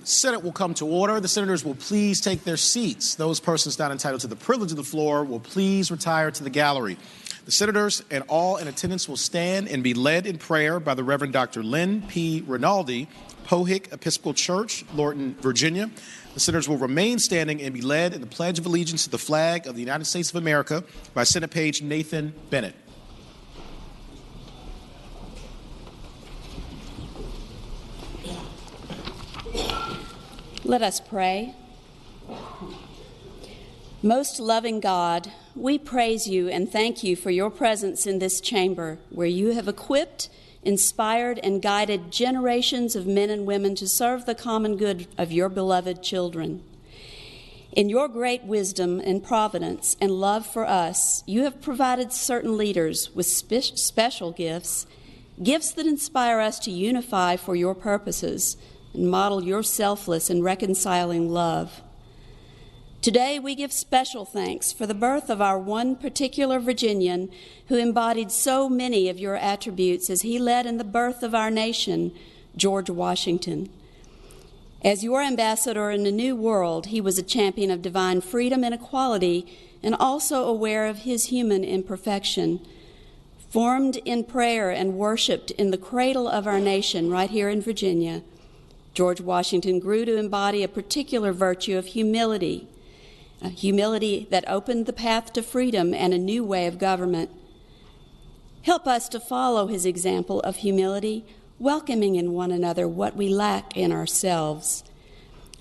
Senate will come to order. The senators will please take their seats. Those persons not entitled to the privilege of the floor will please retire to the gallery. The senators and all in attendance will stand and be led in prayer by the Reverend Dr. Lynn P. Rinaldi, Pohick Episcopal Church, Lorton, Virginia. The senators will remain standing and be led in the Pledge of Allegiance to the flag of the United States of America by Senate Page Nathan Bennett. Let us pray. Most loving God, we praise you and thank you for your presence in this chamber where you have equipped, inspired, and guided generations of men and women to serve the common good of your beloved children. In your great wisdom and providence and love for us, you have provided certain leaders with special gifts that inspire us to unify for your purposes and model your selfless and reconciling love. Today, we give special thanks for the birth of our one particular Virginian who embodied so many of your attributes as he led in the birth of our nation, George Washington. As your ambassador in a new world, he was a champion of divine freedom and equality and also aware of his human imperfection. Formed in prayer and worshiped in the cradle of our nation right here in Virginia, George Washington grew to embody a particular virtue of humility, a humility that opened the path to freedom and a new way of government. Help us to follow his example of humility, welcoming in one another what we lack in ourselves.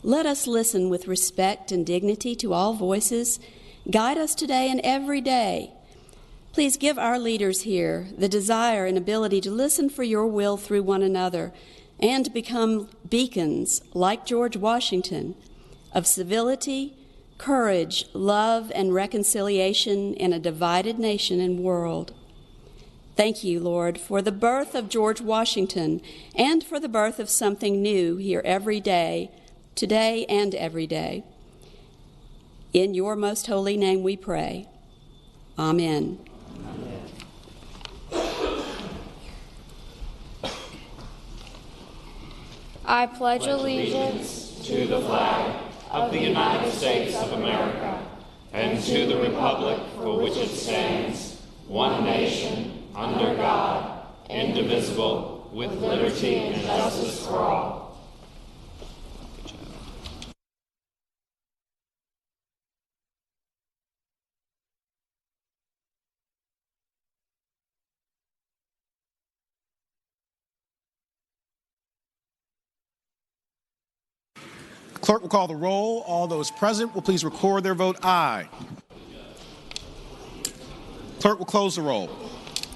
Let us listen with respect and dignity to all voices. Guide us today and every day. Please give our leaders here the desire and ability to listen for your will through one another and become beacons, like George Washington, of civility, courage, love, and reconciliation in a divided nation and world. Thank you, Lord, for the birth of George Washington and for the birth of something new here every day, today and every day. In your most holy name we pray. Amen. Amen. I pledge allegiance to the flag of the United States of America and to the republic for which it stands, one nation, under God, indivisible, with liberty and justice for all. Clerk will call the roll. All those present will please record their vote aye. Clerk will close the roll.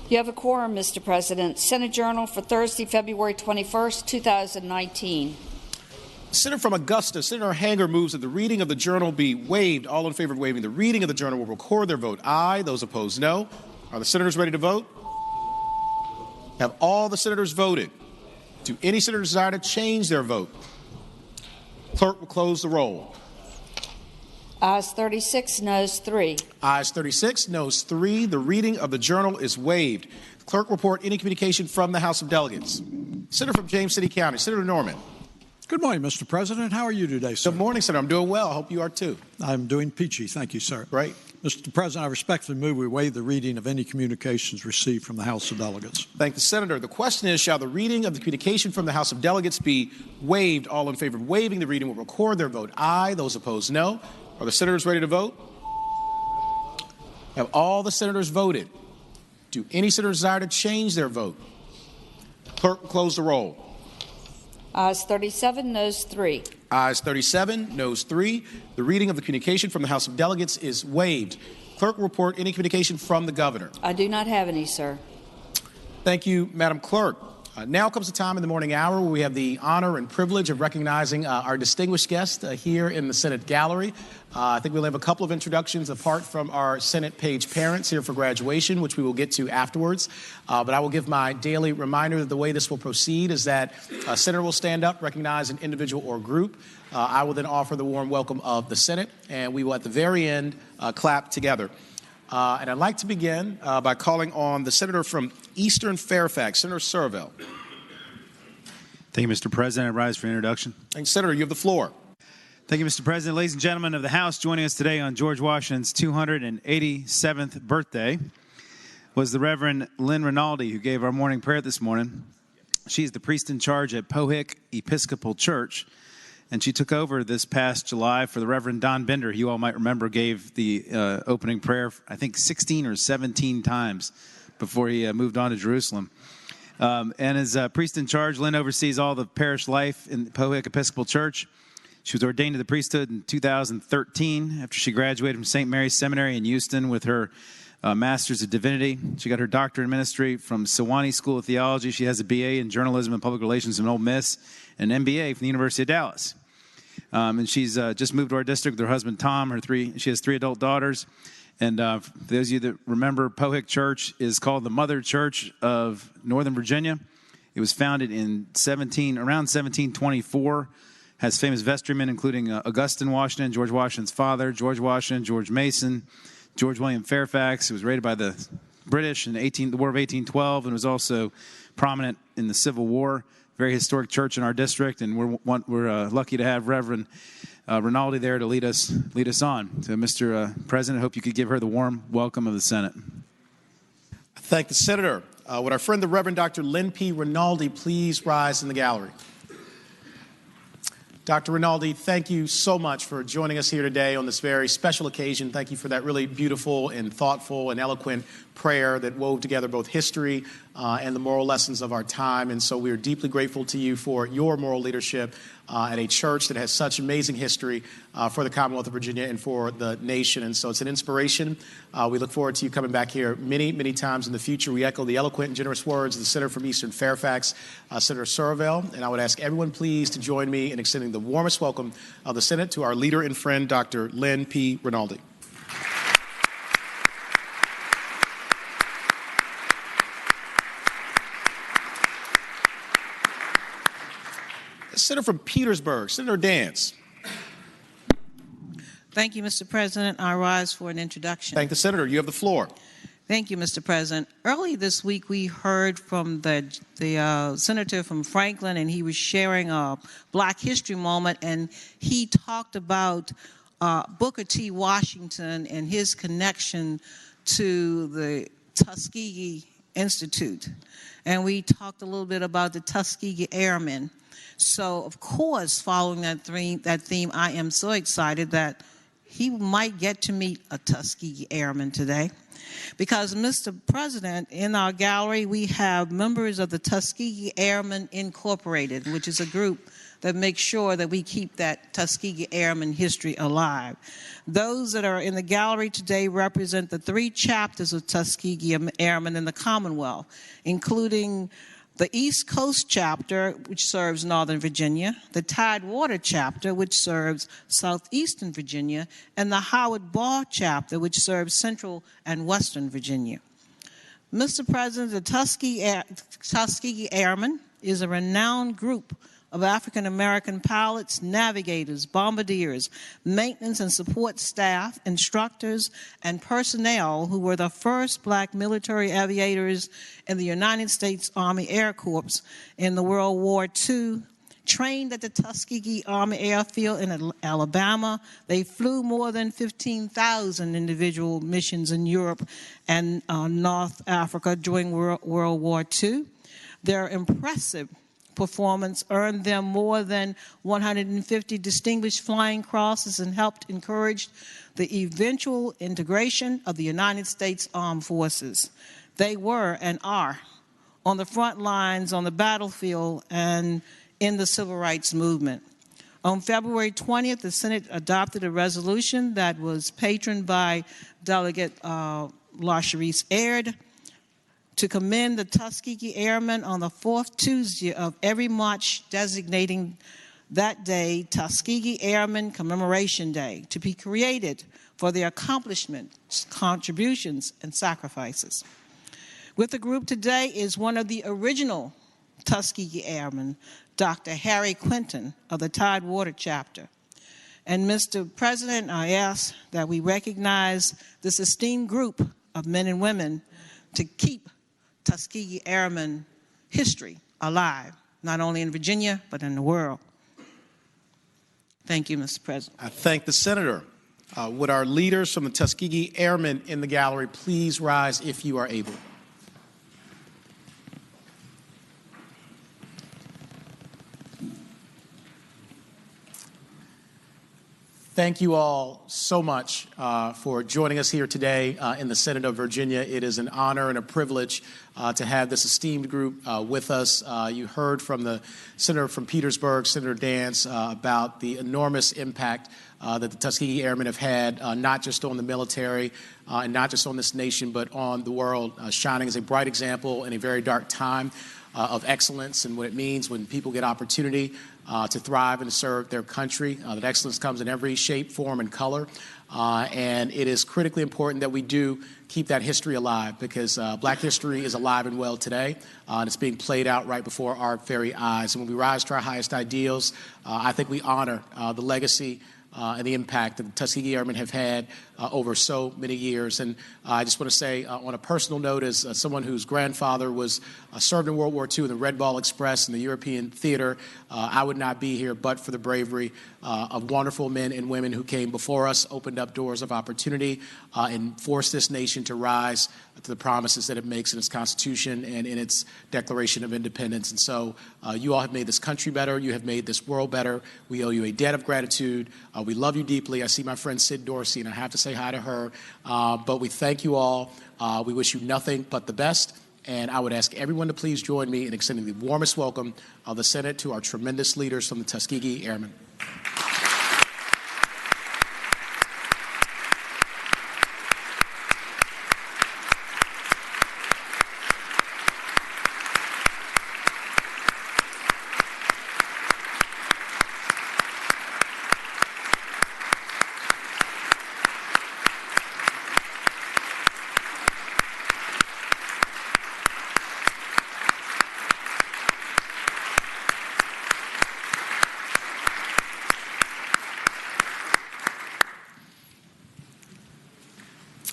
You have a quorum, Mr. President. Senate Journal for Thursday, February 21st, 2019. Senator from Augusta, Senator Hanger moves that the reading of the journal be waived. All in favor of waiving the reading of the journal will record their vote aye. Those opposed, no. Are the senators ready to vote? Have all the senators voted? Do any senators desire to change their vote? Clerk will close the roll. Ayes 36, noes 3. Ayes 36, noes 3. The reading of the journal is waived. Clerk report any communication from the House of Delegates. Senator from James City County, Senator Norman. Good morning, Mr. President. How are you today, sir? Good morning, Senator. I'm doing well. I hope you are too. I'm doing peachy. Thank you, sir. Great. Mr. President, I respectfully move we waive the reading of any communications received from the House of Delegates. Thank the Senator. The question is, shall the reading of the communication from the House of Delegates be waived? All in favor of waiving the reading will record their vote aye. Those opposed, no. Are the senators ready to vote? Have all the senators voted? Do any senators desire to change their vote? Clerk will close the roll. Ayes 37, noes 3. Ayes 37, noes 3. The reading of the communication from the House of Delegates is waived. Clerk will report any communication from the governor. I do not have any, sir. Thank you, Madam Clerk. Now comes the time in the morning hour where we have the honor and privilege of recognizing our distinguished guest here in the Senate gallery. I think we'll have a couple of introductions apart from our Senate page parents here for graduation, which we will get to afterwards. But I will give my daily reminder that the way this will proceed is that a senator will stand up, recognize an individual or group. I will then offer the warm welcome of the Senate, and we will at the very end clap together. And I'd like to begin by calling on the senator from Eastern Fairfax, Senator Surville. Thank you, Mr. President. I rise for introduction. Thank you, Senator. You have the floor. Thank you, Mr. President. Ladies and gentlemen of the House, joining us today on George Washington's 287th birthday was the Reverend Lynn Rinaldi, who gave our morning prayer this morning. She's the priest in charge at Pohick Episcopal Church, and she took over this past July for the Reverend Don Bender. You all might remember gave the opening prayer, I think, 16 or 17 times before he moved on to Jerusalem. And as priest in charge, Lynn oversees all the parish life in Pohick Episcopal Church. She was ordained to the priesthood in 2013 after she graduated from St. Mary's Seminary in Houston with her Master's of Divinity. She got her doctorate in ministry from Sewanee School of Theology. She has a BA in Journalism and Public Relations from Ole Miss and an MBA from the University of Dallas. And she's just moved to our district with her husband, Tom. She has 3 adult daughters. And for those of you that remember, Pohick Church is called the Mother Church of Northern Virginia. It was founded in around 1724. Has famous vestrymen, including Augustine Washington, George Washington's father, George Washington, George Mason, George William Fairfax. It was raided by the British in the War of 1812 and was also prominent in the Civil War. Very historic church in our district, and we're lucky to have Reverend Rinaldi there to lead us on. So, Mr. President, I hope you could give her the warm welcome of the Senate. Thank the Senator. Would our friend, the Reverend Dr. Lynn P. Rinaldi, please rise in the gallery? Dr. Rinaldi, thank you so much for joining us here today on this very special occasion. Thank you for that really beautiful and thoughtful and eloquent prayer that wove together both history and the moral lessons of our time. And so we are deeply grateful to you for your moral leadership at a church that has such amazing history for the Commonwealth of Virginia and for the nation. And so it's an inspiration. We look forward to you coming back here many, many times in the future. We echo the eloquent and generous words of the Senator from Eastern Fairfax, Senator Surville. And I would ask everyone please to join me in extending the warmest welcome of the Senate to our leader and friend, Dr. Lynn P. Rinaldi. Senator from Petersburg, Senator Dance. Thank you, Mr. President. I rise for an introduction. Thank the Senator. You have the floor. Thank you, Mr. President. Early this week, we heard from the senator from Franklin, and he was sharing a Black History moment, and he talked about Booker T. Washington and his connection to the Tuskegee Institute. And we talked a little bit about the Tuskegee Airmen. So, of course, following that theme, I am so excited that he might get to meet a Tuskegee Airman today. Because, Mr. President, in our gallery, we have members of the Tuskegee Airmen Incorporated, which is a group that makes sure that we keep that Tuskegee Airman history alive. Those that are in the gallery today represent the 3 chapters of Tuskegee Airmen in the Commonwealth, including the East Coast chapter, which serves Northern Virginia, the Tidewater chapter, which serves Southeastern Virginia, and the Howard Ball chapter, which serves Central and Western Virginia. Mr. President, the Tuskegee Airmen is a renowned group of African-American pilots, navigators, bombardiers, maintenance and support staff, instructors, and personnel who were the first Black military aviators in the United States Army Air Corps in the World War II. Trained at the Tuskegee Army Airfield in Alabama, they flew more than 15,000 individual missions in Europe and North Africa during World War II. Their impressive performance earned them more than 150 distinguished flying crosses and helped encourage the eventual integration of the United States Armed Forces. They were and are on the front lines, on the battlefield, and in the civil rights movement. On February 20th, the Senate adopted a resolution that was patroned by Delegate LaSharice Aird to commend the Tuskegee Airmen on the 4th Tuesday of every March, designating that day Tuskegee Airmen Commemoration Day, to be created for their accomplishments, contributions, and sacrifices. With the group today is one of the original Tuskegee Airmen, Dr. Harry Quinton of the Tidewater chapter. And Mr. President, I ask that we recognize this esteemed group of men and women to keep Tuskegee Airmen history alive. not only in Virginia, but in the world. Thank you, Mr. President. I thank the senator. Would our leaders from the Tuskegee Airmen in the gallery please rise if you are able? Thank you all so much for joining us here today in the Senate of Virginia. It is an honor and a privilege to have this esteemed group with us. You heard from the Senator from Petersburg, Senator Dance, about the enormous impact that the Tuskegee Airmen have had, not just on the military and not just on this nation, but on the world, shining as a bright example in a very dark time of excellence and what it means when people get opportunity to thrive and to serve their country. That excellence comes in every shape, form, and color. And it is critically important that we do keep that history alive, because black history is alive and well today, and it's being played out right before our very eyes. And when we rise to our highest ideals, I think we honor the legacy and the impact that the Tuskegee Airmen have had over so many years. And I just want to say, on a personal note, as someone whose grandfather was served in World War II in the Red Ball Express in the European theater, I would not be here but for the bravery of wonderful men and women who came before us, opened up doors of opportunity, and forced this nation to rise to the promises that it makes in its Constitution and in its Declaration of Independence. And so you all have made this country better. You have made this world better. We owe you a debt of gratitude. We love you deeply. I see my friend Sid Dorsey, and I have to say hi to her. But we thank you all. We wish you nothing but the best. And I would ask everyone to please join me in extending the warmest welcome of the Senate to our tremendous leaders from the Tuskegee Airmen.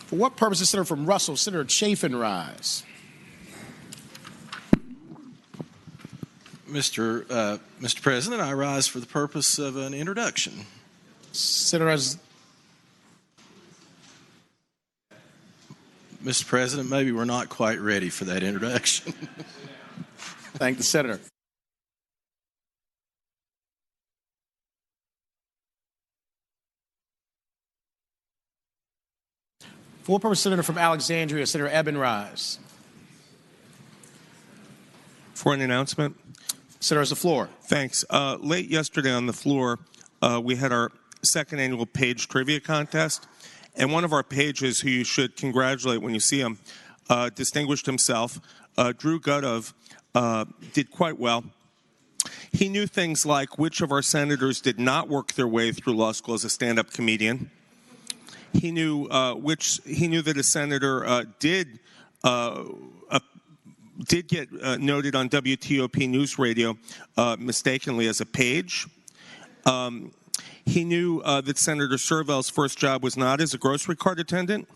For what purpose is Senator from Russell, Senator Chafin, rise? Mr. President, I rise for the purpose of an introduction. Senator, Mr. President, maybe we're not quite ready for that introduction. thank the senator. For what purpose, Senator from Alexandria, Senator Eben, rise? For an announcement. Senator has the floor. Thanks. Late yesterday on the floor, we had our second annual page trivia contest, and one of our pages, who you should congratulate when you see him, distinguished himself. Drew Gudov did quite well. He knew things like which of our senators did not work their way through law school as a stand-up comedian. He knew that a senator did get noted on WTOP News Radio mistakenly as a page. He knew that Senator Servel's first job was not as a grocery cart attendant.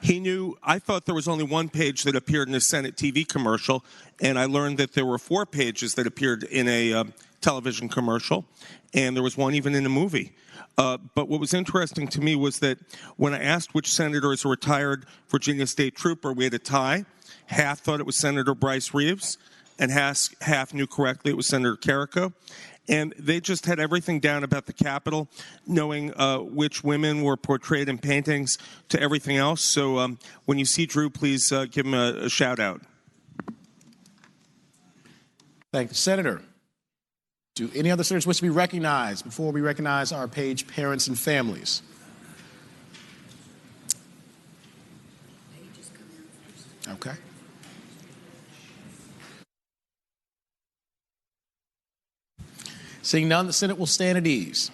He knew, I thought there was only one page that appeared in a Senate TV commercial, and I learned that there were 4 pages that appeared in a television commercial, and there was one even in a movie. But what was interesting to me was that when I asked which senator is a retired Virginia State Trooper, we had a tie. Half thought it was Senator Bryce Reeves, and half knew correctly it was Senator Carrico. And they just had everything down about the Capitol, knowing which women were portrayed in paintings to everything else. So when you see Drew, please give him a shout out. Thank you, Senator. Do any other senators wish to be recognized before we recognize our page parents and families? Okay. Seeing none, the Senate will stand at ease.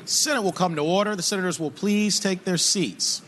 Senate will come to order. The senators will please take their seats.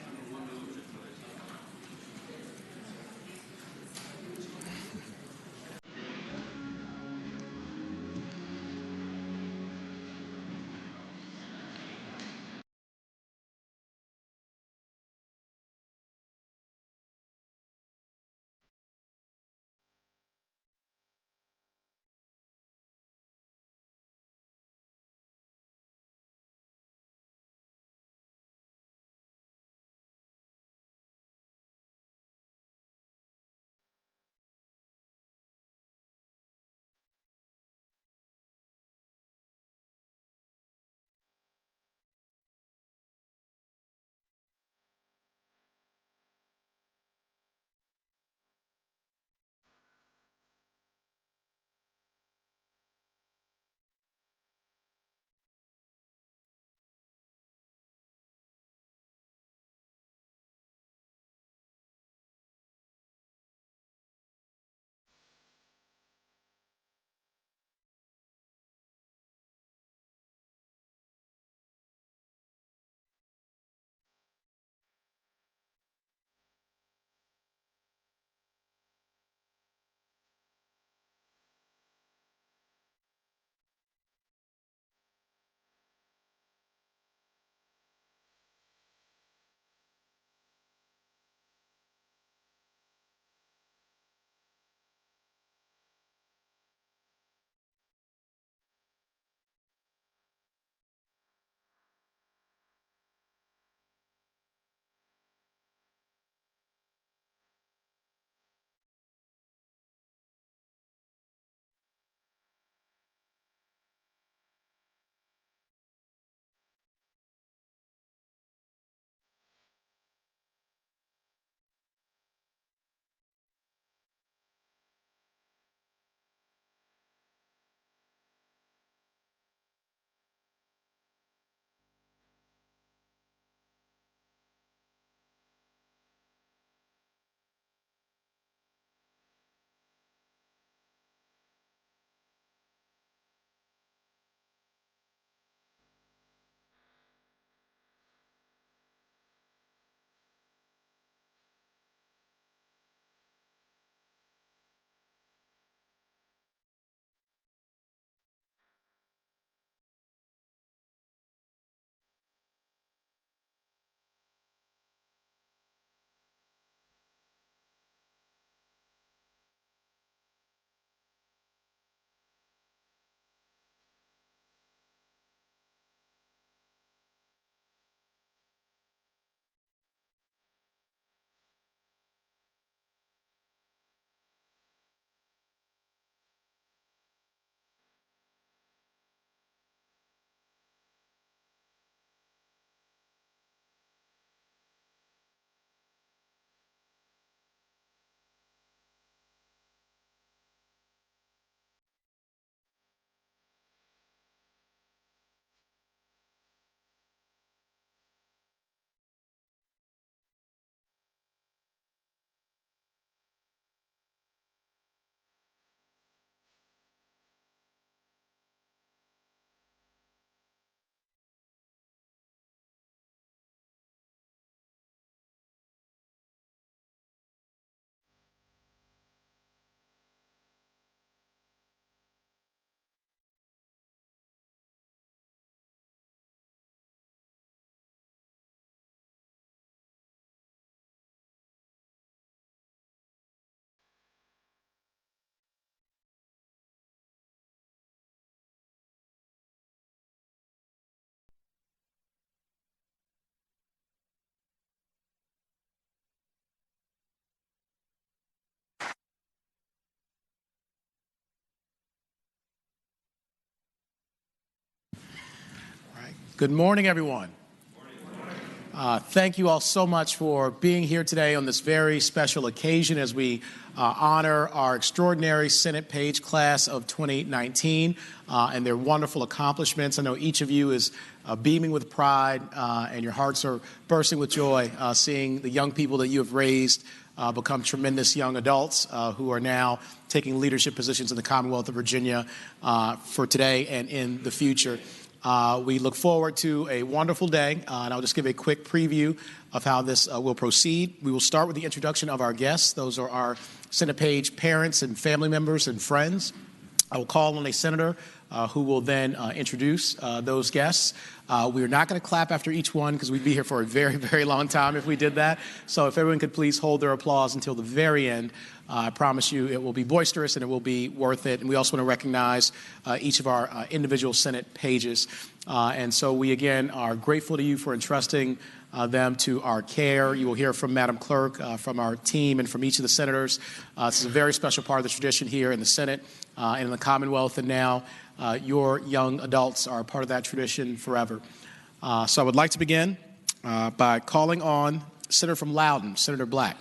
Good morning, everyone. Thank you all so much for being here today on this very special occasion as we honor our extraordinary Senate Page class of 2019 and their wonderful accomplishments. I know each of you is beaming with pride and your hearts are bursting with joy seeing the young people that you have raised become tremendous young adults who are now taking leadership positions in the Commonwealth of Virginia for today and in the future. We look forward to a wonderful day, and I'll just give a quick preview of how this will proceed. We will start with the introduction of our guests. Those are our Senate page parents and family members and friends. I will call on a senator who will then introduce those guests. We are not going to clap after each one because we'd be here for a very, very long time if we did that. So if everyone could please hold their applause until the very end, I promise you it will be boisterous and it will be worth it. And we also want to recognize each of our individual Senate pages. And so we, again, are grateful to you for entrusting them to our care. You will hear from Madam Clerk, from our team, and from each of the senators. This is a very special part of the tradition here in the Senate and in the Commonwealth. And now your young adults are a part of that tradition forever. So I would like to begin by calling on Senator from Loudoun, Senator Black.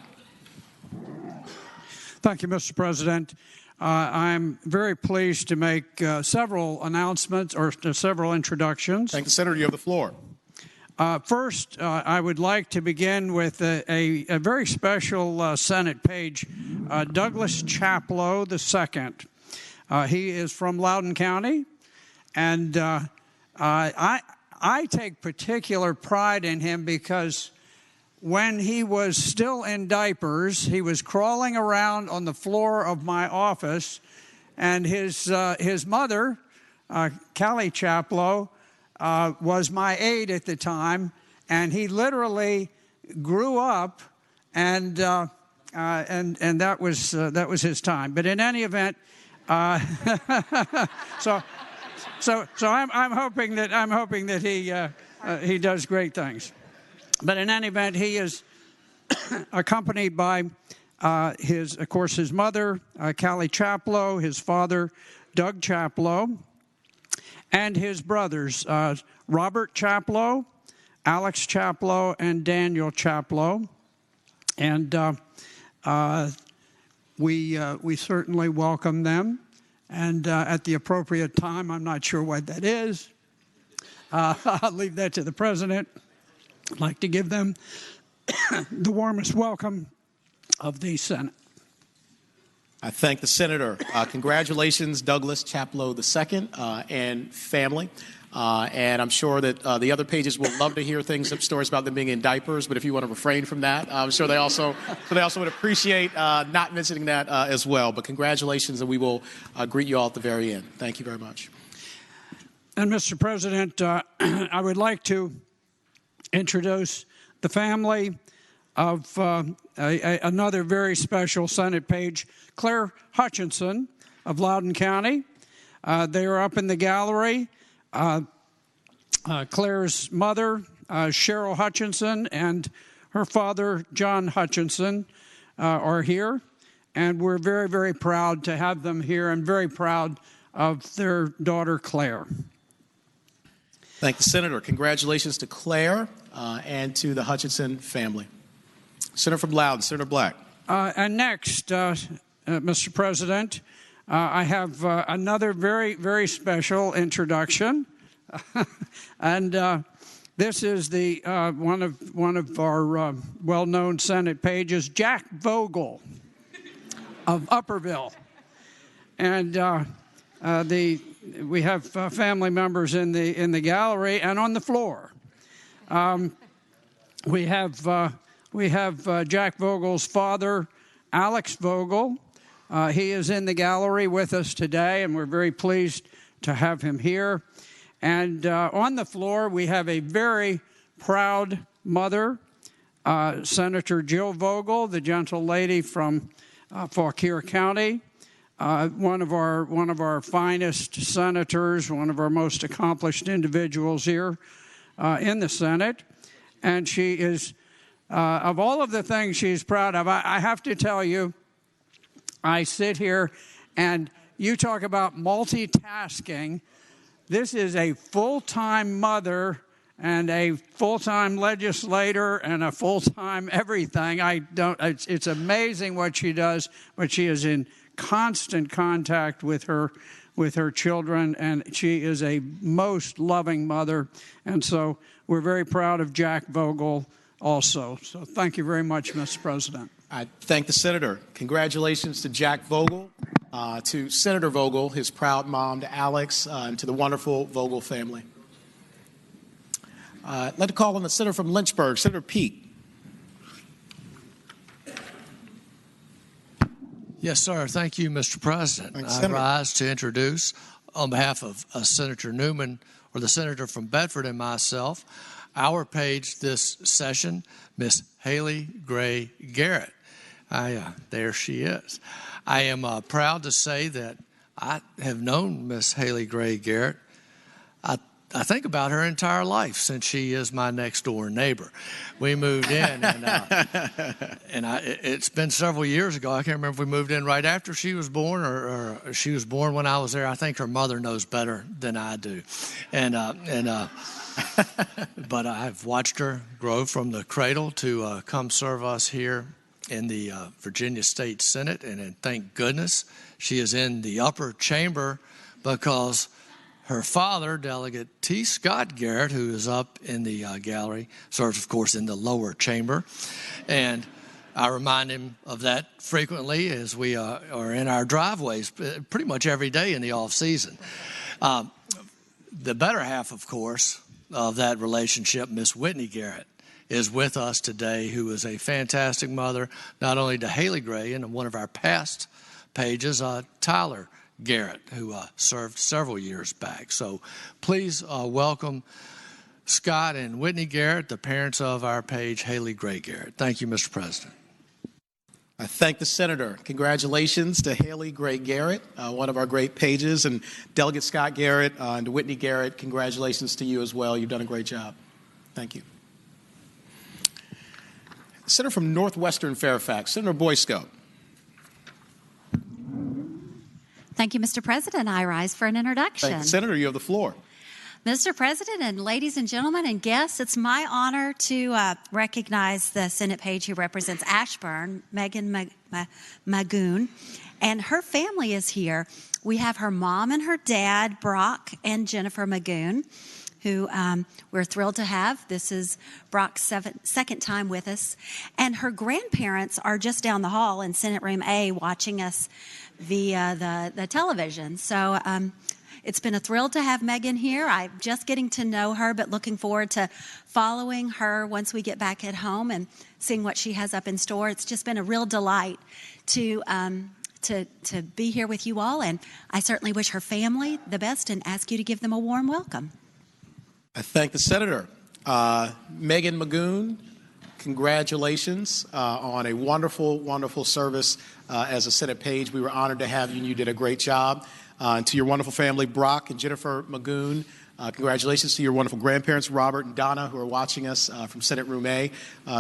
Thank you, Mr. President. I'm very pleased to make several announcements or several introductions. Thank you, Senator. You have the floor. First, I would like to begin with a very special Senate page, Douglas Chaplow II. He is from Loudoun County, and I take particular pride in him because when he was still in diapers, he was crawling around on the floor of my office, and his mother, Callie Chaplow, was my aide at the time, and he literally grew up, and that was his time. But in any event, so I'm hoping that he does great things. But in any event, he is accompanied by his mother, Callie Chaplow, his father, Doug Chaplow, and his brothers, Robert Chaplow, Alex Chaplow, and Daniel Chaplow. And we certainly welcome them. And at the appropriate time, I'm not sure what that is. I'll leave that to the President. I'd like to give them the warmest welcome of the Senate. I thank the Senator. Congratulations, Douglas Chaplow II and family. And I'm sure that the other pages will love to hear stories about them being in diapers. But if you want to refrain from that, I'm sure they also would appreciate not mentioning that as well. But congratulations, and we will greet you all at the very end. Thank you very much. And Mr. President, I would like to introduce the family of another very special Senate page, Claire Hutchinson of Loudoun County. They are up in the gallery. Claire's mother, Cheryl Hutchinson, and her father, John Hutchinson, are here. And we're very, very proud to have them here and very proud of their daughter, Claire. Thank the Senator. Congratulations to Claire and to the Hutchinson family. Senator from Loudoun, Senator Black. And next, Mr. President, I have another very, very special introduction. And this is the one of our well-known Senate pages, Jack Vogel of Upperville. And we have family members in the gallery and on the floor. We have Jack Vogel's father, Alex Vogel. He is in the gallery with us today, and we're very pleased to have him here. And on the floor, we have a very proud mother, Senator Jill Vogel, the gentle lady from Fauquier County, one of our finest senators, one of our most accomplished individuals here in the Senate. And she is, of all of the things she's proud of, I have to tell you, I sit here and you talk about multitasking. This is a full-time mother and a full-time legislator and a full-time everything. It's amazing what she does, but she is in constant contact with her children, and she is a most loving mother. And so we're very proud of Jack Vogel also. So thank you very much, Mr. President. I thank the Senator. Congratulations to Jack Vogel, to Senator Vogel, his proud mom, to Alex, and to the wonderful Vogel family. I'd like to call on the senator from Lynchburg, Senator Peake. Yes, sir. Thank you, Mr. President. Thanks, I rise to introduce, on behalf of Senator Newman, or the senator from Bedford, and myself, our page this session, Miss Haley Gray Garrett. There she is. I am proud to say that I have known Miss Haley Gray Garrett. I think about her entire life since she is my next door neighbor. We moved in, and it's been several years ago. I can't remember if we moved in right after she was born or she was born when I was there. I think her mother knows better than I do, but I've watched her grow from the cradle to come serve us here in the Virginia State Senate, and thank goodness she is in the upper chamber, because her father, Delegate T. Scott Garrett, who is up in the gallery, serves, of course, in the lower chamber. And I remind him of that frequently as we are in our driveways pretty much every day in the off-season. The better half, of course, of that relationship, Miss Whitney Garrett, is with us today, who is a fantastic mother, not only to Haley Gray and one of our past pages, Tyler Garrett, who served several years back. So please welcome Scott and Whitney Garrett, the parents of our page, Haley Gray Garrett. Thank you, Mr. President. I thank the senator. Congratulations to Haley Gray Garrett, one of our great pages, and Delegate Scott Garrett and to Whitney Garrett, congratulations to you as well. You've done a great job. Thank you. Senator from Northwestern Fairfax, Senator Boysko. Thank you, Mr. President. I rise for an introduction. Thank you, Senator. You have the floor. Mr. President and ladies and gentlemen and guests, it's my honor to recognize the Senate page who represents Ashburn, Megan Magoon, and her family is here. We have her mom and her dad, Brock and Jennifer Magoon, who we're thrilled to have. This is Brock's second time with us. And her grandparents are just down the hall in Senate Room A watching us via the television. So it's been a thrill to have Megan here. I'm just getting to know her, but looking forward to following her once we get back at home and seeing what she has up in store. It's just been a real delight to be here with you all, and I certainly wish her family the best and ask you to give them a warm welcome. I thank the senator. Megan Magoon, congratulations on a wonderful, wonderful service as a Senate page. We were honored to have you, and you did a great job. And to your wonderful family, Brock and Jennifer Magoon, congratulations to your wonderful grandparents, Robert and Donna, who are watching us from Senate Room A.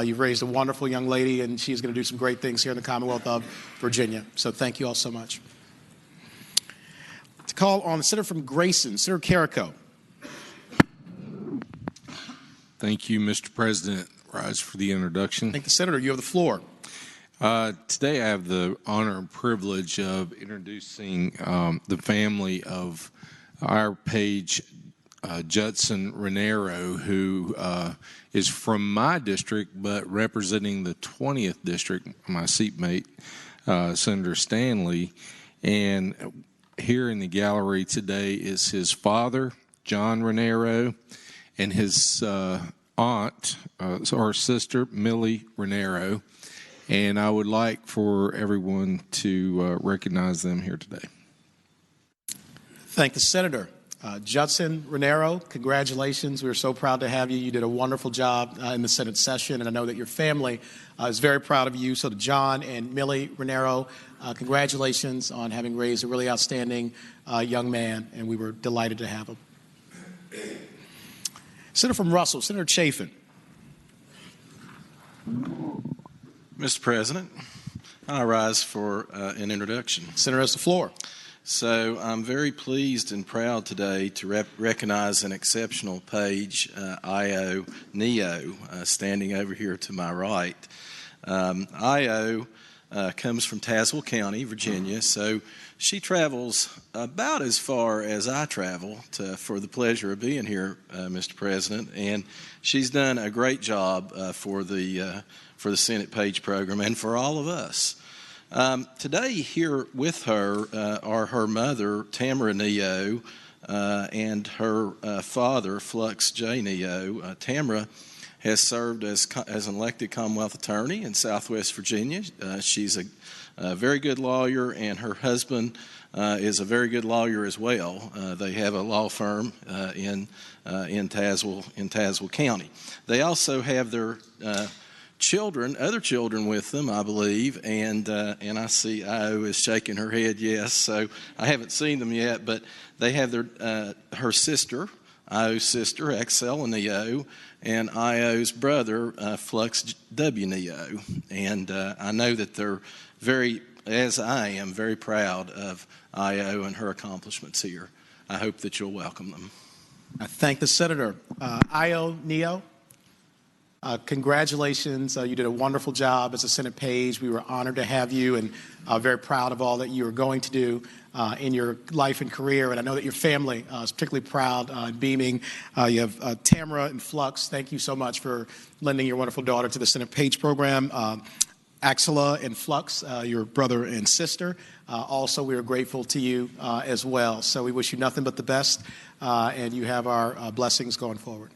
You've raised a wonderful young lady, and she's going to do some great things here in the Commonwealth of Virginia. So thank you all so much. To call on the senator from Grayson, Senator Carrico. Thank you, Mr. President. Rise for the introduction. Thank the senator. You have the floor. Today I have the honor and privilege of introducing the family of our page, Judson Renero, who is from my district, but representing the 20th district, my seatmate, Senator Stanley. And here in the gallery today is his father, John Renero, and his aunt, or sister, Millie Renero. And I would like for everyone to recognize them here today. Thank the senator. Judson Renero, congratulations. We are so proud to have you. You did a wonderful job in the Senate session, and I know that your family is very proud of you. So to John and Millie Renero, congratulations on having raised a really outstanding young man, and we were delighted to have him. Senator from Russell, Senator Chafin. Mr. President, I rise for an introduction. Senator has the floor. So I'm very pleased and proud today to recognize an exceptional page, Io Neo, standing over here to my right. Io comes from Tazewell County, Virginia, so she travels about as far as I travel for the pleasure of being here, Mr. President, and she's done a great job for the Senate Page program and for all of us. Today here with her are her mother, Tamara Neo, and her father, Flux J. Neo. Tamara has served as an elected Commonwealth attorney in Southwest Virginia. She's a very good lawyer, and her husband is a very good lawyer as well. They have a law firm in Tazewell County. They also have their other children with them, I believe, and I see Io is shaking her head yes. So I haven't seen them yet, but they have her sister, Io's sister, Excel Neo, and Io's brother, Flux W. Neo. And I know that they're very, as I am, very proud of Io and her accomplishments here. I hope that you'll welcome them. I thank the Senator. Io Neo, congratulations. You did a wonderful job as a Senate page. We were honored to have you, and very proud of all that you are going to do in your life and career. And I know that your family is particularly proud and beaming. You have Tamara and Flux. Thank you so much for lending your wonderful daughter to the Senate Page program. Axela and Flux, your brother and sister. Also, we are grateful to you as well. So we wish you nothing but the best, and you have our blessings going forward.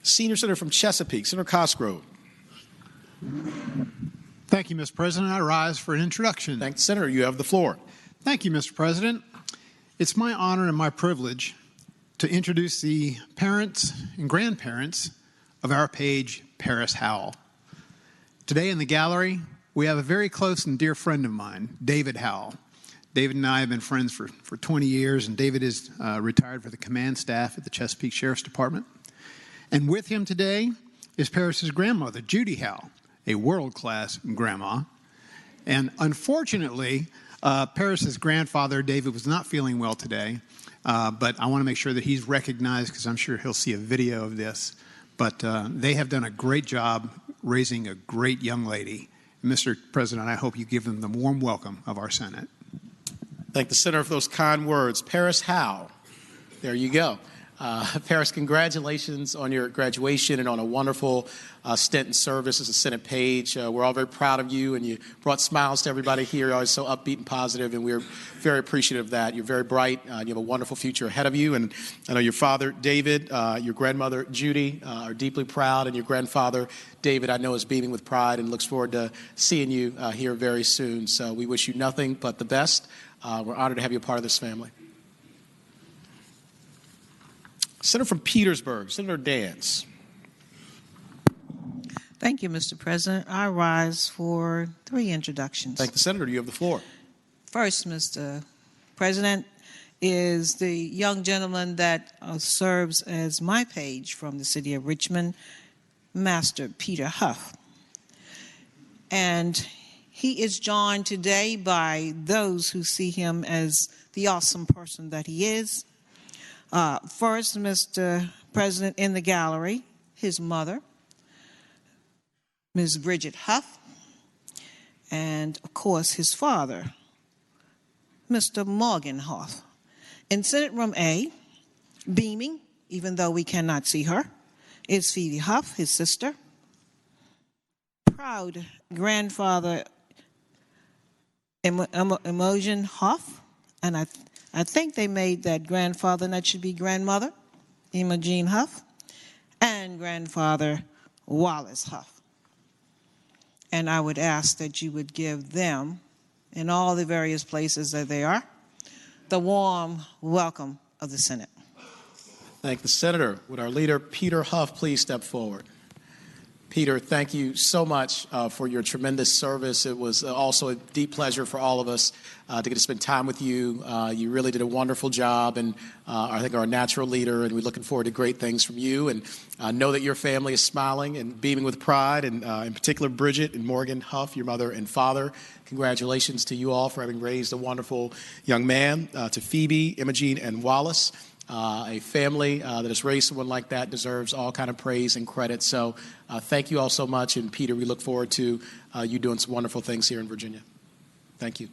Senior Senator from Chesapeake, Senator Cosgrove. Thank you, Mr. President. I rise for an introduction. Thank you, Senator. You have the floor. Thank you, Mr. President. It's my honor and my privilege to introduce the parents and grandparents of our page, Paris Howell. Today in the gallery, we have a very close and dear friend of mine, David Howell. David and I have been friends for 20 years, and David is retired for the command staff at the Chesapeake Sheriff's Department. And with him today is Paris's grandmother, Judy Howell, a world-class grandma. And unfortunately, Paris's grandfather, David, was not feeling well today, but I want to make sure that he's recognized because I'm sure he'll see a video of this. But they have done a great job raising a great young lady. Mr. President, I hope you give them the warm welcome of our Senate. Thank the Senator for those kind words. Paris Howell, there you go. Paris, congratulations on your graduation and on a wonderful stint in service as a Senate page. We're all very proud of you, and you brought smiles to everybody here. You're always so upbeat and positive, and we're very appreciative of that. You're very bright. You have a wonderful future ahead of you, and I know your father, David, your grandmother, Judy, are deeply proud, and your grandfather, David, I know is beaming with pride and looks forward to seeing you here very soon. So we wish you nothing but the best. We're honored to have you a part of this family. Senator from Petersburg, Senator Dance. Thank you, Mr. President. I rise for 3 introductions. Thank the Senator. You have the floor. First, Mr. President, is the young gentleman that serves as my page from the city of Richmond, Master Peter Huff. And he is joined today by those who see him as the awesome person that he is. First, Mr. President, in the gallery, his mother, Ms. Bridget Huff, and, of course, his father, Mr. Morgan Huff. In Senate Room A, beaming, even though we cannot see her, is Phoebe Huff, his sister. Proud grandfather, Imogen Huff, and I think they made that grandfather, and that should be grandmother, Imogen Huff, and grandfather, Wallace Huff. And I would ask that you would give them, in all the various places that they are, the warm welcome of the Senate. Thank the Senator. Would our leader, Peter Huff, please step forward? Peter, thank you so much for your tremendous service. It was also a deep pleasure for all of us to get to spend time with you. You really did a wonderful job, and I think are a natural leader, and we're looking forward to great things from you. And know that your family is smiling and beaming with pride, and in particular, Bridget and Morgan Huff, your mother and father. Congratulations to you all for having raised a wonderful young man. To Phoebe, Imogen, and Wallace. A family that has raised someone like that deserves all kind of praise and credit. So thank you all so much. And Peter, we look forward to you doing some wonderful things here in Virginia. Thank you.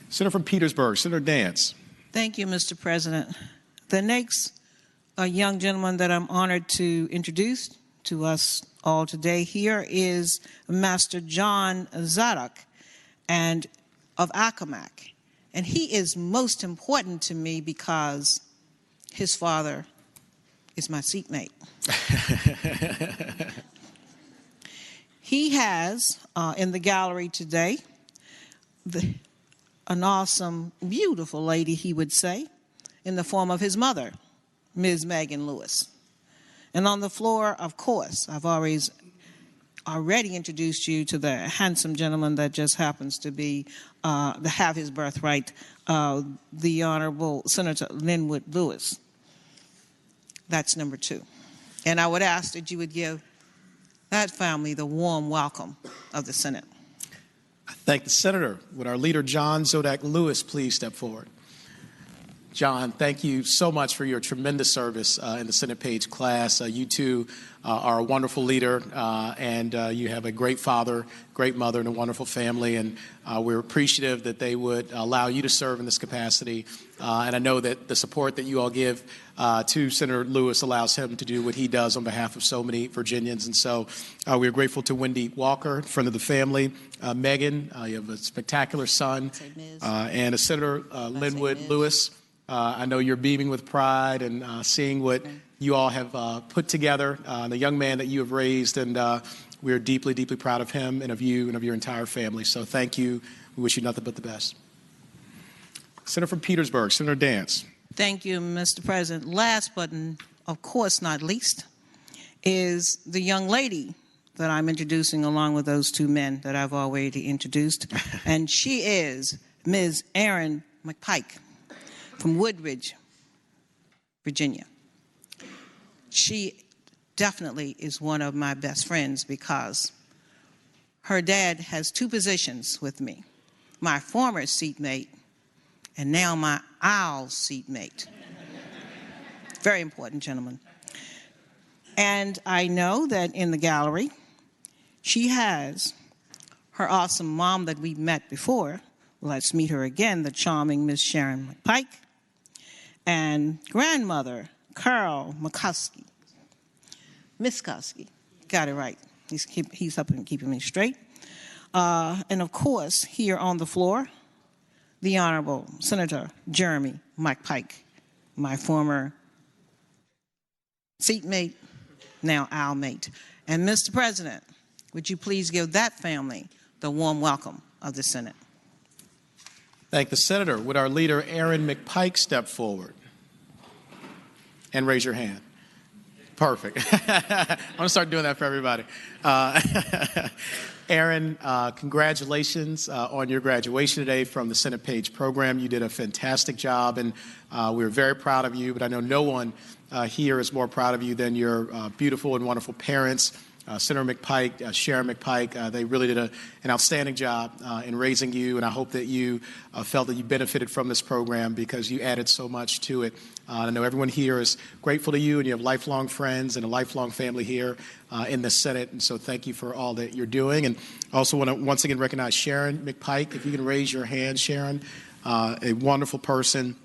Senator from Petersburg, Senator Dance. Thank you, Mr. President. The next young gentleman that I'm honored to introduce to us all today here is Master John Zadok and of Accomack. And he is most important to me because his father is my seatmate. He has in the gallery today an awesome, beautiful lady, he would say, in the form of his mother, Ms. Megan Lewis. And on the floor, of course, I've already introduced you to the handsome gentleman that just happens to be to have his birthright, the Honorable Senator Linwood Lewis. That's number 2. And I would ask that you would give that family the warm welcome of the Senate. I thank the Senator. Would our leader, John Zodak Lewis, please step forward? John, thank you so much for your tremendous service in the Senate page class. You too are a wonderful leader, and you have a great father, great mother, and a wonderful family. And we're appreciative that they would allow you to serve in this capacity. And I know that the support that you all give to Senator Lewis allows him to do what he does on behalf of so many Virginians. And so we're grateful to Wendy Walker, friend of the family. Megan, you have a spectacular son, and a Senator Linwood Lewis. I know you're beaming with pride and seeing what you all have put together, the young man that you have raised, and we're deeply, deeply proud of him and of you and of your entire family. So thank you. We wish you nothing but the best. Senator from Petersburg, Senator Dance. Thank you, Mr. President. Last but, of course, not least, is the young lady that I'm introducing along with those 2 men that I've already introduced, and she is Ms. Erin McPike from Woodridge, Virginia. She definitely is one of my best friends because her dad has 2 positions with me, my former seatmate and now my aisle seatmate. Very important, gentlemen. And I know that in the gallery, she has her awesome mom that we met before. Let's meet her again, the charming Miss Sharon McPike, and grandmother, Carl McCuskey. Miskowski, got it right. He's up and keeping me straight. And of course, here on the floor, the Honorable Senator Jeremy McPike, my former seatmate, now aisle mate. And Mr. President, would you please give that family the warm welcome of the Senate? Thank the Senator. Would our leader, Erin McPike, step forward and raise your hand? Perfect. I'm going to start doing that for everybody. Erin, congratulations on your graduation today from the Senate Page program. You did a fantastic job, and we're very proud of you, but I know no one here is more proud of you than your beautiful and wonderful parents. Senator McPike, Sharon McPike, they really did an outstanding job in raising you, and I hope that you felt that you benefited from this program because you added so much to it. I know everyone here is grateful to you, and you have lifelong friends and a lifelong family here in the Senate, and so thank you for all that you're doing. And I also want to once again recognize Sharon McPike. If you can raise your hand, Sharon, a wonderful person.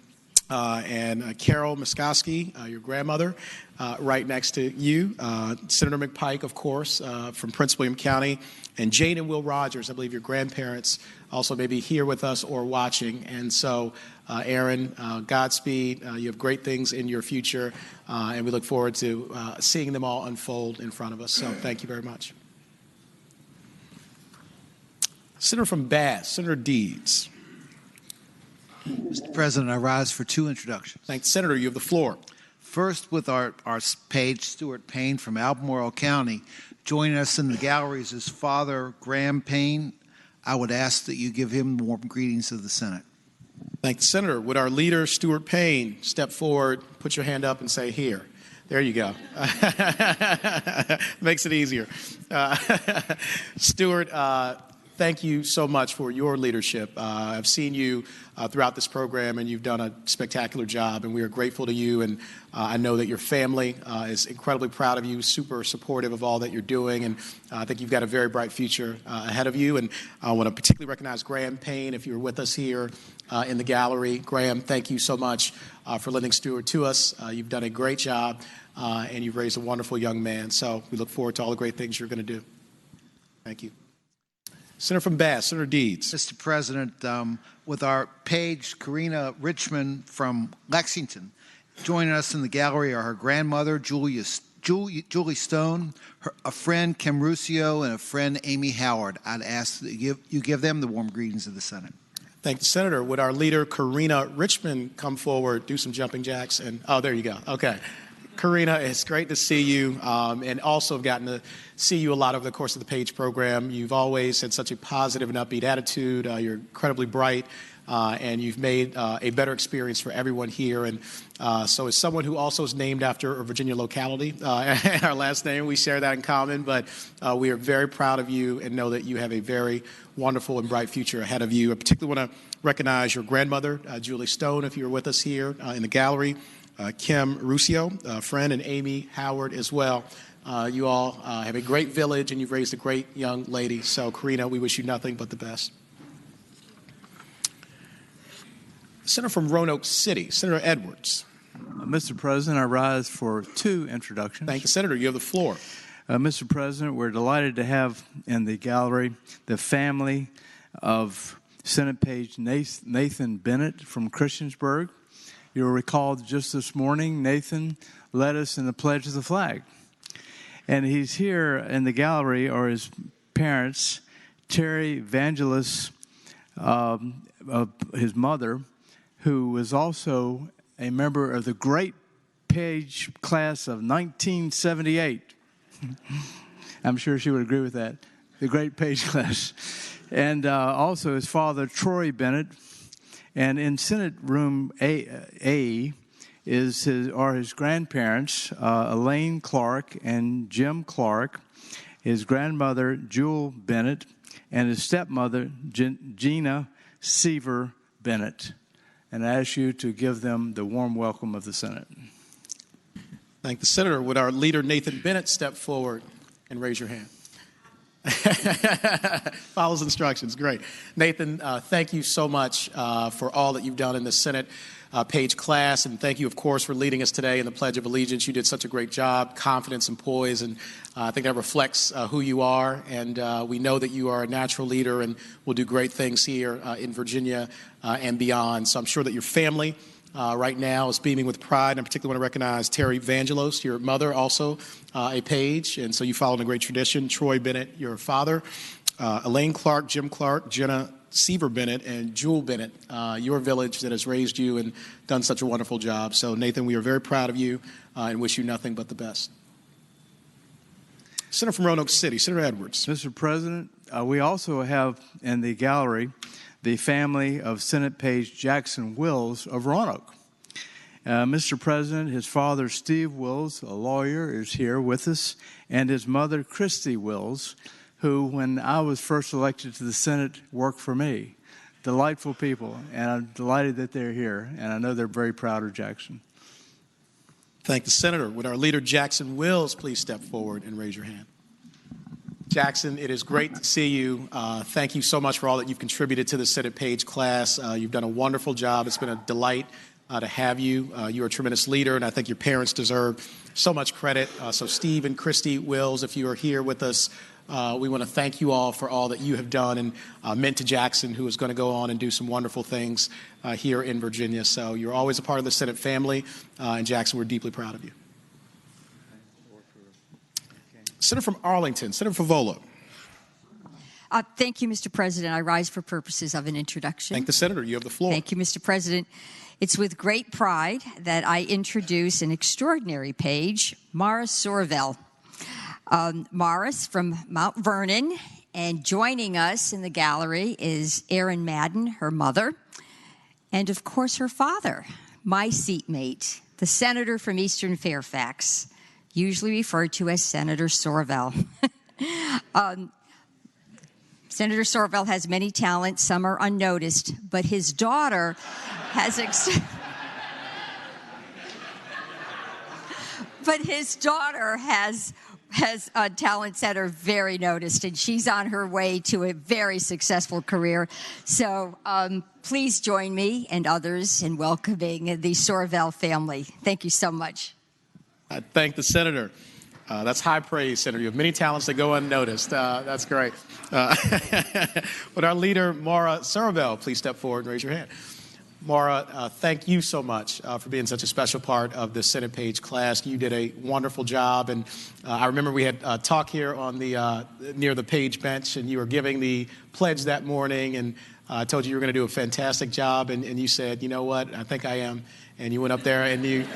And Carol Miskowski, your grandmother, right next to you. Senator McPike, of course, from Prince William County. And Jane and Will Rogers, I believe your grandparents also may be here with us or watching. And so, Erin, Godspeed. You have great things in your future. And we look forward to seeing them all unfold in front of us. So thank you very much. Senator from Bass, Senator Deeds. Mr. President, I rise for 2 introductions. Thanks, Senator. You have the floor. First, with our page, Stuart Payne from Albemarle County. Joining us in the gallery is his father, Graham Payne. I would ask that you give him warm greetings of the Senate. Thanks, Senator. Would our leader, Stuart Payne, step forward, put your hand up, and say, here. There you go. Makes it easier. Stuart, thank you so much for your leadership. I've seen you throughout this program, and you've done a spectacular job, and we are grateful to you. And I know that your family is incredibly proud of you, super supportive of all that you're doing, and I think you've got a very bright future ahead of you. And I want to particularly recognize Graham Payne, if you're with us here in the gallery. Graham, thank you so much for lending Stuart to us. You've done a great job, and you've raised a wonderful young man. So we look forward to all the great things you're going to do. Thank you. Senator from Bass, Senator Deeds. Mr. President, with our page, Karina Richmond from Lexington. Joining us in the gallery are her grandmother, Julie Stone, a friend, Kim Ruscio, and a friend, Amy Howard. I'd ask that you give them the warm greetings of the Senate. Thank you, Senator. Would our leader, Karina Richmond, come forward, do some jumping jacks? And oh, there you go. Okay. Karina, it's great to see you, and also have gotten to see you a lot over the course of the PAGE program. You've always had such a positive and upbeat attitude. You're incredibly bright, and you've made a better experience for everyone here. And so as someone who also is named after a Virginia locality, and our last name, we share that in common, but we are very proud of you and know that you have a very wonderful and bright future ahead of you. I particularly want to recognize your grandmother, Julie Stone, if you're with us here in the gallery. Kim Ruscio, a friend, and Amy Howard as well. You all have a great village, and you've raised a great young lady. So, Karina, we wish you nothing but the best. Senator from Roanoke City, Senator Edwards. Mr. President, I rise for 2 introductions. Thank you, Senator. You have the floor. Mr. President, we're delighted to have in the gallery the family of Senate Page Nathan Bennett from Christiansburg. You'll recall just this morning, Nathan led us in the Pledge of the Flag. And he's here in the gallery are his parents, Terry Vangelis, his mother, who was also a member of the great Page class of 1978. I'm sure she would agree with that, the great Page class. And also his father, Troy Bennett. And in Senate Room A are his grandparents, Elaine Clark and Jim Clark, his grandmother, Jewel Bennett, and his stepmother, Gina Seaver Bennett. And I ask you to give them the warm welcome of the Senate. Thank the Senator. Would our leader, Nathan Bennett, step forward and raise your hand? Follows instructions. Great. Nathan, thank you so much for all that you've done in the Senate Page class, and thank you, of course, for leading us today in the Pledge of Allegiance. You did such a great job, confidence and poise, and I think that reflects who you are, and we know that you are a natural leader and will do great things here in Virginia and beyond. So I'm sure that your family right now is beaming with pride, and I particularly want to recognize Terry Vangelos, your mother, also a Page, and so you followed a great tradition. Troy Bennett, your father, Elaine Clark, Jim Clark, Jenna Seaver Bennett, and Jewel Bennett, your village that has raised you and done such a wonderful job. So, Nathan, we are very proud of you and wish you nothing but the best. Senator from Roanoke City, Senator Edwards. Mr. President, we also have in the gallery the family of Senate Page Jackson Wills of Roanoke. Mr. President, his father, Steve Wills, a lawyer, is here with us, and his mother, Christy Wills, who, when I was first elected to the Senate, worked for me. Delightful people, and I'm delighted that they're here, and I know they're very proud of Jackson. Thank the Senator. Would our leader, Jackson Wills, please step forward and raise your hand? Jackson, it is great to see you. Thank you so much for all that you've contributed to the Senate Page class. You've done a wonderful job. It's been a delight to have you. You're a tremendous leader, and I think your parents deserve so much credit. So Steve and Christy Wills, if you are here with us, we want to thank you all for all that you have done and meant to Jackson, who is going to go on and do some wonderful things here in Virginia. So you're always a part of the Senate family, and Jackson, we're deeply proud of you. Senator from Arlington, Senator Favola. Thank you, Mr. President. I rise for purposes of an introduction. Thank the Senator. You have the floor. Thank you, Mr. President. It's with great pride that I introduce an extraordinary Page, Morris Sorvell. Morris from Mount Vernon, and joining us in the gallery is Erin Madden, her mother, and of course her father, my seatmate, the senator from Eastern Fairfax, usually referred to as Senator Sorvell. Senator Sorvell has many talents. Some are unnoticed, but his daughter has talents that are very noticed, and she's on her way to a very successful career. So please join me and others in welcoming the Sorvell family. Thank you so much. I thank the Senator. That's high praise, Senator. You have many talents that go unnoticed. That's great. Would our leader, Maura Sorrell, please step forward and raise your hand? Maura, thank you so much for being such a special part of the Senate Page class. You did a wonderful job, and I remember we had a talk here on the near the Page bench, and you were giving the pledge that morning, and I told you were going to do a fantastic job, and you said, you know what, I think I am, and you went up there and you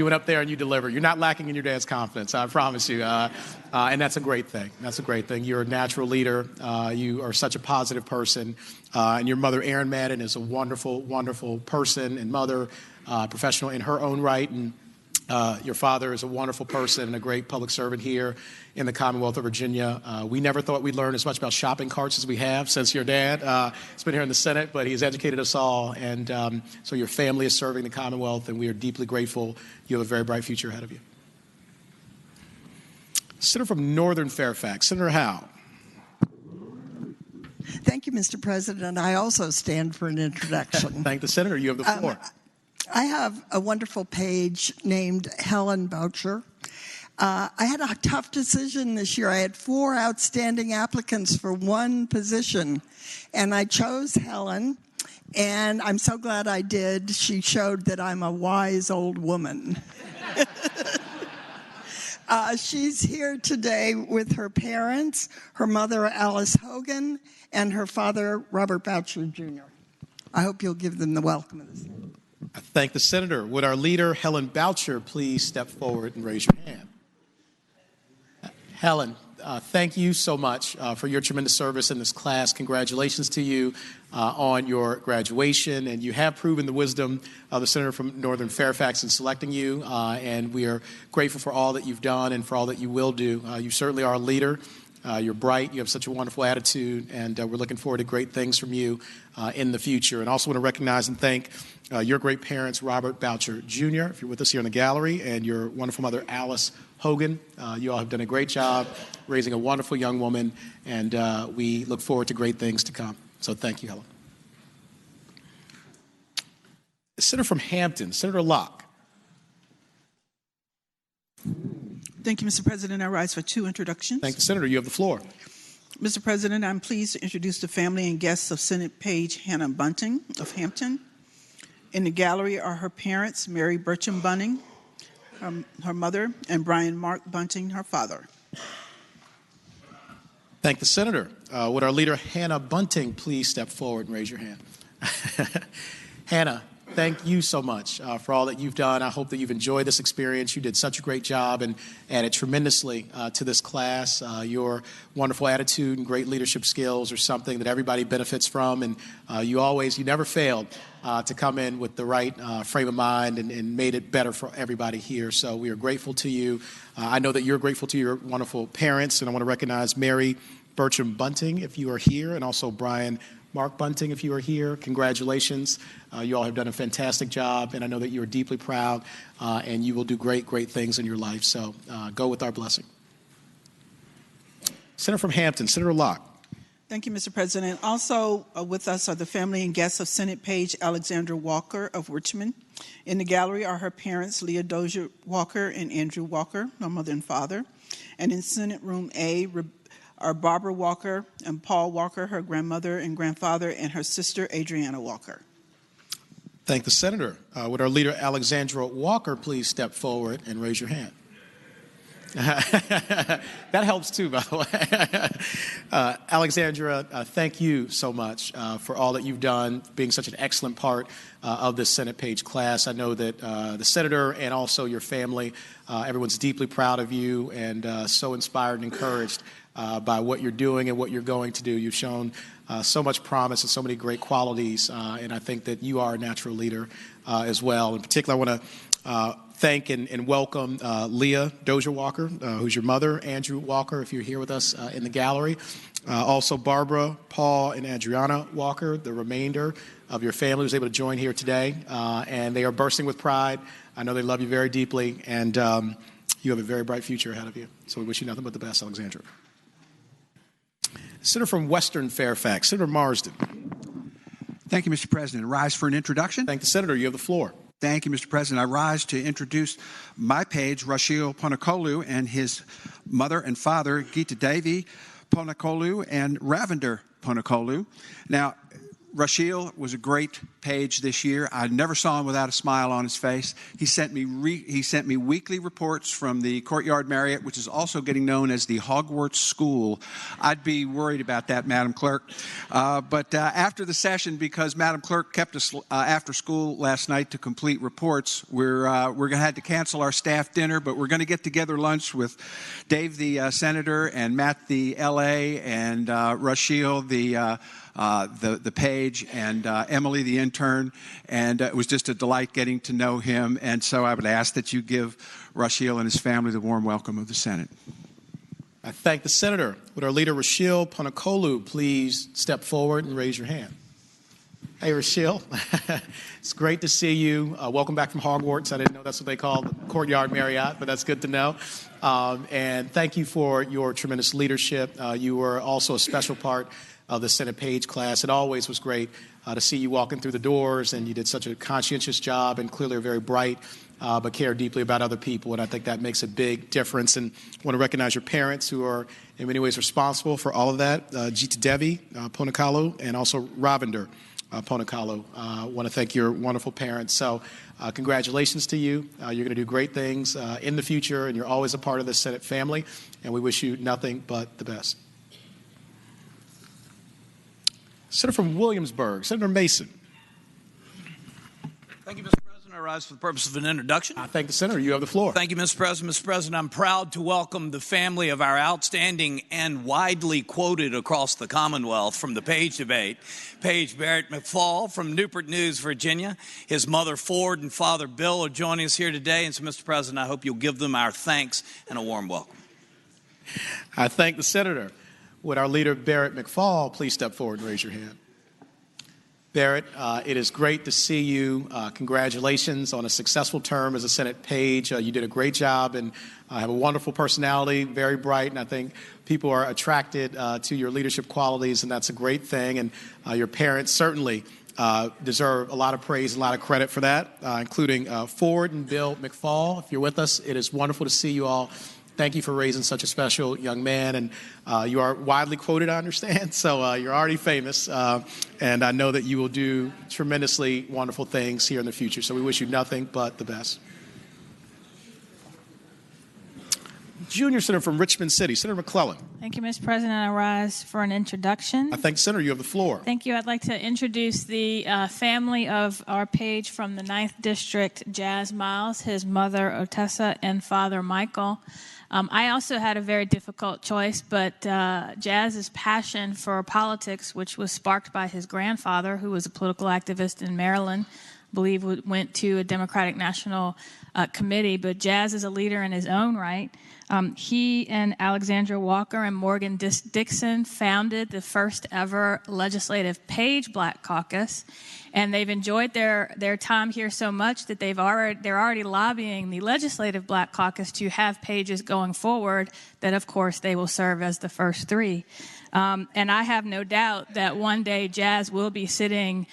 went up there and you delivered. You're not lacking in your dad's confidence, I promise you. And that's a great thing. That's a great thing. You're a natural leader. You are such a positive person. And your mother, Erin Madden, is a wonderful, wonderful person and mother, professional in her own right. And your father is a wonderful person and a great public servant here in the Commonwealth of Virginia. We never thought we'd learn as much about shopping carts as we have since your dad has been here in the Senate, but he's educated us all. And so your family is serving the Commonwealth, and we are deeply grateful. You have a very bright future ahead of you. Senator from Northern Fairfax, Senator Howe. Thank you, Mr. President. I also stand for an introduction. Thank the Senator. You have the floor. I have a wonderful page named Helen Boucher. I had a tough decision this year. I had 4 outstanding applicants for one position, and I chose Helen, and I'm so glad I did. She showed that I'm a wise old woman. She's here today with her parents, her mother, Alice Hogan, and her father, Robert Boucher, Jr. I hope you'll give them the welcome of the Senate. I thank the Senator. Would our leader, Helen Boucher, please step forward and raise your hand? Helen, thank you so much for your tremendous service in this class. Congratulations to you on your graduation. And you have proven the wisdom of the Senator from Northern Fairfax in selecting you. And we are grateful for all that you've done and for all that you will do. You certainly are a leader. You're bright. You have such a wonderful attitude. And we're looking forward to great things from you in the future. And also want to recognize and thank your great parents, Robert Boucher, Jr., if you're with us here in the gallery, and your wonderful mother, Alice Hogan. You all have done a great job raising a wonderful young woman, and we look forward to great things to come. So thank you, Helen. Senator from Hampton, Senator Locke. Thank you, Mr. President. I rise for 2 introductions. Thank you, Senator. You have the floor. Mr. President, I'm pleased to introduce the family and guests of Senate Page Hannah Bunting of Hampton. In the gallery are her parents, Mary Bertram Bunting, her mother, and Brian Mark Bunting, her father. Thank the Senator. Would our leader, Hannah Bunting, please step forward and raise your hand? Hannah, thank you so much for all that you've done. I hope that you've enjoyed this experience. You did such a great job and added tremendously to this class. Your wonderful attitude and great leadership skills are something that everybody benefits from, and you never failed to come in with the right frame of mind and made it better for everybody here. So we are grateful to you. I know that you're grateful to your wonderful parents, and I want to recognize Mary Bertram Bunting, if you are here, and also Brian Mark Bunting, if you are here. Congratulations. You all have done a fantastic job, and I know that you are deeply proud, and you will do great, great things in your life. So go with our blessing. Senator from Hampton, Senator Locke. Thank you, Mr. President. Also with us are the family and guests of Senate Page Alexandra Walker of Richmond. In the gallery are her parents, Leah Dozier Walker and Andrew Walker, her mother and father. And in Senate Room A are Barbara Walker and Paul Walker, her grandmother and grandfather, and her sister, Adriana Walker. Thank the Senator. Would our leader, Alexandra Walker, please step forward and raise your hand? That helps too, by the way. Alexandra, thank you so much for all that you've done, being such an excellent part of this Senate Page class. I know that the Senator and also your family, everyone's deeply proud of you and so inspired and encouraged by what you're doing and what you're going to do. You've shown so much promise and so many great qualities, and I think that you are a natural leader as well. In particular, I want to thank and welcome Leah Dozier Walker, who's your mother, Andrew Walker, if you're here with us in the gallery. Also Barbara, Paul, and Adriana Walker, the remainder of your family was able to join here today, and they are bursting with pride. I know they love you very deeply, and you have a very bright future ahead of you. So we wish you nothing but the best, Alexandra. Senator from Western Fairfax, Senator Marsden. Thank you, Mr. President. Rise for an introduction. Thank the Senator. You have the floor. Thank you, Mr. President. I rise to introduce my page, Rachel Ponakolu, and his mother and father, Gita Devi Ponakolu and Ravinder Ponakolu. Now, Rachel was a great page this year. I never saw him without a smile on his face. He sent me weekly reports from the Courtyard Marriott, which is also getting known as the Hogwarts School. I'd be worried about that, Madam Clerk. But after the session, because Madam Clerk kept us after school last night to complete reports, we're going to have to cancel our staff dinner, but we're going to get together lunch with Dave, the senator, and Matt, the LA, and Rachel, the page, and Emily, the intern, and it was just a delight getting to know him. And so I would ask that you give Rachel and his family the warm welcome of the Senate. I thank the senator. Would our leader, Rachel Ponakolu, please step forward and raise your hand? Hey, Rachel. It's great to see you. Welcome back from Hogwarts. I didn't know that's what they call the Courtyard Marriott, but that's good to know. And thank you for your tremendous leadership. You were also a special part of the Senate page class. It always was great to see you walking through the doors, and you did such a conscientious job and clearly are very bright, but care deeply about other people, and I think that makes a big difference. And I want to recognize your parents who are in many ways responsible for all of that, Gita Devi Ponakolu and also Ravinder Ponakolu. I want to thank your wonderful parents. So congratulations to you. You're going to do great things in the future, and you're always a part of the Senate family, and we wish you nothing but the best. Senator from Williamsburg, Senator Mason. Thank you, Mr. President. I rise for the purpose of an introduction. I thank the senator. You have the floor. Thank you, Mr. President. Mr. President, I'm proud to welcome the family of our outstanding and widely quoted across the Commonwealth from the Page debate, Page Barrett McFall from Newport News, Virginia. His mother, Ford, and father, Bill, are joining us here today. And so, Mr. President, I hope you'll give them our thanks and a warm welcome. I thank the senator. Would our leader, Barrett McFall, please step forward and raise your hand? Barrett, it is great to see you. Congratulations on a successful term as a Senate page. You did a great job and have a wonderful personality, very bright, and I think people are attracted to your leadership qualities, and that's a great thing. And your parents certainly deserve a lot of praise, a lot of credit for that, including Ford and Bill McFall. If you're with us, it is wonderful to see you all. Thank you for raising such a special young man, and you are widely quoted, I understand, so you're already famous, and I know that you will do tremendously wonderful things here in the future, so we wish you nothing but the best. Junior Senator from Richmond City, Senator McClellan. Thank you, Mr. President. I rise for an introduction. I thank the Senator. You have the floor. Thank you. I'd like to introduce the family of our page from the 9th District, Jazz Miles, his mother, Otessa, and father, Michael. I also had a very difficult choice, but Jazz's passion for politics, which was sparked by his grandfather, who was a political activist in Maryland, I believe went to a Democratic National Committee, but Jazz is a leader in his own right. He and Alexandra Walker and Morgan Dixon founded the first ever legislative Page Black Caucus, and they've enjoyed their time here so much that they're already lobbying the legislative Black Caucus to have pages going forward that, of course, they will serve as the first three. And I have no doubt that one day Jazz will be sitting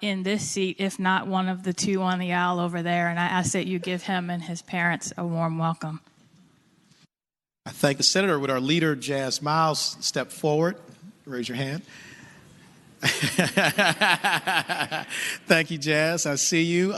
in this seat, if not one of the two on the aisle over there, and I ask that you give him and his parents a warm welcome. I thank the senator. Would our leader, Jazz Miles, step forward? Raise your hand. Thank you, Jazz. I see you.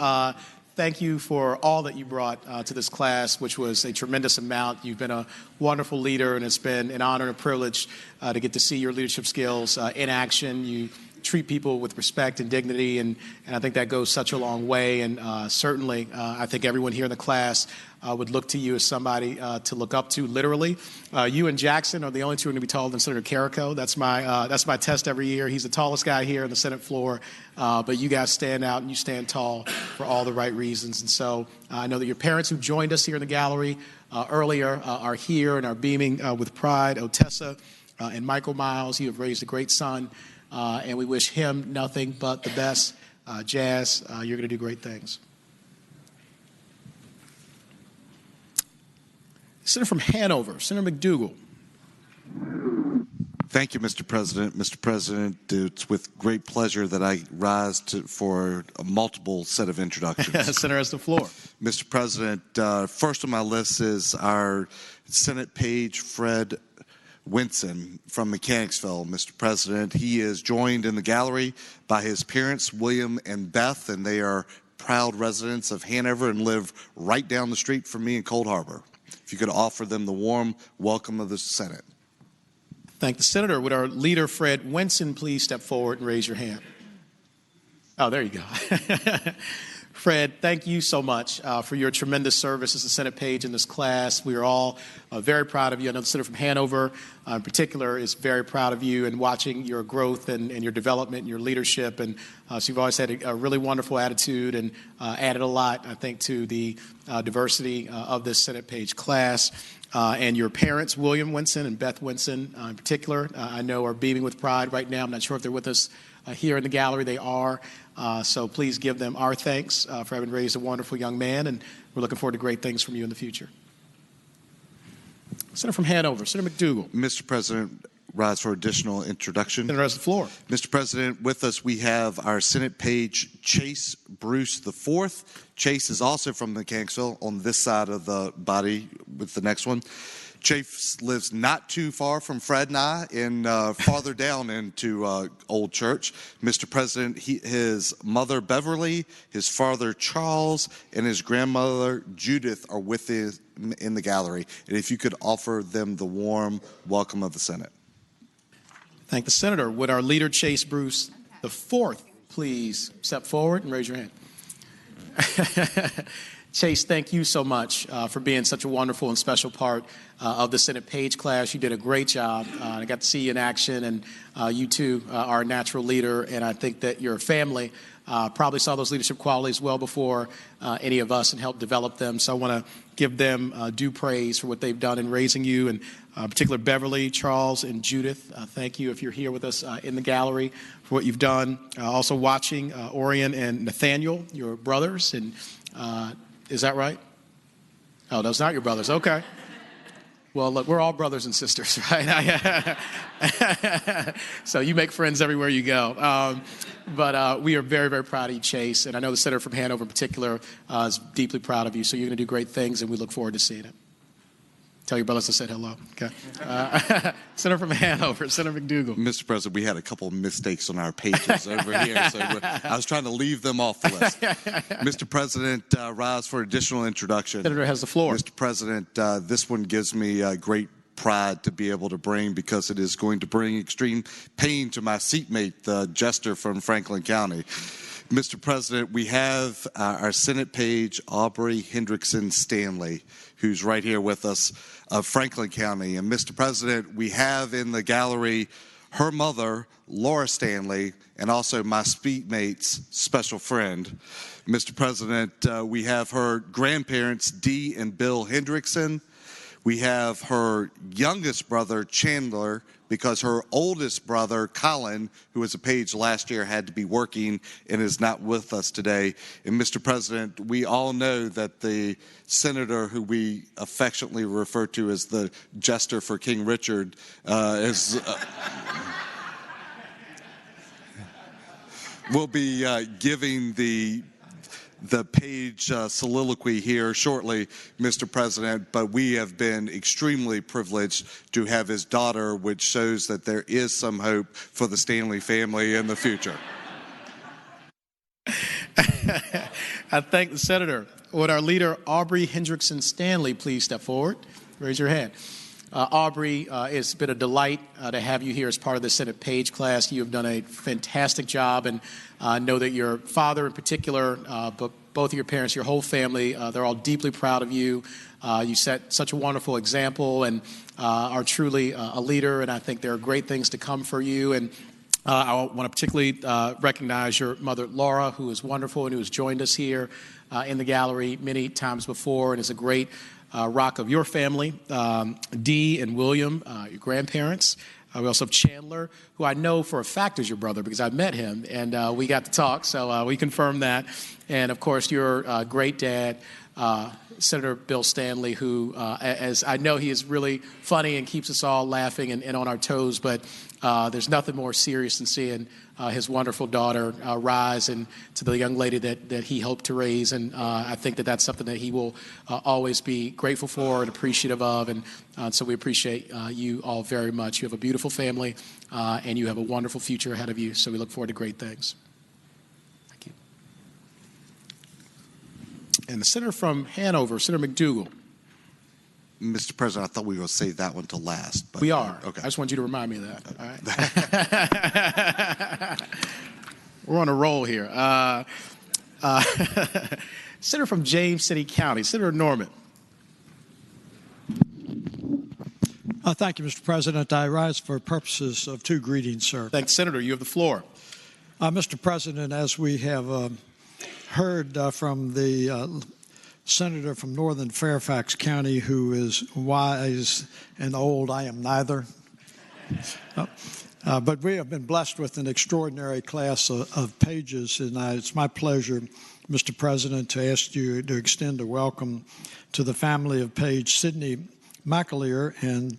Thank you for all that you brought to this class, which was a tremendous amount. You've been a wonderful leader, and it's been an honor and a privilege to get to see your leadership skills in action. You treat people with respect and dignity, and I think that goes such a long way. And certainly, I think everyone here in the class would look to you as somebody to look up to, literally. You and Jackson are the only two who are going to be taller than Senator Carrico. That's my test every year. He's the tallest guy here on the Senate floor, but you guys stand out and you stand tall for all the right reasons. And so I know that your parents who joined us here in the gallery earlier are here and are beaming with pride. Otessa and Michael Miles, you have raised a great son, and we wish him nothing but the best. Jazz, you're going to do great things. Senator from Hanover, Senator McDougal. Thank you, Mr. President. Mr. President, it's with great pleasure that I rise for a multiple set of introductions. Senator has the floor. Mr. President, first on my list is our Senate page, Fred Winson from Mechanicsville. Mr. President, he is joined in the gallery by his parents, William and Beth, and they are proud residents of Hanover and live right down the street from me in Cold Harbor. If you could offer them the warm welcome of the Senate. Thank the Senator. Would our leader, Fred Winson, please step forward and raise your hand? Oh, there you go. Fred, thank you so much for your tremendous service as a Senate page in this class. We are all very proud of you. I know the Senator from Hanover in particular is very proud of you and watching your growth and your development and your leadership. And so you've always had a really wonderful attitude and added a lot, I think, to the diversity of this Senate page class. And your parents, William Winson and Beth Winson in particular, I know are beaming with pride right now. I'm not sure if they're with us here in the gallery. They are. So please give them our thanks for having raised a wonderful young man, and we're looking forward to great things from you in the future. Senator from Hanover, Senator McDougal. Mr. President, rise for additional introduction. Senator has the floor. Mr. President, with us we have our Senate page, Chase Bruce IV. Chase is also from Mechanicsville on this side of the body with the next one. Chase lives not too far from Fred and I, and farther down into Old Church. Mr. President, his mother Beverly, his father Charles, and his grandmother Judith are with him in the gallery. And if you could offer them the warm welcome of the Senate. Thank the Senator. Would our leader, Chase Bruce IV, please step forward and raise your hand? Chase, thank you so much for being such a wonderful and special part of the Senate page class. You did a great job. I got to see you in action, and you too are a natural leader, and I think that your family probably saw those leadership qualities well before any of us and helped develop them. So I want to give them due praise for what they've done in raising you, and particularly Beverly, Charles, and Judith. Thank you if you're here with us in the gallery for what you've done. Also watching Orion and Nathaniel, your brothers, and is that right? Oh, those not your brothers. Okay. Well, look, we're all brothers and sisters, right? So you make friends everywhere you go. But we are very, very proud of you, Chase. And I know the Senator from Hanover in particular is deeply proud of you. So you're going to do great things, and we look forward to seeing it. Tell your brothers I said hello. Okay. Senator from Hanover, Senator McDougal. Mr. President, we had a couple of mistakes on our pages over here, so I was trying to leave them off the list. Mr. President, rise for additional introduction. Senator has the floor. Mr. President, this one gives me great pride to be able to bring because it is going to bring extreme pain to my seatmate, the jester from Franklin County. Mr. President, we have our Senate page, Aubrey Hendrickson Stanley, who's right here with us of Franklin County. And Mr. President, we have in the gallery her mother, Laura Stanley, and also my seatmate's special friend. Mr. President, we have her grandparents, Dee and Bill Hendrickson. We have her youngest brother, Chandler, because her oldest brother, Colin, who was a page last year, had to be working and is not with us today. And Mr. President, we all know that the senator who we affectionately refer to as the jester for King Richard will be giving the page soliloquy here shortly, Mr. President, but we have been extremely privileged to have his daughter, which shows that there is some hope for the Stanley family in the future. I thank the Senator. Would our leader, Aubrey Hendrickson Stanley, please step forward? Raise your hand. Aubrey, it's been a delight to have you here as part of the Senate page class. You have done a fantastic job, and I know that your father in particular, but both of your parents, your whole family, they're all deeply proud of you. You set such a wonderful example and are truly a leader, and I think there are great things to come for you. And I want to particularly recognize your mother, Laura, who is wonderful and who has joined us here in the gallery many times before and is a great rock of your family. Dee and William, your grandparents, We also have Chandler, who I know for a fact is your brother because I met him, and we got to talk, so we confirmed that. And, of course, your great dad, Senator Bill Stanley, who, as I know he is really funny and keeps us all laughing and on our toes, but there's nothing more serious than seeing his wonderful daughter rise and to the young lady that he helped to raise. And I think that that's something that he will always be grateful for and appreciative of. And so we appreciate you all very much. You have a beautiful family, and you have a wonderful future ahead of you. So we look forward to great things. Thank you. And the senator from Hanover, Senator McDougal. Mr. President, I thought we were going to save that one to last. But, we are. Okay. I just want you to remind me of that. All right. We're on a roll here. Senator from James City County, Senator Norman. Thank you, Mr. President. I rise for purposes of two greetings, sir. Thanks, Senator. You have the floor. Mr. President, as we have heard from the senator from Northern Fairfax County, who is wise and old, I am neither. But we have been blessed with an extraordinary class of pages, and it's my pleasure, Mr. President, to ask you to extend a welcome to the family of Page Sidney McAleer. And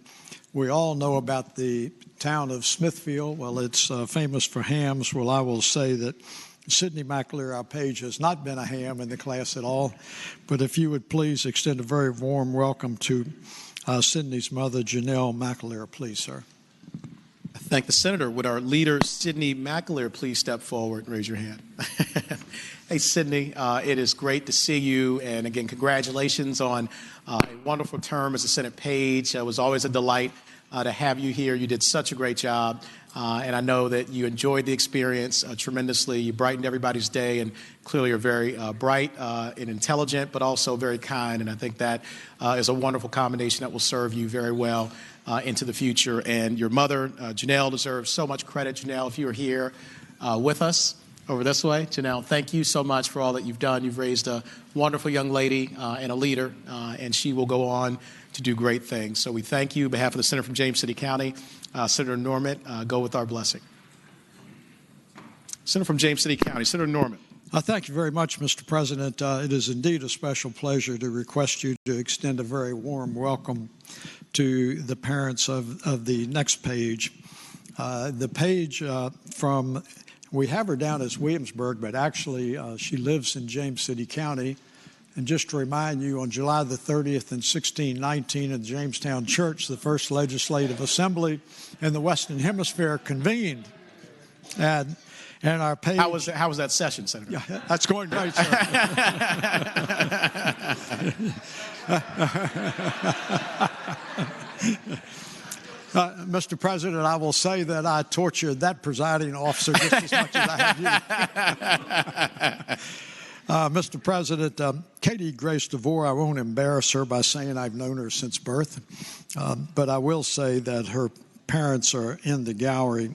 we all know about the town of Smithfield. Well, it's famous for hams. Well, I will say that Sidney McAleer, our Page, has not been a ham in the class at all. But if you would please extend a very warm welcome to Sidney's mother, Janelle McAleer, please, sir. I thank the senator. Would our leader, Sidney McAleer, please step forward and raise your hand? Hey, Sidney, it is great to see you. And again, congratulations on a wonderful term as a Senate Page. It was always a delight to have you here. You did such a great job. And I know that you enjoyed the experience tremendously. You brightened everybody's day and clearly are very bright and intelligent, but also very kind. And I think that is a wonderful combination that will serve you very well into the future. And your mother, Janelle, deserves so much credit. Janelle, if you were here with us over this way. Janelle, thank you so much for all that you've done. You've raised a wonderful young lady and a leader, and she will go on to do great things. So we thank you on behalf of the Senator from James City County. Senator Norman, go with our blessing. Senator from James City County, Senator Norman. Thank you very much, Mr. President. It is indeed a special pleasure to request you to extend a very warm welcome to the parents of the next Page. The Page from, we have her down as Williamsburg, but actually she lives in James City County. And just to remind you, on July the 30th in 1619 at the Jamestown Church, the first legislative assembly in the Western Hemisphere convened. And our Page... How was that session, Senator? Yeah, that's going great, sir. Mr. President, I will say that I tortured that presiding officer just as much as I have you. Mr. President, Katie Grace DeVore, I won't embarrass her by saying I've known her since birth, but I will say that her parents are in the gallery,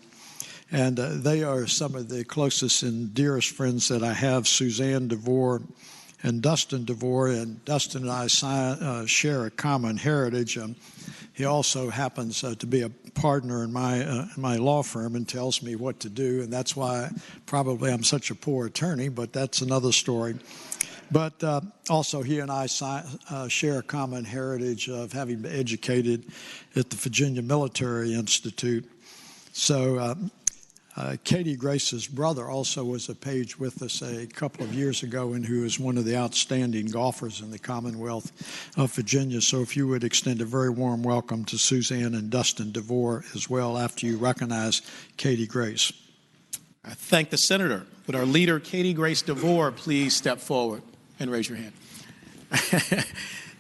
and they are some of the closest and dearest friends that I have, Suzanne DeVore and Dustin DeVore, and Dustin and I share a common heritage. He also happens to be a partner in my law firm and tells me what to do, and that's why probably I'm such a poor attorney, but that's another story. But also he and I share a common heritage of having been educated at the Virginia Military Institute. So Katie Grace's brother also was a Page with us a couple of years ago, and who is one of the outstanding golfers in the Commonwealth of Virginia. So if you would extend a very warm welcome to Suzanne and Dustin DeVore as well after you recognize Katie Grace. I thank the senator. Would our leader, Katie Grace DeVore, please step forward and raise your hand?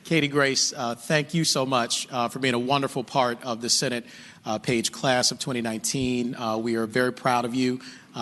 Katie Grace, thank you so much for being a wonderful part of the Senate Page class of 2019. We are very proud of you.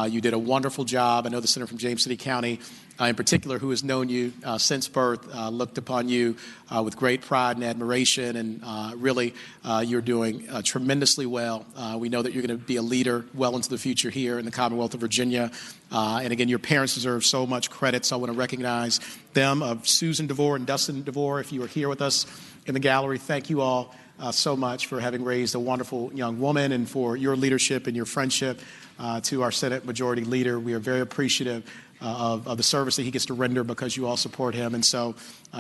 You did a wonderful job. I know the senator from James City County, in particular, who has known you since birth, looked upon you with great pride and admiration, and really you're doing tremendously well. We know that you're going to be a leader well into the future here in the Commonwealth of Virginia. And again, your parents deserve so much credit, so I want to recognize them, of Susan DeVore and Dustin DeVore. If you are here with us in the gallery, thank you all so much for having raised a wonderful young woman and for your leadership and your friendship to our Senate Majority Leader. We are very appreciative of the service that he gets to render because you all support him. And so,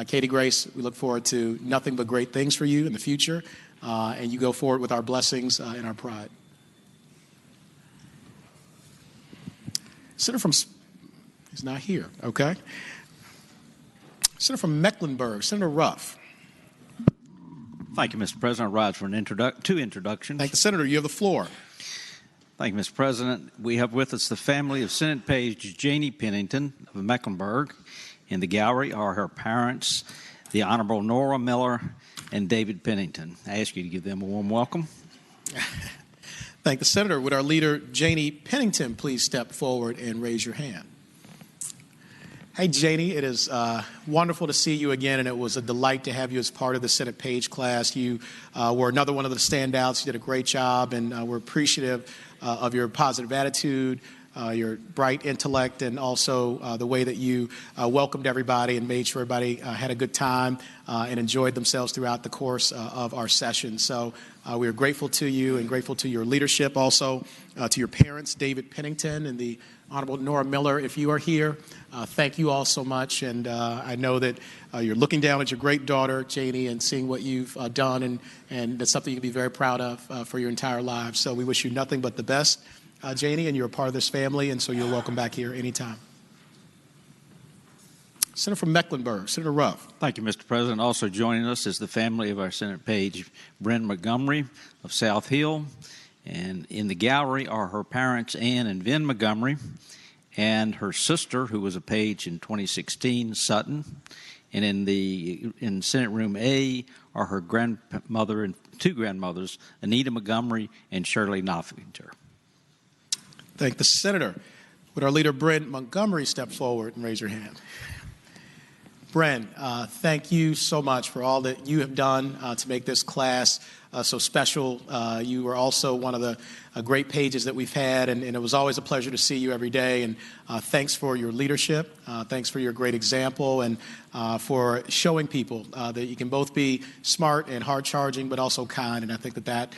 Katie Grace, we look forward to nothing but great things for you in the future. And you go forward with our blessings and our pride. Senator from, he's not here, okay. Senator from Mecklenburg, Senator Ruff. Thank you, Mr. President. I rise for two introductions. Thank the Senator. You have the floor. Thank you, Mr. President. We have with us the family of Senate Page Janie Pennington of Mecklenburg. In the gallery are her parents, the Honorable Nora Miller and David Pennington. I ask you to give them a warm welcome. Thank the Senator. Would our leader, Janie Pennington, please step forward and raise your hand? Hey, Janie, it is wonderful to see you again, and it was a delight to have you as part of the Senate Page class. You were another one of the standouts. You did a great job, and we're appreciative of your positive attitude, your bright intellect, and also the way that you welcomed everybody and made sure everybody had a good time and enjoyed themselves throughout the course of our session. So we are grateful to you and grateful to your leadership, also to your parents, David Pennington and the Honorable Nora Miller. If you are here, thank you all so much. And I know that you're looking down at your great daughter, Janie, and seeing what you've done, and that's something you can be very proud of for your entire lives. So we wish you nothing but the best, Janie, and you're a part of this family, and so you're welcome back here anytime. Senator from Mecklenburg, Senator Ruff. Thank you, Mr. President. Also joining us is the family of our Senate Page, Bryn Montgomery of South Hill. And in the gallery are her parents, Ann and Vin Montgomery, and her sister, who was a page in 2016, Sutton. And in Senate Room A are her grandmother and two grandmothers, Anita Montgomery and Shirley Knopfinger. Thank the Senator. Would our leader, Bryn Montgomery, step forward and raise your hand? Bryn, thank you so much for all that you have done to make this class so special. You were also one of the great pages that we've had, and it was always a pleasure to see you every day. And thanks for your leadership. Thanks for your great example and for showing people that you can both be smart and hard-charging, but also kind. And I think that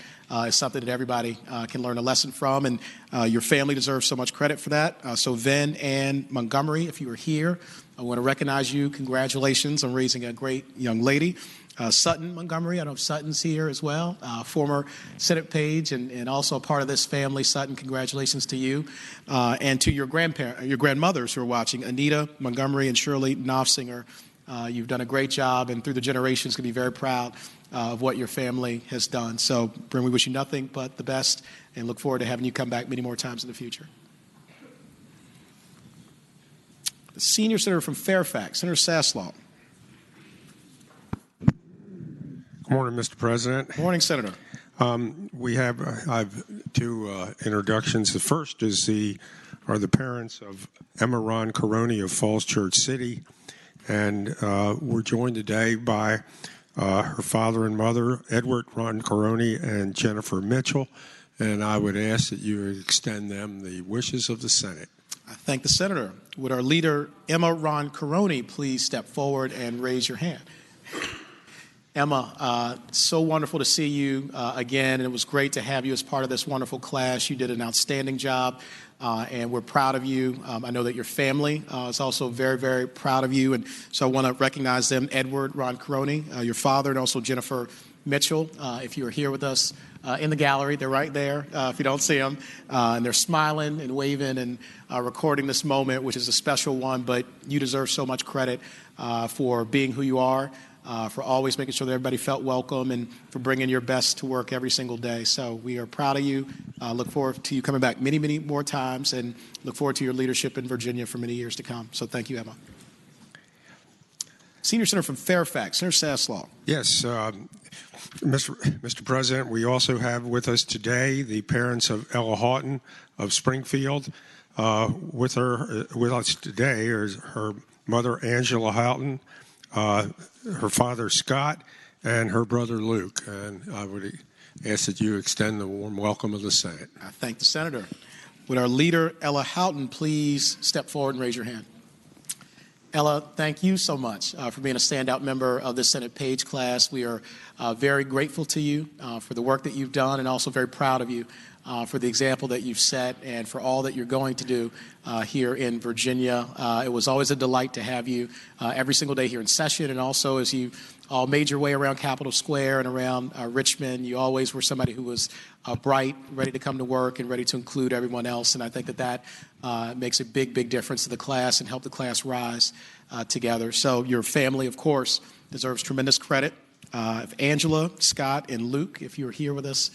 is something that everybody can learn a lesson from. And your family deserves so much credit for that. So Vin and Montgomery, if you are here, I want to recognize you. Congratulations on raising a great young lady. Sutton Montgomery, I don't know if Sutton's here as well, former Senate Page and also a part of this family. Sutton, congratulations to you. And to your grandmothers who are watching, Anita Montgomery and Shirley Knopfinger. You've done a great job, and through the generations can be very proud of what your family has done. So, Bryn, we wish you nothing but the best and look forward to having you come back many more times in the future. The senior senator from Fairfax, Senator Saslaw. Good morning, Mr. President. Good morning, Senator. I have two introductions. The first are the parents of Emma Ron Caroni of Falls Church City, and we're joined today by her father and mother, Edward Ron Caroni and Jennifer Mitchell, and I would ask that you extend them the wishes of the Senate. I thank the Senator. Would our leader, Emma Ron Caroni, please step forward and raise your hand? Emma, so wonderful to see you again, and it was great to have you as part of this wonderful class. You did an outstanding job, and we're proud of you. I know that your family is also very, very proud of you, and so I want to recognize them, Edward Ron Caroni, your father, and also Jennifer Mitchell. If you are here with us in the gallery, they're right there if you don't see them, and they're smiling and waving and recording this moment, which is a special one, but you deserve so much credit for being who you are. For always making sure that everybody felt welcome and for bringing your best to work every single day. So we are proud of you. Look forward to you coming back many, many more times and look forward to your leadership in Virginia for many years to come. So thank you, Emma. Senior Senator from Fairfax, Senator Saslaw. Yes, Mr. President, we also have with us today the parents of Ella Houghton of Springfield. With us today is her mother, Angela Houghton, her father, Scott, and her brother, Luke. And I would ask that you extend the warm welcome of the Senate. I thank the Senator. Would our leader, Ella Houghton, please step forward and raise your hand? Ella, thank you so much for being a standout member of the Senate Page class. We are very grateful to you for the work that you've done, and also very proud of you for the example that you've set and for all that you're going to do here in Virginia. It was always a delight to have you every single day here in session, and also as you all made your way around Capitol Square and around Richmond. You always were somebody who was bright, ready to come to work, and ready to include everyone else. And I think that makes a big, big difference to the class and help the class rise together. So your family, of course, deserves tremendous credit. If Angela, Scott, and Luke, if you're here with us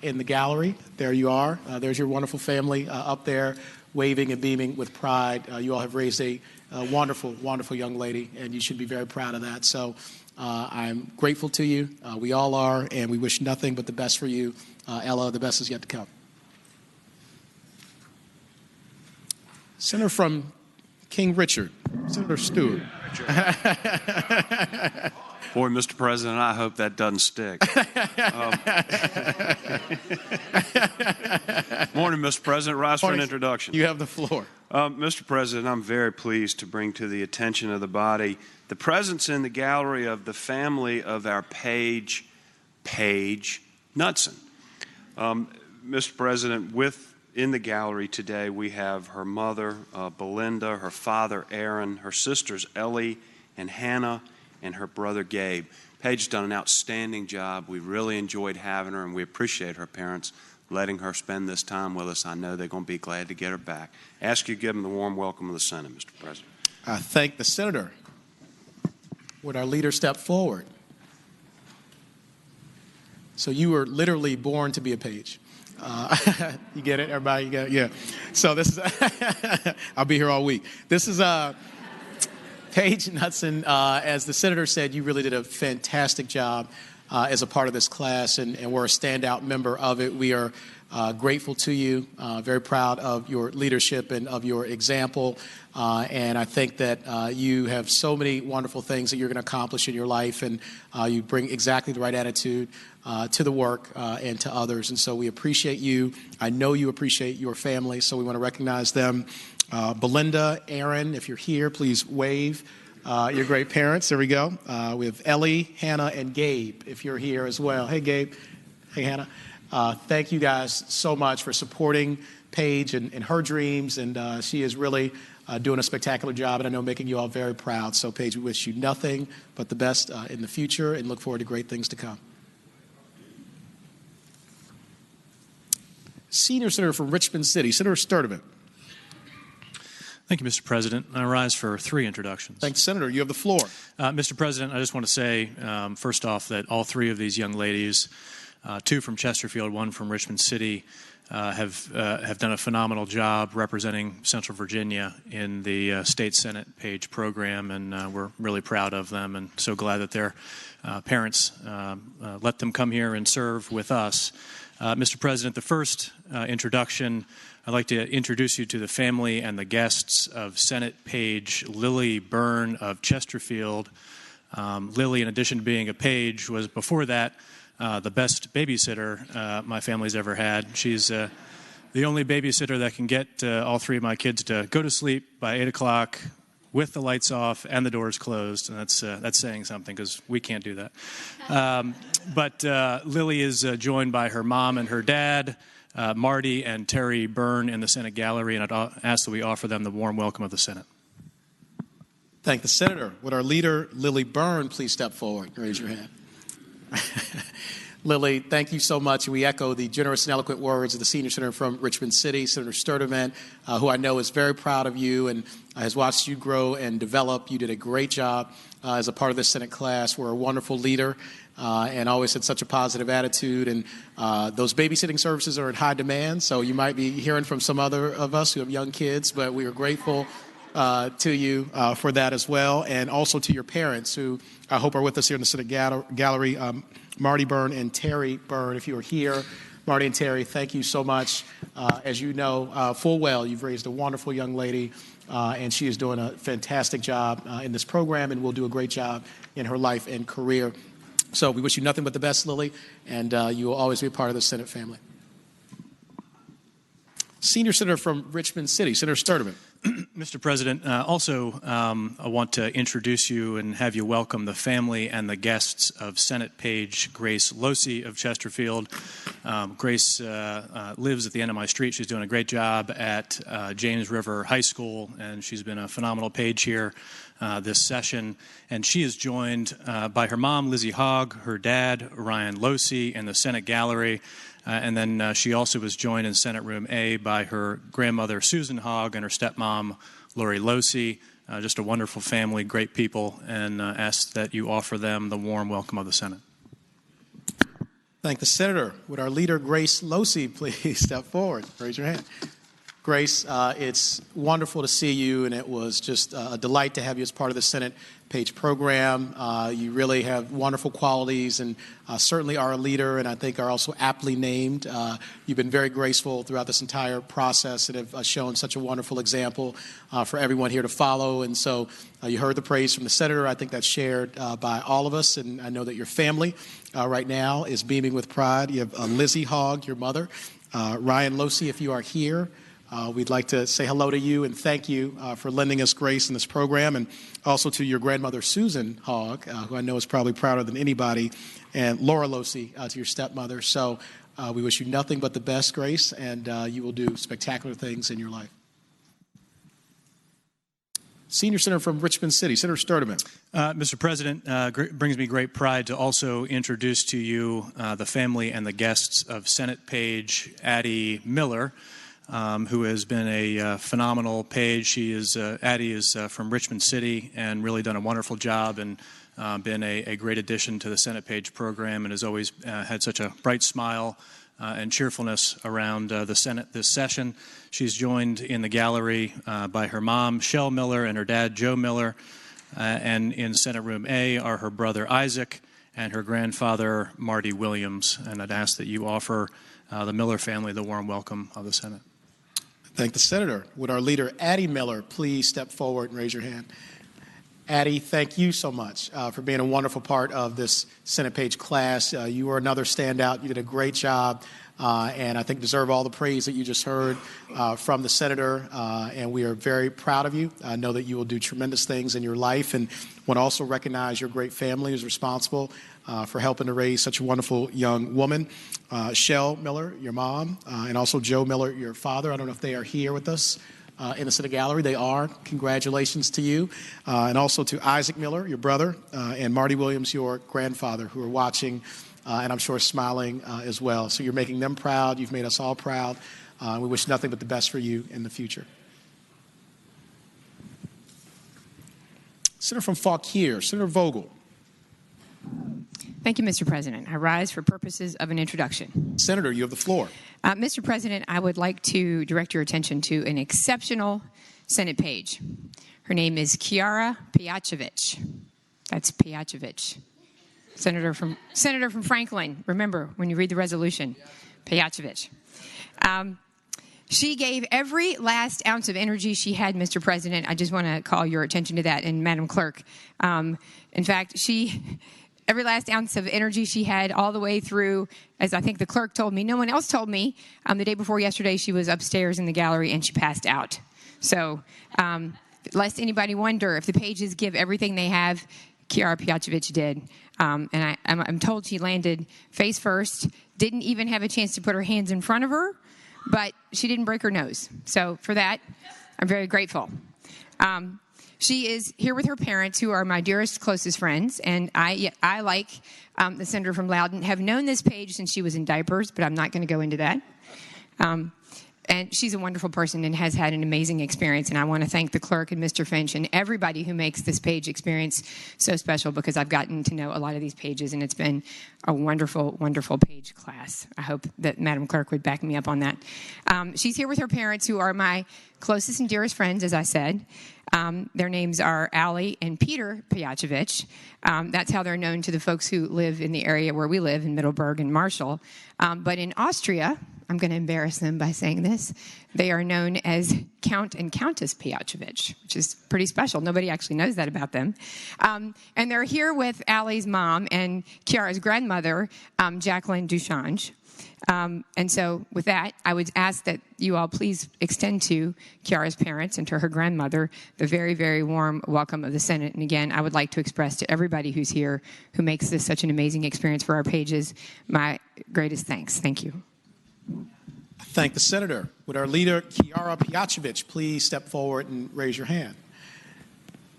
in the gallery, there you are. There's your wonderful family up there waving and beaming with pride. You all have raised a wonderful, wonderful young lady, and you should be very proud of that. So I'm grateful to you. We all are, and we wish nothing but the best for you. Ella, the best is yet to come. Senator from King Richard, Senator Stewart. Boy, Mr. President, I hope that doesn't stick. Morning, Mr. President. Rise for an introduction. You have the floor. Mr. President, I'm very pleased to bring to the attention of the body the presence in the gallery of the family of our Paige Knudsen. Mr. President, in the gallery today, we have her mother, Belinda, her father, Aaron, her sisters, Ellie and Hannah, and her brother, Gabe. Paige has done an outstanding job. We really enjoyed having her, and we appreciate her parents letting her spend this time with us. I know they're going to be glad to get her back. Ask you to give them the warm welcome of the Senate, Mr. President. I thank the Senator. Would our leader step forward? So you were literally born to be a Paige. You get it, everybody? You get it? Yeah. So this is, I'll be here all week. This is Paige Knudsen. As the Senator said, you really did a fantastic job as a part of this class, and we're a standout member of it. We are grateful to you, very proud of your leadership and of your example. And I think that you have so many wonderful things that you're going to accomplish in your life, and you bring exactly the right attitude to the work and to others. And so we appreciate you. I know you appreciate your family, so we want to recognize them. Belinda, Aaron, if you're here, please wave. Your great parents. There we go. We have Ellie, Hannah, and Gabe, if you're here as well. Hey, Gabe. Hey, Hannah. Thank you guys so much for supporting Paige and her dreams, and she is really doing a spectacular job, and I know making you all very proud. So, Paige, we wish you nothing but the best in the future and look forward to great things to come. Senior Senator from Richmond City, Senator Sturdivant. Thank you, Mr. President. I rise for 3 introductions. Thanks, Senator. You have the floor. Mr. President, I just want to say, first off, that all 3 of these young ladies, 2 from Chesterfield, 1 from Richmond City, have done a phenomenal job representing Central Virginia in the State Senate Page program, and we're really proud of them and so glad that their parents let them come here and serve with us. Mr. President, the first introduction, I'd like to introduce you to the family and the guests of Senate Page Lily Byrne of Chesterfield. Lily, in addition to being a Page, was before that the best babysitter my family's ever had. She's the only babysitter that can get all 3 of my kids to go to sleep by 8 o'clock with the lights off and the doors closed, and that's saying something because we can't do that. But Lily is joined by her mom and her dad, Marty and Terry Byrne, in the Senate gallery, and I'd ask that we offer them the warm welcome of the Senate. Thank the Senator. Would our leader, Lily Byrne, please step forward? Raise your hand. Lily, thank you so much. We echo the generous and eloquent words of the Senior Senator from Richmond City, Senator Sturdivant, who I know is very proud of you and has watched you grow and develop. You did a great job as a part of this Senate class. We're a wonderful leader and always had such a positive attitude. And those babysitting services are in high demand, so you might be hearing from some other of us who have young kids, but we are grateful to you for that as well, and also to your parents who I hope are with us here in the Senate gallery, Marty Byrne and Terry Byrne. If you are here, Marty and Terry, thank you so much. As you know full well, you've raised a wonderful young lady, and she is doing a fantastic job in this program and will do a great job in her life and career. So we wish you nothing but the best, Lily, and you will always be a part of the Senate family. Senior Senator from Richmond City, Senator Sturdivant. Mr. President, I want to introduce you and have you welcome the family and the guests of Senate Page Grace Losey of Chesterfield. Grace lives at the end of my street. She's doing a great job at James River High School, and she's been a phenomenal page here this session. And she is joined by her mom, Lizzie Hogg, her dad, Ryan Losey, in the Senate Gallery. And then she also was joined in Senate Room A by her grandmother, Susan Hogg, and her stepmom, Lori Losey. Just a wonderful family, great people, and ask that you offer them the warm welcome of the Senate. Thank the Senator. Would our leader, Grace Losey, please step forward? Raise your hand. Grace, it's wonderful to see you, and it was just a delight to have you as part of the Senate Page program. You really have wonderful qualities and certainly are a leader, and I think are also aptly named. You've been very graceful throughout this entire process and have shown such a wonderful example for everyone here to follow. And so you heard the praise from the Senator. I think that's shared by all of us, and I know that your family right now is beaming with pride. You have Lizzie Hogg, your mother. Ryan Losey, if you are here, we'd like to say hello to you and thank you for lending us grace in this program, and also to your grandmother, Susan Hogg, who I know is probably prouder than anybody, and Laura Losey, to your stepmother. So we wish you nothing but the best, Grace, and you will do spectacular things in your life. Senior Senator from Richmond City, Senator Sturtevant. Mr. President, brings me great pride to also introduce to you the family and the guests of Senate Page Addie Miller, who has been a phenomenal page. Addie is from Richmond City and really done a wonderful job and been a great addition to the Senate Page program, and has always had such a bright smile and cheerfulness around the Senate this session. She's joined in the gallery by her mom, Shell Miller, and her dad, Joe Miller. And in Senate Room A are her brother, Isaac, and her grandfather, Marty Williams. And I'd ask that you offer the Miller family the warm welcome of the Senate. Thank the Senator. Would our leader, Addie Miller, please step forward and raise your hand? Addie, thank you so much for being a wonderful part of this Senate Page class. You were another standout. You did a great job, and I think deserve all the praise that you just heard from the Senator, and we are very proud of you. I know that you will do tremendous things in your life, and want to also recognize your great family who's responsible for helping to raise such a wonderful young woman. Shell Miller, your mom, and also Joe Miller, your father. I don't know if they are here with us in the Senate Gallery. They are. Congratulations to you. And also to Isaac Miller, your brother, and Marty Williams, your grandfather, who are watching and I'm sure smiling as well. So you're making them proud. You've made us all proud. We wish nothing but the best for you in the future. Senator from Fauquier, Senator Vogel. Thank you, Mr. President. I rise for purposes of an introduction. Senator, you have the floor. Mr. President, I would like to direct your attention to an exceptional Senate page. Her name is Kiara Piacevic. That's Piacevic. Senator from Franklin. Remember, when you read the resolution, Piacevic. She gave every last ounce of energy she had, Mr. President. I just want to call your attention to that, and Madam Clerk. In fact, every last ounce of energy she had all the way through, as I think the clerk told me, no one else told me, the day before yesterday she was upstairs in the gallery and she passed out. So lest anybody wonder, if the pages give everything they have, Kiara Piacevic did. And I'm told she landed face first, didn't even have a chance to put her hands in front of her, but she didn't break her nose. So for that, I'm very grateful. She is here with her parents, who are my dearest, closest friends, and I like the senator from Loudoun, have known this page since she was in diapers, but I'm not going to go into that. And she's a wonderful person and has had an amazing experience, and I want to thank the clerk and Mr. Finch and everybody who makes this page experience so special, because I've gotten to know a lot of these pages, and it's been a wonderful, wonderful page class. I hope that Madam Clerk would back me up on that. She's here with her parents, who are my closest and dearest friends, as I said. Their names are Allie and Peter Piacevic. That's how they're known to the folks who live in the area where we live, in Middleburg and Marshall. But in Austria, I'm going to embarrass them by saying this, they are known as Count and Countess Piacevic, which is pretty special. Nobody actually knows that about them. And they're here with Allie's mom and Kiara's grandmother, Jacqueline Duchange. And so with that, I would ask that you all please extend to Kiara's parents and to her grandmother the very, very warm welcome of the Senate. And again, I would like to express to everybody who's here who makes this such an amazing experience for our pages my greatest thanks. Thank you. I thank the Senator. Would our leader, Kiara Piacevic, please step forward and raise your hand?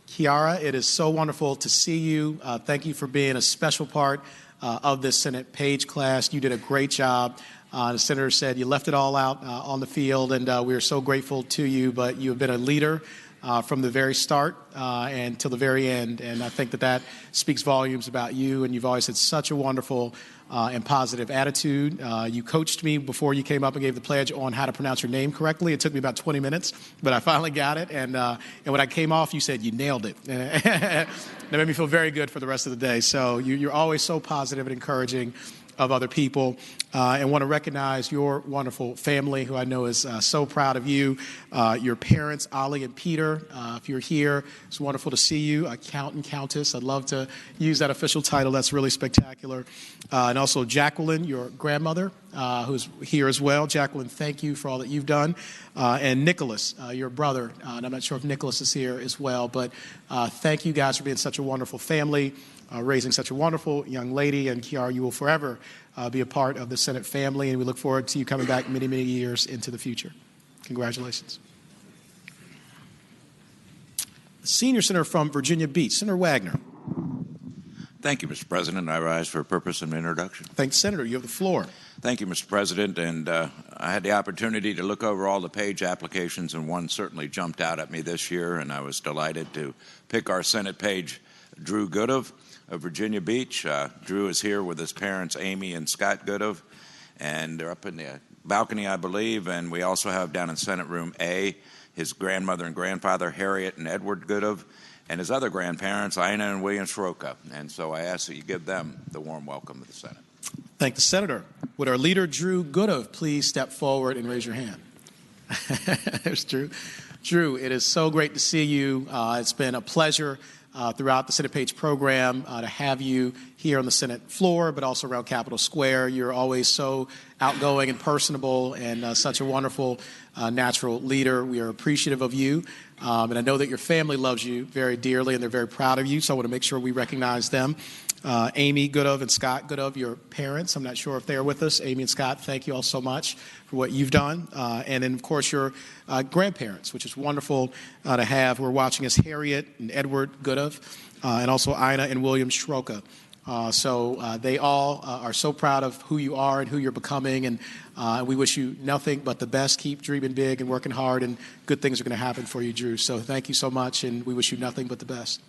Kiara, it is so wonderful to see you. Thank you for being a special part of this Senate page class. You did a great job. The Senator said you left it all out on the field, and we are so grateful to you, but you have been a leader from the very start and till the very end, and I think that speaks volumes about you, and you've always had such a wonderful and positive attitude. You coached me before you came up and gave the pledge on how to pronounce your name correctly. It took me about 20 minutes, but I finally got it. And when I came off, you said you nailed it. That made me feel very good for the rest of the day. So you're always so positive and encouraging of other people, and want to recognize your wonderful family, who I know is so proud of you. Your parents, Ollie and Peter, if you're here, it's wonderful to see you. Count and Countess, I'd love to use that official title. That's really spectacular. And also Jacqueline, your grandmother, who's here as well. Jacqueline, thank you for all that you've done. And Nicholas, your brother, and I'm not sure if Nicholas is here as well, but thank you guys for being such a wonderful family. Raising such a wonderful young lady, and Kiara, you will forever be a part of the Senate family, and we look forward to you coming back many, many years into the future. Congratulations. The senior senator from Virginia Beach, Senator Wagner. Thank you, Mr. President. I rise for a purpose of introduction. Thanks, Senator. You have the floor. Thank you, Mr. President. And I had the opportunity to look over all the page applications, and one certainly jumped out at me this year, and I was delighted to pick our Senate page, Drew Goodov of Virginia Beach. Drew is here with his parents, Amy and Scott Goodov, and they're up in the balcony, I believe. And we also have down in Senate Room A his grandmother and grandfather, Harriet and Edward Goodov, and his other grandparents, Ina and William Schroka. And so I ask that you give them the warm welcome of the Senate. Thank the Senator. Would our leader, Drew Goodov, please step forward and raise your hand? There's Drew. Drew, it is so great to see you. It's been a pleasure throughout the Senate Page program to have you here on the Senate floor, but also around Capitol Square. You're always so outgoing and personable, and such a wonderful, natural leader. We are appreciative of you, and I know that your family loves you very dearly, and they're very proud of you, so I want to make sure we recognize them. Amy Goodov and Scott Goodov, your parents. I'm not sure if they are with us. Amy and Scott, thank you all so much for what you've done. And then, of course, your grandparents, which is wonderful to have. We're watching as Harriet and Edward Goodov, and also Ina and William Schroka. So they all are so proud of who you are and who you're becoming, and we wish you nothing but the best. Keep dreaming big and working hard, and good things are going to happen for you, Drew. So thank you so much, and we wish you nothing but the best.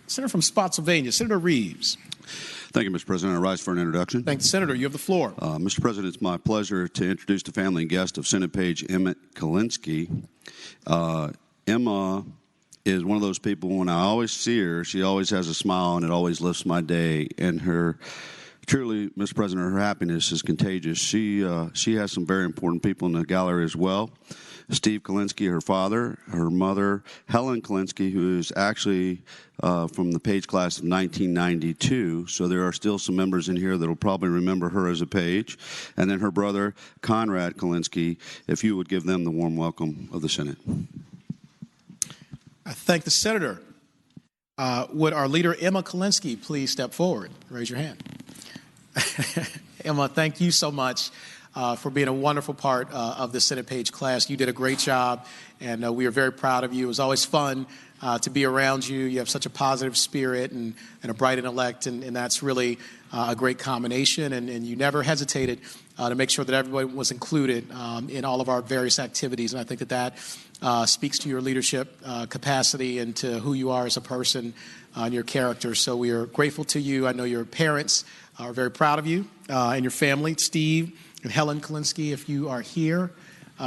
Senator from Spotsylvania, Senator Reeves. Thank you, Mr. President. I rise for an introduction. Thank you, Senator. You have the floor. Mr. President, it's my pleasure to introduce the family and guest of Senate Page Emmett Kalinsky. Emma is one of those people, when I always see her, she always has a smile, and it always lifts my day. And truly, Mr. President, her happiness is contagious. She has some very important people in the gallery as well. Steve Kalinsky, her father, her mother, Helen Kalinsky, who is actually from the Page class of 1992. So there are still some members in here that will probably remember her as a Page. And then her brother, Conrad Kalinsky, if you would give them the warm welcome of the Senate. I thank the Senator. Would our leader, Emma Kalinsky, please step forward? Raise your hand. Emma, thank you so much for being a wonderful part of the Senate Page class. You did a great job, and we are very proud of you. It was always fun to be around you. You have such a positive spirit and a bright intellect, and that's really a great combination. And you never hesitated to make sure that everyone was included in all of our various activities. And I think that speaks to your leadership capacity and to who you are as a person and your character. So we are grateful to you. I know your parents are very proud of you and your family. Steve and Helen Kalinsky, if you are here,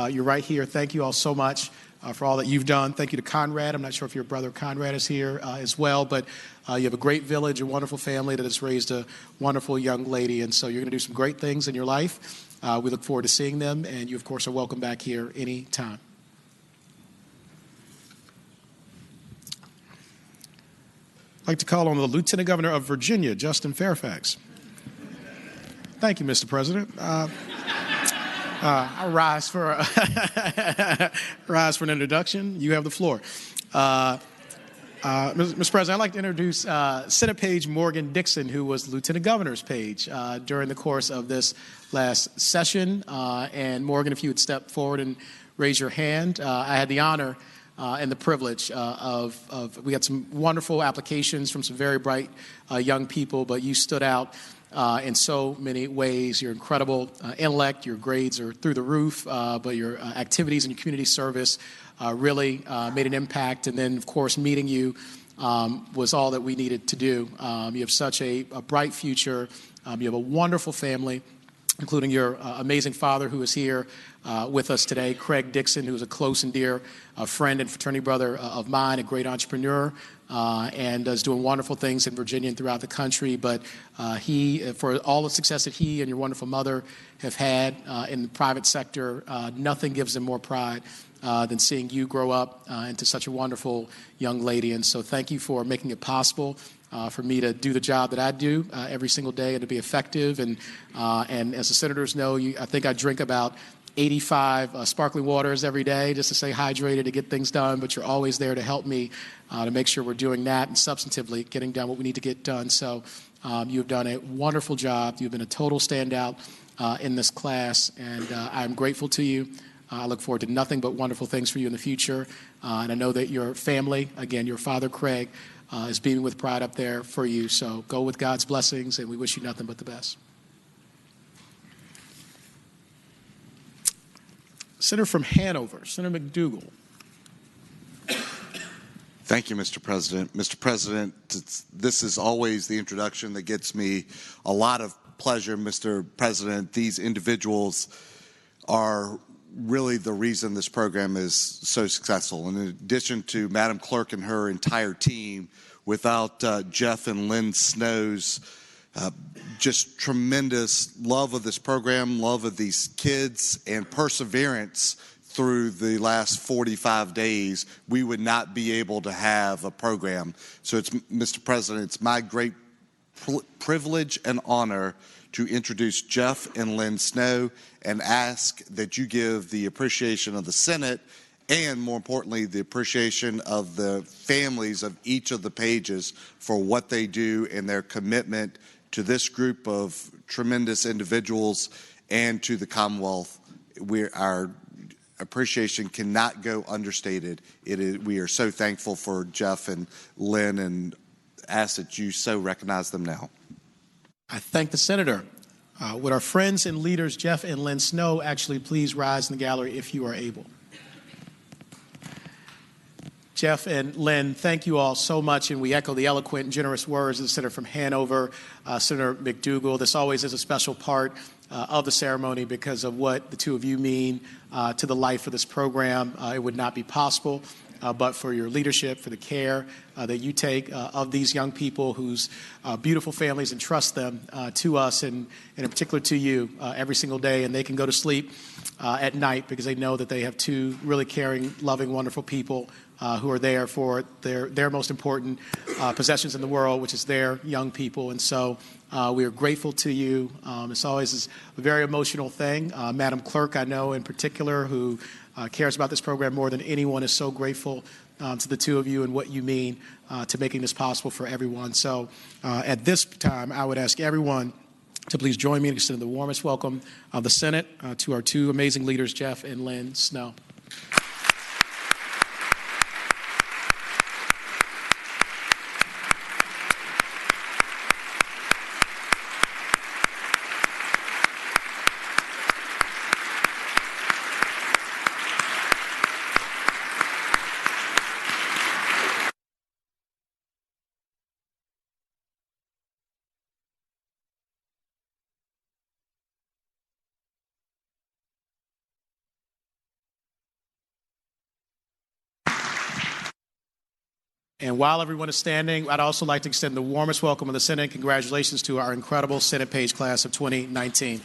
you're right here. Thank you all so much for all that you've done. Thank you to Conrad. I'm not sure if your brother Conrad is here as well, but you have a great village, a wonderful family that has raised a wonderful young lady, and so you're going to do some great things in your life. We look forward to seeing them, and you, of course, are welcome back here anytime. I'd like to call on the Lieutenant Governor of Virginia, Justin Fairfax. Thank you, Mr. President. I'll rise for rise for an introduction. You have the floor. Mr. President, I'd like to introduce Senate Page Morgan Dixon, who was Lieutenant Governor's page during the course of this last session. And Morgan, if you would step forward and raise your hand. I had the honor and the privilege we had some wonderful applications from some very bright young people, but you stood out in so many ways. Your incredible intellect, your grades are through the roof, but your activities and your community service really made an impact. And then, of course, meeting you was all that we needed to do. You have such a bright future. You have a wonderful family, including your amazing father who is here with us today, Craig Dixon, who is a close and dear friend and fraternity brother of mine, a great entrepreneur, and is doing wonderful things in Virginia and throughout the country. But for all the success that he and your wonderful mother have had in the private sector, nothing gives them more pride than seeing you grow up into such a wonderful young lady. And so thank you for making it possible for me to do the job that I do every single day and to be effective. And as the senators know, I think I drink about 85 sparkling waters every day just to stay hydrated, to get things done. But you're always there to help me to make sure we're doing that and substantively getting done what we need to get done. So you have done a wonderful job. You've been a total standout in this class, and I'm grateful to you. I look forward to nothing but wonderful things for you in the future. And I know that your family, again, your father, Craig, is beaming with pride up there for you. So go with God's blessings, and we wish you nothing but the best. Senator from Hanover, Senator McDougal. Thank you, Mr. President. Mr. President, this is always the introduction that gets me a lot of pleasure, Mr. President. These individuals are really the reason this program is so successful. In addition to Madam Clerk and her entire team, without Jeff and Lynn Snow's just tremendous love of this program, love of these kids, and perseverance through the last 45 days, we would not be able to have a program. So it's, Mr. President, it's my great privilege and honor to introduce Jeff and Lynn Snow and ask that you give the appreciation of the Senate and, more importantly, the appreciation of the families of each of the pages for what they do and their commitment to this group of tremendous individuals and to the Commonwealth. Our appreciation cannot go understated. We are so thankful for Jeff and Lynn and ask that you so recognize them now. I thank the Senator. Would our friends and leaders, Jeff and Lynn Snow, actually please rise in the gallery if you are able? Jeff and Lynn, thank you all so much, and we echo the eloquent and generous words of the Senator from Hanover, Senator McDougal. This always is a special part of the ceremony because of what the two of you mean to the life of this program. It would not be possible but for your leadership, for the care that you take of these young people whose beautiful families entrust them to us and in particular to you every single day. And they can go to sleep at night because they know that they have two really caring, loving, wonderful people who are there for their most important possessions in the world, which is their young people. And so we are grateful to you. It's always a very emotional thing. Madam Clerk, I know in particular, who cares about this program more than anyone, is so grateful to the two of you and what you mean to making this possible for everyone. So at this time, I would ask everyone to please join me in extending the warmest welcome of the Senate to our two amazing leaders, Jeff and Lynn Snow. And while everyone is standing, I'd also like to extend the warmest welcome of the Senate. Congratulations to our incredible Senate Page class of 2019.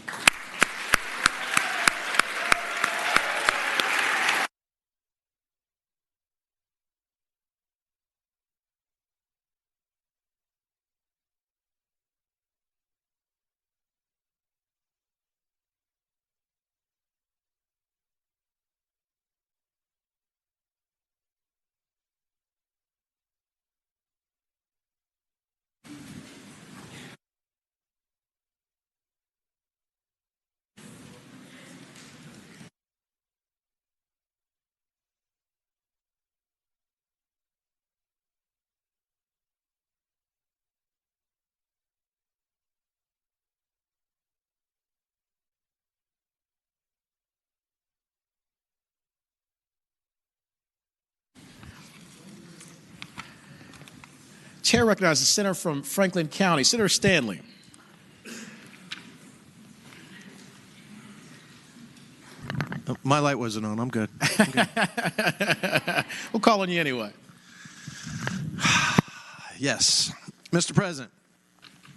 Chair recognizes the senator from Franklin County, Senator Stanley. My light wasn't on. I'm good. We'll call on you anyway. Yes. Mr. President.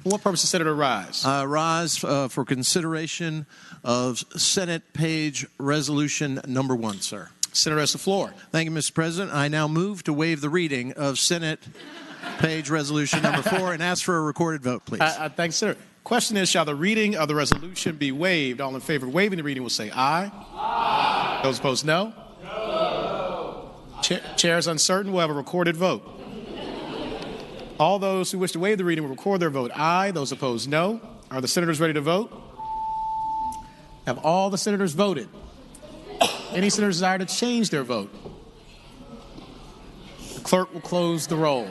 For what purpose does Senator rise? Rise for consideration of Senate page resolution number 1, sir. Senator has the floor. Thank you, Mr. President. I now move to waive the reading of Senate page resolution number 4 and ask for a recorded vote, please. Thanks, Senator. Question is, shall the reading of the resolution be waived? All in favor of waiving the reading will say aye. Aye. Those opposed, no. No. Chair is uncertain. We'll have a recorded vote. All those who wish to waive the reading will record their vote aye. Those opposed, no. Are the senators ready to vote? Have all the senators voted? Any senators desire to change their vote? The clerk will close the roll.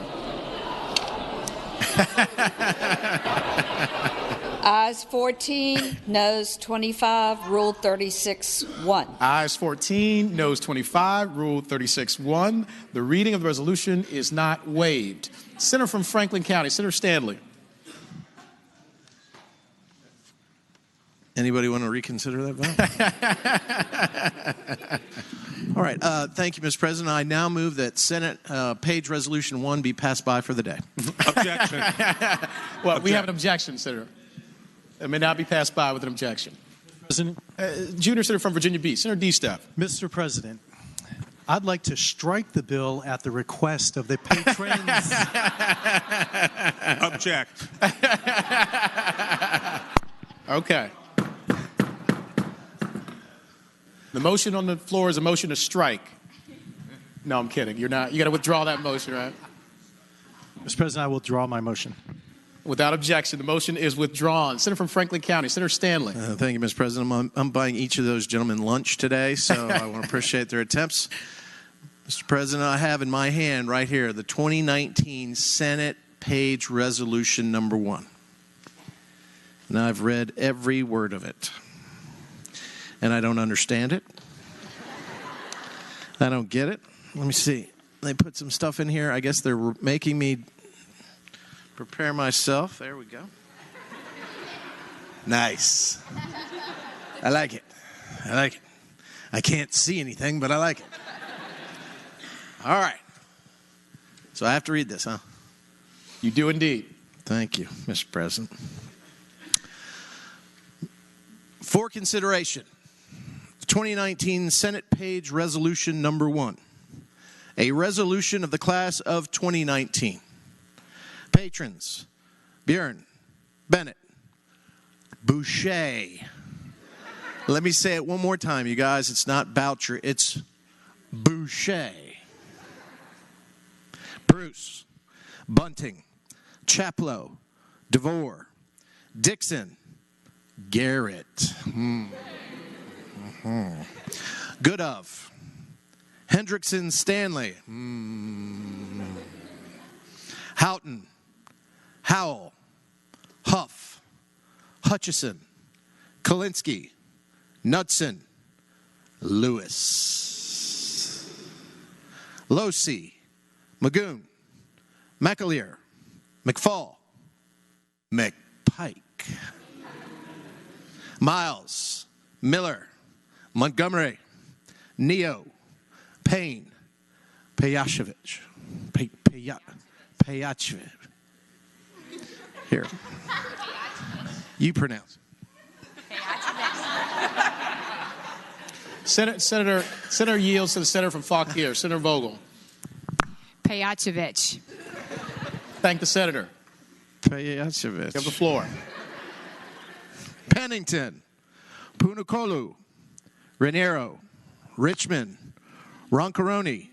Ayes 14, noes 25, Rule 36-1. Ayes 14, noes 25, Rule 36-1. The reading of the resolution is not waived. Senator from Franklin County, Senator Stanley. Anybody want to reconsider that vote? All right. Thank you, Mr. President. I now move that Senate page resolution 1 be passed by for the day. Objection. Well, we have an objection, Senator. It may not be passed by with an objection. President, Junior Senator from Virginia Beach, Senator D-Staff. Mr. President, I'd like to strike the bill at the request of the patrons. Object. Okay. The motion on the floor is a motion to strike. No, I'm kidding. You're not. You got to withdraw that motion, right? Mr. President, I will withdraw my motion. Without objection, the motion is withdrawn. Senator from Franklin County, Senator Stanley. Thank you, Mr. President. I'm buying each of those gentlemen lunch today, so I want to appreciate their attempts. Mr. President, I have in my hand right here the 2019 Senate page resolution number 1. And I've read every word of it. And I don't understand it. I don't get it. Let me see. They put some stuff in here. I guess they're making me prepare myself. There we go. Nice. I like it. I like it. I can't see anything, but I like it. All right. So I have to read this, huh? You do indeed. Thank you, Mr. President. For consideration, 2019 Senate page resolution number 1. A resolution of the class of 2019. Patrons, Bjorn, Bennett, Boucher. Let me say it one more time, you guys. It's not Boucher, it's Boucher. Bruce, Bunting, Chaplow, DeVore, Dixon, Garrett. Goodove, Hendrickson, Stanley, Houghton, Howell, Huff, Hutchison, Kalinsky, Knudsen, Lewis, Losey, Magoon, McAleer, McFall, McPike, Miles, Miller, Montgomery, Neo, Payne, Payashevich, Payachevich. Here. You pronounce. Senator yields to the senator from Fauquier, Senator Vogel. Payachevich. Thank the senator. Payachevich. You have the floor. Pennington, Punakolu, Raniero, Richmond, Roncaroni,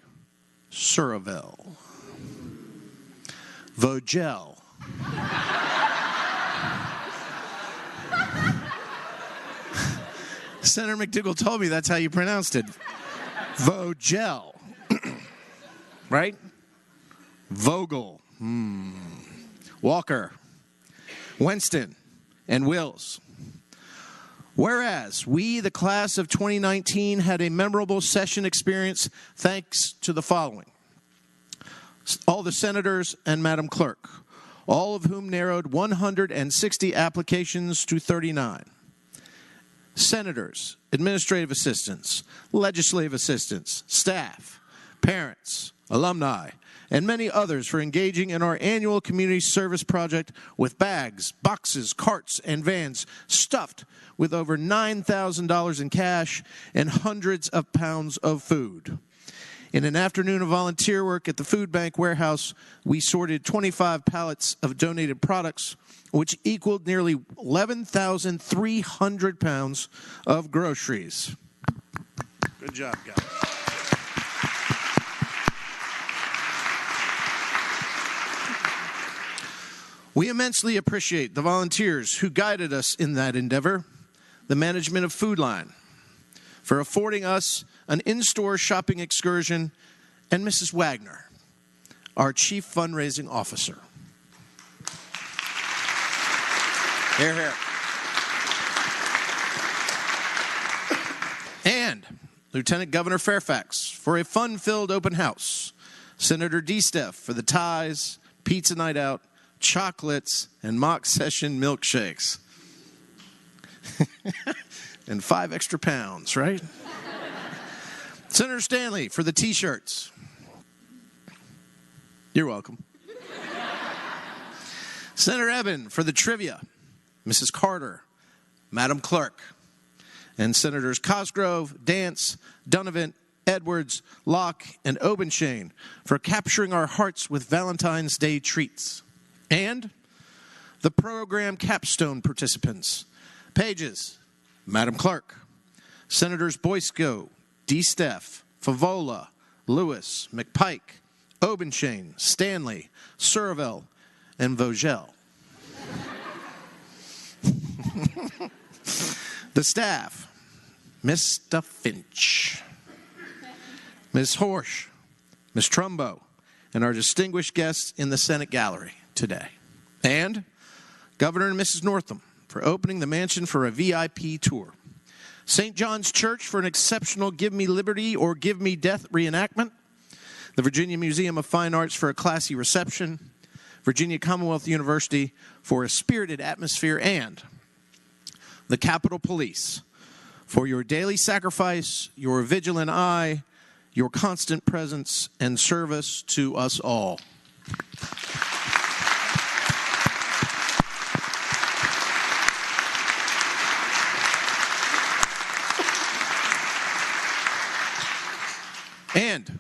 Suravel, Vogel, Senator McDougall told me that's how you pronounced it. Vogel. Right? Vogel. Walker, Winston, and Wills. Whereas we, the class of 2019, had a memorable session experience thanks to the following. all the senators, and Madam Clerk, all of whom narrowed 160 applications to 39. Senators, administrative assistants, legislative assistants, staff, parents, alumni, and many others for engaging in our annual community service project with bags, boxes, carts, and vans stuffed with over $9,000 in cash and hundreds of pounds of food. In an afternoon of volunteer work at the food bank warehouse, we sorted 25 pallets of donated products, which equaled nearly 11,300 pounds of groceries. Good job, guys. We immensely appreciate the volunteers who guided us in that endeavor, the management of Food Line, for affording us an in-store shopping excursion, and Mrs. Wagner, our Chief Fundraising Officer. Hear, hear. And Lieutenant Governor Fairfax for a fun-filled open house, Senator DeSteff for the ties, pizza night out, chocolates, and mock session milkshakes. And 5 extra pounds, right? Senator Stanley for the T-shirts. You're welcome. Senator Eben for the trivia. Mrs. Carter, Madam Clerk. And Senators Cosgrove, Dance, Donovan, Edwards, Locke, and Obenshane for capturing our hearts with Valentine's Day treats. And the program capstone participants. Pages, Madam Clerk. Senators Boysko, DeSteff, Favola, Lewis, McPike, Obenshane, Stanley, Surville, and Vogel. The staff, Mr. Finch, Ms. Horsch, Ms. Trumbo, and our distinguished guests in the Senate gallery today. And Governor and Mrs. Northam for opening the mansion for a VIP tour. St. John's Church for an exceptional Give Me Liberty or Give Me Death reenactment. The Virginia Museum of Fine Arts for a classy reception. Virginia Commonwealth University for a spirited atmosphere. And the Capitol Police for your daily sacrifice, your vigilant eye, your constant presence and service to us all. And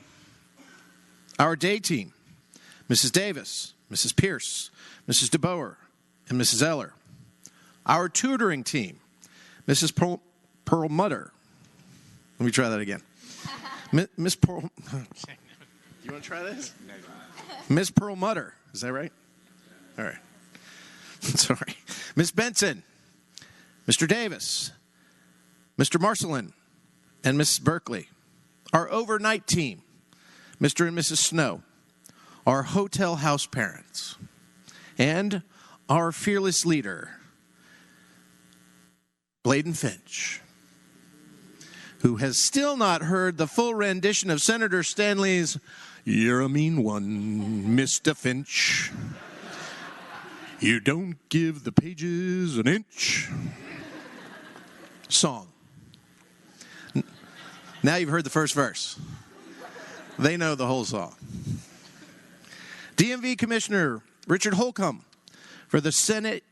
our day team, Mrs. Davis, Mrs. Pierce, Mrs. DeBoer, and Mrs. Eller. Our tutoring team, Mrs. Perlmutter. Let me try that again. Miss Pearl. You want to try this? Miss Perlmutter. Is that right? All right. Sorry. Miss Benson, Mr. Davis, Mr. Marcelin, and Mrs. Berkeley. Our overnight team, Mr. and Mrs. Snow. Our hotel house parents. And our fearless leader, Bladen Finch, who has still not heard the full rendition of Senator Stanley's "You're a mean one, Mr. Finch. You don't give the pages an inch" song. Now you've heard the first verse. They know the whole song. DMV Commissioner Richard Holcomb for the Senate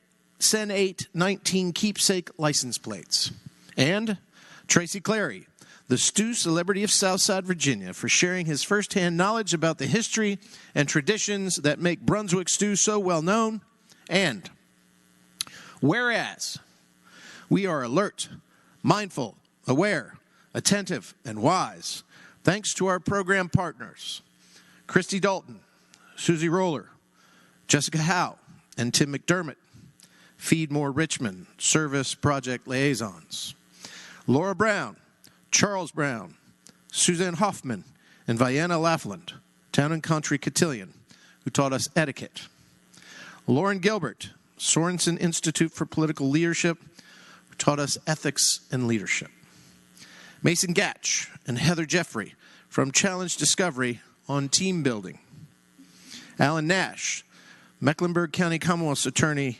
19 keepsake license plates. And Tracy Clary, the stew celebrity of Southside Virginia, for sharing his firsthand knowledge about the history and traditions that make Brunswick stew so well known. And whereas we are alert, mindful, aware, attentive, and wise, thanks to our program partners, Christy Dalton, Susie Roller, Jessica Howe, and Tim McDermott, Feed More Richmond Service Project Liaisons, Laura Brown, Charles Brown, Suzanne Hoffman, and Vienna Laughlin, Town and Country Cotillion, who taught us etiquette, Lauren Gilbert, Sorensen Institute for Political Leadership, who taught us ethics and leadership, Mason Gatch and Heather Jeffrey from Challenge Discovery on team building, Alan Nash, Mecklenburg County Commonwealth's Attorney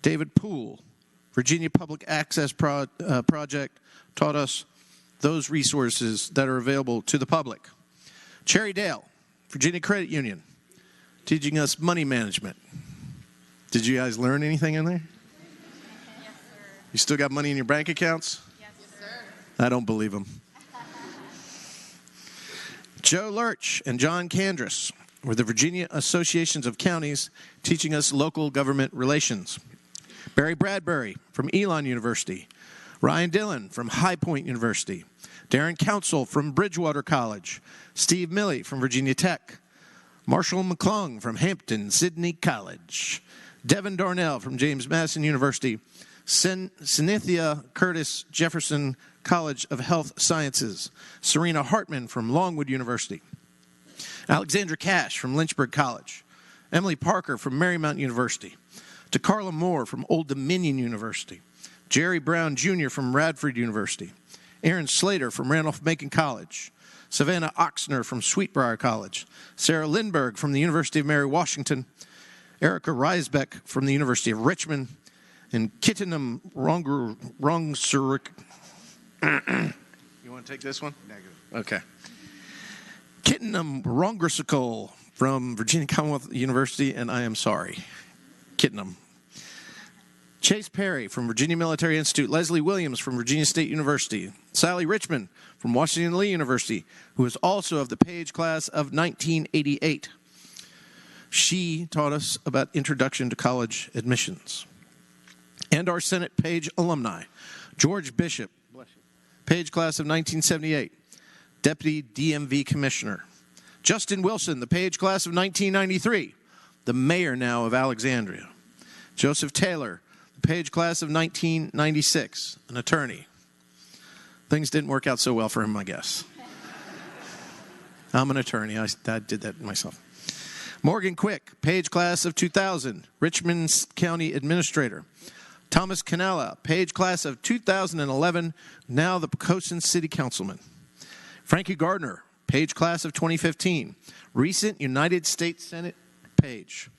David Poole, Virginia Public Access Project taught us those resources that are available to the public. Cherry Dale, Virginia Credit Union, teaching us money management. Did you guys learn anything in there? Yes, sir. You still got money in your bank accounts? Yes, sir. I don't believe them. Joe Lurch and John Candress were the Virginia Associations of Counties teaching us local government relations. Barry Bradbury from Elon University. Ryan Dillon from High Point University. Darren Council from Bridgewater College. Steve Milley from Virginia Tech. Marshall McClung from Hampton Sydney College. Devin Darnell from James Madison University. Cynthia Curtis Jefferson College of Health Sciences. Serena Hartman from Longwood University. Alexandra Cash from Lynchburg College. Emily Parker from Marymount University. DeCarla Moore from Old Dominion University. Jerry Brown Jr. from Radford University. Aaron Slater from Randolph-Macon College. Savannah Oxner from Sweetbriar College. Sarah Lindberg from the University of Mary Washington. Erica Reisbeck from the University of Richmond. And Kittenham Rongsurik. You want to take this one? Negative. Okay. Kittenham Rongersikol from Virginia Commonwealth University, and I am sorry. Kittenham. Chase Perry from Virginia Military Institute. Leslie Williams from Virginia State University. Sally Richmond from Washington Lee University, who is also of the Page class of 1988. She taught us about introduction to college admissions. And our Senate Page alumni, George Bishop, Page class of 1978, Deputy DMV Commissioner. Justin Wilson, the Page class of 1993, the mayor now of Alexandria. Joseph Taylor, the Page class of 1996, an attorney. Things didn't work out so well for him, I guess. I'm an attorney. I did that myself. Morgan Quick, Page class of 2000, Richmond County Administrator. Thomas Canella, Page class of 2011, now the Poquoson City Councilman. Frankie Gardner, Page class of 2015, recent United States Senate Page.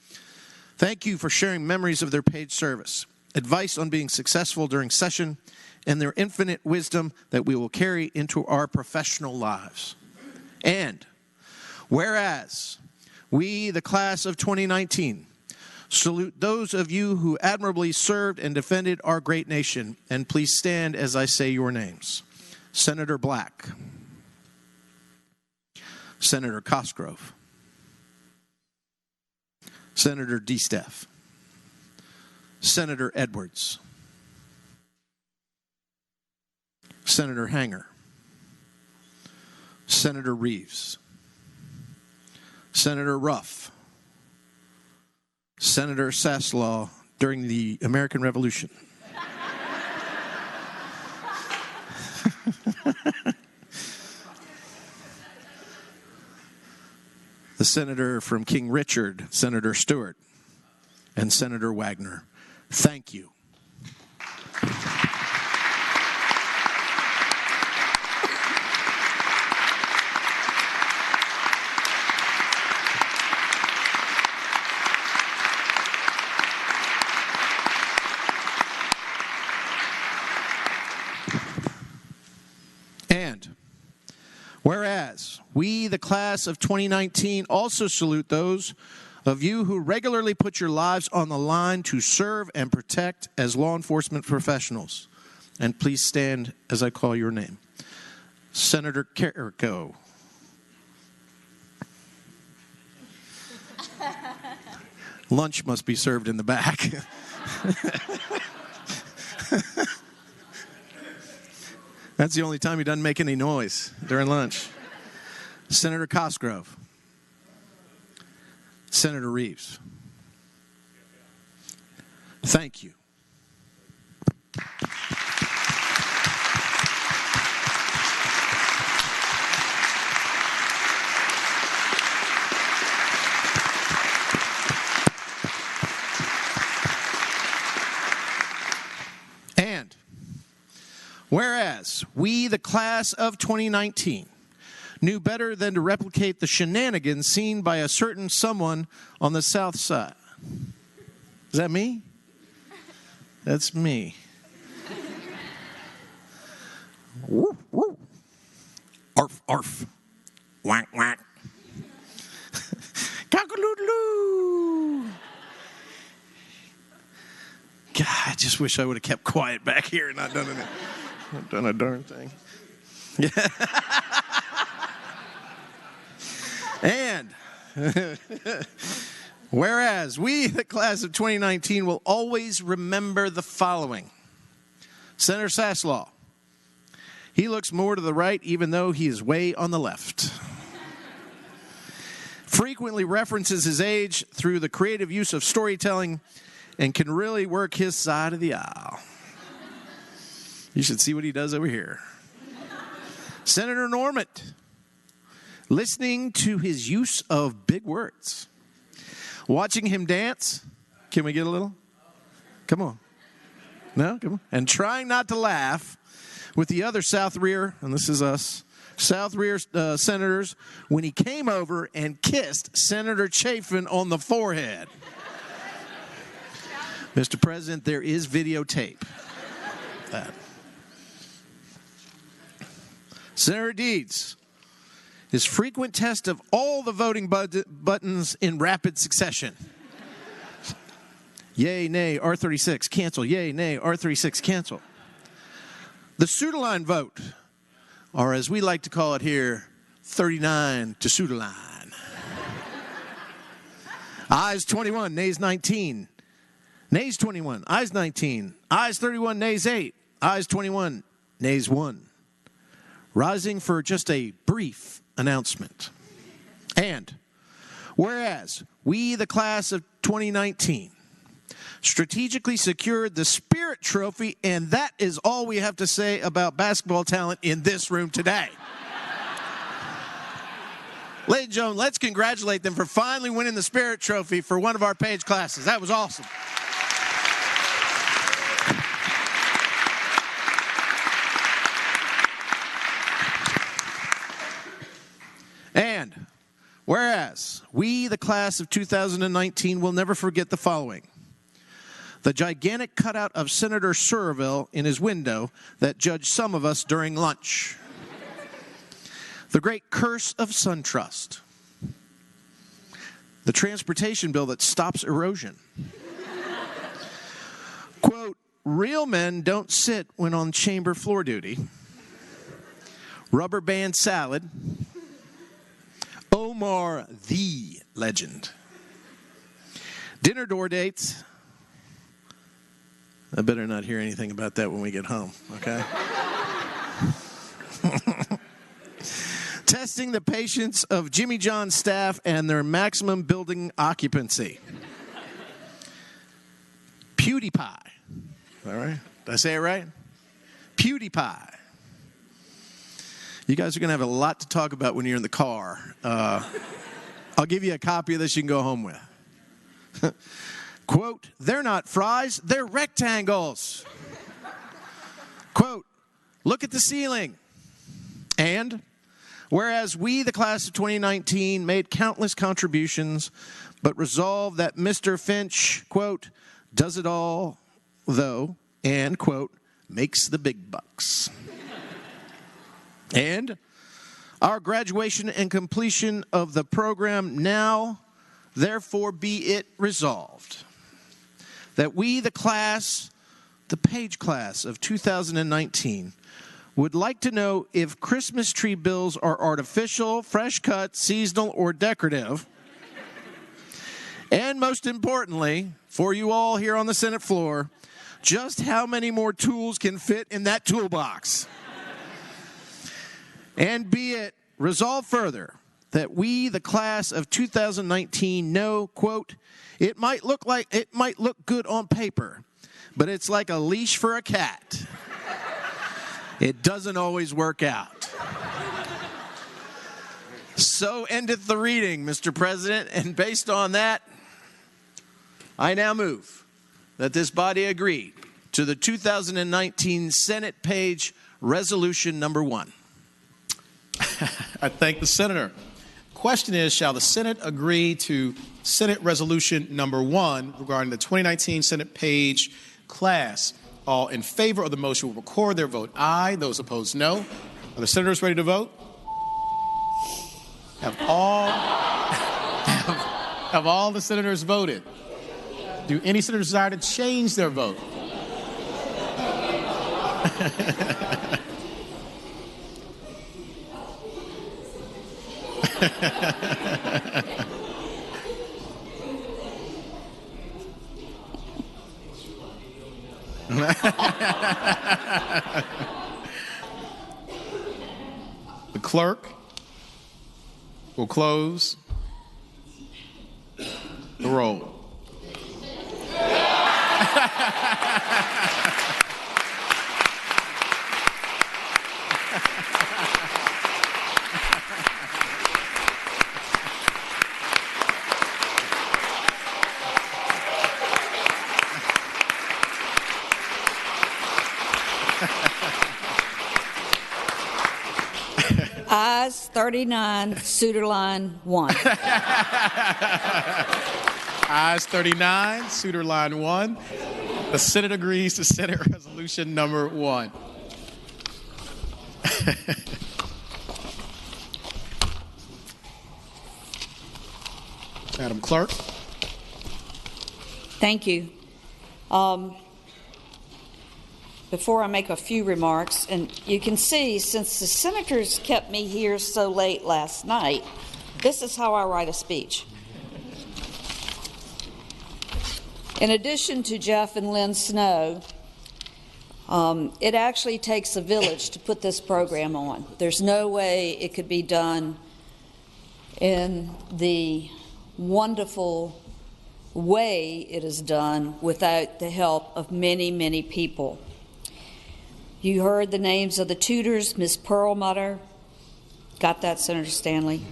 Thank you for sharing memories of their Page service, advice on being successful during session, and their infinite wisdom that we will carry into our professional lives. And whereas we, the class of 2019, salute those of you who admirably served and defended our great nation, and please stand as I say your names. Senator Black, Senator Cosgrove, Senator DeSteff, Senator Edwards, Senator Hanger, Senator Reeves, Senator Ruff, Senator Saslaw during the American Revolution. The senator from King Richard, Senator Stewart, and Senator Wagner. Thank you. And whereas we, the class of 2019, also salute those of you who regularly put your lives on the line to serve and protect as law enforcement professionals. And please stand as I call your name. Senator Carrico. Lunch must be served in the back. That's the only time he doesn't make any noise during lunch. Senator Cosgrove. Senator Reeves. Thank you. And whereas we, the class of 2019, knew better than to replicate the shenanigans seen by a certain someone on the South Side. Is that me? That's me. Woo, woo. Arf, arf. Whack, whack. Cock-a-doodle-doo. God, I just wish I would have kept quiet back here and not done a darn thing. Yeah. And whereas we, the class of 2019, will always remember the following. Senator Saslaw, he looks more to the right even though he is way on the left. Frequently references his age through the creative use of storytelling and can really work his side of the aisle. You should see what he does over here. Senator Normand, listening to his use of big words. Watching him dance. Can we get a little? Come on. No? Come on. And trying not to laugh with the other South Rear, and this is us, South Rear senators, when he came over and kissed Senator Chafin on the forehead. Mr. President, there is videotape. That. Senator Deeds, his frequent test of all the voting buttons in rapid succession. Yay, nay, R36, cancel. Yay, nay, R36, cancel. The pseudoline vote, or as we like to call it here, 39 to pseudoline. Ayes 21, nays 19. Nays 21, ayes 19. Ayes 31, nays 8. Ayes 21, nays 1. Rising for just a brief announcement. And whereas we, the class of 2019, strategically secured the Spirit Trophy, and that is all we have to say about basketball talent in this room today. Ladies and gentlemen, let's congratulate them for finally winning the Spirit Trophy for one of our Page classes. That was awesome. And whereas we, the class of 2019, will never forget the following. The gigantic cutout of Senator Sourville in his window that judged some of us during lunch. The great curse of SunTrust. The transportation bill that stops erosion. Quote, real men don't sit when on chamber floor duty. Rubber band salad. Omar the legend. Dinner door dates. I better not hear anything about that when we get home, okay? Testing the patience of Jimmy John's staff and their maximum building occupancy. PewDiePie. All right? Did I say it right? PewDiePie. You guys are going to have a lot to talk about when you're in the car. I'll give you a copy of this you can go home with. Quote, they're not fries, they're rectangles. Quote, look at the ceiling. And whereas we, the class of 2019, made countless contributions, but resolved that Mr. Finch, quote, does it all, though, and, quote, makes the big bucks. And our graduation and completion of the program now, therefore, be it resolved that we, the class, the Page class of 2019, would like to know if Christmas tree bills are artificial, fresh cut, seasonal, or decorative. And most importantly, for you all here on the Senate floor, just how many more tools can fit in that toolbox. And be it resolved further that we, the class of 2019, know, quote, it might look good on paper, but it's like a leash for a cat. It doesn't always work out. So endeth the reading, Mr. President, and based on that, I now move that this body agree to the 2019 Senate Page Resolution number 1. I thank the senator. Question is, shall the Senate agree to Senate Resolution number 1 regarding the 2019 Senate page class? All in favor of the motion will record their vote aye. Those opposed, no. Are the senators ready to vote? Have all the senators voted? Do any senators desire to change their vote? The clerk will close the roll. Ayes 39, Suiterline 1. Ayes 39, Suiterline 1. The Senate agrees to Senate Resolution number 1. Madam Clerk. Thank you. Before I make a few remarks, and you can see, since the senators kept me here so late last night, this is how I write a speech. In addition to Jeff and Lynn Snow, it actually takes a village to put this program on. There's no way it could be done in the wonderful way it is done without the help of many, many people. You heard the names of the tutors, Ms. Perlmutter, got that, Senator Stanley,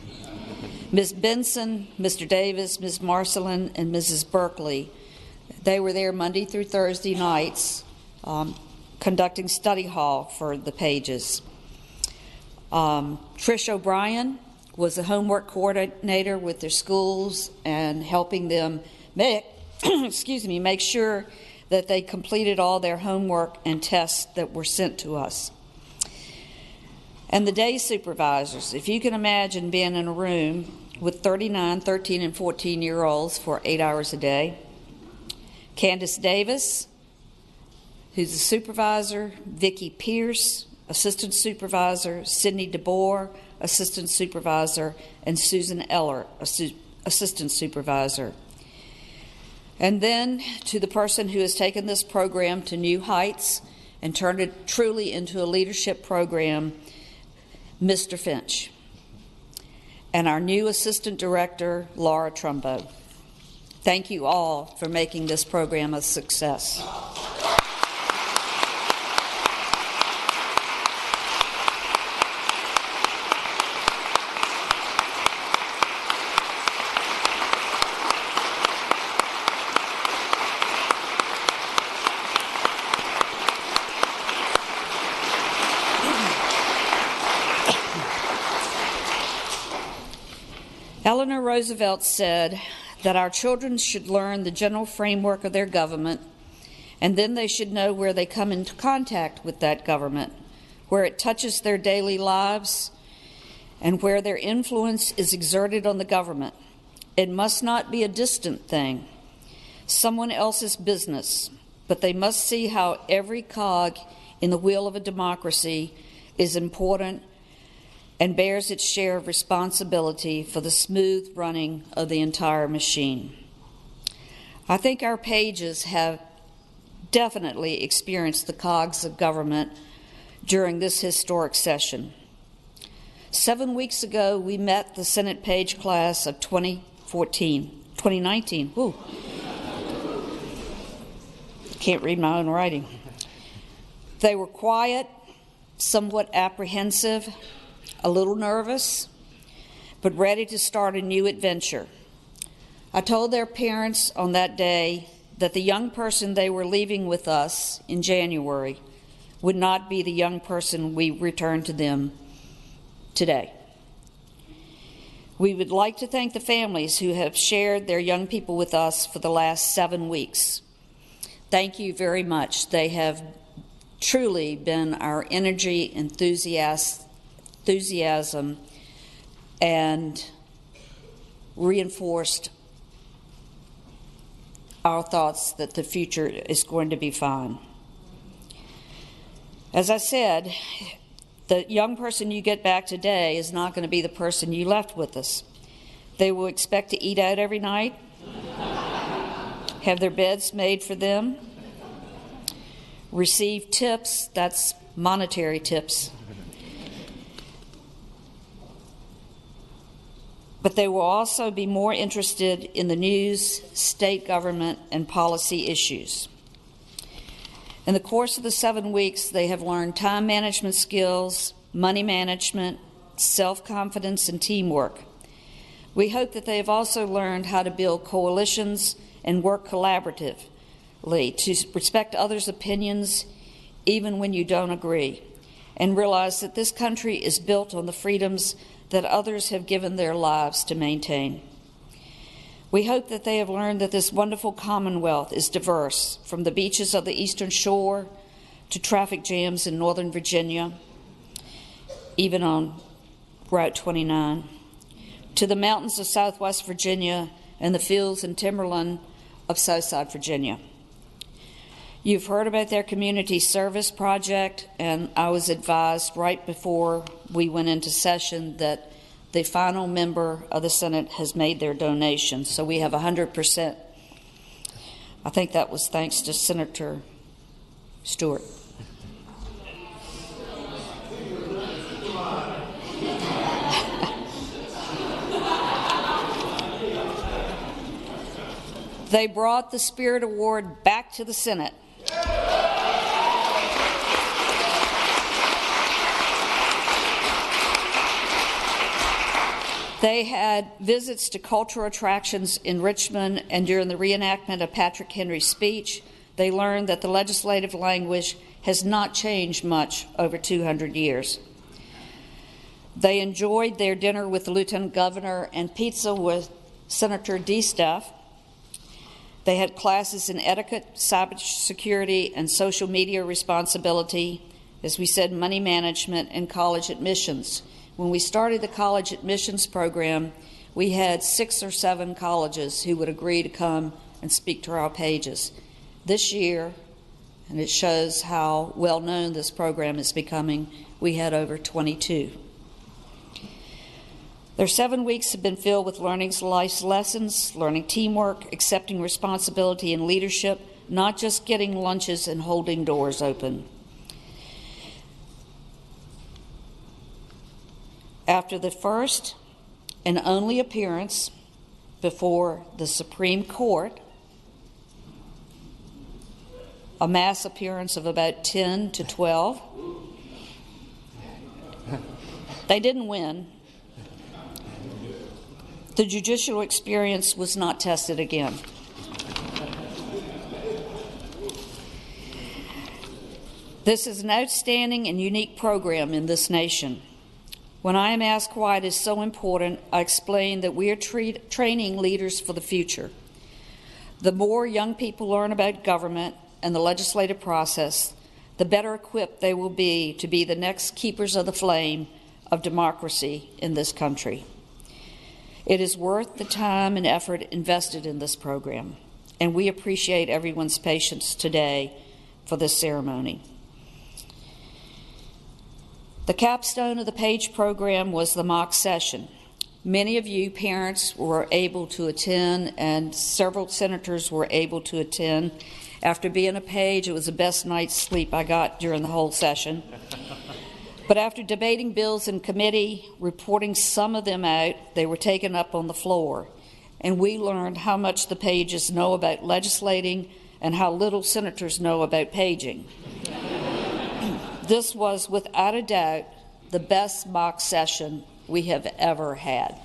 Ms. Benson, Mr. Davis, Ms. Marcelin, and Mrs. Berkeley. They were there Monday through Thursday nights conducting study hall for the pages. Trish O'Brien was a homework coordinator with their schools and helping them make sure that they completed all their homework and tests that were sent to us. And the day supervisors, if you can imagine being in a room with 39, 13, and 14-year-olds for 8 hours a day. Candace Davis, who's a supervisor, Vicki Pierce, assistant supervisor, Sydney DeBoer, assistant supervisor, and Susan Eller, assistant supervisor. And then to the person who has taken this program to new heights and turned it truly into a leadership program, Mr. Finch. And our new assistant director, Laura Trumbo. Thank you all for making this program a success. Eleanor Roosevelt said that our children should learn the general framework of their government, and then they should know where they come into contact with that government, where it touches their daily lives, and where their influence is exerted on the government. It must not be a distant thing, someone else's business, but they must see how every cog in the wheel of a democracy is important and bears its share of responsibility for the smooth running of the entire machine. I think our pages have definitely experienced the cogs of government during this historic session. 7 weeks ago, we met the Senate page class of 2019. Woo. Can't read my own writing. They were quiet, somewhat apprehensive, a little nervous, but ready to start a new adventure. I told their parents on that day that the young person they were leaving with us in January would not be the young person we returned to them today. We would like to thank the families who have shared their young people with us for the last 7 weeks. Thank you very much. They have truly been our energy, enthusiasm, and reinforced our thoughts that the future is going to be fine. As I said, the young person you get back today is not going to be the person you left with us. They will expect to eat out every night, have their beds made for them, receive tips, that's monetary tips. But they will also be more interested in the news, state government, and policy issues. In the course of the 7 weeks, they have learned time management skills, money management, self-confidence, and teamwork. We hope that they have also learned how to build coalitions and work collaboratively, to respect others' opinions even when you don't agree, and realize that this country is built on the freedoms that others have given their lives to maintain. We hope that they have learned that this wonderful Commonwealth is diverse, from the beaches of the Eastern Shore to traffic jams in Northern Virginia, even on Route 29, to the mountains of Southwest Virginia and the fields and timberland of Southside Virginia. You've heard about their community service project, and I was advised right before we went into session that the final member of the Senate has made their donation, so we have 100%. I think that was thanks to Senator Stewart. They brought the Spirit Award back to the Senate. They had visits to cultural attractions in Richmond, and during the reenactment of Patrick Henry's speech, they learned that the legislative language has not changed much over 200 years. They enjoyed their dinner with the Lieutenant Governor and pizza with Senator DeStaff. They had classes in etiquette, cybersecurity, and social media responsibility, as we said, money management, and college admissions. When we started the college admissions program, we had 6 or 7 colleges who would agree to come and speak to our pages. This year, and it shows how well known this program is becoming, we had over 22. Their 7 weeks have been filled with learning life lessons, learning teamwork, accepting responsibility and leadership, not just getting lunches and holding doors open. After the first and only appearance before the Supreme Court, a mass appearance of about 10 to 12, they didn't win. The judicial experience was not tested again. This is an outstanding and unique program in this nation. When I am asked why it is so important, I explain that we are training leaders for the future. The more young people learn about government and the legislative process, the better equipped they will be to be the next keepers of the flame of democracy in this country. It is worth the time and effort invested in this program, and we appreciate everyone's patience today for this ceremony. The capstone of the PAGE program was the mock session. Many of you parents were able to attend, and several senators were able to attend. After being a PAGE, it was the best night's sleep I got during the whole session. But after debating bills in committee, reporting some of them out, they were taken up on the floor. And we learned how much the pages know about legislating and how little senators know about paging. This was, without a doubt, the best mock session we have ever had.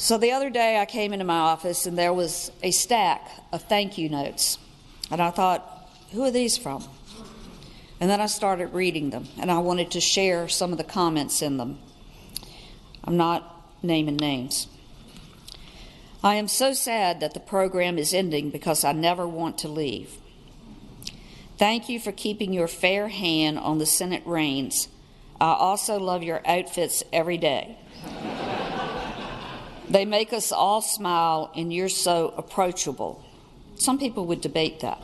So the other day I came into my office and there was a stack of thank you notes. And I thought, who are these from? And then I started reading them, and I wanted to share some of the comments in them. I'm not naming names. I am so sad that the program is ending because I never want to leave. Thank you for keeping your fair hand on the Senate reins. I also love your outfits every day. They make us all smile, and you're so approachable. Some people would debate that.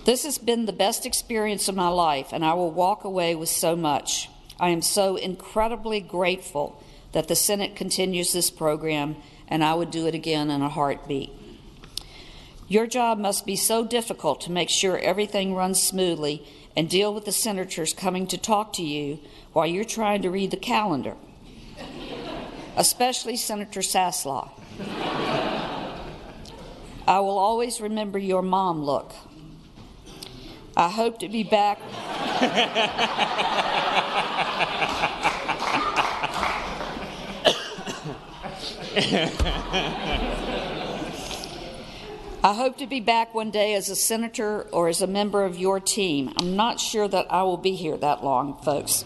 This has been the best experience of my life, and I will walk away with so much. I am so incredibly grateful that the Senate continues this program, and I would do it again in a heartbeat. Your job must be so difficult to make sure everything runs smoothly and deal with the senators coming to talk to you while you're trying to read the calendar, especially Senator Saslaw. I will always remember your mom look. I hope to be back. I hope to be back one day as a senator or as a member of your team. I'm not sure that I will be here that long, folks.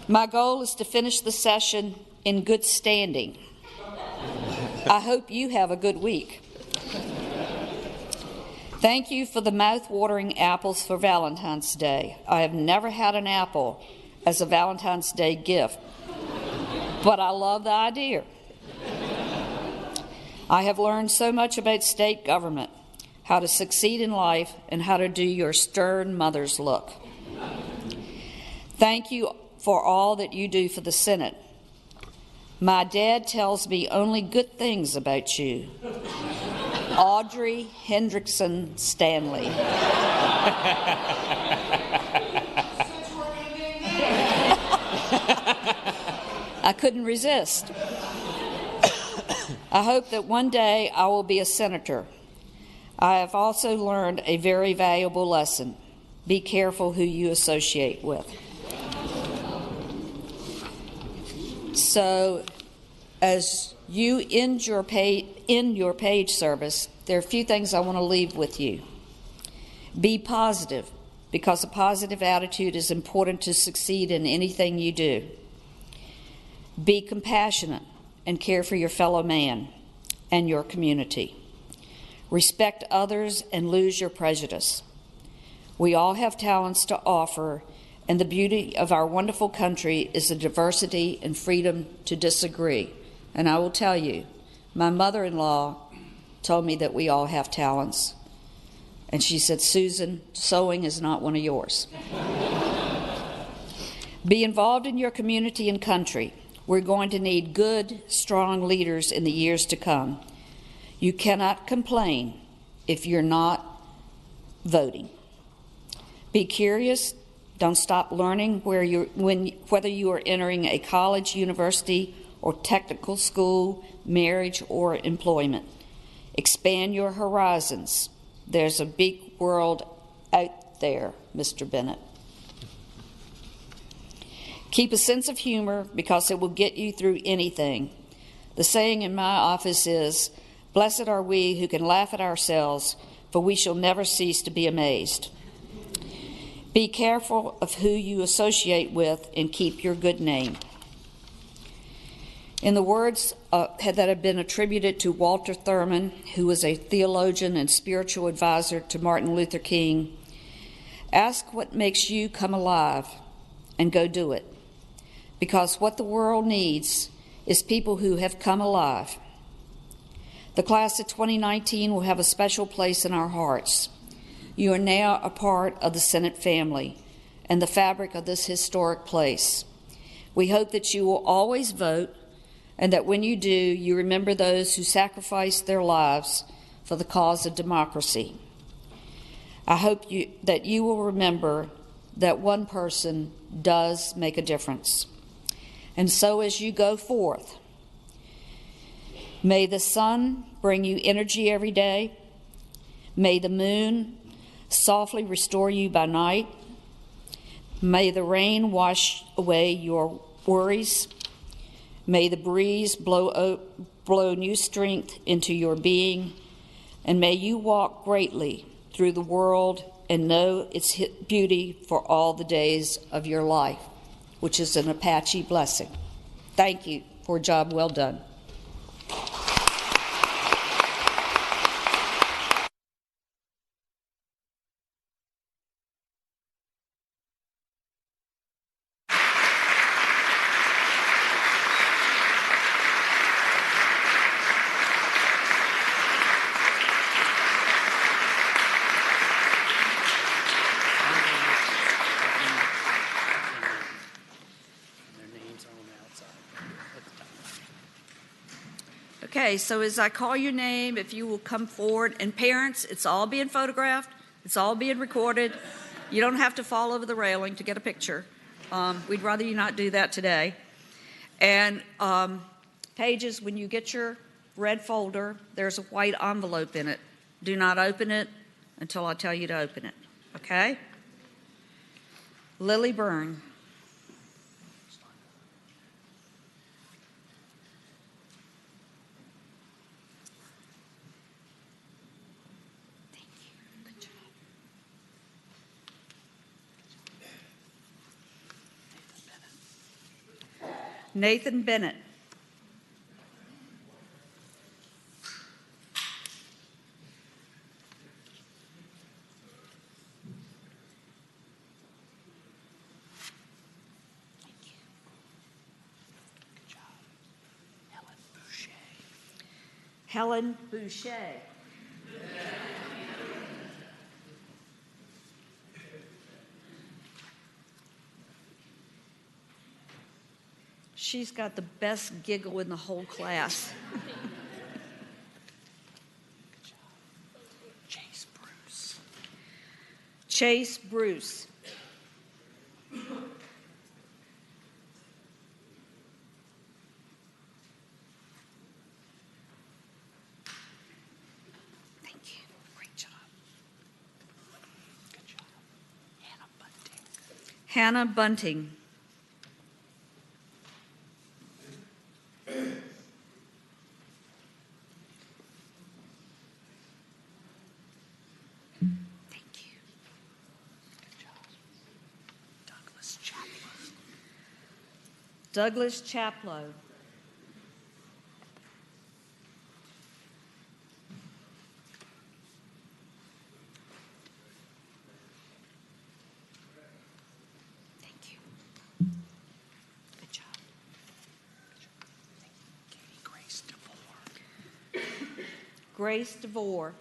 My goal is to finish the session in good standing. I hope you have a good week. Thank you for the mouth-watering apples for Valentine's Day. I have never had an apple as a Valentine's Day gift, but I love the idea. I have learned so much about state government, how to succeed in life, and how to do your stern mother's look. Thank you for all that you do for the Senate. My dad tells me only good things about you. Audrey Hendrickson Stanley. I couldn't resist. I hope that one day I will be a senator. I have also learned a very valuable lesson. Be careful who you associate with. So, as you end your page service, there are a few things I want to leave with you. Be positive, because a positive attitude is important to succeed in anything you do. Be compassionate and care for your fellow man and your community. Respect others and lose your prejudice. We all have talents to offer, and the beauty of our wonderful country is the diversity and freedom to disagree. And I will tell you, my mother-in-law told me that we all have talents. And she said, Susan, sewing is not one of yours. Be involved in your community and country. We're going to need good, strong leaders in the years to come. You cannot complain if you're not voting. Be curious. Don't stop learning whether you are entering a college, university, or technical school, marriage, or employment. Expand your horizons. There's a big world out there, Mr. Bennett. Keep a sense of humor, because it will get you through anything. The saying in my office is, blessed are we who can laugh at ourselves, for we shall never cease to be amazed. Be careful of who you associate with and keep your good name. In the words that have been attributed to Walter Thurman, who was a theologian and spiritual advisor to Martin Luther King, ask what makes you come alive and go do it. Because what the world needs is people who have come alive. The class of 2019 will have a special place in our hearts. You are now a part of the Senate family and the fabric of this historic place. We hope that you will always vote, and that when you do, you remember those who sacrificed their lives for the cause of democracy. I hope that you will remember that one person does make a difference. And so as you go forth, may the sun bring you energy every day. May the moon softly restore you by night. May the rain wash away your worries. May the breeze blow new strength into your being, and may you walk greatly through the world and know its beauty for all the days of your life, which is an Apache blessing. Thank you for a job well done. Okay, so as I call your name, if you will come forward, and parents, it's all being photographed, it's all being recorded. You don't have to fall over the railing to get a picture. We'd rather you not do that today. And pages, when you get your red folder, there's a white envelope in it. Do not open it until I tell you to open it, okay? Lily Byrne. Nathan Bennett. Helen Boucher. She's got the best giggle in the whole class. Chase Bruce. Chase Bruce. Thank you. Great job. Good job. Hannah Bunting. Hannah Bunting. Douglas Chaplow. Thank you. Good job. Katie Grace DeVore. Grace DeVore.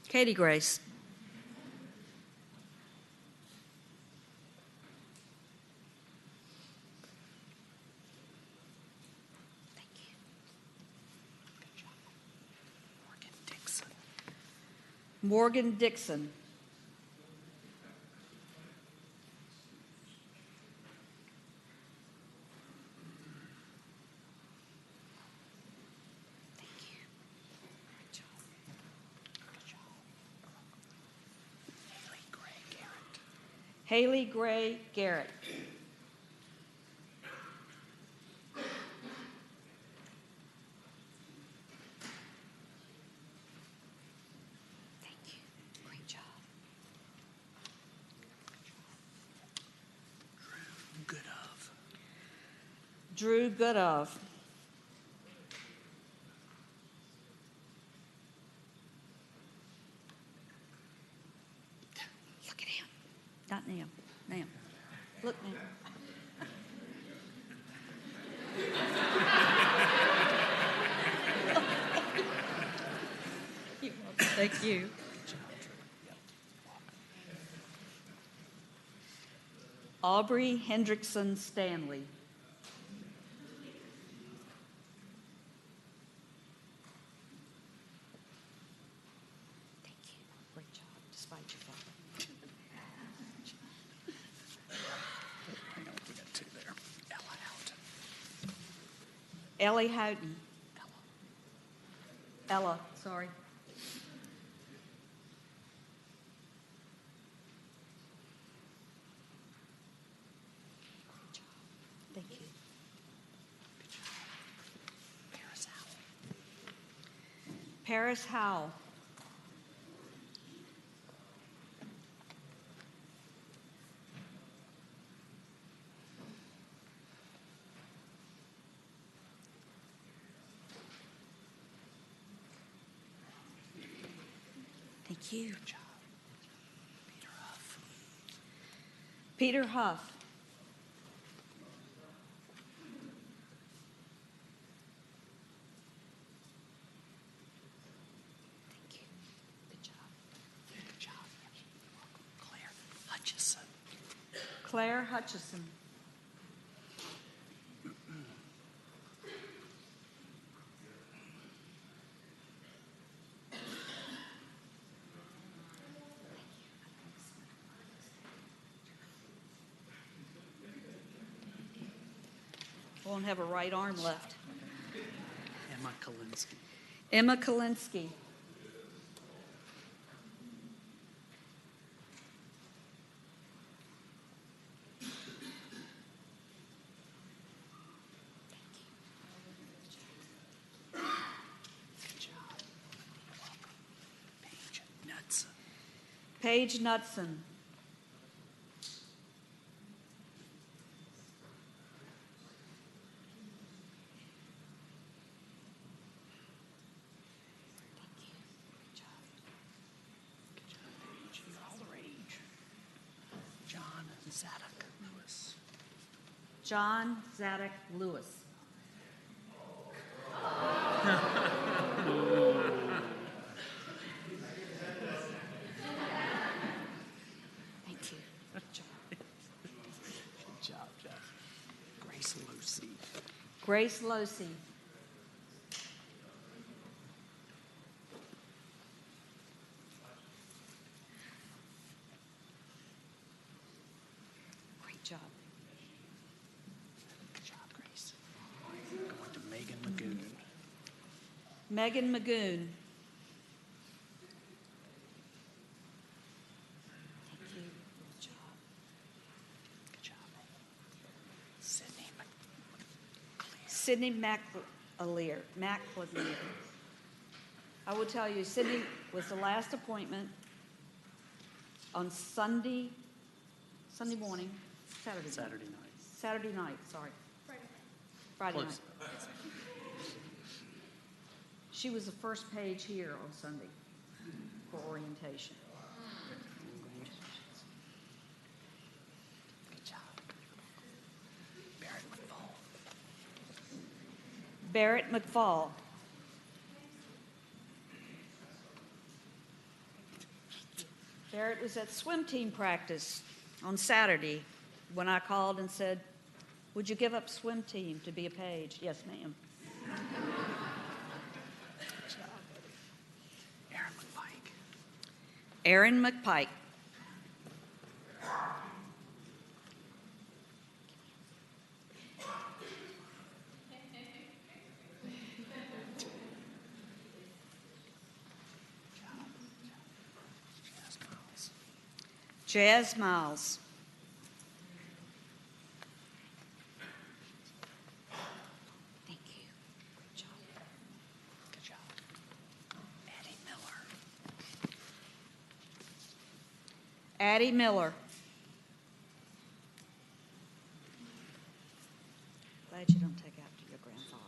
Katie Grace. Morgan Dixon. Thank you. Good job. Good job. Haley Gray Garrett. Haley Gray Garrett. Drew Goodove. Look at him. Not Nam. Nam. Look, Nam. Thank you. Aubrey Hendrickson Stanley. Ellie Houghton. Ella, sorry. Thank you. Good job. Paris Howell. Thank you. Good job. Peter Huff. Peter Huff. Thank you. Good job. Good job. Claire Hutchison. Claire Hutchison. Won't have a right arm left. Emma Kalinsky. Emma Kalinsky. Good job. Paige Knudsen. Paige Knudsen. You're all the rage. John Zadok Lewis. John Zadok Lewis. Thank you. Good job, Jeff. Grace Lucy. Grace Losey. Great job. Good job, Grace. Going to Megan Magoon. Megan Magoon. Thank you. Good job. Good job. Sydney Sydney McAleer. I will tell you, Sydney was the last appointment on Sunday morning, Saturday night, sorry. Friday night. She was the first page here on Sunday for orientation. Good job. Barrett McFall. Barrett McFall. Barrett was at swim team practice on Saturday when I called and said, "Would you give up swim team to be a page?" "Yes, ma'am." Good job. Aaron McPike. Aaron McPike. Jazz Miles. Thank you. Good job. Good job. Addie Miller. Addie Miller. Glad you don't take after your grandfather.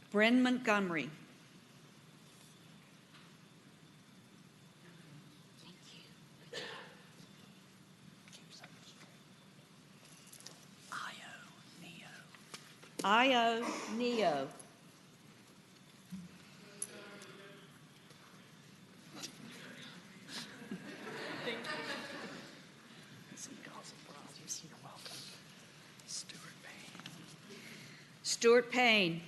Bryn Montgomery. Thank you. Good job. Io Neo. You're welcome. Stuart Payne. Stuart Payne.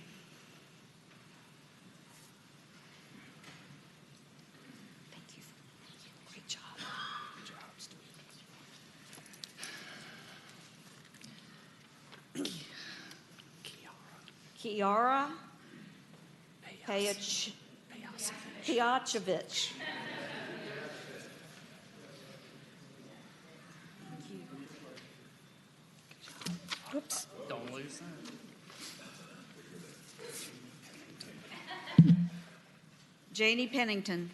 Thank you. Great job. Good job, Stuart. Kiara Pejacevich. Janie Pennington.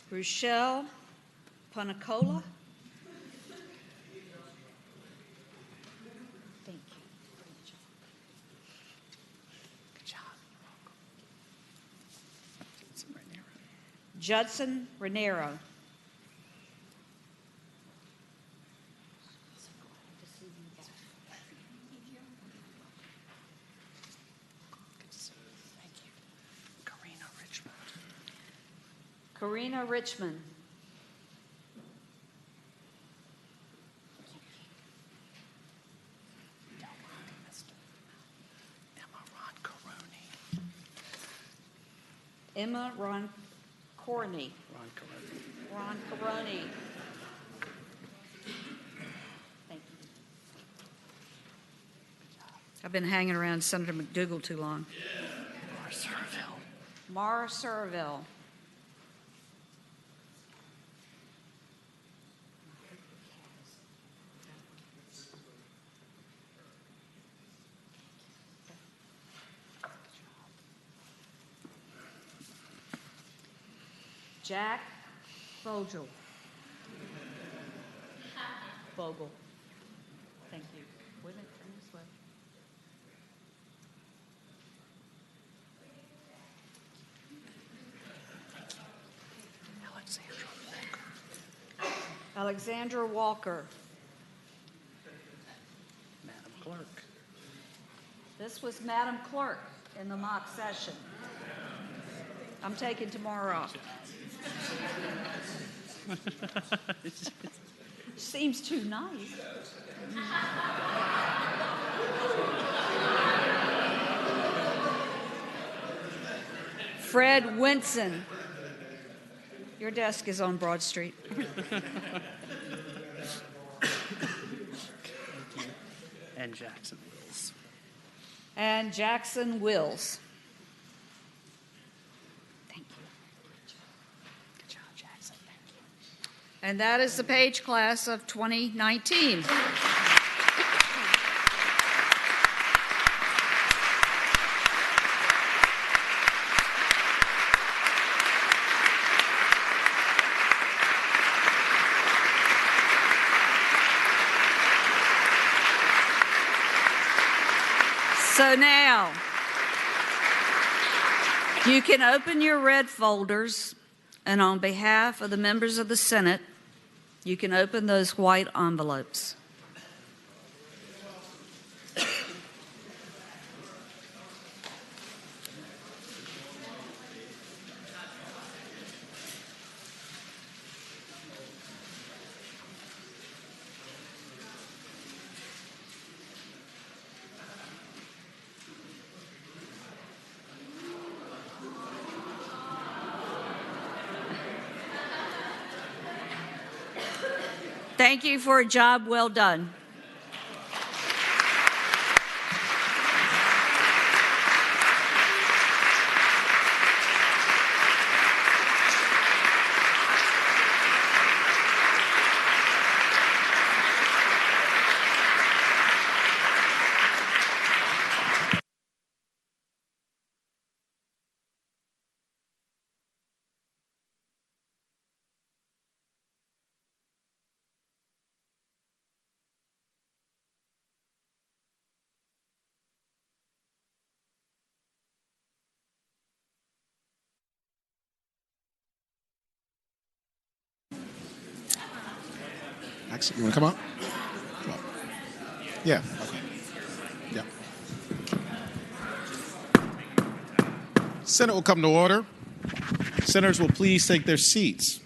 Rochelle Panicola. Thank you. Good job. Judson Raniero. Karina Richmond. Emma Ron Corney. Ron Coroni. Thank you. I've been hanging around Senator McDougal too long. Mara Surville. Jack Vogel. Vogel. Thank you. Wait a minute, turn this way. Alexandra Walker. Madam Clerk. This was Madam Clerk in the mock session. I'm taking tomorrow off. Seems too nice. Fred Winson. Your desk is on Broad Street. And Jackson Wills. And Jackson Wills. Thank you. Good job, Jackson. Thank you. And that is the Page class of 2019. So now, you can open your red folders, and on behalf of the members of the Senate, you can open those white envelopes. Thank you for a job well done. Actually, you want to come up? Come up. Yeah. Okay. Yeah. Senate will come to order. Senators will please take their seats.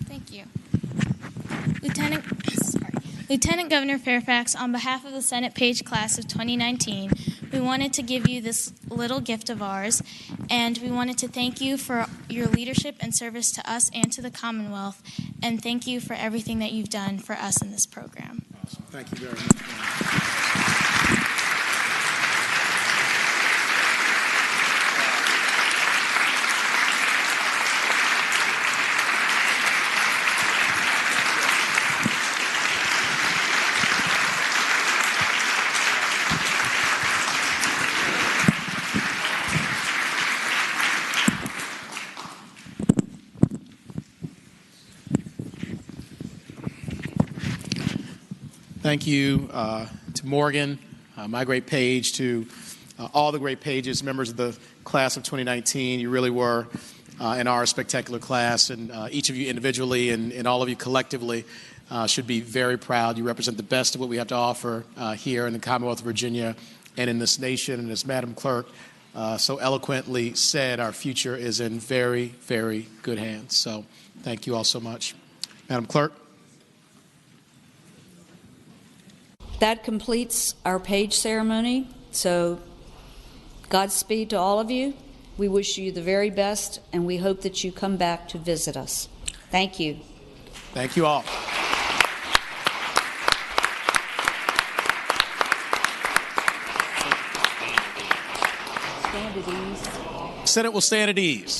Thank you. Lieutenant Governor Fairfax, on behalf of the Senate Page class of 2019, we wanted to give you this little gift of ours, and we wanted to thank you for your leadership and service to us and to the Commonwealth, and thank you for everything that you've done for us in this program. Awesome. Thank you very much. Thank you to Morgan, my great page, to all the great pages, members of the class of 2019. You really were in our spectacular class, and each of you individually and all of you collectively should be very proud. You represent the best of what we have to offer here in the Commonwealth of Virginia and in this nation. And as Madam Clerk so eloquently said, our future is in very, very good hands. So thank you all so much. Madam Clerk. That completes our page ceremony. So Godspeed to all of you. We wish you the very best, and we hope that you come back to visit us. Thank you. Thank you all. Stand at ease. Senate will stand at ease.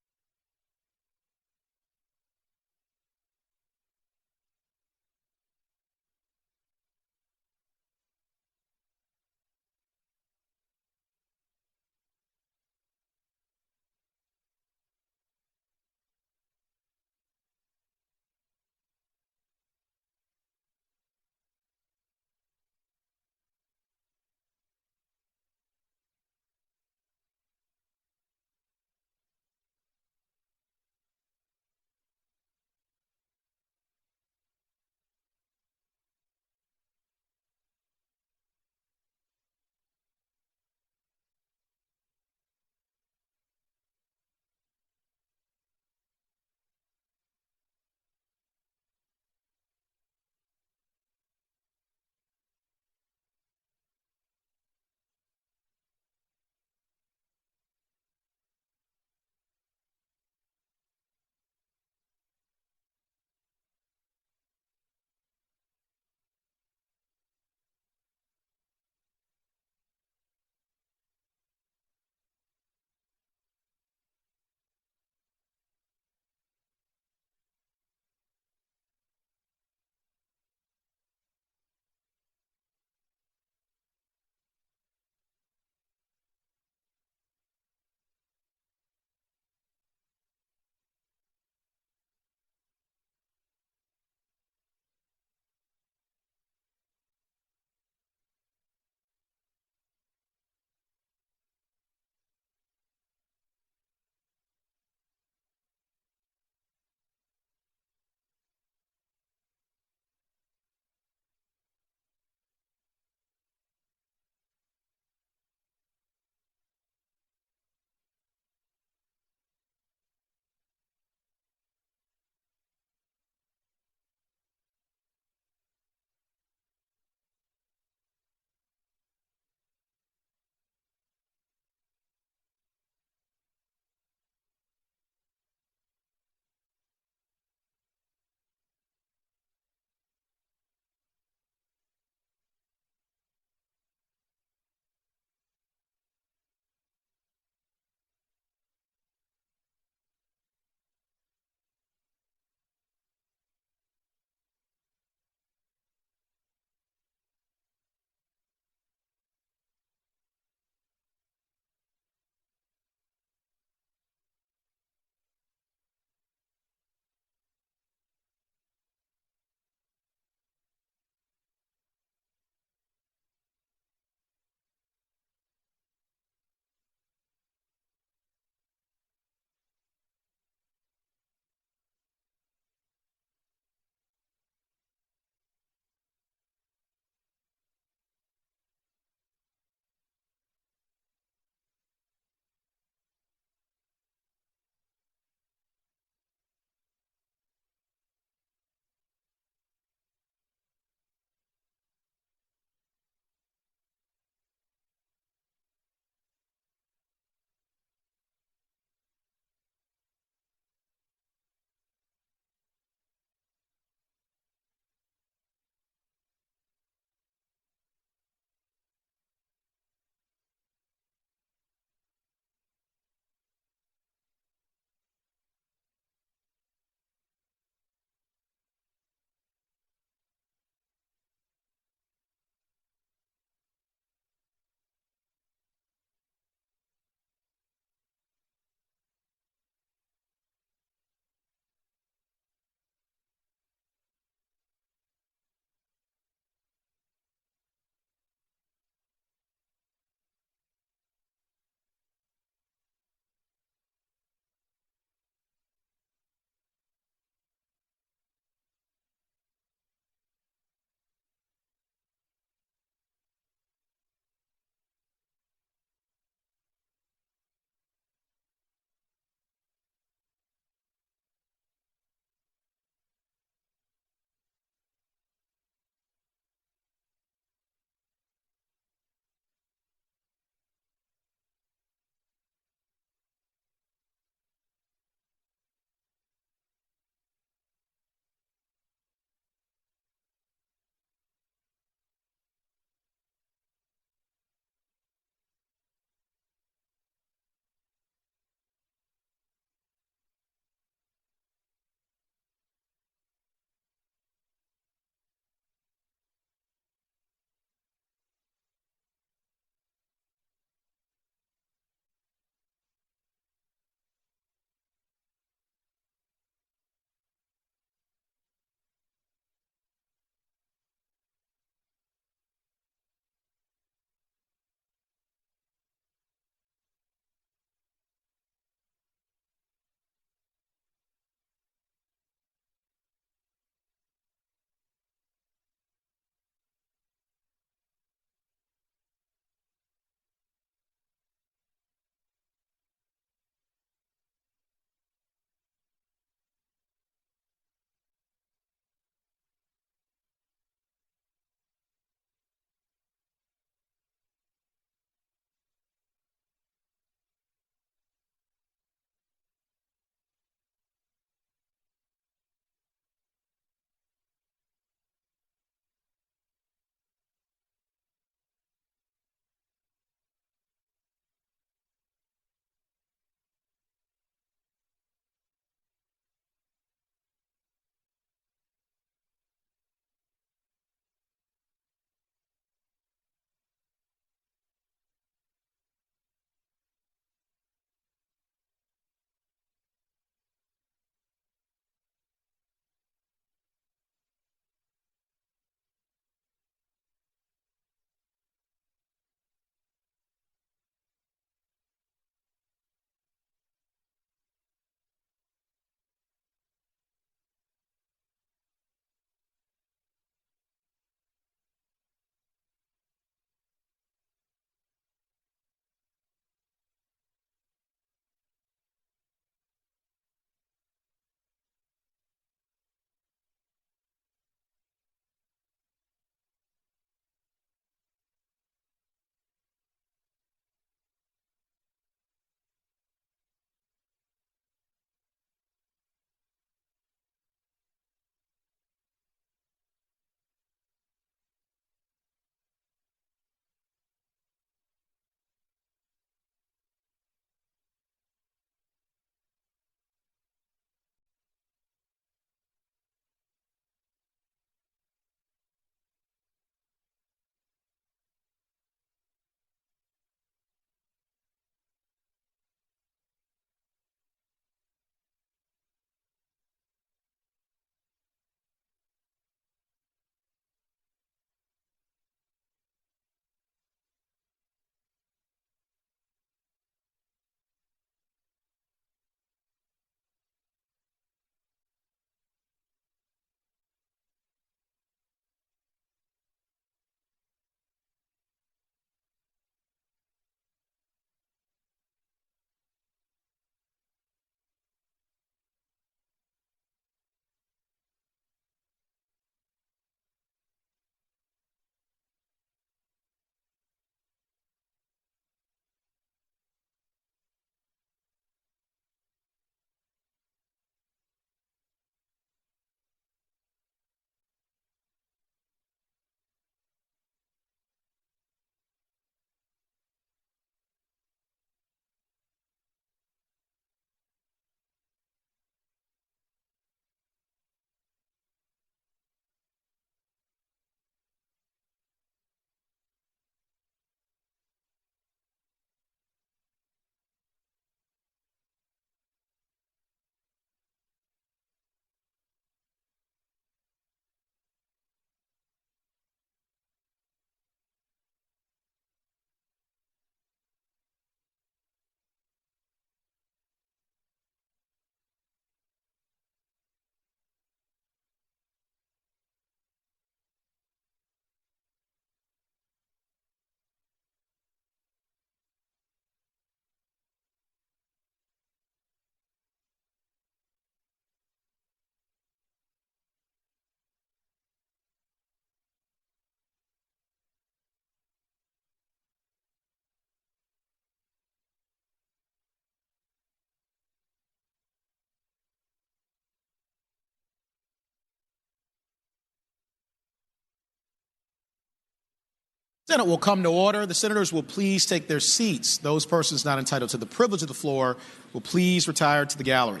Senate will come to order. The senators will please take their seats. Those persons not entitled to the privilege of the floor will please retire to the gallery.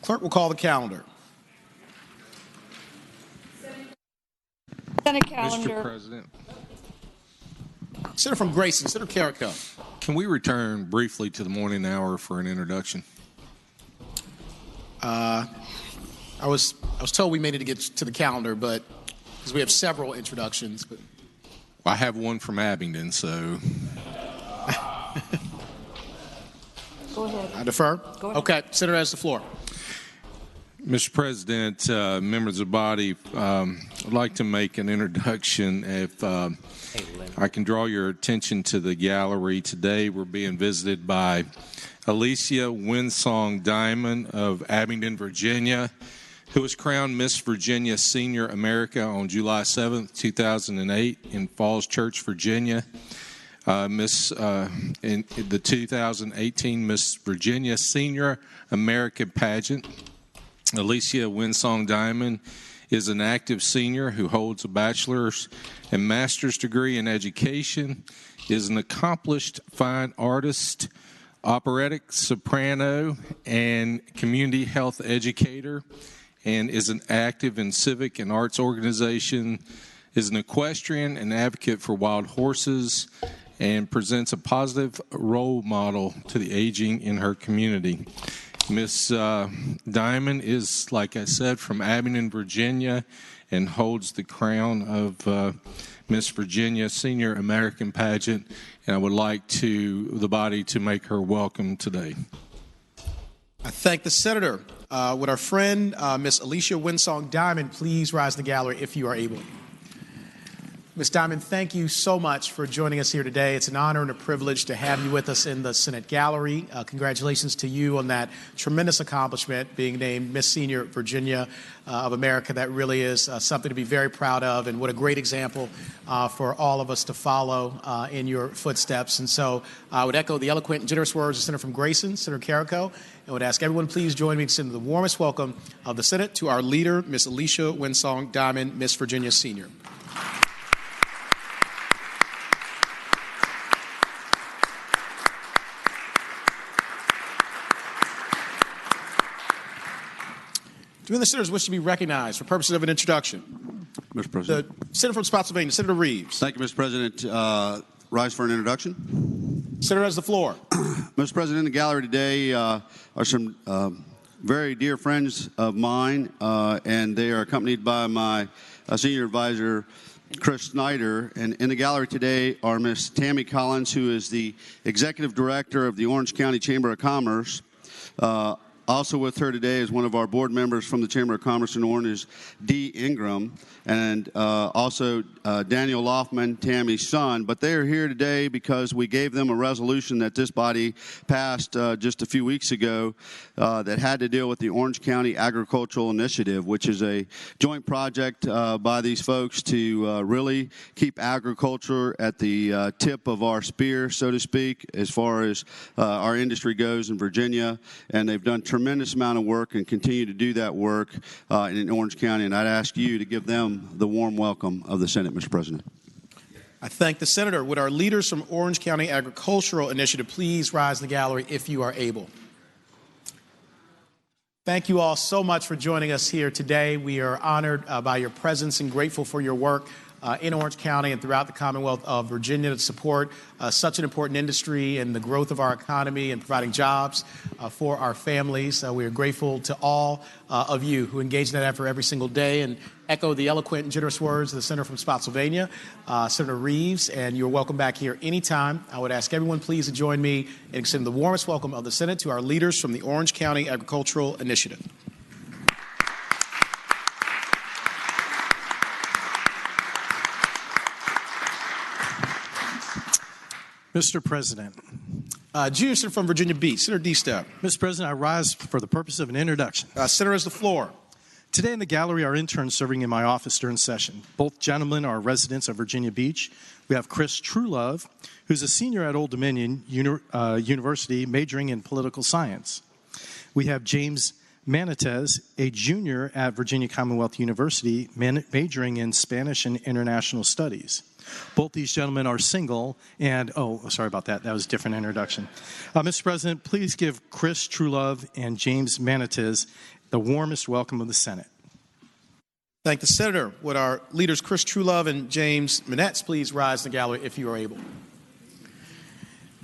Clerk will call the calendar. Senate calendar. Mr. President. Senator from Grayson, Senator Carrico. Can we return briefly to the morning hour for an introduction? I was told we may need to get to the calendar, but because we have several introductions. But I have one from Abingdon, so. Go ahead. I defer. Go ahead. Okay, Senator has the floor. Mr. President, members of the body, I'd like to make an introduction. If I can draw your attention to the gallery today, we're being visited by Alicia Winsong Diamond of Abingdon, Virginia, who was crowned Miss Virginia Senior America on July 7th, 2008 in Falls Church, Virginia. In the 2018 Miss Virginia Senior America pageant. Alicia Winsong Diamond is an active senior who holds a bachelor's and master's degree in education, is an accomplished fine artist, operatic soprano, and community health educator, and is an active in civic and arts organization, is an equestrian and advocate for wild horses, and presents a positive role model to the aging in her community. Miss Diamond is, like I said, from Abingdon, Virginia, and holds the crown of Miss Virginia Senior American Pageant, and I would like the body to make her welcome today. I thank the senator. Would our friend, Miss Alicia Winsong Diamond, please rise to the gallery if you are able? Ms. Diamond, thank you so much for joining us here today. It's an honor and a privilege to have you with us in the Senate Gallery. Congratulations to you on that tremendous accomplishment, being named Miss Senior Virginia of America. That really is something to be very proud of, and what a great example for all of us to follow in your footsteps. And so I would echo the eloquent and generous words of Senator from Grayson, Senator Carrico, and would ask everyone please join me in sending the warmest welcome of the Senate to our leader, Miss Alicia Winsong Diamond, Miss Virginia Senior. Do any of the senators wish to be recognized for purposes of an introduction? Mr. President. The Senator from Spotsylvania, Senator Reeves. Thank you, Mr. President. Rise for an introduction. Senator has the floor. Mr. President, in the gallery today are some very dear friends of mine, and they are accompanied by my senior advisor, Chris Snyder. And in the gallery today are Miss Tammy Collins, who is the executive director of the Orange County Chamber of Commerce. Also with her today is one of our board members from the Chamber of Commerce in Orange, is Dee Ingram, and also Daniel Loffman, Tammy's son. But they are here today because we gave them a resolution that this body passed just a few weeks ago that had to deal with the Orange County Agricultural Initiative, which is a joint project by these folks to really keep agriculture at the tip of our spear, so to speak, as far as our industry goes in Virginia. And they've done tremendous amount of work and continue to do that work in Orange County, and I'd ask you to give them the warm welcome of the Senate, Mr. President. I thank the senator. Would our leaders from Orange County Agricultural Initiative please rise in the gallery if you are able? Thank you all so much for joining us here today. We are honored by your presence and grateful for your work in Orange County and throughout the Commonwealth of Virginia to support such an important industry and the growth of our economy and providing jobs for our families. We are grateful to all of you who engage in that effort every single day, and echo the eloquent and generous words of the Senator from Spotsylvania, Senator Reeves, and you're welcome back here anytime. I would ask everyone please to join me in extending the warmest welcome of the Senate to our leaders from the Orange County Agricultural Initiative. Mr. President. Junior Senator from Virginia Beach, Senator D-Step. Mr. President, I rise for the purpose of an introduction. Senator has the floor. Today in the gallery are interns serving in my office during session. Both gentlemen are residents of Virginia Beach. We have Chris Truelove, who's a senior at Old Dominion University majoring in political science. We have James Manatez, a junior at Virginia Commonwealth University, majoring in Spanish and International Studies. Both these gentlemen are single, and, sorry about that. That was a different introduction. Mr. President, please give Chris Truelove and James Manatez the warmest welcome of the Senate. Thank the Senator. Would our leaders Chris Truelove and James Manetz please rise in the gallery if you are able.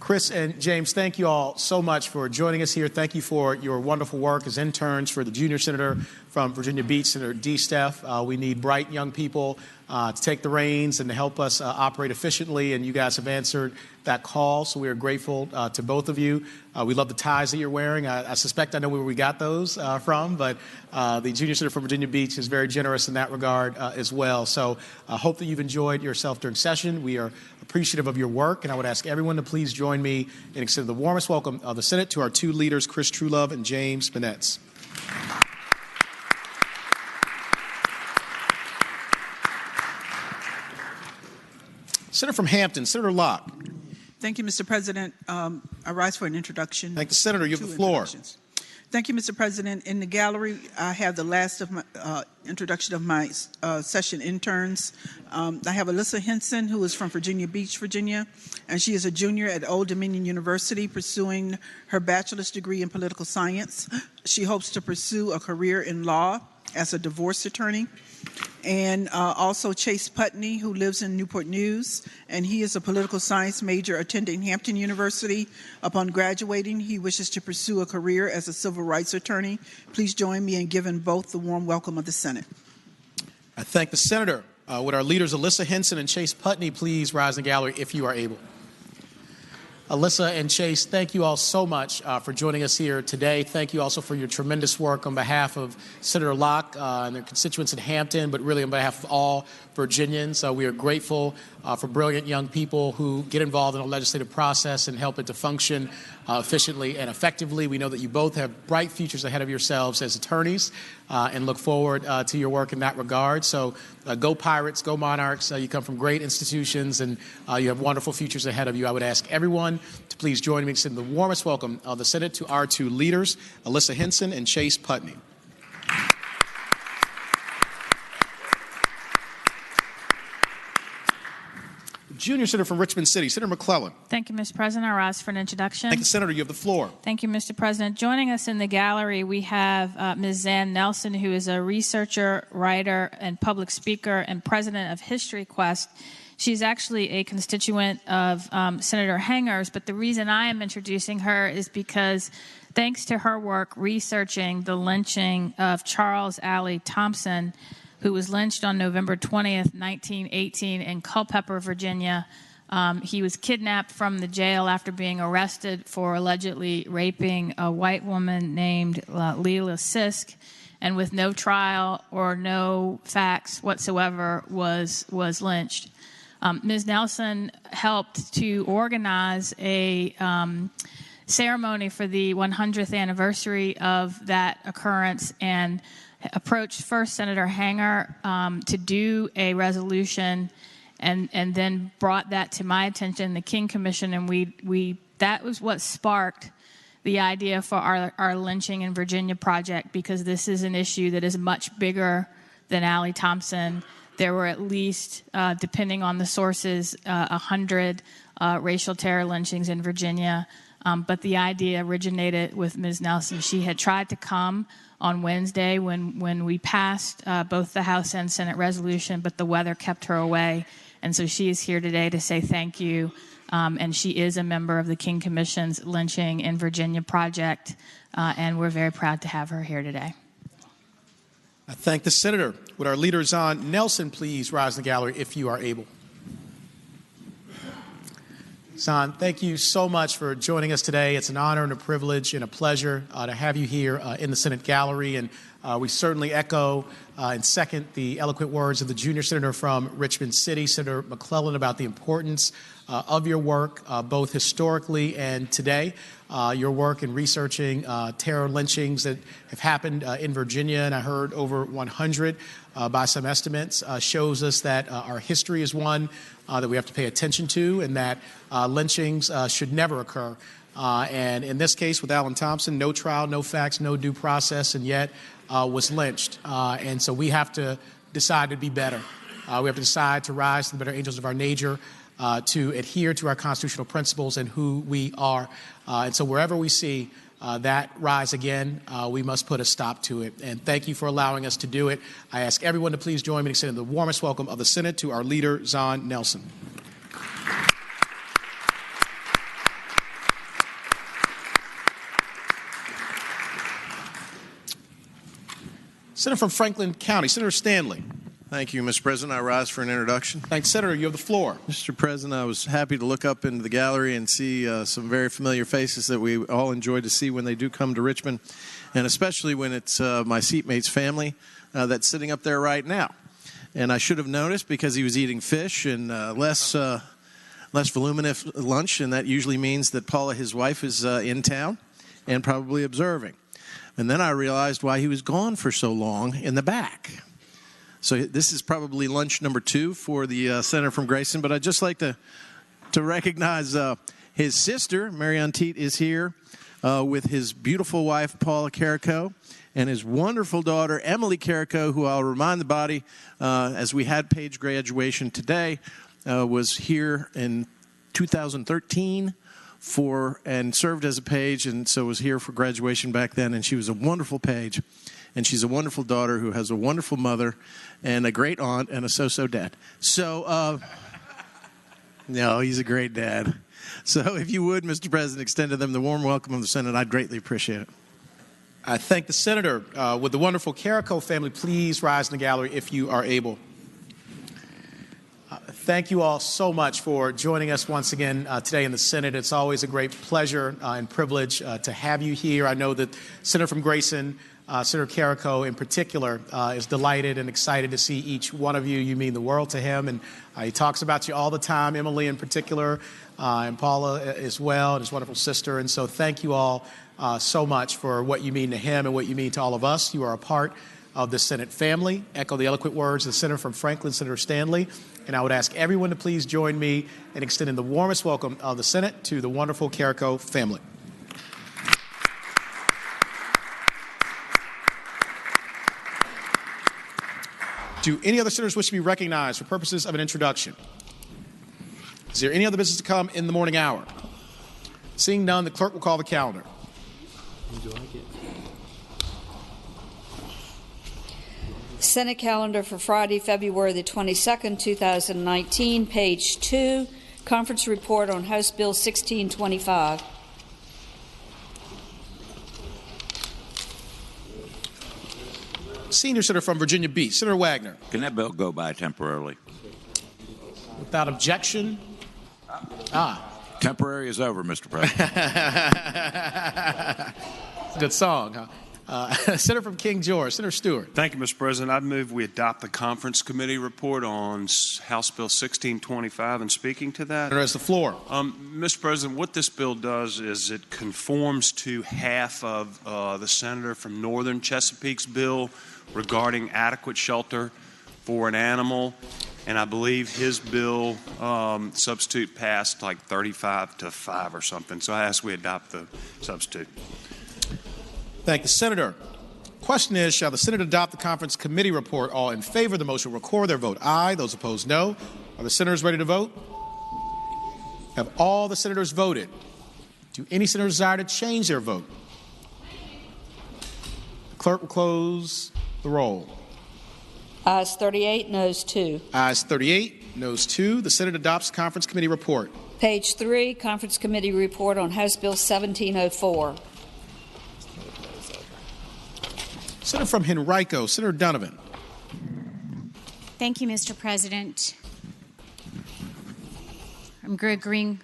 Chris and James, thank you all so much for joining us here. Thank you for your wonderful work as interns for the junior senator from Virginia Beach, Senator D. Steph. We need bright young people to take the reins and to help us operate efficiently, and you guys have answered that call, so we are grateful to both of you. We love the ties that you're wearing. I suspect I know where we got those from, but the junior senator from Virginia Beach is very generous in that regard as well. So I hope that you've enjoyed yourself during session. We are appreciative of your work, and I would ask everyone to please join me in extending the warmest welcome of the Senate to our two leaders, Chris Truelove and James Manetz. Senator from Hampton, Senator Locke. Thank you, Mr. President. I rise for an introduction. Thank the Senator. You have the floor. Thank you, Mr. President. In the gallery, I have the last of my introduction of my session interns. I have Alyssa Henson, who is from Virginia Beach, Virginia, and she is a junior at Old Dominion University pursuing her bachelor's degree in political science. She hopes to pursue a career in law as a divorce attorney. And also Chase Putney, who lives in Newport News, and he is a political science major attending Hampton University. Upon graduating, he wishes to pursue a career as a civil rights attorney. Please join me in giving both the warm welcome of the Senate. I thank the Senator. Would our leaders Alyssa Henson and Chase Putney please rise in the gallery if you are able. Alyssa and Chase, thank you all so much for joining us here today. Thank you also for your tremendous work on behalf of Senator Locke and their constituents in Hampton, but really on behalf of all Virginians. We are grateful for brilliant young people who get involved in the legislative process and help it to function efficiently and effectively. We know that you both have bright futures ahead of yourselves as attorneys and look forward to your work in that regard. So go Pirates, go Monarchs. You come from great institutions and you have wonderful futures ahead of you. I would ask everyone to please join me in sending the warmest welcome of the Senate to our two leaders, Alyssa Henson and Chase Putney. Junior Senator from Richmond City, Senator McClellan. Thank you, Mr. President. I rise for an introduction. Thank you, Senator. You have the floor. Thank you, Mr. President. Joining us in the gallery, we have Ms. Zan Nelson, who is a researcher, writer, and public speaker and president of History Quest. She's actually a constituent of Senator Hanger's, but the reason I am introducing her is because thanks to her work researching the lynching of Charles Alley Thompson, who was lynched on November 20th, 1918 in Culpeper, Virginia. He was kidnapped from the jail after being arrested for allegedly raping a white woman named Leila Sisk, and with no trial or no facts whatsoever was lynched. Ms. Nelson helped to organize a ceremony for the 100th anniversary of that occurrence and approached first Senator Hanger to do a resolution and then brought that to my attention, the King Commission, and we that was what sparked the idea for our lynching in Virginia project, because this is an issue that is much bigger than Alley Thompson. There were at least, depending on the sources, 100 racial terror lynchings in Virginia, but the idea originated with Ms. Nelson. She had tried to come on Wednesday when we passed both the House and Senate resolution, but the weather kept her away. And so she is here today to say thank you. And she is a member of the King Commission's Lynching in Virginia project. And we're very proud to have her here today. I thank the Senator. Would our leader Zan Nelson please rise in the gallery if you are able. Zan, thank you so much for joining us today. It's an honor and a privilege and a pleasure to have you here in the Senate gallery. And we certainly echo and second the eloquent words of the junior senator from Richmond City, Senator McClellan, about the importance of your work, both historically and today. Your work in researching terror lynchings that have happened in Virginia, and I heard over 100 by some estimates, shows us that our history is one that we have to pay attention to, and that lynchings should never occur. And in this case with Alan Thompson, no trial, no facts, no due process, and yet was lynched. And so we have to decide to be better. We have to decide to rise to the better angels of our nature, to adhere to our constitutional principles and who we are. And so wherever we see that rise again, we must put a stop to it. And thank you for allowing us to do it. I ask everyone to please join me in extending the warmest welcome of the Senate to our leader, Zahn Nelson. Senator from Franklin County, Senator Stanley. Thank you, Mr. President. I rise for an introduction. Thanks, Senator. You have the floor. Mr. President, I was happy to look up into the gallery and see some very familiar faces that we all enjoy to see when they do come to Richmond, and especially when it's my seatmate's family that's sitting up there right now. And I should have noticed because he was eating fish and less voluminous lunch, and that usually means that Paula, his wife, is in town and probably observing. And then I realized why he was gone for so long in the back. So this is probably lunch number 2 for the senator from Grayson. But I'd just like to recognize his sister, Marianne Teet, is here with his beautiful wife, Paula Carrico, and his wonderful daughter, Emily Carrico, who I'll remind the body, as we had Paige graduation today, was here in 2013 and served as a page, and so was here for graduation back then, and she was a wonderful page, and she's a wonderful daughter who has a wonderful mother and a great aunt and a so-so dad. So, no, he's a great dad. So if you would, Mr. President, extend to them the warm welcome of the Senate, I'd greatly appreciate it. I thank the Senator. Would the wonderful Carrico family please rise in the gallery if you are able? Thank you all so much for joining us once again today in the Senate. It's always a great pleasure and privilege to have you here. I know that Senator from Grayson, Senator Carrico in particular, is delighted and excited to see each one of you. You mean the world to him, and he talks about you all the time, Emily in particular, and Paula as well, and his wonderful sister. And so thank you all so much for what you mean to him and what you mean to all of us. You are a part of the Senate family. Echo the eloquent words of the Senator from Franklin, Senator Stanley. And I would ask everyone to please join me in extending the warmest welcome of the Senate to the wonderful Carrico family. Do any other senators wish to be recognized for purposes of an introduction? Is there any other business to come in the morning hour? Seeing none, the clerk will call the calendar. Senate calendar for Friday, February the 22nd, 2019, page 2, conference report on House Bill 1625. Senior Senator from Virginia Beach, Senator Wagner. Can that bill go by temporarily? Without objection. Temporary is over, Mr. President. It's a good song, huh? Senator from King George, Senator Stewart. Thank you, Mr. President. I'd move we adopt the conference committee report on House Bill 1625. And speaking to that, Senator has the floor. Mr. President, what this bill does is it conforms to half of the senator from Northern Chesapeake's bill regarding adequate shelter for an animal. And I believe his bill substitute passed like 35-5 or something. So I ask we adopt the substitute. Thank you, Senator. Question is, shall the Senate adopt the conference committee report? All in favor of the motion record their vote aye. Those opposed, no. Are the senators ready to vote? Have all the senators voted? Do any senators desire to change their vote? The clerk will close the roll. Ayes 38, noes 2. Ayes 38, noes 2. The Senate adopts conference committee report. Page 3, conference committee report on House Bill 1704. Senator from Henrico, Senator Donovan. Thank you, Mr. President. I'm agreeing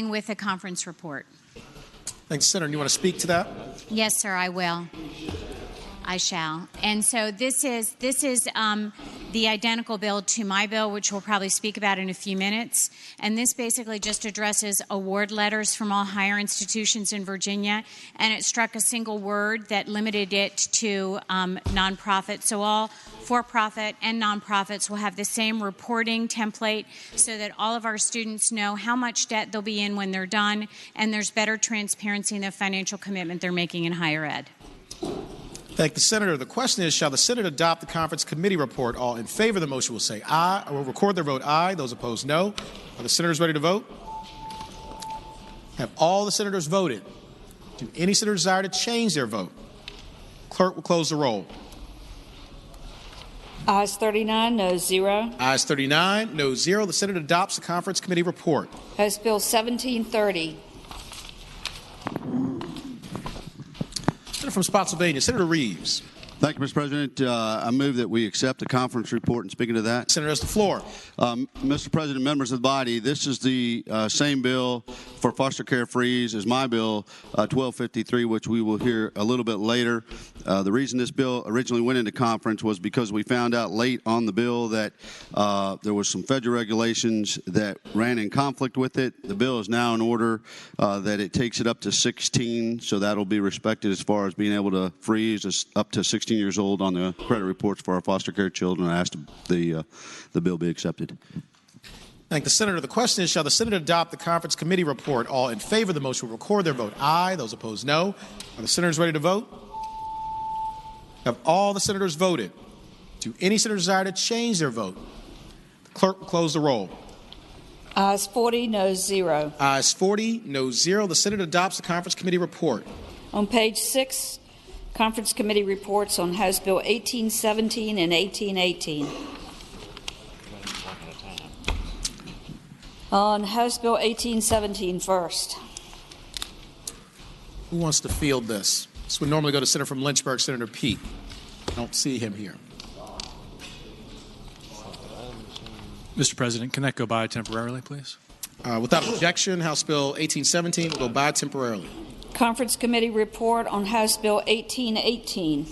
with the conference report. Thanks, Senator. You want to speak to that? Yes, sir, I will. I shall. And so this is the identical bill to my bill, which we'll probably speak about in a few minutes. And this basically just addresses award letters from all higher institutions in Virginia, and it struck a single word that limited it to nonprofit. So all for-profit and nonprofits will have the same reporting template so that all of our students know how much debt they'll be in when they're done, and there's better transparency in the financial commitment they're making in higher ed. Thank the Senator. The question is, shall the Senate adopt the conference committee report? All in favor of the motion will say aye, or will record their vote aye. Those opposed, no. Are the senators ready to vote? Have all the senators voted? Do any senators desire to change their vote? Clerk will close the roll. Ayes 39, noes 0. Ayes 39, no 0. The Senate adopts the conference committee report. House Bill 1730. Senator from Spotsylvania, Senator Reeves. Thank you, Mr. President. I move that we accept the conference report. And speaking to that, Senator has the floor. Mr. President, members of the body, this is the same bill for foster care freeze as my bill 1253, which we will hear a little bit later. The reason this bill originally went into conference was because we found out late on the bill that there was some federal regulations that ran in conflict with it. The bill is now in order that it takes it up to 16, so that'll be respected as far as being able to freeze us up to 16 years old on the credit reports for our foster care children. I asked the bill be accepted. Thank the Senator. The question is, shall the Senate adopt the conference committee report? All in favor of the motion will record their vote aye. Those opposed, no. Are the senators ready to vote? Have all the senators voted? Do any senators desire to change their vote? The clerk will close the roll. Ayes 40, noes 0. Ayes 40, no 0. The Senate adopts the conference committee report. On page 6, conference committee reports on House Bill 1817 and 1818. On House Bill 1817 first. Who wants to field this? This would normally go to Senator from Lynchburg, Senator Pete. I don't see him here. Mr. President, can that go by temporarily, please? Without objection, House Bill 1817 will go by temporarily. Conference committee report on House Bill 1818.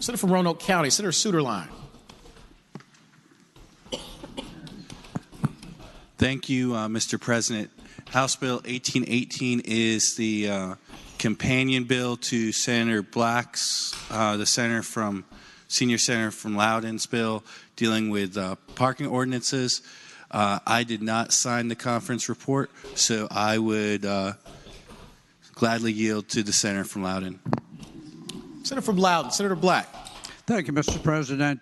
Senator from Roanoke County, Senator Suderline. Thank you, Mr. President. House Bill 1818 is the companion bill to Senator Black's, the senior senator from Loudoun's bill dealing with parking ordinances. I did not sign the conference report, so I would gladly yield to the senator from Loudoun. Senator from Loudoun, Senator Black. Thank you, Mr. President.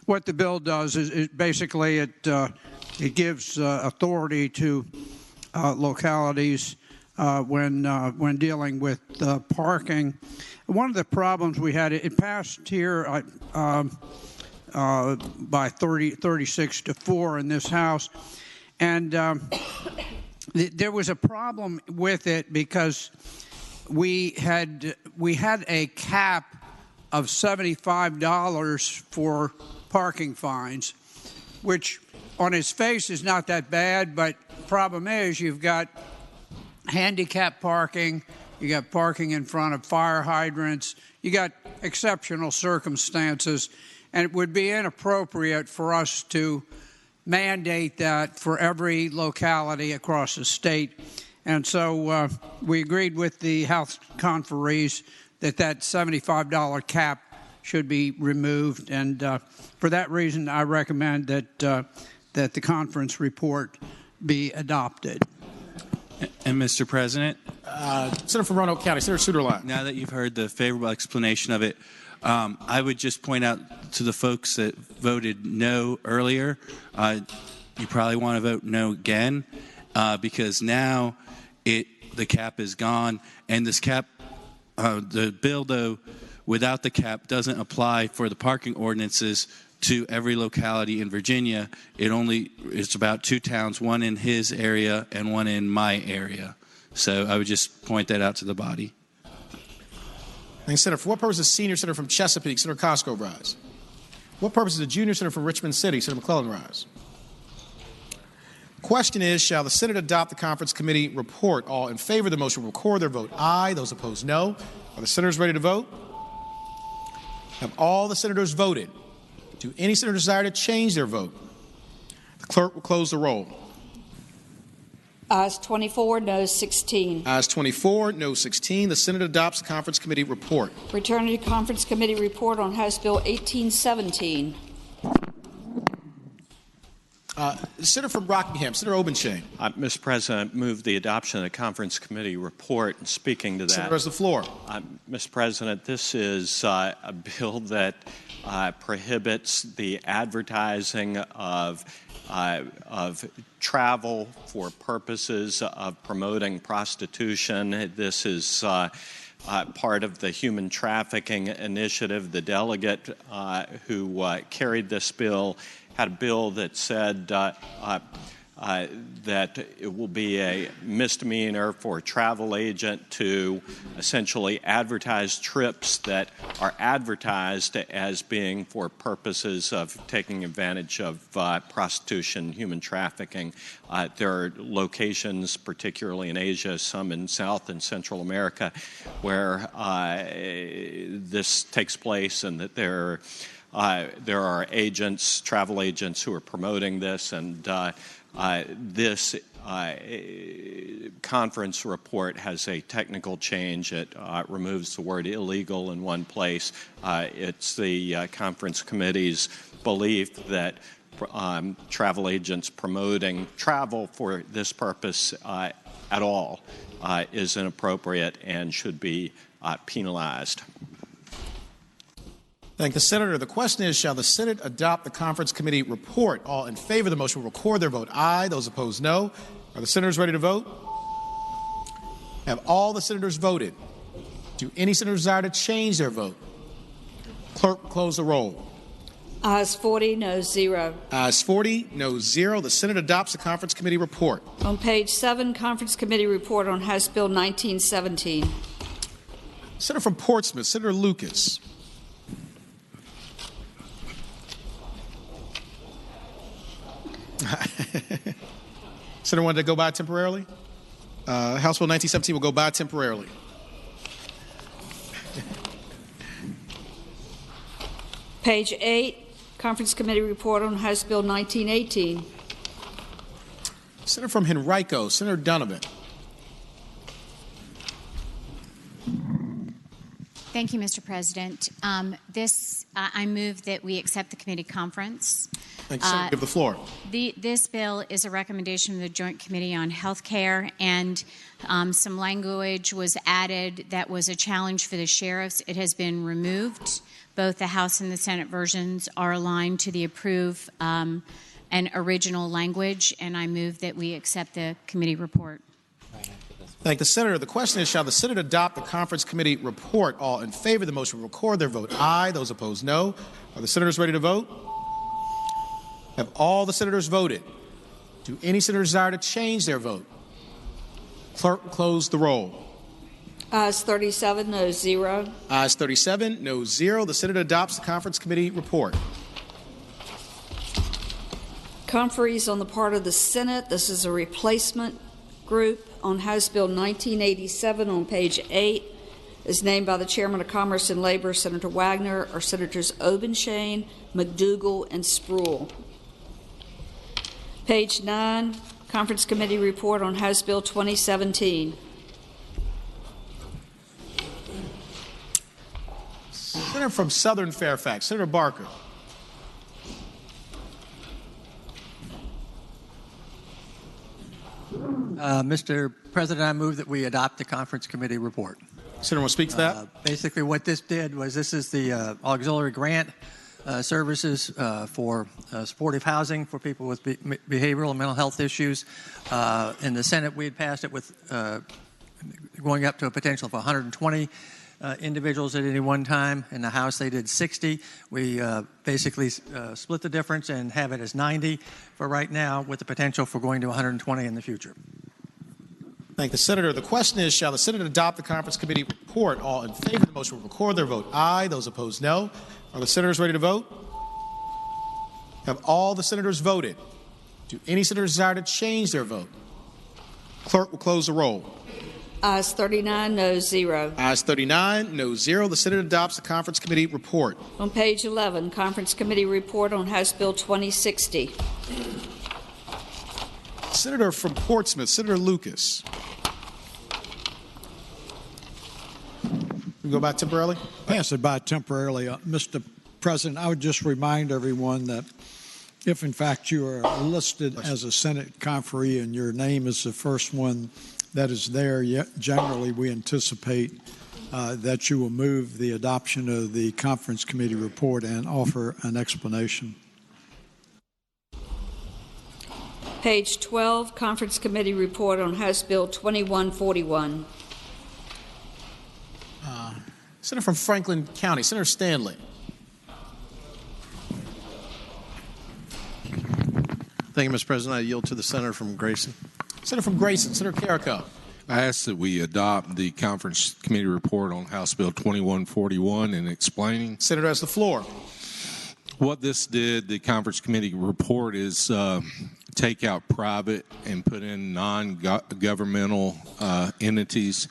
What the bill does is basically it gives authority to localities when dealing with parking. One of the problems we had, it passed here by 36-4 in this House, and there was a problem with it because we had a cap of $75 for parking fines, which on its face is not that bad, but the problem is you've got handicap parking, you got parking in front of fire hydrants, you got exceptional circumstances, and it would be inappropriate for us to mandate that for every locality across the state. And so we agreed with the House conferees that $75 cap should be removed, and for that reason I recommend that the conference report be adopted. And Mr. President? Senator from Roanoke County, Senator Suderline. Now that you've heard the favorable explanation of it, I would just point out to the folks that voted no earlier, you probably want to vote no again, because now the cap is gone, and this cap, the bill, though, without the cap doesn't apply for the parking ordinances to every locality in Virginia. It's about 2 towns, one in his area and one in my area. So I would just point that out to the body. Thank you, Senator. For what purpose is senior senator from Chesapeake, Senator Costco, rise? What purpose is the junior senator from Richmond City, Senator McClellan, rise? Question is, shall the Senate adopt the conference committee report? All in favor of the motion will record their vote aye. Those opposed, no. Are the senators ready to vote? Have all the senators voted? Do any senators desire to change their vote? The clerk will close the roll. Ayes 24, noes 16. Ayes 24, no 16. The Senate adopts the conference committee report. Return to conference committee report on House Bill 1817. Senator from Rockingham, Senator Obenshain. Mr. President, move the adoption of the conference committee report. And speaking to that, Senator has the floor. Mr. President, this is a bill that prohibits the advertising of travel for purposes of promoting prostitution. This is part of the human trafficking initiative. The delegate who carried this bill had a bill that said that it will be a misdemeanor for a travel agent to essentially advertise trips that are advertised as being for purposes of taking advantage of prostitution, human trafficking. There are locations, particularly in Asia, some in South and Central America, where this takes place, and that there are agents, travel agents, who are promoting this, and this conference report has a technical change. It removes the word illegal in one place. It's the conference committee's belief that travel agents promoting travel for this purpose at all is inappropriate and should be penalized. Thank the Senator. The question is, shall the Senate adopt the conference committee report? All in favor of the motion will record their vote aye. Those opposed, no. Are the senators ready to vote? Have all the senators voted? Do any senators desire to change their vote? Clerk will close the roll. Ayes 40, noes 0. Ayes 40, noes 0. The Senate adopts the conference committee report. On page 7, conference committee report on House Bill 1917. Senator from Portsmouth, Senator Lucas. Senator wanted to go by temporarily? House Bill 1917 will go by temporarily. Page 8, conference committee report on House Bill 1918. Senator from Henrico, Senator Donovan. Thank you, Mr. President. I move that we accept the committee conference. Thank you, Senator. Give the floor. This bill is a recommendation of the Joint Committee on Health Care, and some language was added that was a challenge for the sheriffs. It has been removed. Both the House and the Senate versions are aligned to the approved and original language, and I move that we accept the committee report. Thank the Senator. The question is, shall the Senate adopt the conference committee report? All in favor of the motion will record their vote aye. Those opposed, no. Are the senators ready to vote? Have all the senators voted? Do any senators desire to change their vote? Clerk will close the roll. Ayes 37, noes 0. Ayes 37, noes 0. The Senate adopts the conference committee report. Conferees on the part of the Senate. This is a replacement group on House Bill 1987 on page 8, is named by the Chairman of Commerce and Labor, Senator Wagner, or Senators Obenshain, McDougal, and Spruill. Page 9, Conference Committee report on House Bill 2017. Senator from Southern Fairfax, Senator Barker. Mr. President, I move that we adopt the conference committee report. Senator will speak to that. Basically, what this did was this is the auxiliary grant services for supportive housing for people with behavioral and mental health issues. In the Senate, we had passed it with going up to a potential of 120 individuals at any one time. In the House, they did 60. We basically split the difference and have it as 90 for right now, with the potential for going to 120 in the future. Thank the Senator. The question is, shall the Senate adopt the conference committee report? All in favor of the motion will record their vote aye. Those opposed, no. Are the senators ready to vote? Have all the senators voted? Do any senators desire to change their vote? Clerk will close the roll. Ayes 39, noes 0. Ayes 39, no 0. The Senate adopts the Conference Committee report. On page 11, Conference Committee report on House Bill 2060. Senator from Portsmouth, Senator Lucas. We go by temporarily? Pass it by temporarily. Mr. President, I would just remind everyone that if, in fact, you are listed as a Senate conferee and your name is the first one that is there, generally we anticipate that you will move the adoption of the Conference Committee report and offer an explanation. Page 12, Conference Committee report on House Bill 2141. Senator from Franklin County, Senator Stanley. Thank you, Mr. President. I yield to the senator from Grayson. Senator from Grayson, Senator Carrico. I ask that we adopt the Conference Committee report on House Bill 2141 and explaining. Senator has the floor. What this did, the Conference Committee report, is take out private and put in non-governmental entities.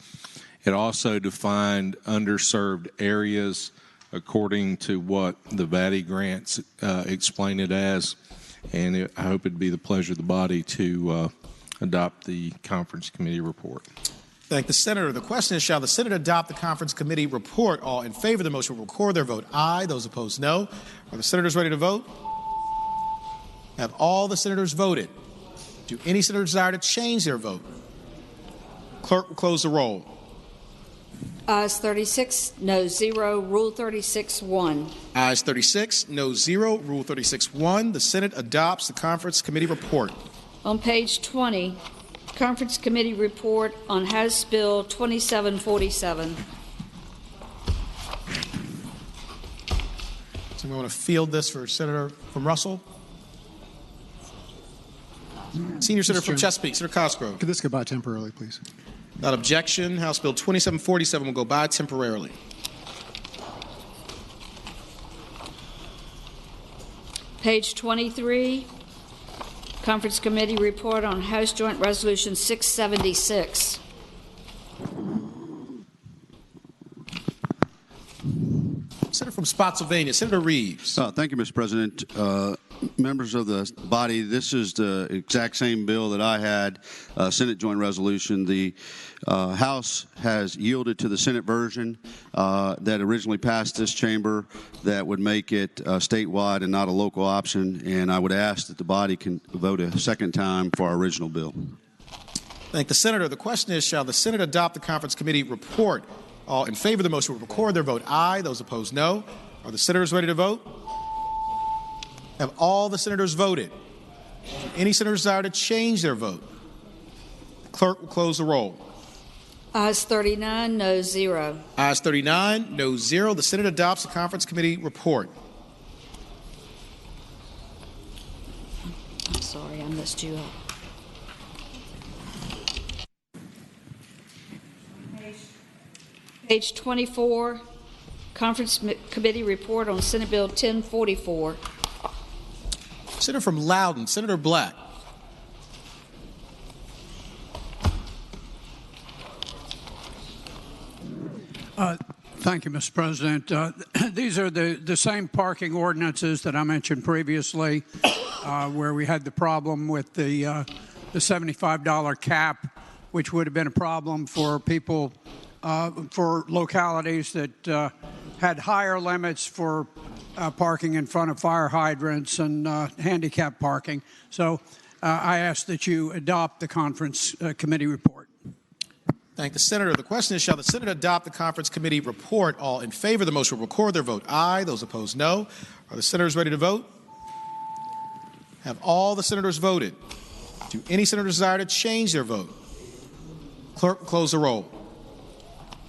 It also defined underserved areas according to what the VATI grants explain it as. And I hope it'd be the pleasure of the body to adopt the Conference Committee report. Thank the Senator. The question is, shall the Senate adopt the Conference Committee report? All in favor of the motion will record their vote aye. Those opposed, no. Are the senators ready to vote? Have all the senators voted? Do any senators desire to change their vote? Clerk will close the roll. Ayes 36, no 0. Rule 36-1. Ayes 36, no 0. Rule 36-1. The Senate adopts the Conference Committee report. On page 20, Conference Committee report on House Bill 2747. So we want to field this for Senator from Russell. Senior Senator from Chesapeake, Senator Cosgrove. Could this go by temporarily, please? Without objection, House Bill 2747 will go by temporarily. Page 23, Conference Committee report on House Joint Resolution 676. Senator from Spotsylvania, Senator Reeves. Thank you, Mr. President. Members of the body, this is the exact same bill that I had, Senate Joint Resolution. The House has yielded to the Senate version that originally passed this chamber that would make it statewide and not a local option, and I would ask that the body can vote a second time for our original bill. Thank the Senator. The question is, shall the Senate adopt the Conference Committee report? All in favor of the motion will record their vote aye. Those opposed, no. Are the senators ready to vote? Have all the senators voted? Do any senators desire to change their vote? The clerk will close the roll. Ayes 39, no 0. Ayes 39, no 0. The Senate adopts the Conference Committee report. I'm sorry, I messed you up. Page 24, Conference Committee report on Senate Bill 1044. Senator from Loudoun, Senator Black. Thank you, Mr. President. These are the same parking ordinances that I mentioned previously, where we had the problem with the $75 cap, which would have been a problem for people, for localities that had higher limits for parking in front of fire hydrants and handicap parking. So I ask that you adopt the Conference Committee report. Thank the Senator. The question is, shall the Senate adopt the Conference Committee report? All in favor of the motion will record their vote aye. Those opposed, no. Are the senators ready to vote? Have all the senators voted? Do any senators desire to change their vote? Clerk will close the roll.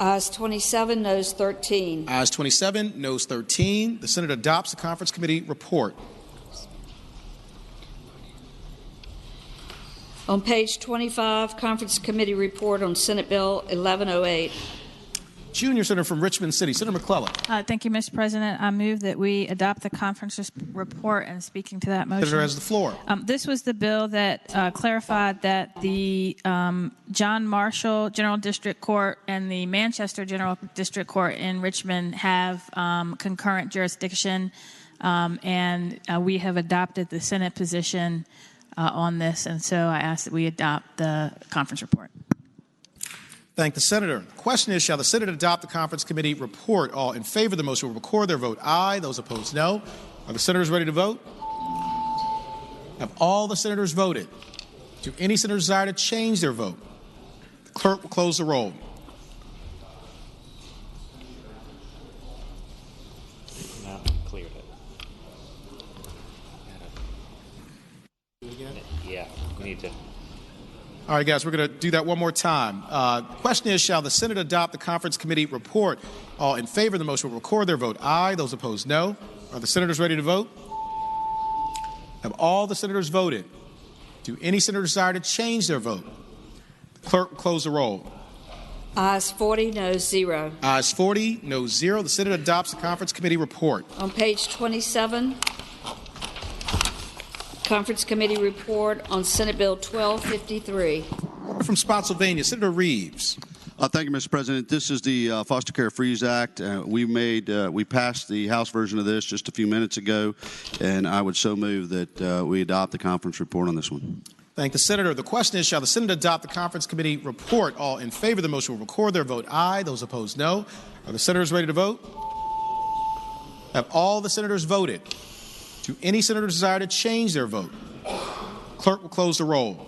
Ayes 27, noes 13. Ayes 27, noes 13. The Senate adopts the Conference Committee report. On page 25, Conference Committee report on Senate Bill 1108. Junior Senator from Richmond City, Senator McClellan. Thank you, Mr. President. I move that we adopt the conference report, and speaking to that motion. Senator has the floor. This was the bill that clarified that the John Marshall General District Court and the Manchester General District Court in Richmond have concurrent jurisdiction, and we have adopted the Senate position on this, and so I ask that we adopt the conference report. Thank the Senator. The question is, shall the Senate adopt the conference committee report? All in favor of the motion will record their vote aye. Those opposed, no. Are the senators ready to vote? Have all the senators voted? Do any senators desire to change their vote? The clerk will close the roll. Now cleared it. Yeah, we need to. All right, guys, we're going to do that one more time. The question is, shall the Senate adopt the conference committee report? All in favor of the motion will record their vote aye. Those opposed, no. Are the senators ready to vote? Have all the senators voted? Do any senators desire to change their vote? The clerk will close the roll. Ayes 40, noes 0. Ayes 40, noes 0. The Senate adopts the conference committee report. On page 27, Conference Committee report on Senate Bill 1253. From Spotsylvania, Senator Reeves. Thank you, Mr. President. This is the Foster Care Freeze Act. We passed the House version of this just a few minutes ago, and I would so move that we adopt the conference report on this one. Thank the Senator. The question is, shall the Senate adopt the conference committee report? All in favor of the motion will record their vote aye. Those opposed, no. Are the senators ready to vote? Have all the senators voted? Do any senators desire to change their vote? Clerk will close the roll.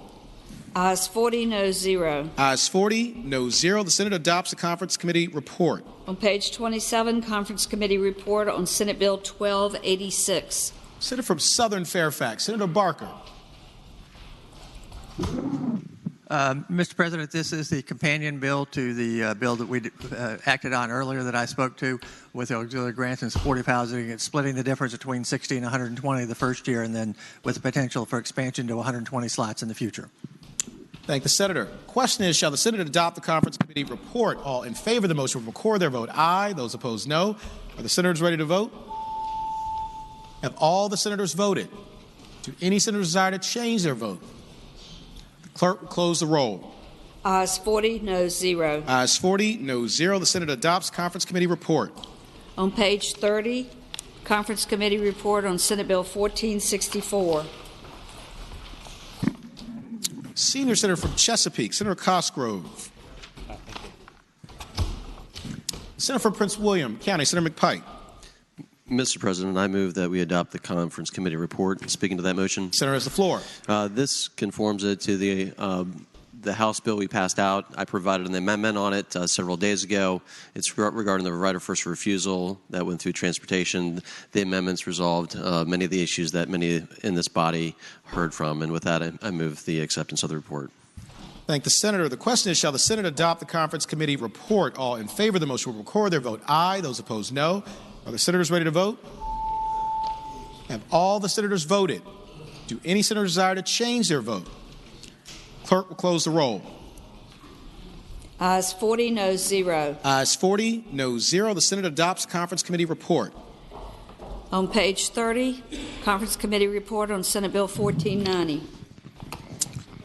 Ayes 40, noes 0. Ayes 40, noes 0. The Senate adopts the conference committee report. On page 27, Conference Committee report on Senate Bill 1286. Senator from Southern Fairfax, Senator Barker. Mr. President, this is the companion bill to the bill that we acted on earlier that I spoke to with the auxiliary grants and supportive housing. It's splitting the difference between 60 and 120 the first year, and then with the potential for expansion to 120 slots in the future. Thank the Senator. Question is, shall the Senate adopt the conference committee report? All in favor of the motion will record their vote aye. Those opposed, no. Are the senators ready to vote? Have all the senators voted? Do any senators desire to change their vote? Clerk will close the roll. Ayes 40, noes 0. Ayes 40, noes 0. The Senate adopts conference committee report. On page 30, Conference Committee report on Senate Bill 1464. Senior Senator from Chesapeake, Senator Cosgrove. Senator from Prince William County, Senator McPike. Mr. President, I move that we adopt the conference committee report. Speaking to that motion. Senator has the floor. This conforms it to the House bill we passed out. I provided an amendment on it several days ago. It's regarding the right of first refusal that went through transportation. The amendments resolved many of the issues that many in this body heard from. And with that, I move the acceptance of the report. Thank the Senator. The question is, shall the Senate adopt the conference committee report? All in favor of the motion will record their vote aye. Those opposed, no. Are the senators ready to vote? Have all the senators voted? Do any senators desire to change their vote? Clerk will close the roll. Ayes 40, noes 0. Ayes 40, noes 0. The Senate adopts conference committee report. On page 30, Conference Committee report on Senate Bill 1490.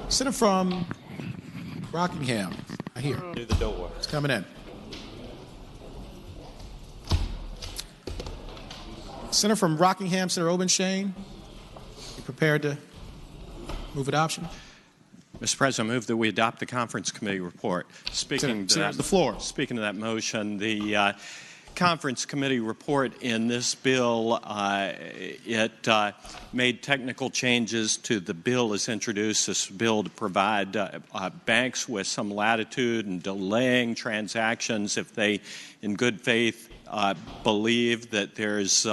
Senator from Rockingham, I hear. Do the door. It's coming in. Senator from Rockingham, Senator Obenshain, you prepared to move adoption? Mr. President, I move that we adopt the conference committee report. Speaking to that motion, the conference committee report in this bill, it made technical changes to the bill as introduced. This bill to provide banks with some latitude in delaying transactions if they, in good faith, believe that there's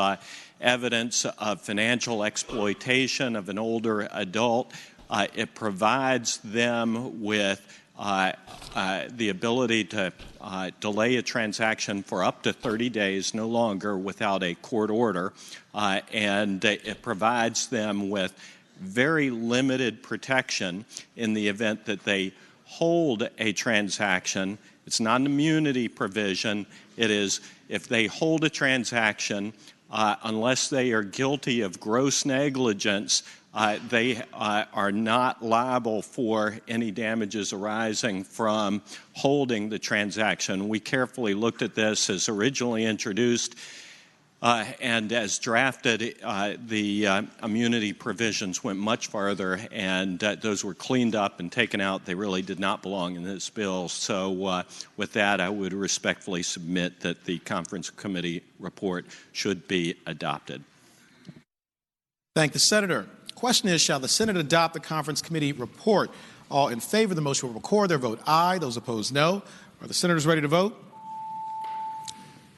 evidence of financial exploitation of an older adult. It provides them with the ability to delay a transaction for up to 30 days, no longer, without a court order. And it provides them with very limited protection in the event that they hold a transaction It's not an immunity provision. It is if they hold a transaction, unless they are guilty of gross negligence, they are not liable for any damages arising from holding the transaction. We carefully looked at this as originally introduced, and as drafted, the immunity provisions went much farther, and those were cleaned up and taken out. They really did not belong in this bill. So with that, I would respectfully submit that the conference committee report should be adopted. Thank the senator. Question is, shall the Senate adopt the conference committee report? All in favor of the motion will record their vote aye. Those opposed, no. Are the senators ready to vote?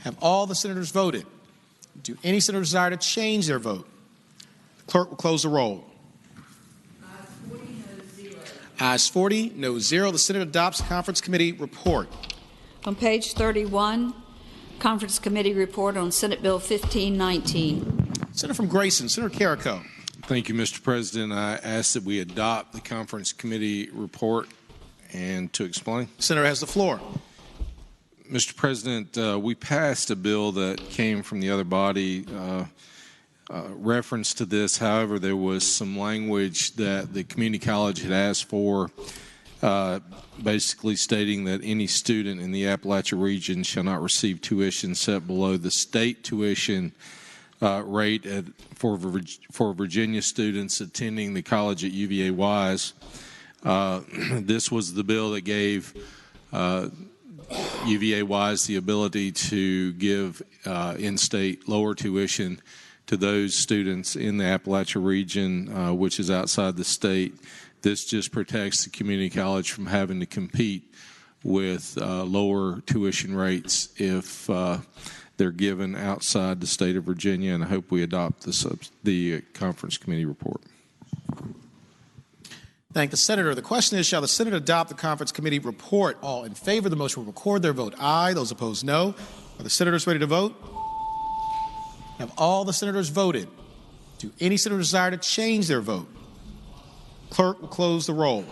Have all the senators voted? Do any senators desire to change their vote? The clerk will close the roll. Ayes 40, no 0. The Senate adopts the conference committee report. On page 31, conference committee report on Senate Bill 1519. Senator from Grayson, Senator Carrico. Thank you, Mr. President. I ask that we adopt the conference committee report. And to explain. Senator has the floor. Mr. President, we passed a bill that came from the other body reference to this. However, there was some language that the community college had asked for, basically stating that any student in the Appalachia region shall not receive tuition set below the state tuition rate for Virginia students attending the college at UVA Wise. This was the bill that gave UVA Wise the ability to give in-state lower tuition to those students in the Appalachia region, which is outside the state. This just protects the community college from having to compete with lower tuition rates if they're given outside the state of Virginia, and I hope we adopt the conference committee report. Thank the senator. The question is, shall the Senate adopt the conference committee report? All in favor of the motion will record their vote aye. Those opposed, no. Are the senators ready to vote? Have all the senators voted? Do any senators desire to change their vote? Clerk will close the roll.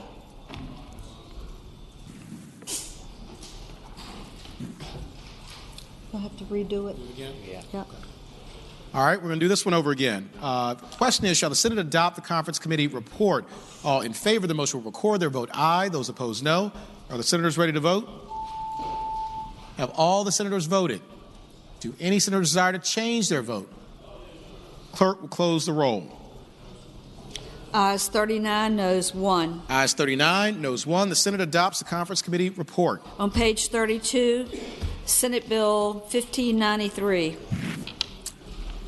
I'll have to redo it. Again? Yeah. All right, we're going to do this one over again. The question is, shall the Senate adopt the conference committee report? All in favor of the motion will record their vote aye. Those opposed, no. Are the senators ready to vote? Have all the senators voted? Do any senators desire to change their vote? Clerk will close the roll. Ayes 39, noes 1. Ayes 39, noes 1. The Senate adopts the conference committee report. On page 32, Senate Bill 1593.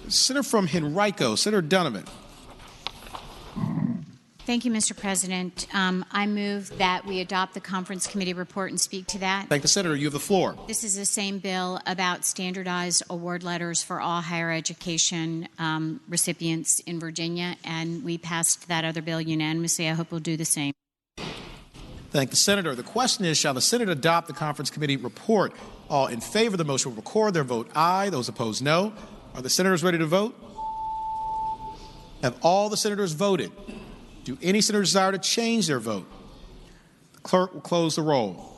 Senator from Henrico, Senator Donovan. Thank you, Mr. President. I move that we adopt the conference committee report and speak to that. Thank the senator. You have the floor. This is the same bill about standardized award letters for all higher education recipients in Virginia, and we passed that other bill unanimously. I hope we'll do the same. Thank the senator. The question is, shall the Senate adopt the conference committee report? All in favor of the motion will record their vote aye. Those opposed, no. Are the senators ready to vote? Have all the senators voted? Do any senators desire to change their vote? The clerk will close the roll.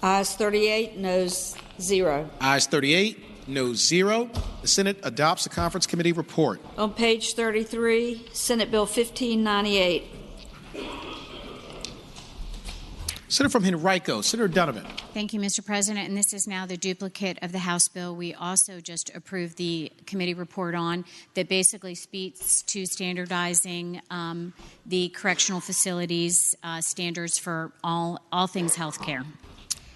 Ayes 38, noes 0. Ayes 38, noes 0. The Senate adopts the conference committee report. On page 33, Senate Bill 1598. Senator from Henrico, Senator Donovan. Thank you, Mr. President. And this is now the duplicate of the House bill we also just approved the committee report on that basically speaks to standardizing the correctional facilities standards for all things health care.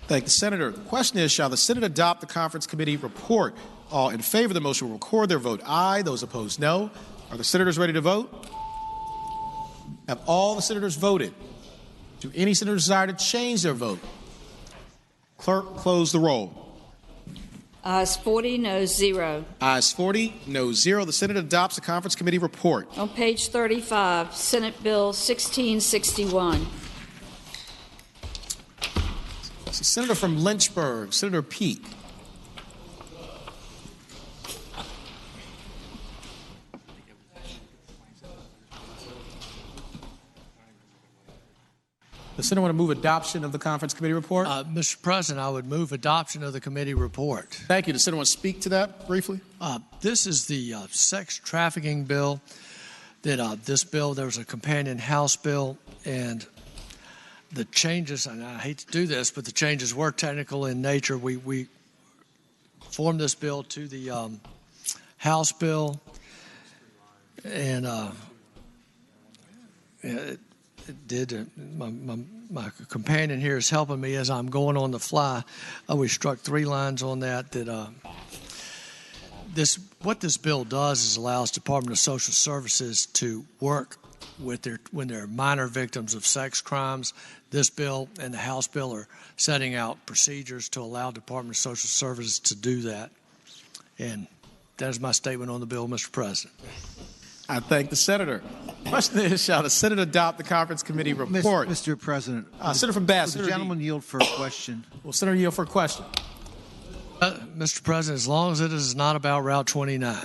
Thank the senator. The question is, shall the Senate adopt the conference committee report? All in favor of the motion will record their vote aye. Those opposed, no. Are the senators ready to vote? Have all the senators voted? Do any senators desire to change their vote? Clerk, close the roll. Ayes 40, noes 0. Ayes 40, noes 0. The Senate adopts the conference committee report. On page 35, Senate Bill 1661. Senator from Lynchburg, Senator Peake. The Senator want to move adoption of the conference committee report? Mr. President, I would move adoption of the committee report. Thank you. Does Senator want to speak to that briefly? This is the sex trafficking bill. This bill, there was a companion House bill, and the changes, and I hate to do this, but the changes were technical in nature. We formed this bill to the House bill, and it did. My companion here is helping me as I'm going on the fly. We struck 3 lines on that. What this bill does is allows Department of Social Services to work with when they're minor victims of sex crimes. This bill and the House bill are setting out procedures to allow Department of Social Services to do that. And that is my statement on the bill, Mr. President. I thank the senator. Question is, shall the Senate adopt the conference committee report? Mr. President. Senator from Bass. The gentleman yield for a question. Will Senator yield for a question? Mr. President, as long as it is not about Route 29.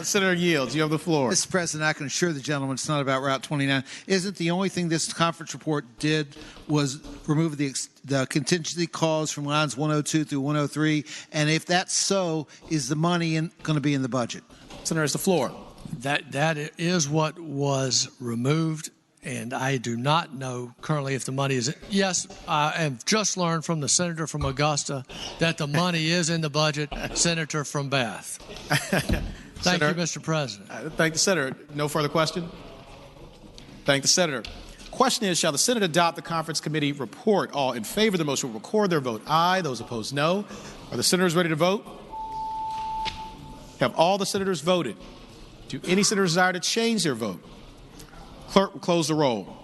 Senator yields. You have the floor. Mr. President, I can assure the gentleman it's not about Route 29. Isn't the only thing this conference report did was remove the contingency clause from lines 102 through 103? And if that's so, is the money going to be in the budget? Senator has the floor. That is what was removed, and I do not know currently if the money is. Yes, I have just learned from the senator from Augusta that the money is in the budget. Senator from Bath. Thank you, Mr. President. Thank the senator. No further question? Thank the senator. Question is, shall the Senate adopt the conference committee report? All in favor of the motion will record their vote aye. Those opposed, no. Are the senators ready to vote? Have all the senators voted? Do any senators desire to change their vote? Clerk will close the roll.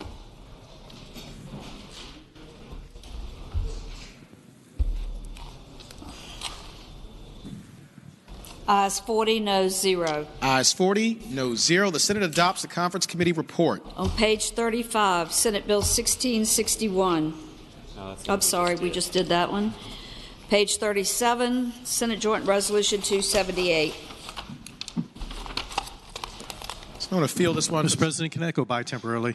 Ayes 40, noes 0. Ayes 40, noes 0. The Senate adopts the conference committee report. On page 35, Senate Bill 1661. I'm sorry, we just did that one. Page 37, Senate Joint Resolution 278. I want to field this one. Mr. President, can that go by temporarily?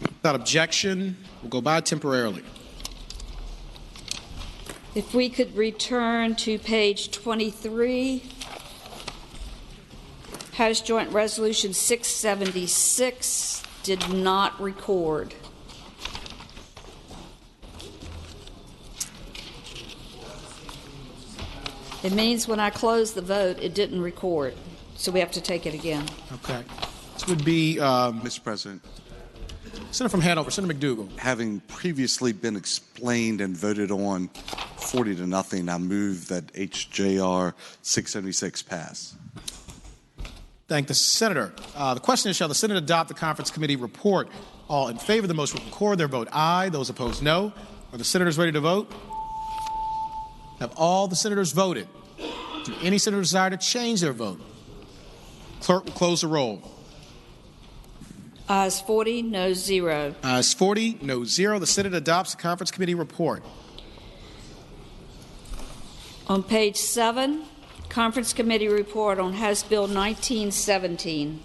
Without objection, we'll go by temporarily. If we could return to page 23, House Joint Resolution 676 did not record. It means when I close the vote, it didn't record, so we have to take it again. Okay. This would be, Mr. President. Senator from Hanover, Senator McDougal. Having previously been explained and voted on 40 to nothing, I move that HJR 676 pass. Thank the senator. The question is, shall the Senate adopt the conference committee report? All in favor of the motion will record their vote aye. Those opposed, no. Are the senators ready to vote? Have all the senators voted? Do any senators desire to change their vote? Clerk will close the roll. Ayes 40, noes 0. Ayes 40, noes 0. The Senate adopts the conference committee report. On page 7, conference committee report on House Bill 1917.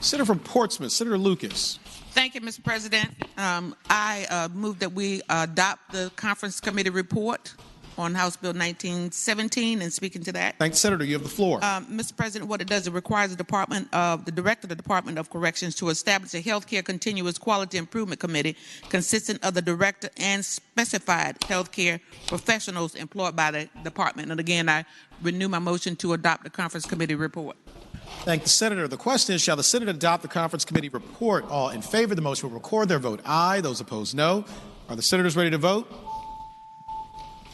Senator from Portsmouth, Senator Lucas. Thank you, Mr. President. I move that we adopt the conference committee report on House Bill 1917 and speaking to that. Thank you, Senator. You have the floor. Mr. President, what it does, it requires the Director of the Department of Corrections to establish a Healthcare Continuous Quality Improvement Committee consisting of the Director and specified healthcare professionals employed by the department. And again, I renew my motion to adopt the conference committee report. Thank the senator. The question is, shall the Senate adopt the conference committee report? All in favor of the motion will record their vote aye. Those opposed, no. Are the senators ready to vote?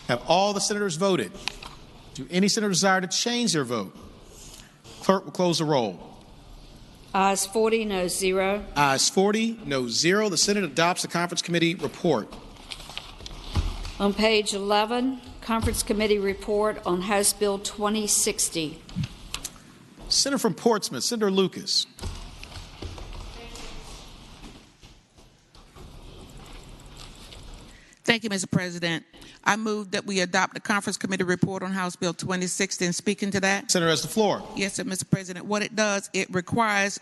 Have all the senators voted? Do any senators desire to change their vote? Clerk will close the roll. Ayes 40, noes 0. Ayes 40, noes 0. The Senate adopts the conference committee report. On page 11, conference committee report on House Bill 2060. Senator from Portsmouth, Senator Lucas. Thank Thank you, Mr. President. I move that we adopt the conference committee report on House Bill 26 and speaking to that. Senator has the floor. Yes, sir, Mr. President. What it does, it requires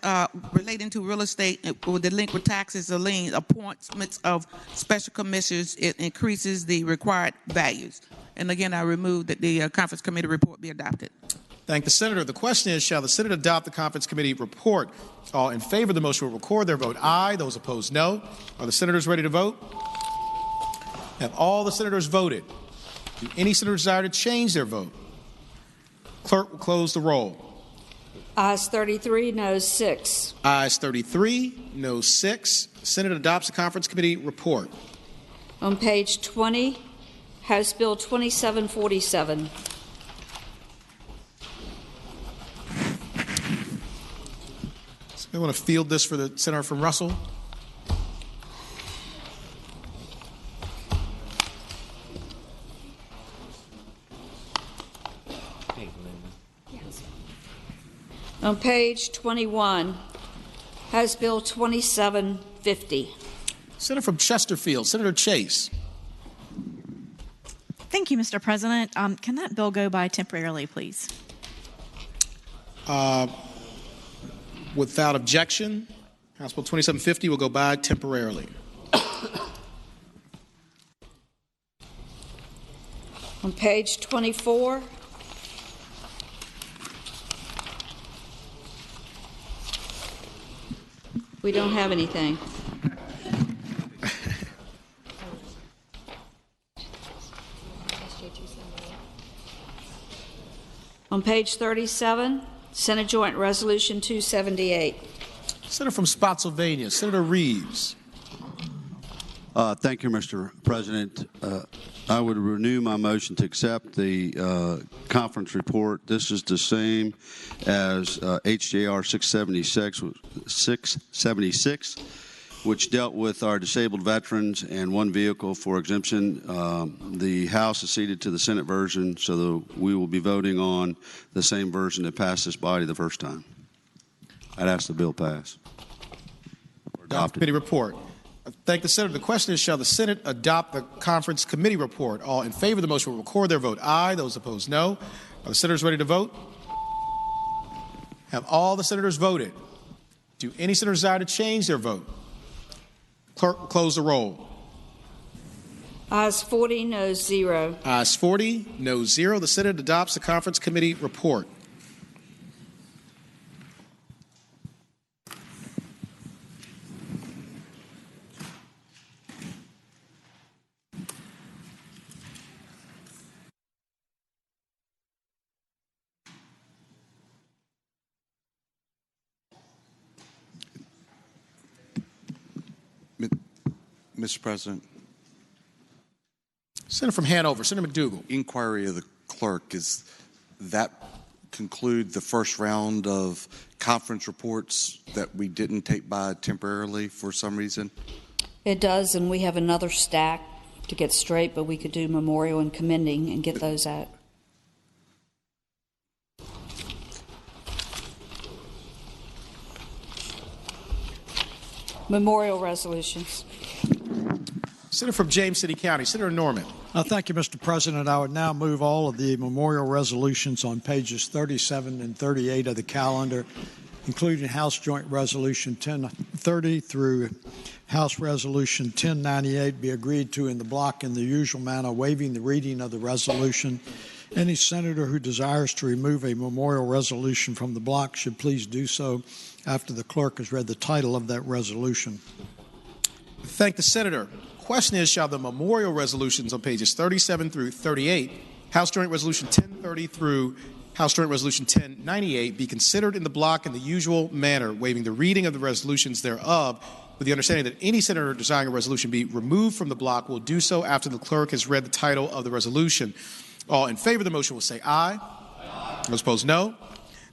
relating to real estate with delinquent taxes or liens, appointments of special commissioners. It increases the required values. And again, I remove that the conference committee report be adopted. Thank the senator. The question is, shall the Senate adopt the conference committee report? All in favor of the motion will record their vote aye. Those opposed, no. Are the senators ready to vote? Have all the senators voted? Do any senator desire to change their vote? Clerk will close the roll. Ayes 33, noes 6. Ayes 33, noes 6. The Senate adopts the conference committee report. On page 20, House Bill 2747. I want to field this for the senator from Russell. On page 21, House Bill 2750. Senator from Chesterfield, Senator Chase. Thank you, Mr. President. Can that bill go by temporarily, please? Without objection, House Bill 2750 will go by temporarily. On page 24, we don't have anything. On page 37, Senate Joint Resolution 278. Senator from Spotsylvania, Senator Reeves. Thank you, Mr. President. I would renew my motion to accept the conference report. This is the same as HJR 676, which dealt with our disabled veterans and one vehicle for exemption. The House is ceded to the Senate version, so we will be voting on the same version that passed this body the first time. I'd ask the bill pass. Adopt committee report. Thank the senator. The question is, shall the Senate adopt the conference committee report? All in favor of the motion will record their vote aye. Those opposed, no. Are the senators ready to vote? Have all the senators voted? Do any senators desire to change their vote? Clerk will close the roll. Ayes 40, noes 0. Ayes 40, noes 0. The Senate adopts the conference committee report. Mr. President. Senator from Hanover, Senator McDougal. Inquiry of the clerk, is that conclude the first round of conference reports that we didn't take by temporarily for some reason? It does, and we have another stack to get straight, but we could do memorial and commending and get those out. Memorial resolutions. Senator from James City County, Senator Norman. Thank you, Mr. President. I would now move all of the memorial resolutions on pages 37 and 38 of the calendar, including House Joint Resolution 1030 through House Resolution 1098, be agreed to in the block in the usual manner, waiving the reading of the resolution. Any senator who desires to remove a memorial resolution from the block should please do so after the clerk has read the title of that resolution. Thank the senator. Question is, shall the memorial resolutions on pages 37 through 38, House Joint Resolution 1030 through House Joint Resolution 1098, be considered in the block in the usual manner, waiving the reading of the resolutions thereof, with the understanding that any senator desiring a resolution be removed from the block will do so after the clerk has read the title of the resolution. All in favor of the motion will say aye. Aye. Those opposed, no.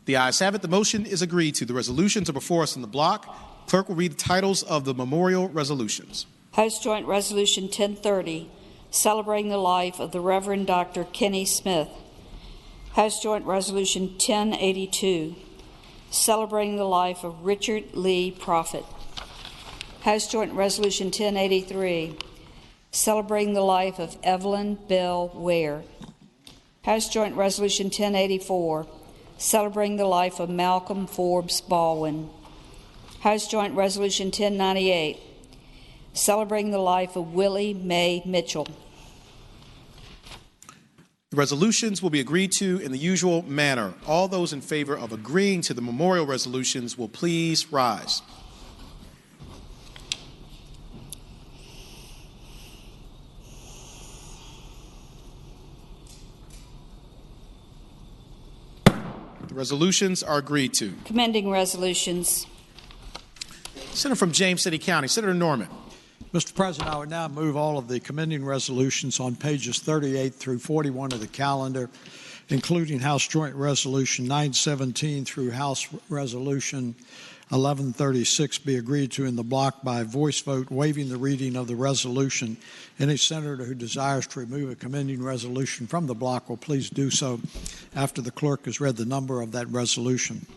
The ayes have it. The motion is agreed to. The resolutions are before us in the block. Clerk will read the titles of the memorial resolutions. House Joint Resolution 1030, celebrating the life of the Reverend Dr. Kenny Smith. House Joint Resolution 1082, celebrating the life of Richard Lee Prophet. House Joint Resolution 1083, celebrating the life of Evelyn Bell Ware. House Joint Resolution 1084, celebrating the life of Malcolm Forbes Baldwin. House Joint Resolution 1098, celebrating the life of Willie Mae Mitchell. The resolutions will be agreed to in the usual manner. All those in favor of agreeing to the memorial resolutions will please rise. The resolutions are agreed to. Commending resolutions. Senator from James City County, Senator Norman. Mr. President, I would now move all of the commending resolutions on pages 38 through 41 of the calendar, including House Joint Resolution 917 through House Resolution 1136, be agreed to in the block by voice vote, waiving the reading of the resolution. Any senator who desires to remove a commending resolution from the block will please do so after the clerk has read the number of that resolution.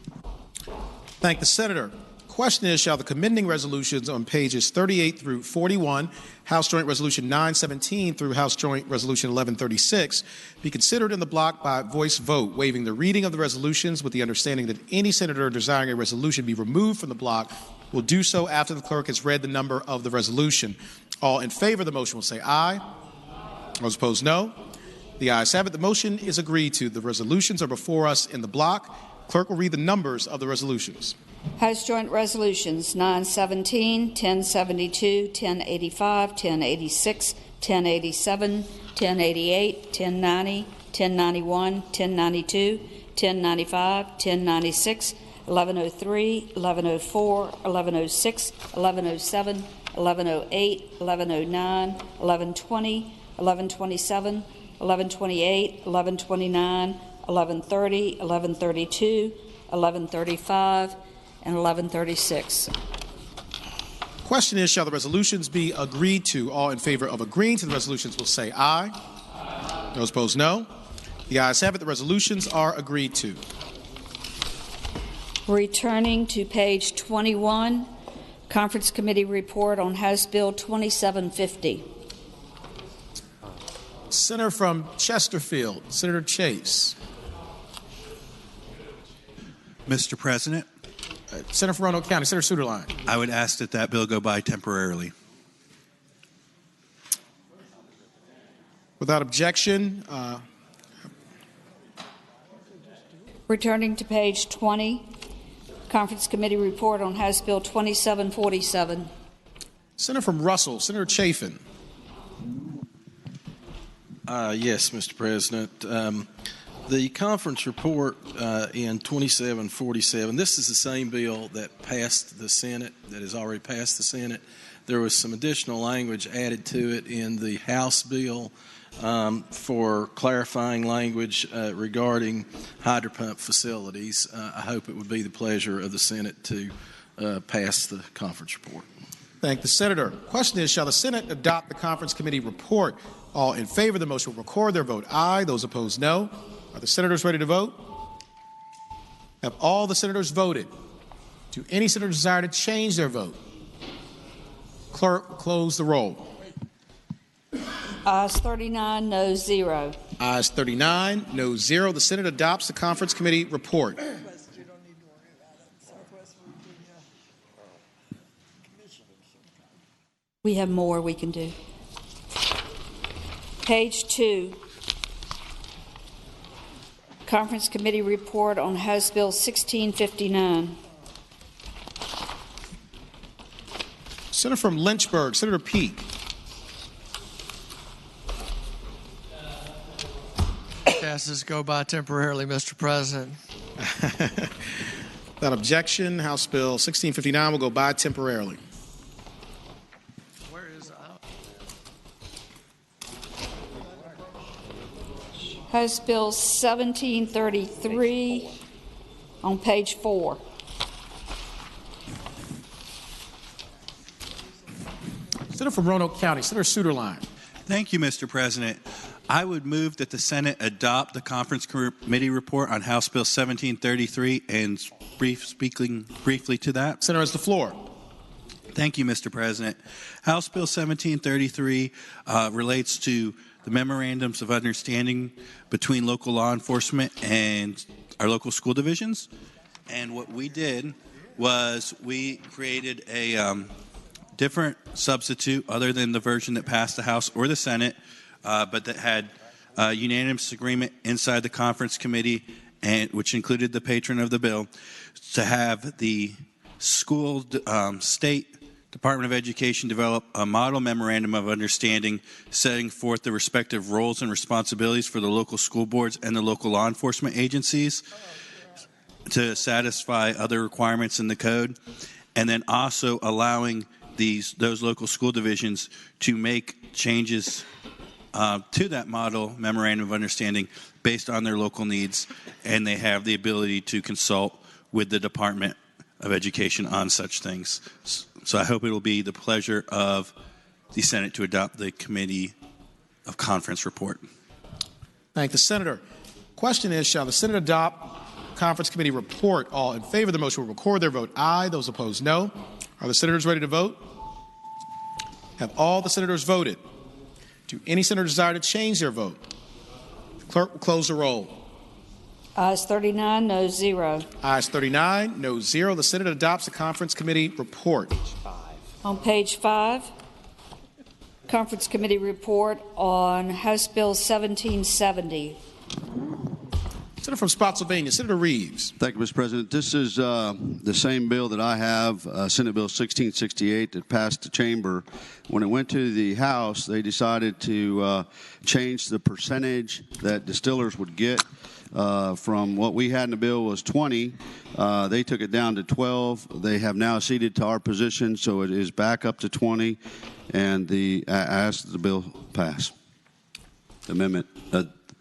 Thank the senator. Question is, shall the commending resolutions on pages 38 through 41, House Joint Resolution 917 through House Joint Resolution 1136, be considered in the block by voice vote, waiving the reading of the resolutions with the understanding that any senator desiring a resolution be removed from the block will do so after the clerk has read the number of the resolution. All in favor of the motion will say aye. Those opposed, no. The ayes have it. The motion is agreed to. The resolutions are before us in the block. Clerk will read the numbers of the resolutions. House Joint Resolutions 917, 1072, 1085, 1086, 1087, 1088, 1090, 1091, 1092, 1095, 1096, 1103, 1104, 1106, 1107, 1108, 1109, 1120, 1127, 1128, 1129, 1130, 1132, 1135, and 1136. Question is, shall the resolutions be agreed to? All in favor of agreeing to the resolutions will say aye. Aye. Those opposed, no. The ayes have it. The resolutions are agreed to. Returning to page 21, Conference Committee report on House Bill 2750. Senator from Chesterfield, Senator Chase. Mr. President. Senator from Roanoke County, Senator Suderline. I would ask that that bill go by temporarily. Without objection. Returning to page 20, Conference Committee report on House Bill 2747. Senator from Russell, Senator Chafin. Yes, Mr. President. The conference report in 2747, this is the same bill that passed the Senate, that has already passed the Senate. There was some additional language added to it in the House bill for clarifying language regarding hydropump facilities. I hope it would be the pleasure of the Senate to pass the conference report. Thank the senator. Question is, shall the Senate adopt the conference committee report? All in favor of the motion will record their vote aye. Those opposed, no. Are the senators ready to vote? Have all the senators voted? Do any senators desire to change their vote? Clerk, close the roll. Ayes 39, noes 0. Ayes 39, noes 0. The Senate adopts the conference committee report. We have more we can do. Page 2. Conference Committee report on House Bill 1659. Senator from Lynchburg, Senator Peake. Passes go by temporarily, Mr. President. Without objection, House Bill 1659 will go by temporarily. Where is House Bill 1733 on page 4. Senator from Roanoke County, Senator Suderline. Thank you, Mr. President. I would move that the Senate adopt the conference committee report on House Bill 1733 and speaking briefly to that. Senator has the floor. Thank you, Mr. President. House Bill 1733 relates to the memorandums of understanding between local law enforcement and our local school divisions. And what we did was we created a different substitute other than the version that passed the House or the Senate, but that had unanimous agreement inside the conference committee, and which included the patron of the bill, to have the state Department of Education develop a model memorandum of understanding setting forth the respective roles and responsibilities for the local school boards and the local law enforcement agencies to satisfy other requirements in the code, and then also allowing those local school divisions to make changes to that model memorandum of understanding based on their local needs, and they have the ability to consult with the Department of Education on such things. So I hope it will be the pleasure of the Senate to adopt the Committee of Conference report. Thank the Senator. Question is, shall the Senate adopt Conference Committee report? All in favor of the motion will record their vote aye. Those opposed, no. Are the senators ready to vote? Have all the senators voted? Do any senator desire to change their vote? The clerk will close the roll. Ayes 39, no 0. Ayes 39, no 0. The Senate adopts the Conference Committee report. On page 5, Conference Committee report on House Bill 1770. Senator from Spotsylvania, Senator Reeves. Thank you, Mr. President. This is the same bill that I have, Senate Bill 1668, that passed the chamber. When it went to the House, they decided to change the percentage that distillers would get. From what we had in the bill was 20. They took it down to 12. They have now ceded to our position, so it is back up to 20. And I ask that the bill pass. The amendment.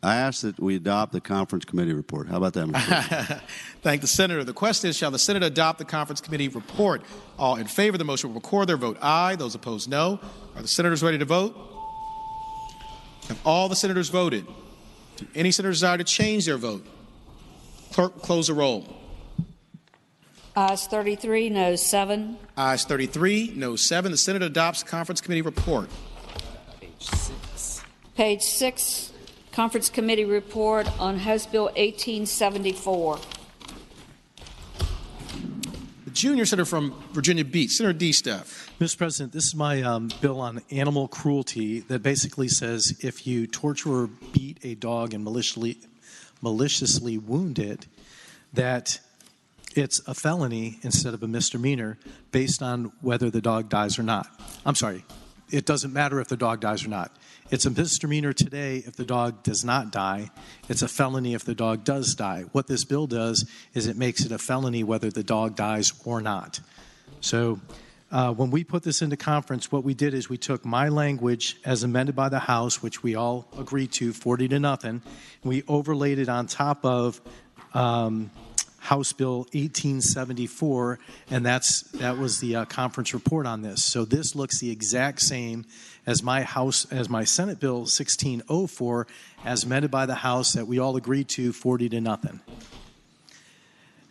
I ask that we adopt the Conference Committee report. How about that, Mr. President? Thank the Senator. The question is, shall the Senate adopt the Conference Committee report? All in favor of the motion will record their vote aye. Those opposed, no. Are the senators ready to vote? Have all the senators voted? Do any senator desire to change their vote? Clerk will close the roll. Ayes 33, no 7. Ayes 33, no 7. The Senate adopts the Conference Committee report. Page 6, Conference Committee report on House Bill 1874. The junior senator from Virginia Beach, Senator D. Steph. Mr. President, this is my bill on animal cruelty that basically says if you torture or beat a dog and maliciously wound it, that it's a felony instead of a misdemeanor based on whether the dog dies or not. I'm sorry, it doesn't matter if the dog dies or not. It's a misdemeanor today if the dog does not die. It's a felony if the dog does die. What this bill does is it makes it a felony whether the dog dies or not. So when we put this into conference, what we did is we took my language as amended by the House, which we all agreed to, 40-0, and we overlaid it on top of House Bill 1874, and that was the conference report on this. So this looks the exact same as my Senate Bill 1604, as amended by the House, that we all agreed to, 40-0.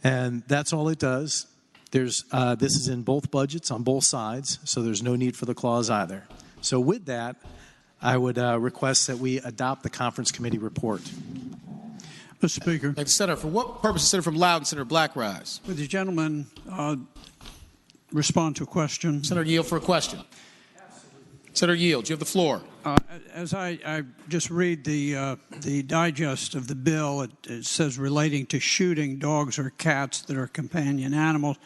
And that's all it does. This is in both budgets on both sides, so there's no need for the clause either. So with that, I would request that we adopt the Conference Committee report. Mr. Speaker. Thank the Senator. For what purpose, Senator from Loudoun, Senator Blackrise? Would the gentleman respond to a question? Senator Yield for a question. Senator Yield, you have the floor. As I just read the digest of the bill, it says relating to shooting dogs or cats that are companion animals.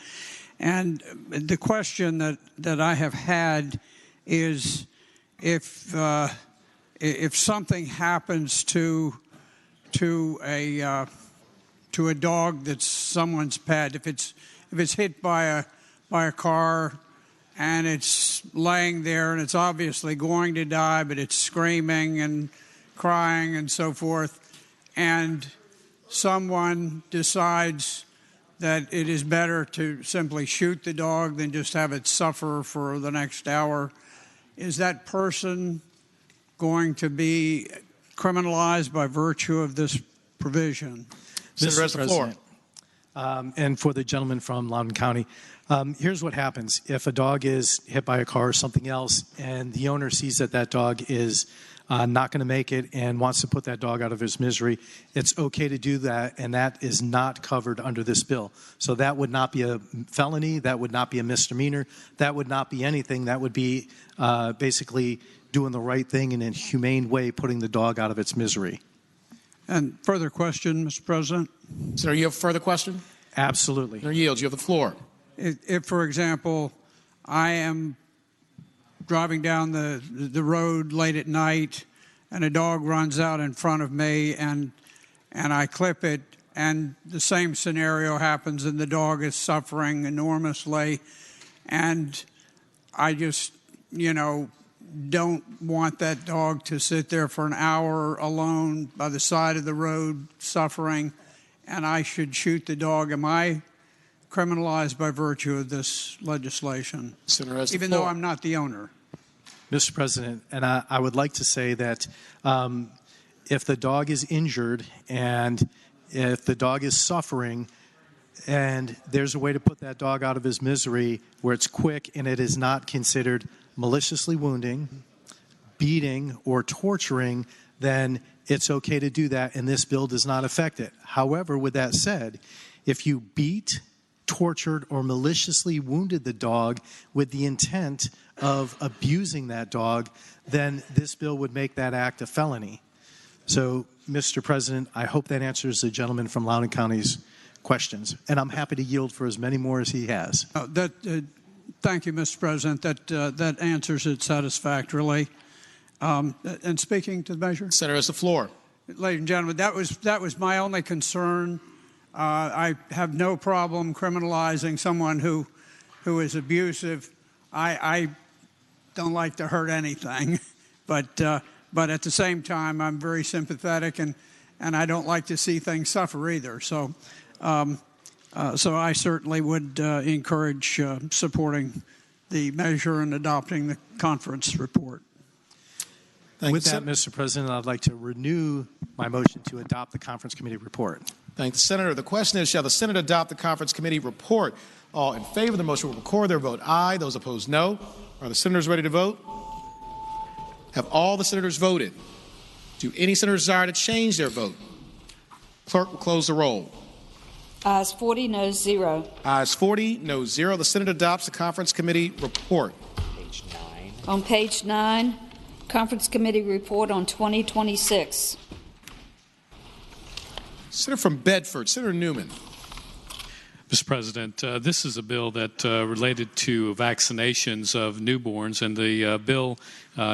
And the question that I have had is if something happens to a dog that's someone's pet, if it's hit by a car and it's laying there and it's obviously going to die, but it's screaming and crying and so forth, and someone decides that it is better to simply shoot the dog than just have it suffer for the next hour, is that person going to be criminalized by virtue of this provision? Senator, has the floor. and for the gentleman from Loudoun County. Here's what happens. If a dog is hit by a car or something else, and the owner sees that that dog is not going to make it and wants to put that dog out of his misery, it's okay to do that, and that is not covered under this bill. So that would not be a felony. That would not be a misdemeanor. That would not be anything. That would be basically doing the right thing in a humane way, putting the dog out of its misery. And further question, Mr. President? Senator, you have a further question? Absolutely. Senator Yields, you have the floor. If, for example, I am driving down the road late at night and a dog runs out in front of me and I clip it, and the same scenario happens and the dog is suffering enormously, and I just, don't want that dog to sit there for an hour alone by the side of the road suffering, and I should shoot the dog. Am I criminalized by virtue of this legislation, even though I'm not the owner? Mr. President, and I would like to say that if the dog is injured and if the dog is suffering and there's a way to put that dog out of his misery where it's quick and it is not considered maliciously wounding, beating, or torturing, then it's okay to do that, and this bill does not affect it. However, with that said, if you beat, tortured, or maliciously wounded the dog with the intent of abusing that dog, then this bill would make that act a felony. So, Mr. President, I hope that answers the gentleman from Loudoun County's questions, and I'm happy to yield for as many more as he has. Thank you, Mr. President. That answers it satisfactorily. And speaking to the measure, Senator has the floor. Ladies and gentlemen, that was my only concern. I have no problem criminalizing someone who is abusive. I don't like to hurt anything, but at the same time, I'm very sympathetic, and I don't like to see things suffer either. So I certainly would encourage supporting the measure and adopting the conference report. With that, Mr. President, I'd like to renew my motion to adopt the conference committee report. Thank the Senator. The question is, shall the Senate adopt the conference committee report? All in favor of the motion will record their vote aye. Those opposed, no. Are the senators ready to vote? Have all the senators voted? Do any senators desire to change their vote? Clerk will close the roll. Ayes 40, noes 0. Ayes 40, noes 0. The Senate adopts the conference committee report. Page 9. On page 9, conference committee report on 2026. Senator from Bedford, Senator Newman. Mr. President, this is a bill that related to vaccinations of newborns, and the bill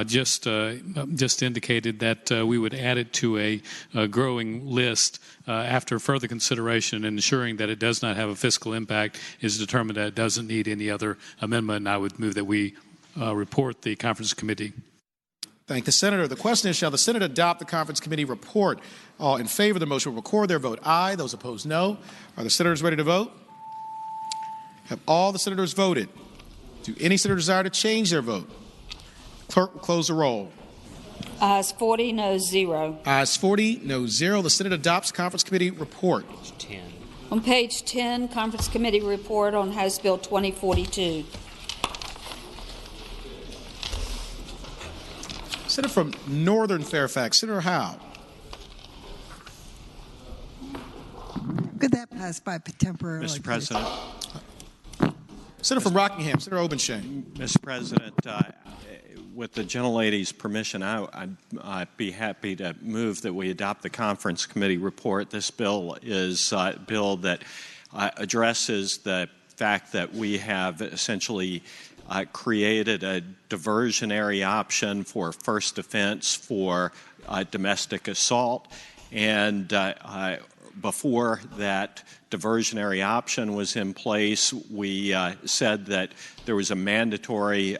just indicated that we would add it to a growing list after further consideration and ensuring that it does not have a fiscal impact is determined that it doesn't need any other amendment, and I would move that we report the conference committee. Thank the Senator. The question is, shall the Senate adopt the conference committee report? All in favor of the motion will record their vote aye. Those opposed, no. Are the senators ready to vote? Have all the senators voted? Do any senator desire to change their vote? Clerk will close the roll. Ayes 40, noes 0. Ayes 40, noes 0. The Senate adopts conference committee report. Page 10. On page 10, conference committee report on House Bill 2042. Senator from Northern Fairfax, Senator Howe. Could that pass by temporarily? Mr. President. Senator from Rockingham, Senator Obenshain. Mr. President, with the gentlelady's permission, I'd be happy to move that we adopt the conference committee report. This bill is a bill that addresses the fact that we have essentially created a diversionary option for first offense for domestic assault, and before that diversionary option was in place, we said that there was a mandatory,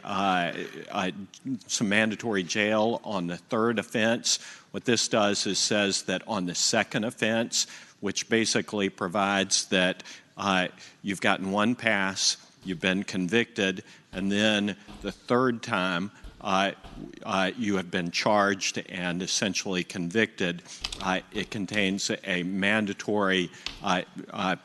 some mandatory jail on the third offense. What this does is says that on the second offense, which basically provides that you've gotten one pass, you've been convicted, and then the third time you have been charged and essentially convicted, it contains a mandatory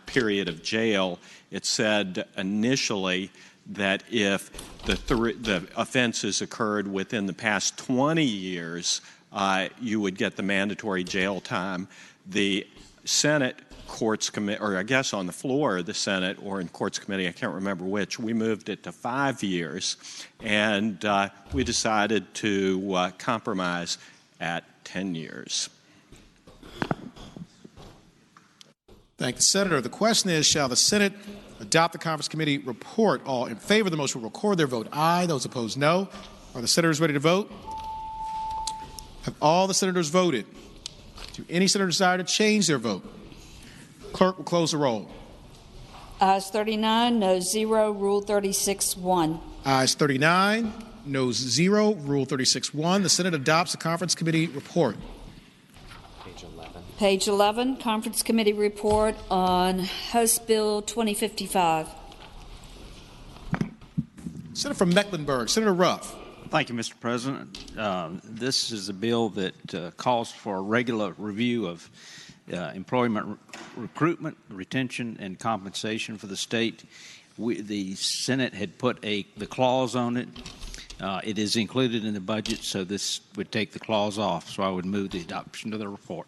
period of jail. It said initially that if the offenses occurred within the past 20 years, you would get the mandatory jail time. The Senate Courts Committee, or I guess on the floor of the Senate or in Courts Committee, I can't remember which, we moved it to 5 years, and we decided to compromise at 10 years. Thank the Senator. The question is, shall the Senate adopt the Conference Committee report? All in favor of the motion will record their vote aye. Those opposed, no. Are the senators ready to vote? Have all the senators voted? Do any senator desire to change their vote? Clerk will close the roll. Ayes 39, noes 0, Rule 36-1. Ayes 39, noes 0, Rule 36-1. The Senate adopts the Conference Committee report. Page 11. Page 11, Conference Committee report on House Bill 2055. Senator from Mecklenburg, Senator Ruff. Thank you, Mr. President. This is a bill that calls for a regular review of employment recruitment, retention, and compensation for the state. The Senate had put the clause on it. It is included in the budget, so this would take the clause off. So I would move the adoption of the report.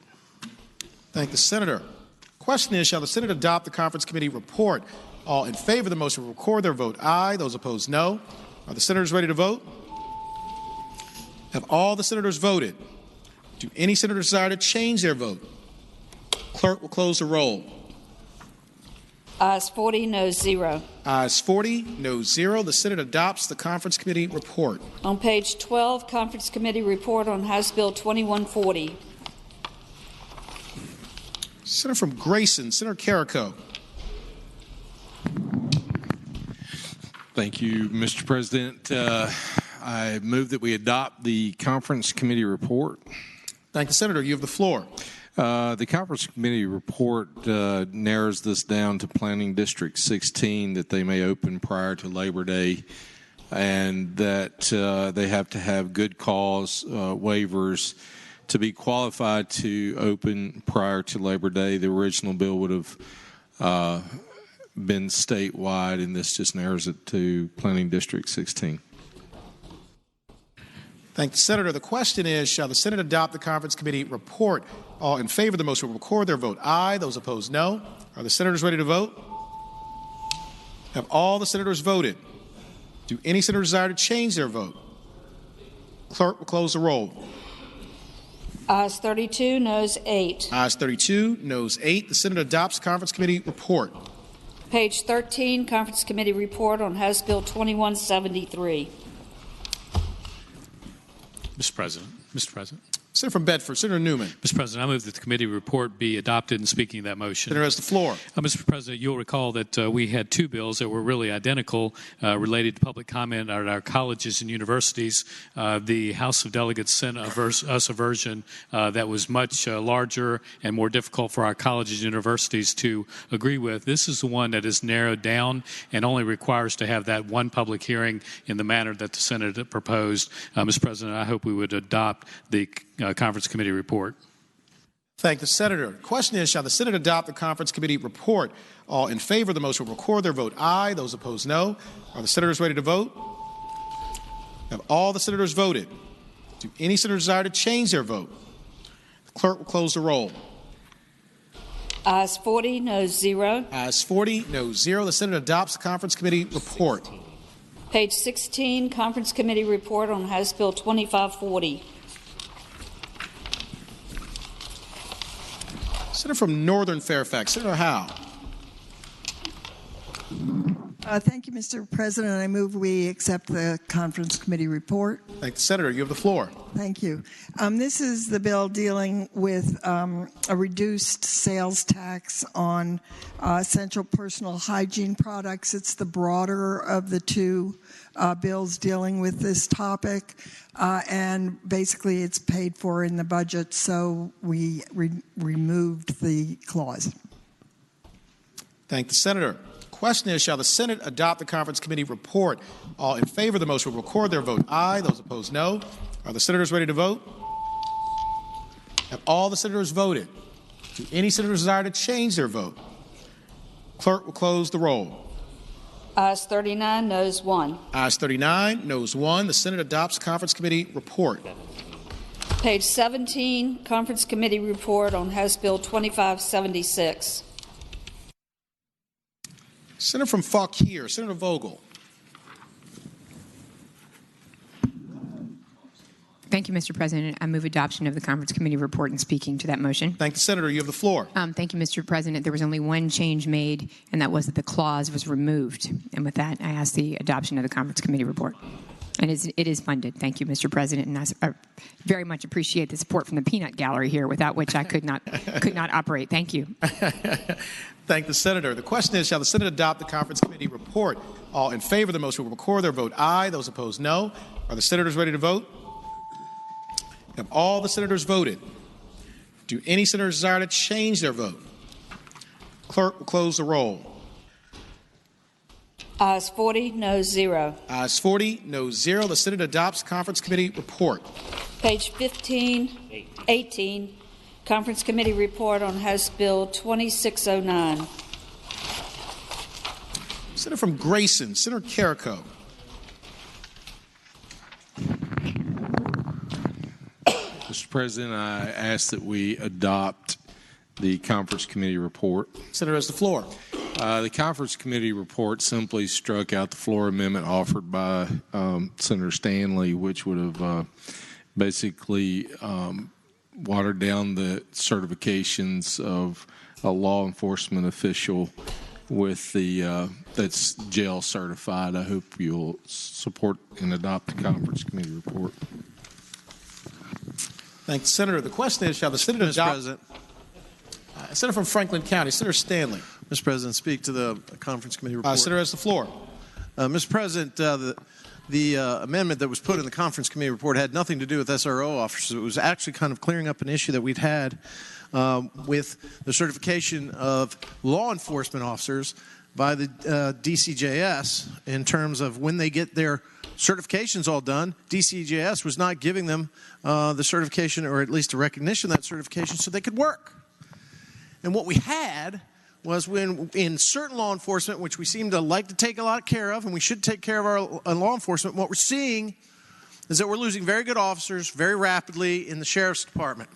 Thank the Senator. Question is, shall the Senate adopt the Conference Committee report? All in favor of the motion will record their vote aye. Those opposed, no. Are the senators ready to vote? Have all the senators voted? Do any senators desire to change their vote? Clerk will close the roll. Ayes 40, noes 0. Ayes 40, noes 0. The Senate adopts the Conference Committee report. On page 12, Conference Committee report on House Bill 2140. Senator from Grayson, Senator Carrico. Thank you, Mr. President. I move that we adopt the Conference Committee report. Thank the Senator. You have the floor. The Conference Committee report narrows this down to Planning District 16, that they may open prior to Labor Day, and that they have to have good cause waivers to be qualified to open prior to Labor Day. The original bill would have been statewide, and this just narrows it to Planning District 16. Thank the Senator. The question is, shall the Senate adopt the Conference Committee report? All in favor of the motion will record their vote aye. Those opposed, no. Are the senators ready to vote? Have all the senators voted? Do any senators desire to change their vote? Clerk will close the roll. Ayes 32, noes 8. Ayes 32, noes 8. The Senate adopts the Conference Committee report. Page 13, Conference Committee report on House Bill 2173. Mr. President. Senator from Bedford, Senator Newman. Mr. President, I move that the committee report be adopted. And speaking of that motion, Senator has the floor. Mr. President, you'll recall that we had two bills that were really identical related to public comment at our colleges and universities. The House of Delegates sent us a version that was much larger and more difficult for our colleges and universities to agree with. This is the one that is narrowed down and only requires to have that one public hearing in the manner that the Senate proposed. Mr. President, I hope we would adopt the Conference Committee report. Thank the Senator. The question is, shall the Senate adopt the Conference Committee report? All in favor of the motion will record their vote aye. Those opposed, no. Are the senators ready to vote? Have all the senators voted? Do any senators desire to change their vote? The clerk will close the roll. Ayes 40, noes 0. Ayes 40, noes 0. The Senate adopts the Conference Committee report. Page 16, Conference Committee report on House Bill 2540. Senator from Northern Fairfax, Senator Howe. Thank you, Mr. President. I move we accept the Conference Committee report. Thank the Senator. You have the floor. Thank you. This is the bill dealing with a reduced sales tax on essential personal hygiene products. It's the broader of the two bills dealing with this topic, and basically it's paid for in the budget, so we removed the clause. Thank the Senator. question is, shall the Senate adopt the conference committee report? All in favor of the motion will record their vote aye. Those opposed, no. Are the senators ready to vote? Have all the senators voted? Do any senators desire to change their vote? Clerk will close the roll. Ayes 39, noes 1. Ayes 39, noes 1. The Senate adopts conference committee report. Page 17, Conference Committee Report on House Bill 2576. Senator from Fauquier, Senator Vogel. Thank you, Mr. President. I move adoption of the Conference Committee report and speaking to that motion. Thank the Senator. You have the floor. Thank you, Mr. President. There was only one change made, and that was that the clause was removed. And with that, I ask the adoption of the Conference Committee report. And it is funded. Thank you, Mr. President. And I very much appreciate the support from the peanut gallery here, without which I could not operate. Thank you. Thank the Senator. The question is, shall the Senate adopt the Conference Committee report? All in favor of the motion will record their vote aye. Those opposed, no. Are the senators ready to vote? Have all the senators voted? Do any senators desire to change their vote? Clerk will close the roll. Ayes 40, noes 0. Ayes 40, noes 0. The Senate adopts conference committee report. Page 15, 18, Conference Committee Report on House Bill 2609. Senator from Grayson, Senator Carrico. Mr. President, I ask that we adopt the conference committee report. Senator has the floor. The conference committee report simply struck out the floor amendment offered by Senator Stanley, which would have basically watered down the certifications of a law enforcement official with the that's jail certified. I hope you'll support and adopt the conference committee report. Thank the Senator. The question is, shall the Senate adopt... Mr. President. Senator from Franklin County, Senator Stanley. Mr. President, speak to the conference committee report. Senator has the floor. Mr. President, the amendment that was put in the conference committee report had nothing to do with SRO officers. It was actually kind of clearing up an issue that we'd had with the certification of law enforcement officers by the DCJS in terms of when they get their certifications all done. DCJS was not giving them the certification, or at least a recognition of that certification, so they could work. And what we had was, when in certain law enforcement, which we seem to like to take a lot of care of, and we should take care of our law enforcement, what we're seeing is that we're losing very good officers very rapidly in the Sheriff's Department.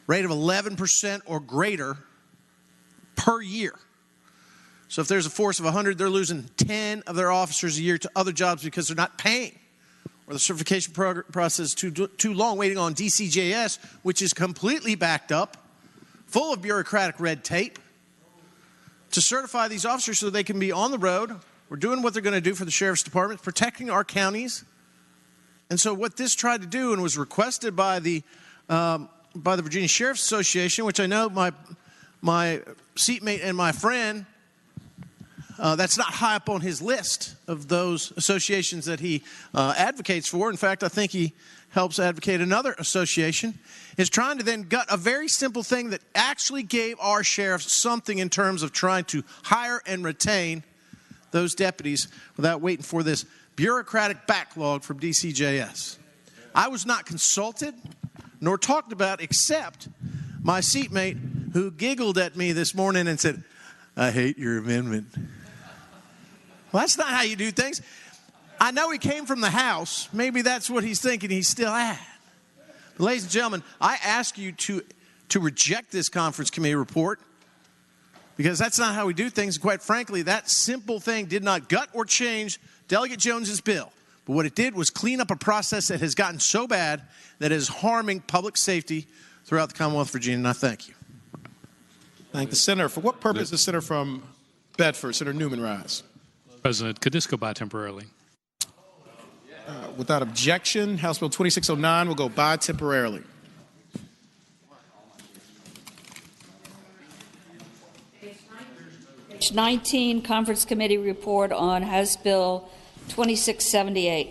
Rate of 11% or greater per year. So if there's a force of 100, they're losing 10 of their officers a year to other jobs because they're not paying, or the certification process is too long, waiting on DCJS, which is completely backed up, full of bureaucratic red tape, to certify these officers so they can be on the road. We're doing what they're going to do for the Sheriff's Department, protecting our counties. And so what this tried to do, and was requested by the Virginia Sheriff's Association, which I know my seatmate and my friend, that's not high up on his list of those associations that he advocates for. In fact, I think he helps advocate another association, is trying to then gut a very simple thing that actually gave our sheriffs something in terms of trying to hire and retain those deputies without waiting for this bureaucratic backlog from DCJS. I was not consulted nor talked about, except my seatmate, who giggled at me this morning and said, "I hate your amendment." Well, that's not how you do things. I know he came from the House. Maybe that's what he's thinking he's still at. But ladies and gentlemen, I ask you to reject this conference committee report, because that's not how we do things. Quite frankly, that simple thing did not gut or change Delegate Jones's bill. But what it did was clean up a process that has gotten so bad that it is harming public safety throughout the Commonwealth of Virginia, and I thank you. Thank the Senator. For what purpose does the Senator from Bedford, Senator Newman, rise? President, could this go by temporarily? Without objection, House Bill 2609 will go by temporarily. Page 19, Conference Committee Report on House Bill 2678.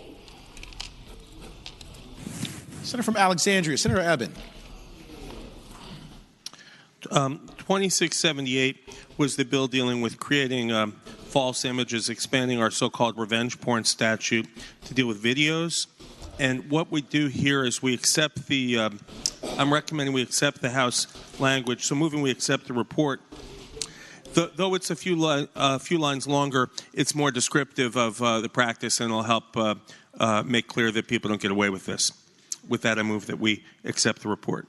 Senator from Alexandria, Senator Eben. 2678 was the bill dealing with creating false images, expanding our so-called revenge porn statute to deal with videos. And what we do here is we accept the, I'm recommending we accept the House language. So moving we accept the report. Though it's a few lines longer, it's more descriptive of the practice and it'll help make clear that people don't get away with this. With that, I move that we accept the report.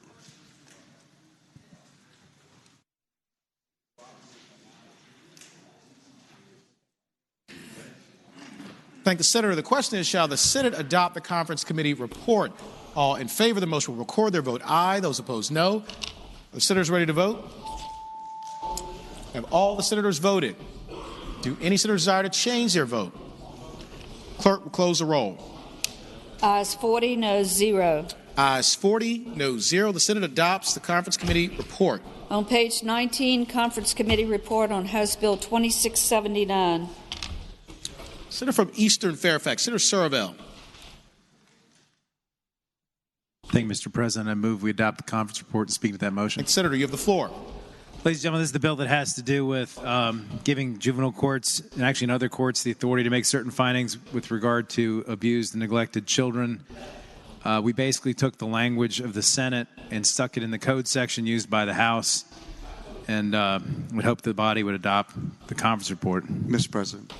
Thank the Senator. The question is, shall the Senate adopt the conference committee report? All in favor of the motion will record their vote aye. Those opposed, no. Are the senators ready to vote? Have all the senators voted? Do any senators desire to change their vote? Clerk will close the roll. Ayes 40, noes 0. Ayes 40, noes 0. The Senate adopts the conference committee report. On page 19, conference committee report on House Bill 2679. Senator from Eastern Fairfax, Senator Surville. Thank you, Mr. President. I move we adopt the conference report and speak to that motion. Thank you, Senator. You have the floor. Ladies and gentlemen, this is the bill that has to do with giving juvenile courts and actually in other courts the authority to make certain findings with regard to abused and neglected children. We basically took the language of the Senate and stuck it in the code section used by the House, and would hope the body would adopt the conference report. Mr. President.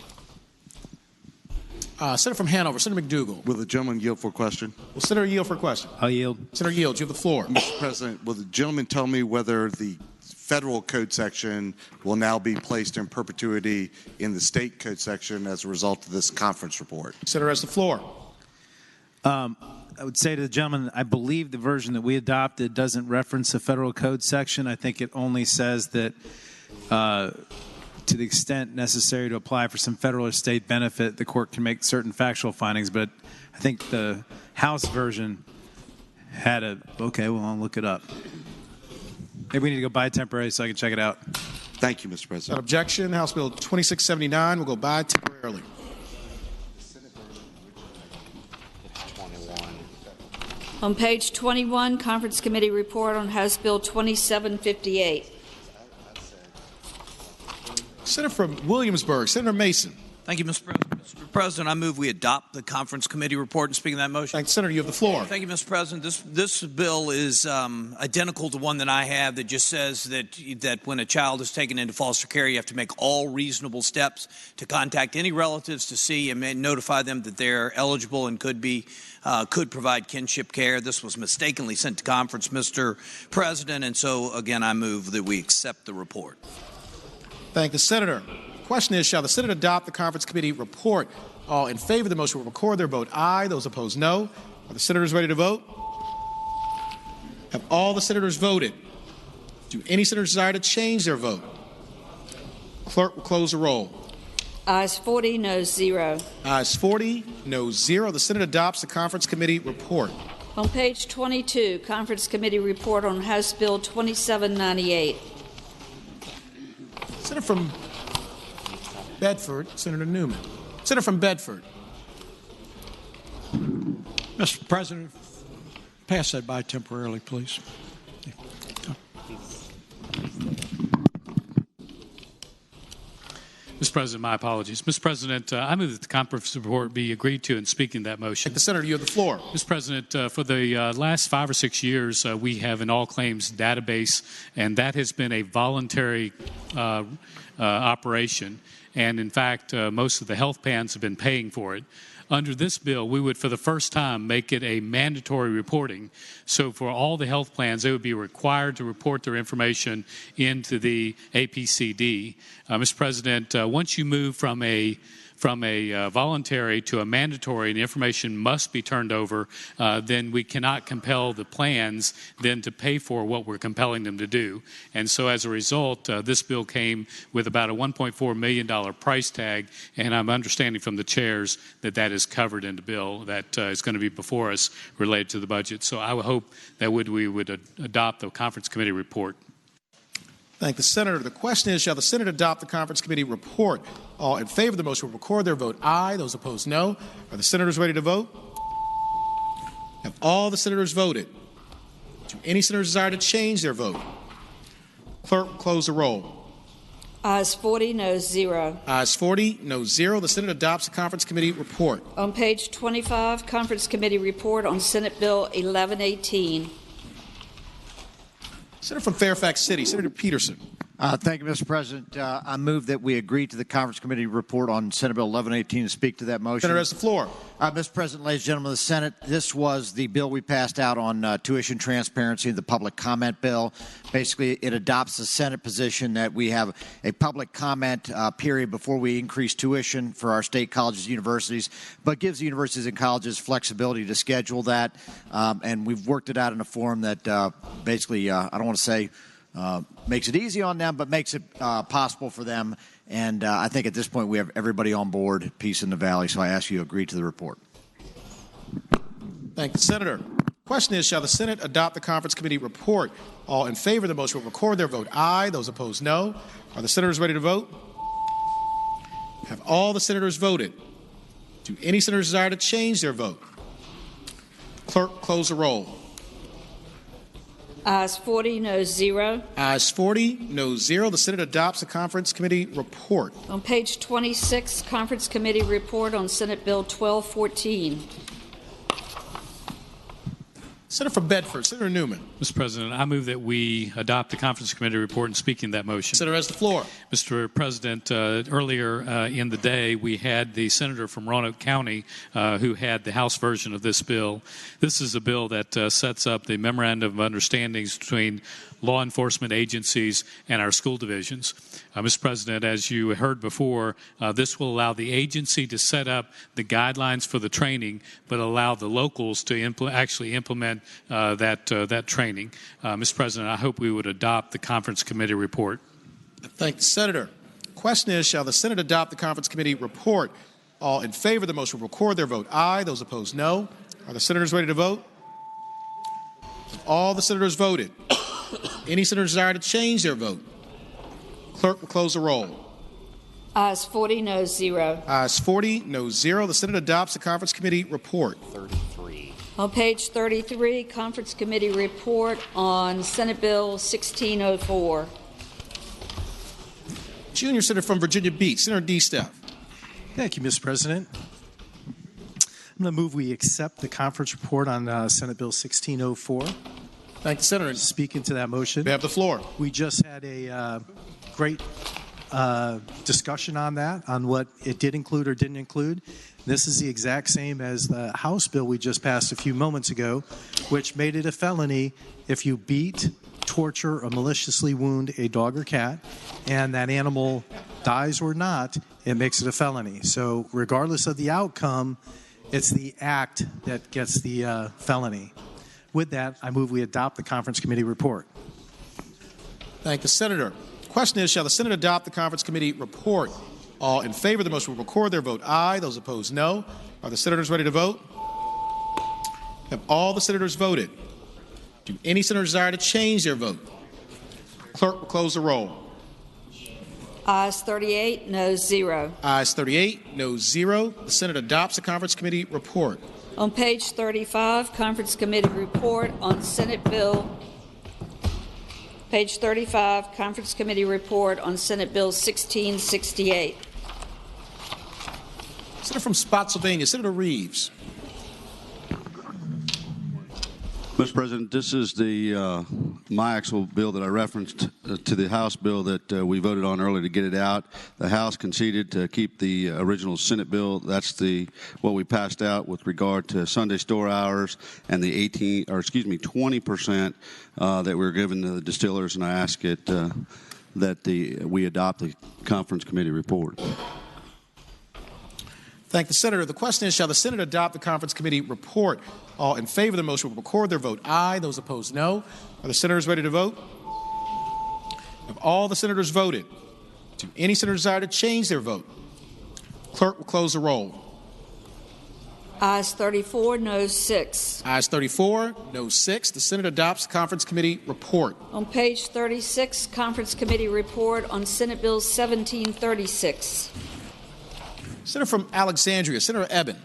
Senator from Hanover, Senator McDougall. Will the gentleman yield for a question? Will Senator yield for a question? I'll yield. Senator yield, you have the floor. Mr. President, will the gentleman tell me whether the federal code section will now be placed in perpetuity in the state code section as a result of this conference report? Senator has the floor. I would say to the gentleman, I believe the version that we adopted doesn't reference the federal code section. I think it only says that to the extent necessary to apply for some federal or state benefit, the court can make certain factual findings. But I think the House version had a, okay, well, I'll look it up. Maybe we need to go by temporarily so I can check it out. Thank you, Mr. President. Without objection, House Bill 2679 will go by temporarily. On page 21, conference committee report on House Bill 2758. Senator from Williamsburg, Senator Mason. Thank you, Mr. President. Mr. President, I move we adopt the conference committee report and speak of that motion. Thank you, Senator. You have the floor. Thank you, Mr. President. This bill is identical to one that I have that just says that when a child is taken into foster care, you have to make all reasonable steps to contact any relatives to see and notify them that they're eligible and could provide kinship care. This was mistakenly sent to conference, Mr. President, and so again, I move that we accept the report. Thank the Senator. The question is, shall the Senate adopt the conference committee report? All in favor of the motion will record their vote aye. Those opposed, no. Are the senators ready to vote? Have all the senators voted? Do any senators desire to change their vote? Clerk will close the roll. Ayes 40, noes 0. Ayes 40, noes 0. The Senate adopts the conference committee report. On page 22, conference committee report on House Bill 2798. Senator from Bedford, Senator Newman. Senator from Bedford. Mr. President, pass that by temporarily, please. Mr. President, my apologies. Mr. President, I move that the conference report be agreed to and speaking that motion. The Senator, you have the floor. Mr. President, for the last 5 or 6 years, we have an all claims database, and that has been a voluntary operation. And in fact, most of the health plans have been paying for it. Under this bill, we would, for the first time, make it a mandatory reporting. So for all the health plans, they would be required to report their information into the APCD. Mr. President, once you move from a voluntary to a mandatory and the information must be turned over, then we cannot compel the plans then to pay for what we're compelling them to do. And so as a result, this bill came with about a $1.4 million price tag, and I'm understanding from the chairs that that is covered in the bill that is going to be before us related to the budget. So I would hope that we would adopt the conference committee report. Thank the Senator. The question is, shall the Senate adopt the conference committee report? All in favor of the motion will record their vote aye. Those opposed, no. Are the senators ready to vote? Have all the senators voted? Do any senators desire to change their vote? Clerk will close the roll. Ayes 40, noes 0. Ayes 40, noes 0. The Senate adopts the Conference Committee report. On page 25, Conference Committee report on Senate Bill 1118. Senator from Fairfax City, Senator Peterson. Thank you, Mr. President. I move that we agree to the Conference Committee report on Senate Bill 1118 and speak to that motion. Senator has the floor. Mr. President, ladies and gentlemen of the Senate, this was the bill we passed out on tuition transparency, the public comment bill. Basically, it adopts the Senate position that we have a public comment period before we increase tuition for our state colleges and universities, but gives the universities and colleges flexibility to schedule that. And we've worked it out in a form that basically, I don't want to say, makes it easy on them, but makes it possible for them. And I think at this point we have everybody on board, peace in the valley. So I ask you to agree to the report. Thank you, Senator. Question is, shall the Senate adopt the Conference Committee report? All in favor of the motion will record their vote aye. Those opposed, no. Are the senators ready to vote? Have all the senators voted? Do any senators desire to change their vote? Clerk, close the roll. Ayes 40, noes 0. Ayes 40, noes 0. The Senate adopts the Conference Committee report. On page 26, Conference Committee report on Senate Bill 1214. Senator from Bedford, Senator Newman. Mr. President, I move that we adopt the Conference Committee report and speaking that motion. Senator has the floor. Mr. President, earlier in the day, we had the senator from Roanoke County who had the House version of this bill. This is a bill that sets up the memorandum of understandings between law enforcement agencies and our school divisions. Mr. President, as you heard before, this will allow the agency to set up the guidelines for the training, but allow the locals to actually implement that training. Mr. President, I hope we would adopt the Conference Committee report. Thank you, Senator. Question is, shall the Senate adopt the Conference Committee report? All in favor of the motion will record their vote aye. Those opposed, no. Are the senators ready to vote? All the senators voted. Any senators desire to change their vote? Clerk will close the roll. Ayes 40, noes 0. Ayes 40, noes 0. The Senate adopts the Conference Committee report. 33. On page 33, Conference Committee report on Senate Bill 1604. Junior Senator from Virginia Beach, Senator D. Steph. Thank you, Mr. President. I'm going to move we accept the conference report on Senate Bill 1604. Thank you, Senator. Speaking to that motion. You have the floor. We just had a great discussion on that, on what it did include or didn't include. This is the exact same as the House bill we just passed a few moments ago, which made it a felony if you beat, torture, or maliciously wound a dog or cat, and that animal dies or not, it makes it a felony. So regardless of the outcome, it's the act that gets the felony. With that, I move we adopt the Conference Committee report. Thank you, Senator. The question is, shall the Senate adopt the Conference Committee report? All in favor of the motion will record their vote aye. Those opposed, no. Are the senators ready to vote? Have all the senators voted? Do any senators desire to change their vote? Clerk will close the roll. Ayes 38, noes 0. Ayes 38, noes 0. The Senate adopts the Conference Committee report. On page 35, Conference Committee report on Senate Bill. Page 35, Conference Committee report on Senate Bill 1668. Senator from Spotsylvania, Senator Reeves. Mr. President, this is the my actual bill that I referenced to the House bill that we voted on earlier to get it out. The House conceded to keep the original Senate bill. That's what we passed out with regard to Sunday store hours and the 20% that we were given to the distillers, and I ask it that we adopt the Conference Committee report. Thank the Senator. The question is, shall the Senate adopt the Conference Committee report? All in favor of the motion will record their vote aye. Those opposed, no. Are the senators ready to vote? Have all the senators voted? Do any senators desire to change their vote? Clerk will close the roll. Ayes 34, noes 6. Ayes 34, noes 6. The Senate adopts the Conference Committee report. On page 36, Conference Committee report on Senate Bill 1736. Senator from Alexandria, Senator Eben.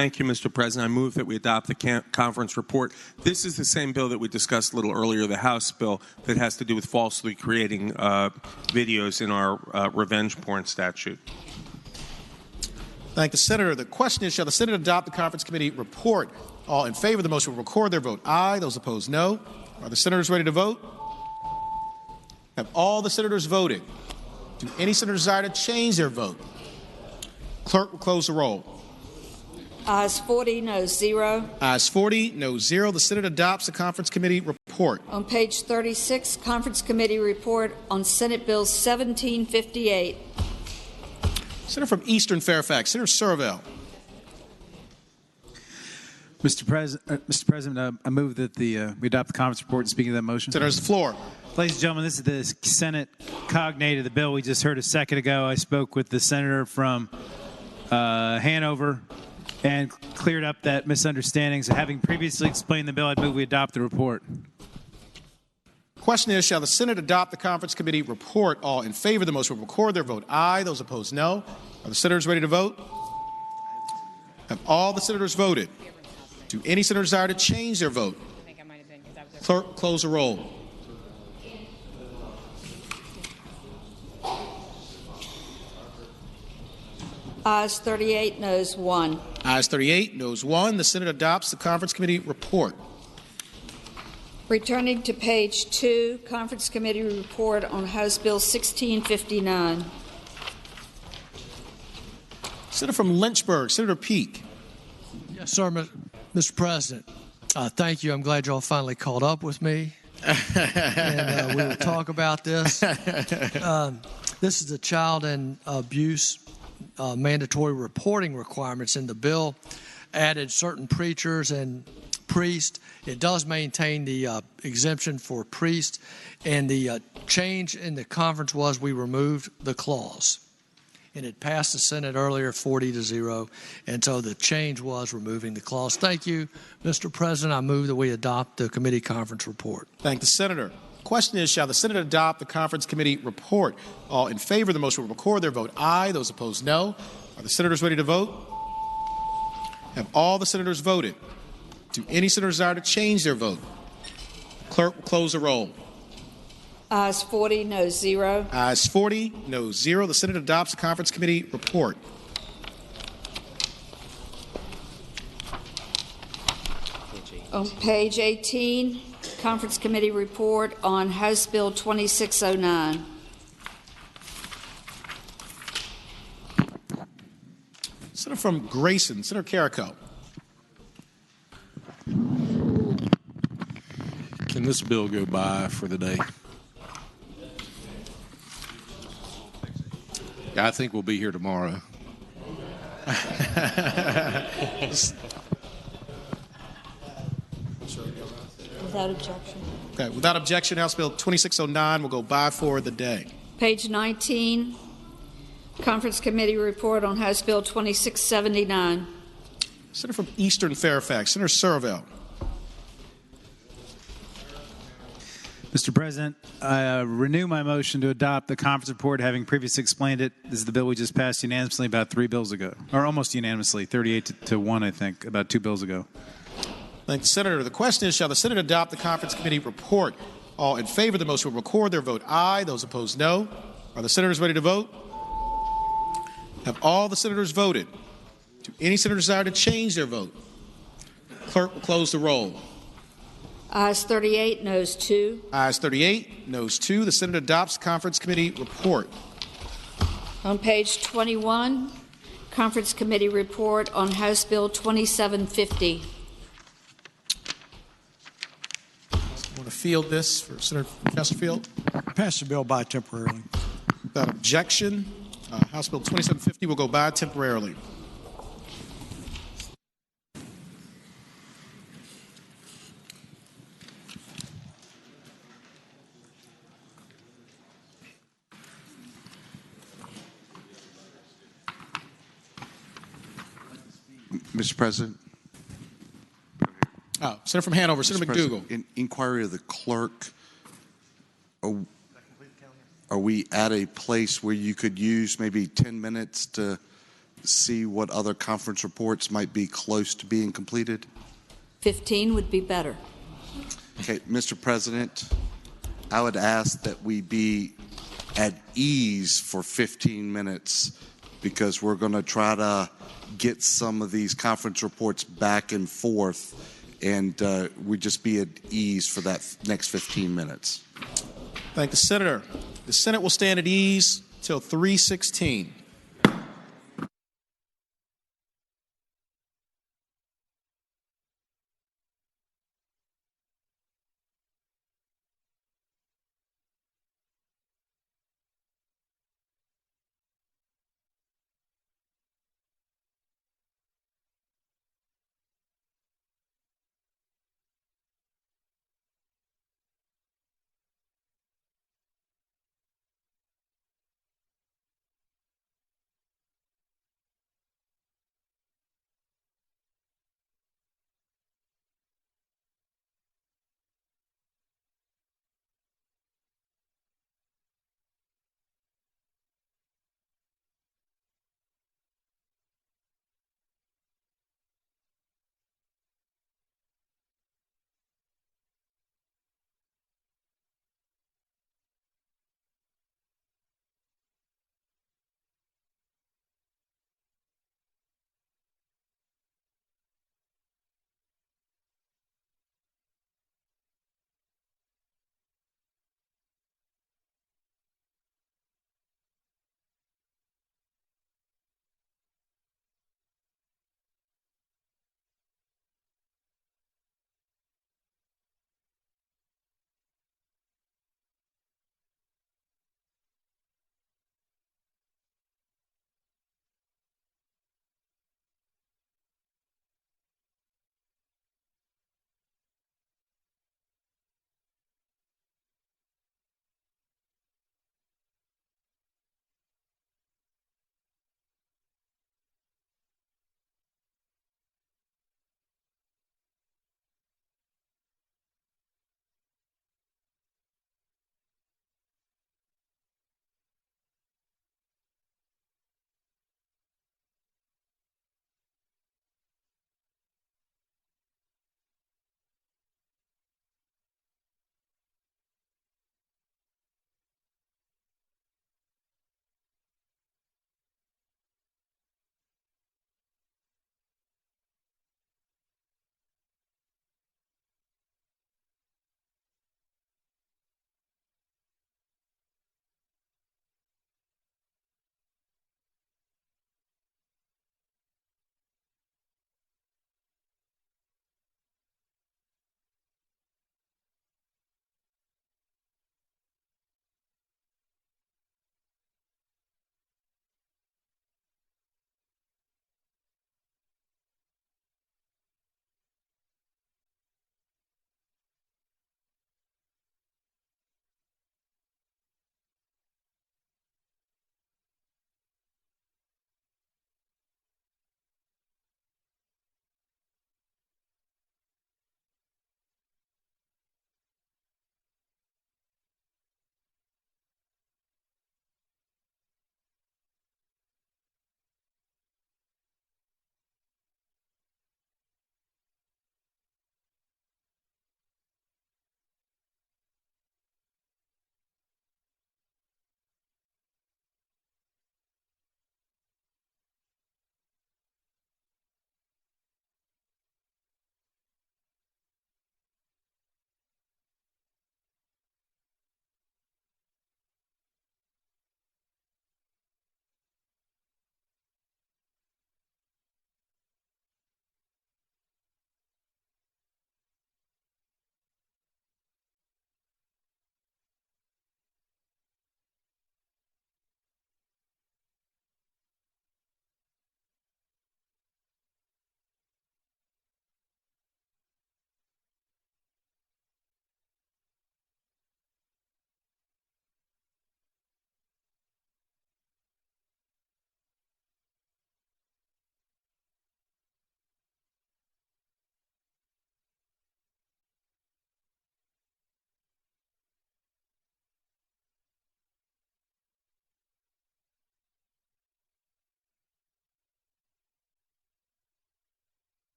Thank you, Mr. President. I move that we adopt the conference report. This is the same bill that we discussed a little earlier, the House bill that has to do with falsely creating videos in our revenge porn statute. Thank the senator. The question is, shall the Senate adopt the conference committee report? All in favor of the motion will record their vote aye. Those opposed, no. Are the senators ready to vote? Have all the senators voted? Do any senator desire to change their vote? Clerk will close the roll. Ayes 40, no 0. Ayes 40, no 0. The Senate adopts the conference committee report. On page 36, conference committee report on Senate Bill 1758. Senator from Eastern Fairfax, Senator Servell. Mr. President, I move that we adopt the conference report. And speaking of that motion, Senator's the floor. Ladies and gentlemen, this is the Senate cognate of the bill we just heard a second ago. I spoke with the senator from Hanover and cleared up that misunderstanding. So, having previously explained the bill, I'd move we adopt the report. Question is, shall the Senate adopt the conference committee report? All in favor of the motion will record their vote aye. Those opposed, no. Are the senators ready to vote? Have all the senators voted? Do any senator desire to change their vote? Clerk, close the roll. Ayes 38, noes 1. Ayes 38, noes 1. The Senate adopts the conference committee report. Returning to page 2, conference committee report on House Bill 1659. Senator from Lynchburg, Senator Peake. Yes, sir, Mr. President. Thank you. I'm glad y'all finally caught up with me. And we will talk about this. This is the child and abuse mandatory reporting requirements in the bill. Added certain preachers and priests. It does maintain the exemption for priests. And the change in the conference was we removed the clause. And it passed the Senate earlier 40-0. And so the change was removing the clause. Thank you, Mr. President. I move that we adopt the committee conference report. Thank the senator. Question is, shall the Senate adopt the conference committee report? All in favor of the motion will record their vote aye. Those opposed, no. Are the senators ready to vote? Have all the senators voted? Do any senators desire to change their vote? Clerk will close the roll. Ayes 40, no 0. Ayes 40, no 0. The Senate adopts the conference committee report. On page 18, conference committee report on House Bill 2609. Senator from Grayson, Senator Carrico. Can this bill go by for the day? Yeah, I think we'll be here tomorrow. Without objection. Okay, without objection, House Bill 2609 will go by for the day. Page 19, conference committee report on House Bill 2679. Senator from Eastern Fairfax, Senator Servell. Mr. President, I renew my motion to adopt the conference report, having previously explained it. This is the bill we just passed unanimously about 3 bills ago, or almost unanimously, 38 to 1, I think, about 2 bills ago. Thank the senator. The question is, shall the Senate adopt the conference committee report? All in favor of the motion will record their vote aye. Those opposed, no. Are the senators ready to vote? Have all the senators voted? Do any senators desire to change their vote? Clerk will close the roll. Ayes 38, noes 2. Ayes 38, noes 2. The Senate adopts the conference committee report. On page 21, conference committee report on House Bill 2750. Want to field this for Senator Chesterfield? Pass the bill by temporarily. Without objection, House Bill 2750 will go by temporarily. Mr. President. Senator from Hanover, Senator McDougall. In inquiry of the clerk, are we at a place where you could use maybe 10 minutes to see what other conference reports might be close to being completed? 15 would be better. Okay, Mr. President, I would ask that we be at ease for 15 minutes because we're going to try to get some of these conference reports back and forth, and we just be at ease for that next 15 minutes. Thank the Senator. The Senate will stand at ease till 3:16.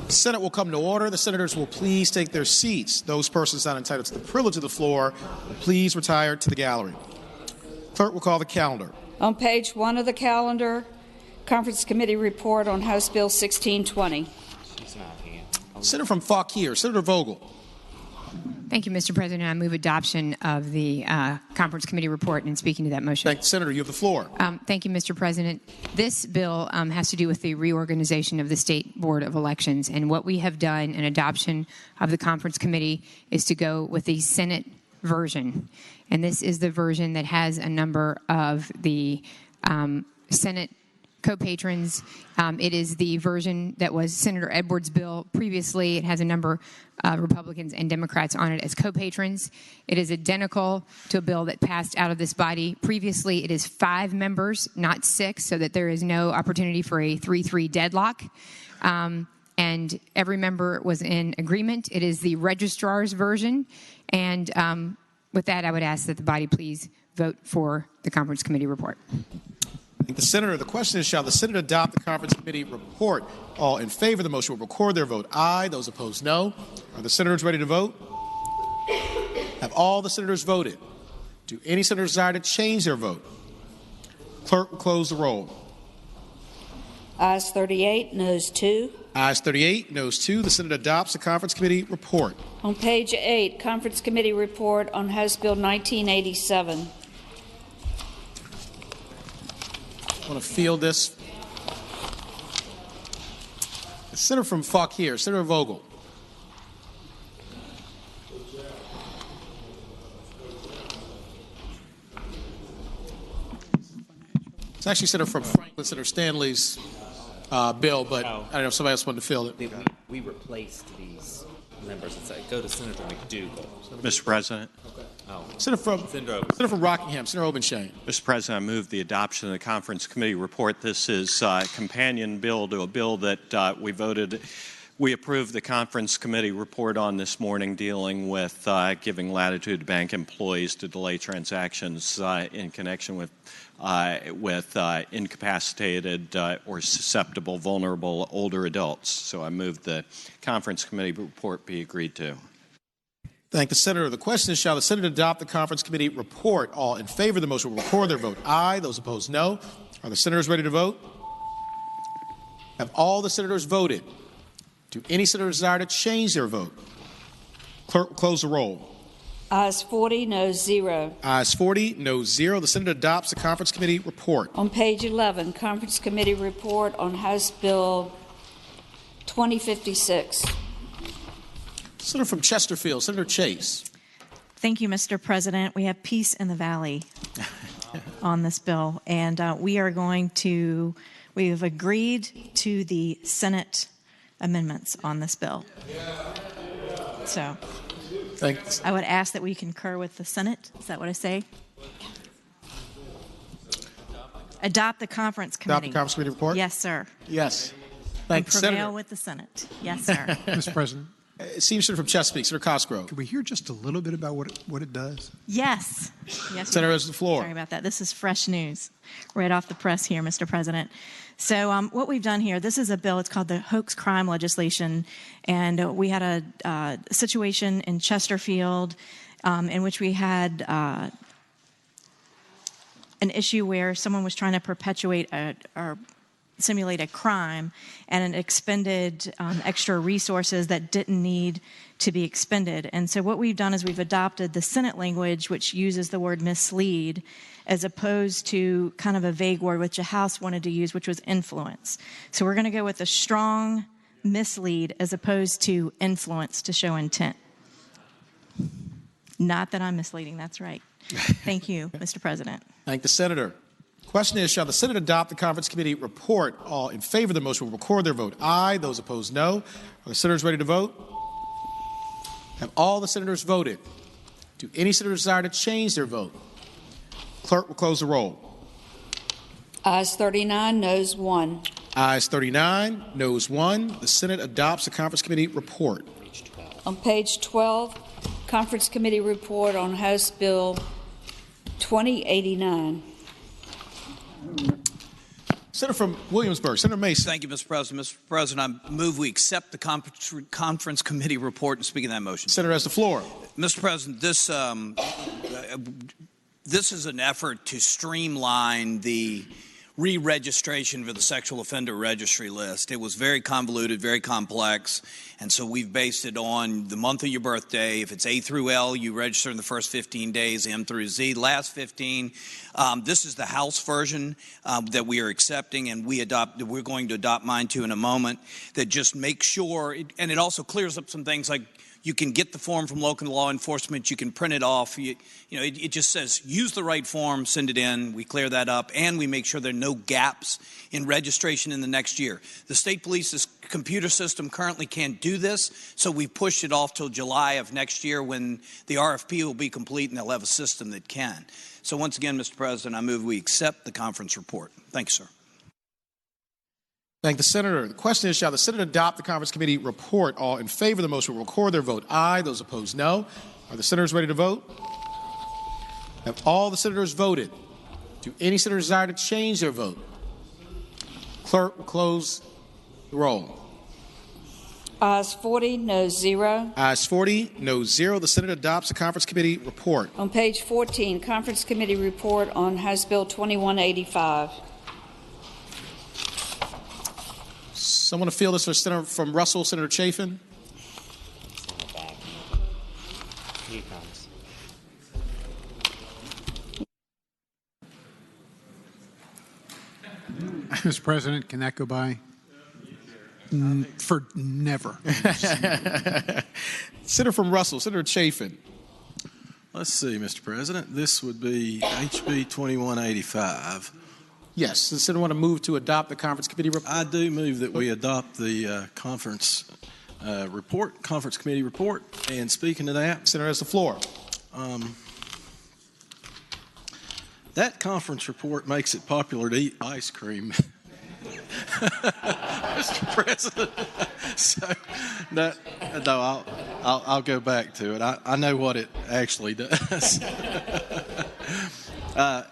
The Senate will come to order. The senators will please take their seats. Those persons not entitled to the privilege of the floor will please retire to the gallery. Clerk will call the calendar. On page 1 of the calendar, Conference Committee report on House Bill 1620. Senator from Fauquier, Senator Vogel. Thank you, Mr. President. I move adoption of the Conference Committee report and speaking to that motion. Thank you, Senator. You have the floor. Thank you, Mr. President. This bill has to do with the reorganization of the State Board of Elections. And what we have done in adoption of the Conference Committee is to go with the Senate version. And this is the version that has a number of the Senate co-patrons. It is the version that was Senator Edwards' bill previously. It has a number of Republicans and Democrats on it as co-patrons. It is identical to a bill that passed out of this body. Previously, it is 5 members, not 6, so that there is no opportunity for a 3-3 deadlock. And every member was in agreement. It is the registrar's version. And with that, I would ask that the body please vote for the Conference Committee report. Thank the Senator. The question is, shall the Senate adopt the Conference Committee report? All in favor of the motion will record their vote aye. Those opposed, no. Are the senators ready to vote? Have all the senators voted? Do any senators desire to change their vote? Clerk will close the roll. Ayes 38, noes 2. Ayes 38, noes 2. The Senate adopts the Conference Committee report. On page 8, Conference Committee report on House Bill 1987. I want to field this. The Senator from Fauquier, Senator Vogel. It's actually Senator from Franklin, Senator Stanley's bill, but I don't know if somebody else wanted to field it. We replaced these members and said, go to Senator McDougal. Mr. President. Senator from Rockingham, Senator Obenshain. Mr. President, I move the adoption of the Conference Committee report. This is a companion bill to a bill that we approved the Conference Committee report on this morning, dealing with giving latitude to bank employees to delay transactions in connection with incapacitated or susceptible, vulnerable older adults. So I move the Conference Committee report be agreed to. Thank the Senator. The question is, shall the Senate adopt the Conference Committee report? All in favor of the motion will record their vote aye. Those opposed, no. Are the senators ready to vote? Have all the senators voted? Do any senators desire to change their vote? Clerk will close the roll. Ayes 40, noes 0. Ayes 40, noes 0. The Senate adopts the Conference Committee report. On page 11, Conference Committee report on House Bill 2056. Senator from Chesterfield, Senator Chase. Thank you, Mr. President. We have peace in the valley on this bill, and we have agreed to the Senate amendments on this bill. So thanks. I would ask that we concur with the Senate. Is that what I say? Adopt the Conference Committee. Adopt the Conference Committee report? Yes, sir. Yes. And Thanks, prevail Senator. with the Senate. Yes, sir. Mr. President. Senior Senator from Chesapeake, Senator Cosgrove. Could we hear just a little bit about what it does? Yes. Yes. Senator has the floor. Sorry about that. This is fresh news, right off the press here, Mr. President. So what we've done here, this is a bill. It's called the hoax crime legislation, and we had a situation in Chesterfield in which we had an issue where someone was trying to perpetuate or simulate a crime, and it expended extra resources that didn't need to be expended. And so what we've done is we've adopted the Senate language, which uses the word mislead, as opposed to kind of a vague word which the House wanted to use, which was influence. So we're going to go with a strong mislead as opposed to influence to show intent. Not that I'm misleading, that's right. Thank you, Mr. President. Thank the Senator. Question is, shall the Senate adopt the Conference Committee report? All in favor of the motion will record their vote aye. Those opposed, no. Are the senators ready to vote? Have all the senators voted? Do any senators desire to change their vote? Clerk will close the roll. Ayes 39, noes 1. Ayes 39, noes 1. The Senate adopts the Conference Committee report. On page 12, Conference Committee report on House Bill 2089. Senator from Williamsburg, Senator Mason. Thank you, Mr. President. Mr. President, I move we accept the conference committee report and speak in that motion. Senator has the floor. Mr. President, this is an effort to streamline the re-registration for the sexual offender registry list. It was very convoluted, very complex, and so we've based it on the month of your birthday. If it's A through L, you register in the first 15 days, M through Z, last 15. This is the House version that we are accepting, and we're going to adopt mine too in a moment, that just makes sure, and it also clears up some things like you can get the form from local law enforcement. You can print it off. It just says use the right form, send it in. We clear that up, and we make sure there are no gaps in registration in the next year. The state police's computer system currently can't do this, so we pushed it off till July of next year when the RFP will be complete and they'll have a system that can. So once again, Mr. President, I move we accept the conference report. Thank you, sir. Thank the senator. The question is, shall the Senate adopt the conference committee report? All in favor of the motion will record their vote aye. Those opposed, no. Are the senators ready to vote? Have all the senators voted? Do any senators desire to change their vote? Clerk will close the roll. Ayes 40, no 0. Ayes 40, no 0. The Senate adopts the conference committee report. On page 14, conference committee report on House Bill 2185. Someone to field this for Senator from Russell, Senator Chafin. Here he comes. Mr. President, can that go by? For never. Senator from Russell, Senator Chafin. Let's see, Mr. President. This would be HB 2185. Yes. Does the Senator want to move to adopt the conference committee report? I do move that we adopt the conference committee report. And speaking to that, Senator has the floor. That conference report makes it popular to eat ice cream. Mr. President. So, no, I'll go back to it. I know what it actually does.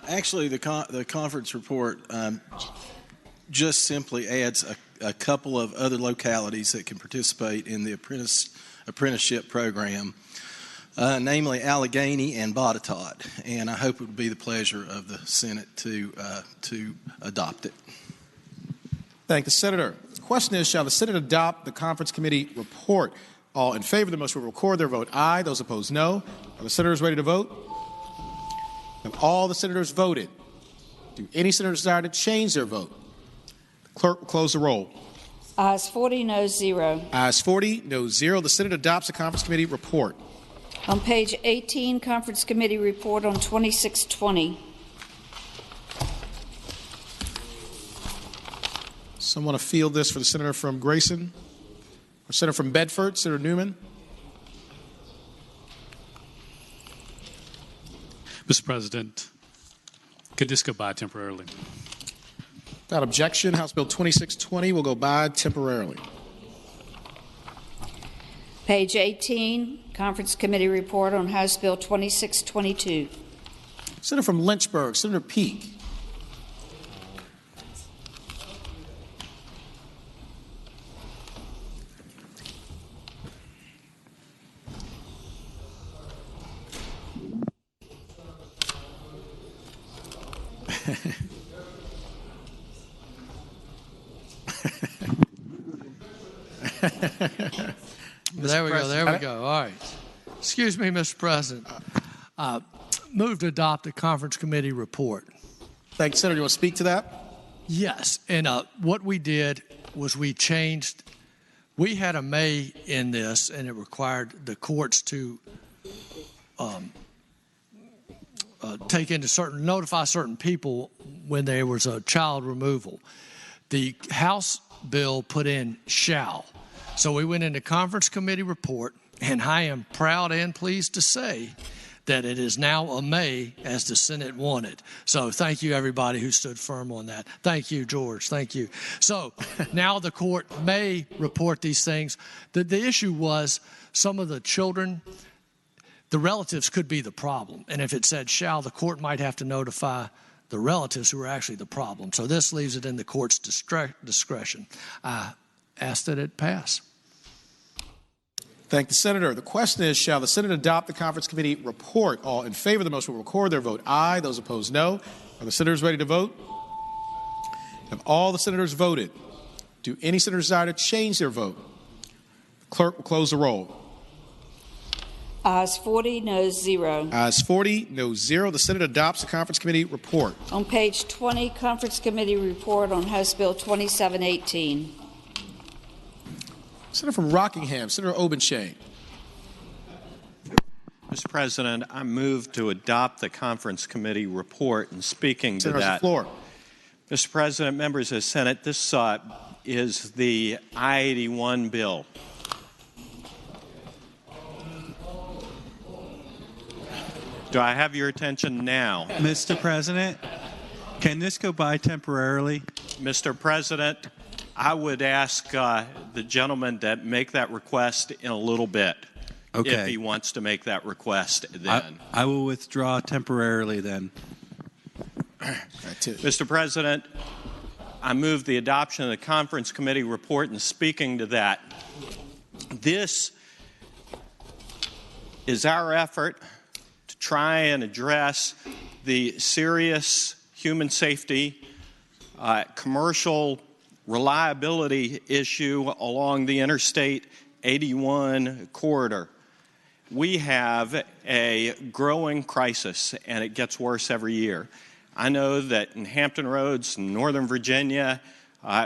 Actually, the conference report just simply adds a couple of other localities that can participate in the apprenticeship program, namely Allegheny and Botetourt. And I hope it would be the pleasure of the Senate to adopt it. Thank the Senator. The question is, shall the Senate adopt the conference committee report? All in favor of the motion will record their vote aye. Those opposed, no. Are the senators ready to vote? Have all the senators voted? Do any senators desire to change their vote? The clerk will close the roll. Ayes 40, no 0. Ayes 40, no 0. The Senate adopts the conference committee report. On page 18, conference committee report on 2620. Someone to field this for the senator from Grayson or senator from Bedford, Senator Newman. Mr. President, could this go by temporarily? Without objection, House Bill 2620 will go by temporarily. Page 18, conference committee report on House Bill 2622. Senator from Lynchburg, Senator Peake. There we go. There we go. All right. Excuse me, Mr. President. Move to adopt the conference committee report. Thank you, Senator. You want to speak to that? Yes. And what we did was we had a may in this, and it required the courts to notify certain people when there was a child removal. The House bill put in shall. So we went into conference committee report, and I am proud and pleased to say that it is now a may as the Senate wanted. So thank you, everybody who stood firm on that. Thank you, George. Thank you. So now the court may report these things. The issue was some of the children, the relatives could be the problem. And if it said shall, the court might have to notify the relatives who are actually the problem. So this leaves it in the court's discretion. I ask that it pass. Thank the senator. The question is, shall the Senate adopt the conference committee report? All in favor of the motion will record their vote aye. Those opposed, no. Are the senators ready to vote? Have all the senators voted? Do any senators desire to change their vote? The clerk will close the roll. Ayes 40, noes 0. Ayes 40, noes 0. The Senate adopts the conference committee report. On page 20, conference committee report on House Bill 2718. Senator from Rockingham, Senator Obenshain. Mr. President, I move to adopt the conference committee report. And speaking to that, the floor. Mr. President, members of the Senate, this is the I-81 bill. Do I have your attention now? Mr. President, can this go by temporarily? Mr. President, I would ask the gentleman to make that request in a little bit. Okay. If he wants to make that request then. I will withdraw temporarily then. Mr. President, I move the adoption of the conference committee report, and speaking to that, this is our effort to try and address the serious human safety, commercial reliability issue along the Interstate 81 corridor. We have a growing crisis, and it gets worse every year. I know that in Hampton Roads, in Northern Virginia,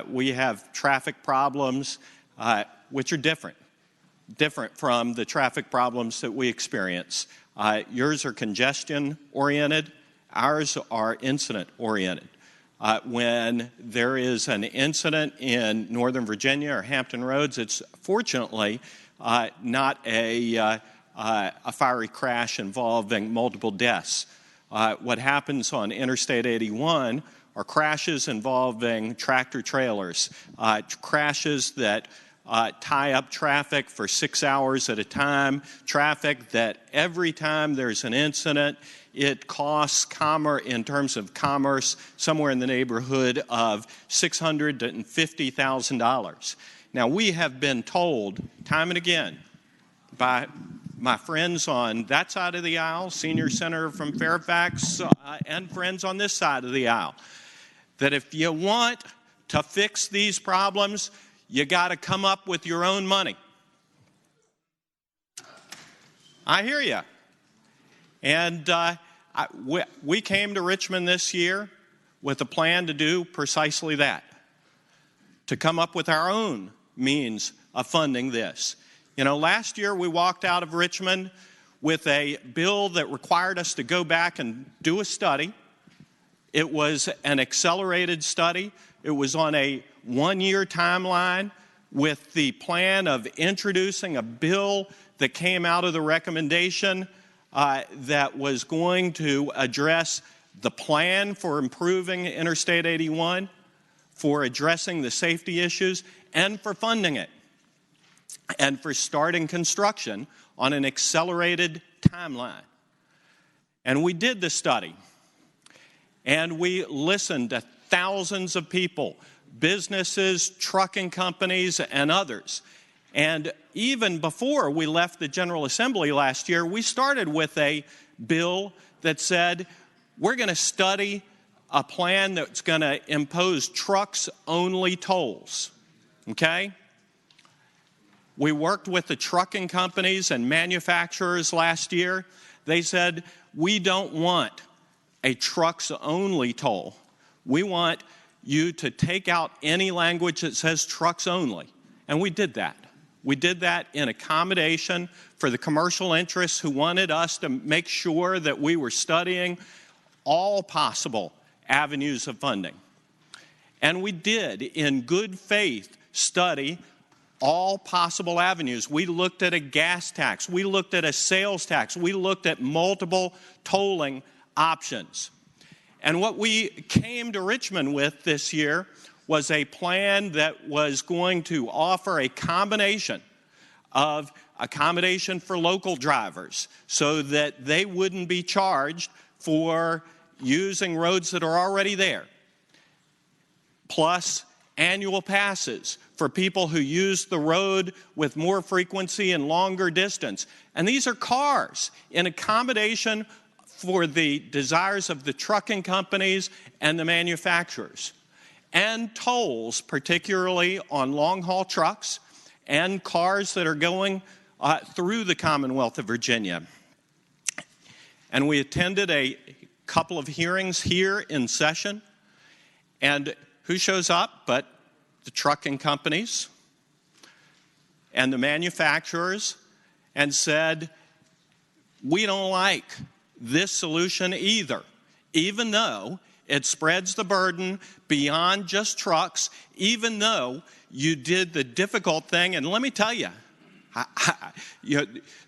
we have traffic problems which are different from the traffic problems that we experience. Yours are congestion-oriented. Ours are incident-oriented. When there is an incident in Northern Virginia or Hampton Roads, it's fortunately not a fiery crash involving multiple deaths. What happens on Interstate 81 are crashes involving tractor trailers, crashes that tie up traffic for 6 hours at a time, traffic that every time there's an incident, it costs in terms of commerce somewhere in the neighborhood of $600,000 to $50,000. Now, we have been told time and again by my friends on that side of the aisle, senior senator from Fairfax, and friends on this side of the aisle, that if you want to fix these problems, you got to come up with your own money. I hear you. And we came to Richmond this year with a plan to do precisely that, to come up with our own means of funding this. You know, last year we walked out of Richmond with a bill that required us to go back and do a study. It was an accelerated study. It was on a one-year timeline with the plan of introducing a bill that came out of the recommendation that was going to address the plan for improving Interstate 81, for addressing the safety issues, and for funding it, and for starting construction on an accelerated timeline. And we did the study, and we listened to thousands of people, businesses, trucking companies, and others. And even before we left the General Assembly last year, we started with a bill that said we're going to study a plan that's going to impose trucks-only tolls, okay? We worked with the trucking companies and manufacturers last year. They said, we don't want a trucks-only toll. We want you to take out any language that says trucks only. And we did that. We did that in accommodation for the commercial interests who wanted us to make sure that we were studying all possible avenues of funding. And we did, in good faith, study all possible avenues. We looked at a gas tax. We looked at a sales tax. We looked at multiple tolling options. And what we came to Richmond with this year was a plan that was going to offer a combination of accommodation for local drivers so that they wouldn't be charged for using roads that are already there, plus annual passes for people who use the road with more frequency and longer distance. And these are cars in accommodation for the desires of the trucking companies and the manufacturers. And tolls, particularly on long-haul trucks and cars that are going through the Commonwealth of Virginia. And we attended a couple of hearings here in session, and who shows up but the trucking companies and the manufacturers, and said, we don't like this solution either, even though it spreads the burden beyond just trucks, even though you did the difficult thing. And let me tell you,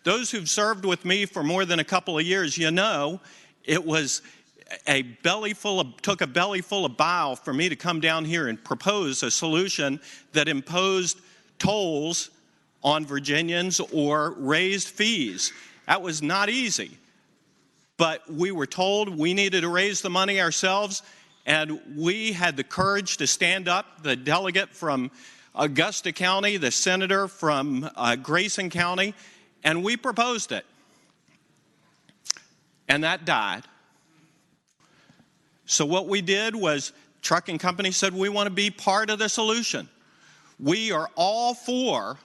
those who've served with me for more than a couple of years, you know, it was took a belly full of bile for me to come down here and propose a solution that imposed tolls on Virginians or raised fees. That was not easy. But we were told we needed to raise the money ourselves, and we had the courage to stand up. The delegate from Augusta County, the senator from Grayson County, and we proposed it. And that died. So what we did was, trucking companies said, we want to be part of the solution. We are all for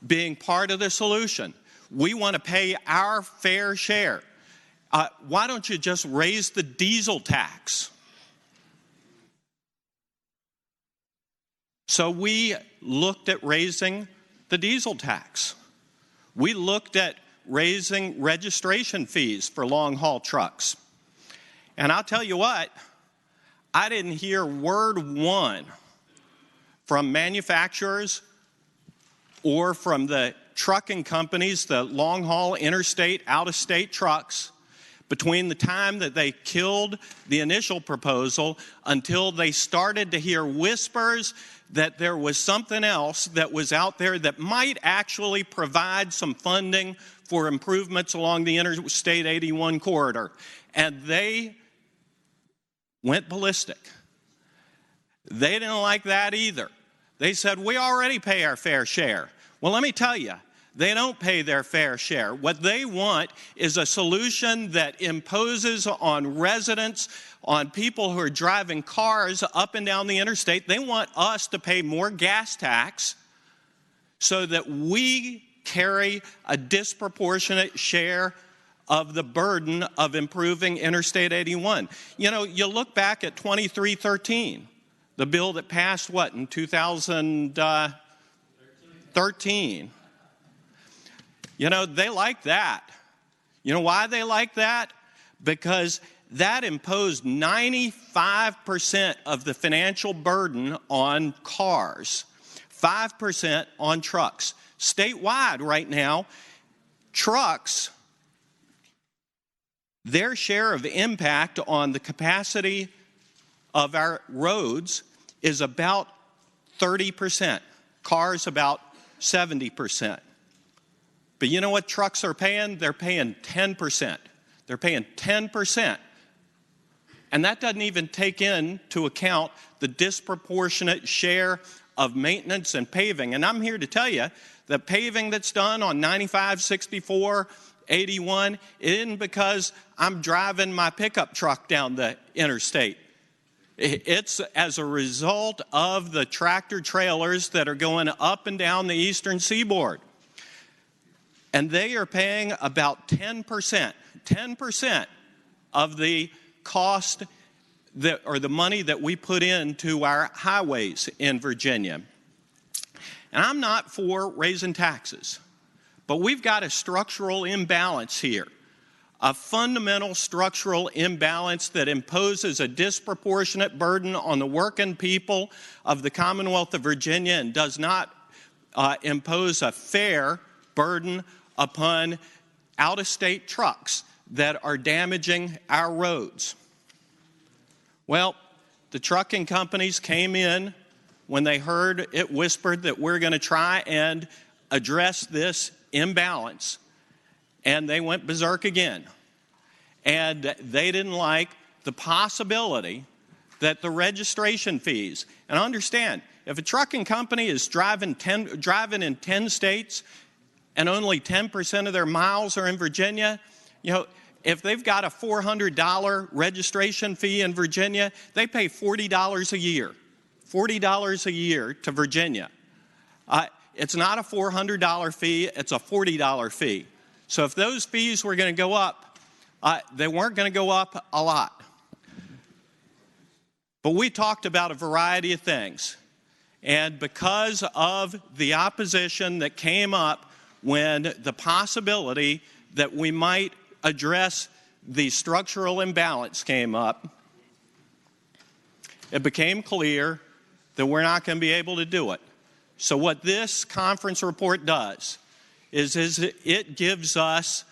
being part of the solution. We want to pay our fair share. Why don't you just raise the diesel tax? So we looked at raising the diesel tax. We looked at raising registration fees for long-haul trucks. And I'll tell you what, I didn't hear word one from manufacturers or from the trucking companies, the long-haul, interstate, out-of-state trucks, between the time that they killed the initial proposal until they started to hear whispers that there was something else that was out there that might actually provide some funding for improvements along the Interstate 81 corridor. And they went ballistic. They didn't like that either. They said, we already pay our fair share. Well, let me tell you, they don't pay their fair share. What they want is a solution that imposes on residents, on people who are driving cars up and down the interstate. They want us to pay more gas tax so that we carry a disproportionate share of the burden of improving Interstate 81. You know, you look back at 2313, the bill that passed, in 2013. You know, they like that. You know why they like that? Because that imposed 95% of the financial burden on cars, 5% on trucks. Statewide right now, trucks, their share of impact on the capacity of our roads is about 30%. Cars about 70%. But you know what trucks are paying? They're paying 10%. They're paying 10%. And that doesn't even take into account the disproportionate share of maintenance and paving. And I'm here to tell you that paving that's done on 95, 64, 81, it isn't because I'm driving my pickup truck down the interstate. It's as a result of the tractor trailers that are going up and down the eastern seaboard. And they are paying about 10% of the cost or the money that we put into our highways in Virginia. And I'm not for raising taxes, but we've got a structural imbalance here, a fundamental structural imbalance that imposes a disproportionate burden on the working people of the Commonwealth of Virginia and does not impose a fair burden upon out-of-state trucks that are damaging our roads. Well, the trucking companies came in when they heard it whispered that we're going to try and address this imbalance, and they went berserk again. And they didn't like the possibility that the registration fees, and understand, if a trucking company is driving in 10 states and only 10% of their miles are in Virginia, if they've got a $400 registration fee in Virginia, they pay $40 a year. $40 a year to Virginia. It's not a $400 fee, it's a $40 fee. So if those fees were going to go up, they weren't going to go up a lot. But we talked about a variety of things. And because of the opposition that came up when the possibility that we might address the structural imbalance came up, it became clear that we're not going to be able to do it. So what this conference report does is it gives us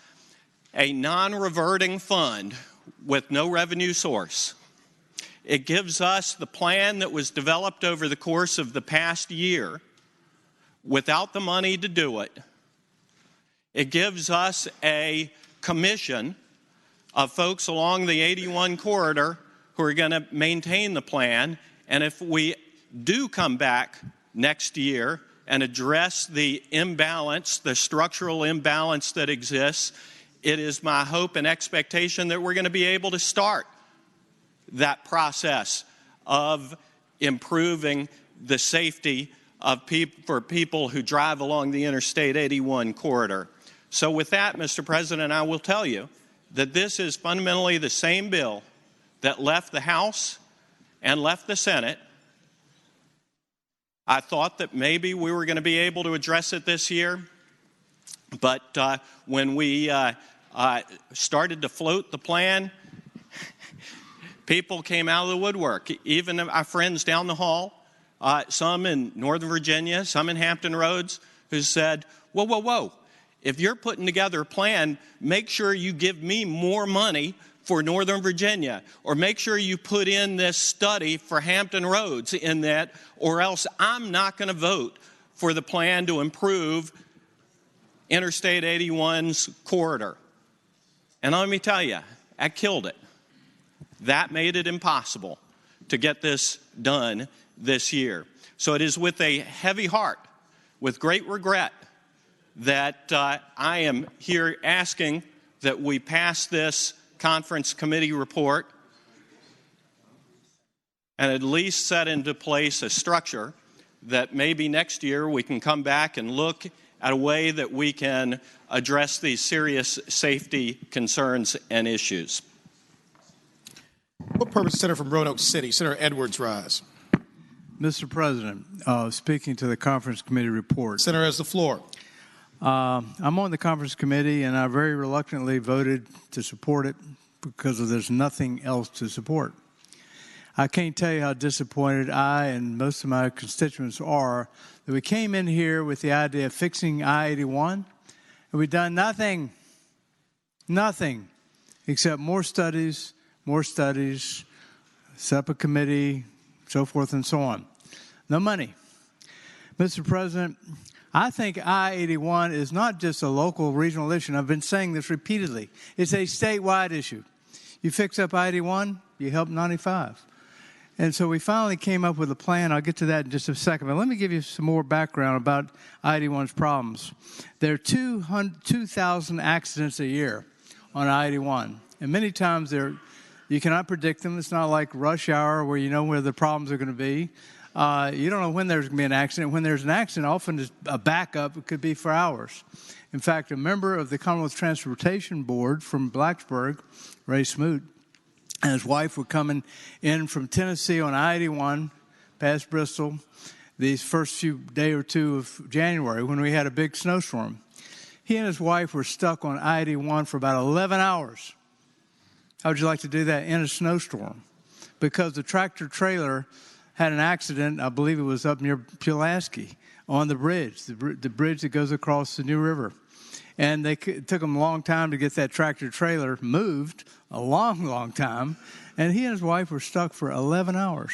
a non-reverting fund with no revenue source. It gives us the plan that was developed over the course of the past year without the money to do it. It gives us a commission of folks along the 81 corridor who are going to maintain the plan. And if we do come back next year and address the imbalance, the structural imbalance that exists, it is my hope and expectation that we're going to be able to start that process of improving the safety of for people who drive along the Interstate 81 corridor. So with that, Mr. President, I will tell you that this is fundamentally the same bill that left the House and left the Senate. I thought that maybe we were going to be able to address it this year, but when we started to float the plan, people came out of the woodwork, even our friends down the hall, some in Northern Virginia, some in Hampton Roads, who said, whoa, whoa, whoa, if you're putting together a plan, make sure you give me more money for Northern Virginia, or make sure you put in this study for Hampton Roads in that, or else I'm not going to vote for the plan to improve Interstate 81's corridor. And let me tell you, I killed it. That made it impossible to get this done this year. So it is with a heavy heart, with great regret, that I am here asking that we pass this conference committee report and at least set into place a structure that maybe next year we can come back and look at a way that we can address these serious safety concerns and issues. What purpose, Senator from Roanoke City? Senator Edwards, rise. Mr. President, speaking to the conference committee report. Senator has the floor. I'm on the conference committee, and I very reluctantly voted to support it because there's nothing else to support. I can't tell you how disappointed I and most of my constituents are that we came in here with the idea of fixing I-81, and we've done nothing except more studies, set up a committee, so forth and so on. No money. Mr. President, I think I-81 is not just a local, regional issue, and I've been saying this repeatedly. It's a statewide issue. You fix up I-81, you help 95. And so we finally came up with a plan. I'll get to that in just a second. But let me give you some more background about I-81's problems. There are 2,000 accidents a year on I-81. And many times you cannot predict them. It's not like rush hour where you know where the problems are going to be. You don't know when there's going to be an accident. When there's an accident, often it's a backup. It could be for hours. In fact, a member of the Commonwealth Transportation Board from Blacksburg, Ray Smoot, and his wife were coming in from Tennessee on I-81 past Bristol these first few day or two of January when we had a big snowstorm. He and his wife were stuck on I-81 for about 11 hours. How would you like to do that in a snowstorm? Because the tractor trailer had an accident, I believe it was up near Pulaski, on the bridge that goes across the New River. And it took them a long time to get that tractor trailer moved, a long, long time. And he and his wife were stuck for 11 hours.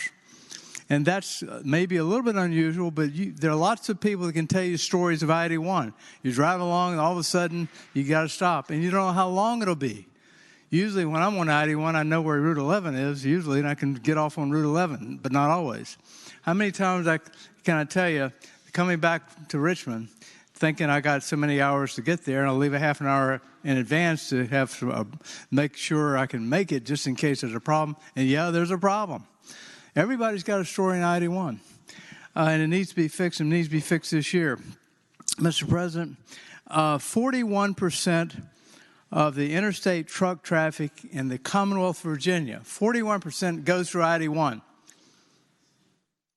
And that's maybe a little bit unusual, but there are lots of people that can tell you stories of I-81. You drive along and all of a sudden you got to stop. And you don't know how long it'll be. Usually when I'm on I-81, I know where Route 11 is, usually, and I can get off on Route 11, but not always. How many times can I tell you, coming back to Richmond, thinking I got so many hours to get there, and I'll leave a half an hour in advance to have to make sure I can make it just in case there's a problem. And yeah, there's a problem. Everybody's got a story in I-81, and it needs to be fixed, and needs to be fixed this year. Mr. President, 41% of the interstate truck traffic in the Commonwealth of Virginia, 41% goes through I-81.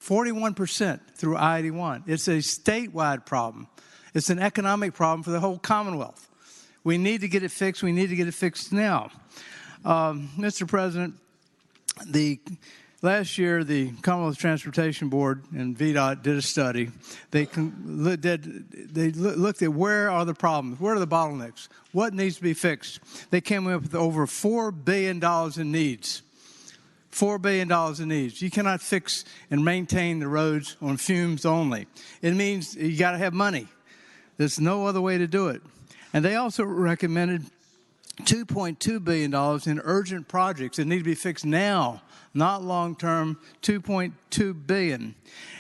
41% through I-81. It's a statewide problem. It's an economic problem for the whole Commonwealth. We need to get it fixed. We need to get it fixed now. Mr. President, last year, the Commonwealth Transportation Board and VDOT did a study. They looked at where are the problems, where are the bottlenecks, what needs to be fixed. They came up with over $4 billion in needs. $4 billion in needs. You cannot fix and maintain the roads on fumes only. It means you got to have money. There's no other way to do it. And they also recommended $2.2 billion in urgent projects that need to be fixed now, not long-term, $2.2 billion.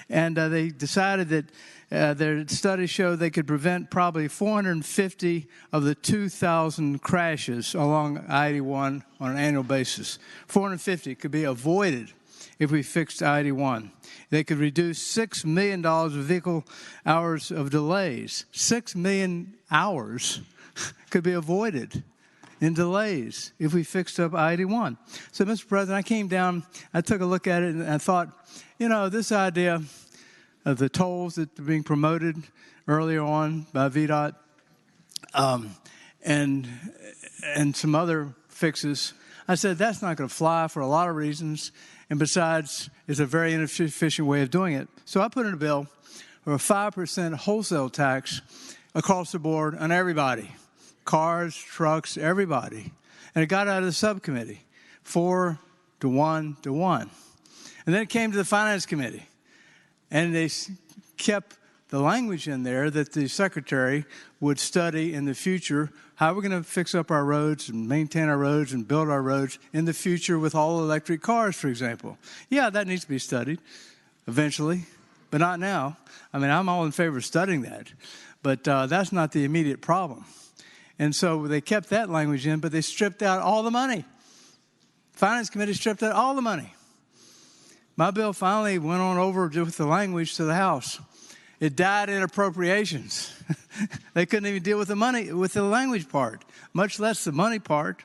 And they decided that their study showed they could prevent probably 450 of the 2,000 crashes along I-81 on an annual basis. 450 could be avoided if we fixed I-81. They could reduce $6 million of vehicle hours of delays. 6 million hours could be avoided in delays if we fixed up I-81. So, Mr. President, I came down, I took a look at it, and I thought, this idea of the tolls that are being promoted earlier on by VDOT and some other fixes, I said that's not going to fly for a lot of reasons, and besides, it's a very inefficient way of doing it. So I put in a bill for a 5% wholesale tax across the board on everybody. Cars, trucks, everybody. And it got out of the subcommittee, 4 to 1 to 1. And then it came to the Finance Committee, and they kept the language in there that the Secretary would study in the future how we're going to fix up our roads and maintain our roads and build our roads in the future with all electric cars, for example. Yeah, that needs to be studied eventually, but not now. I mean, I'm all in favor of studying that, but that's not the immediate problem. And so they kept that language in, but they stripped out all the money. Finance Committee stripped out all the money. My bill finally went on over with the language to the House. It died in appropriations. They couldn't even deal with the money, with the language part, much less the money part.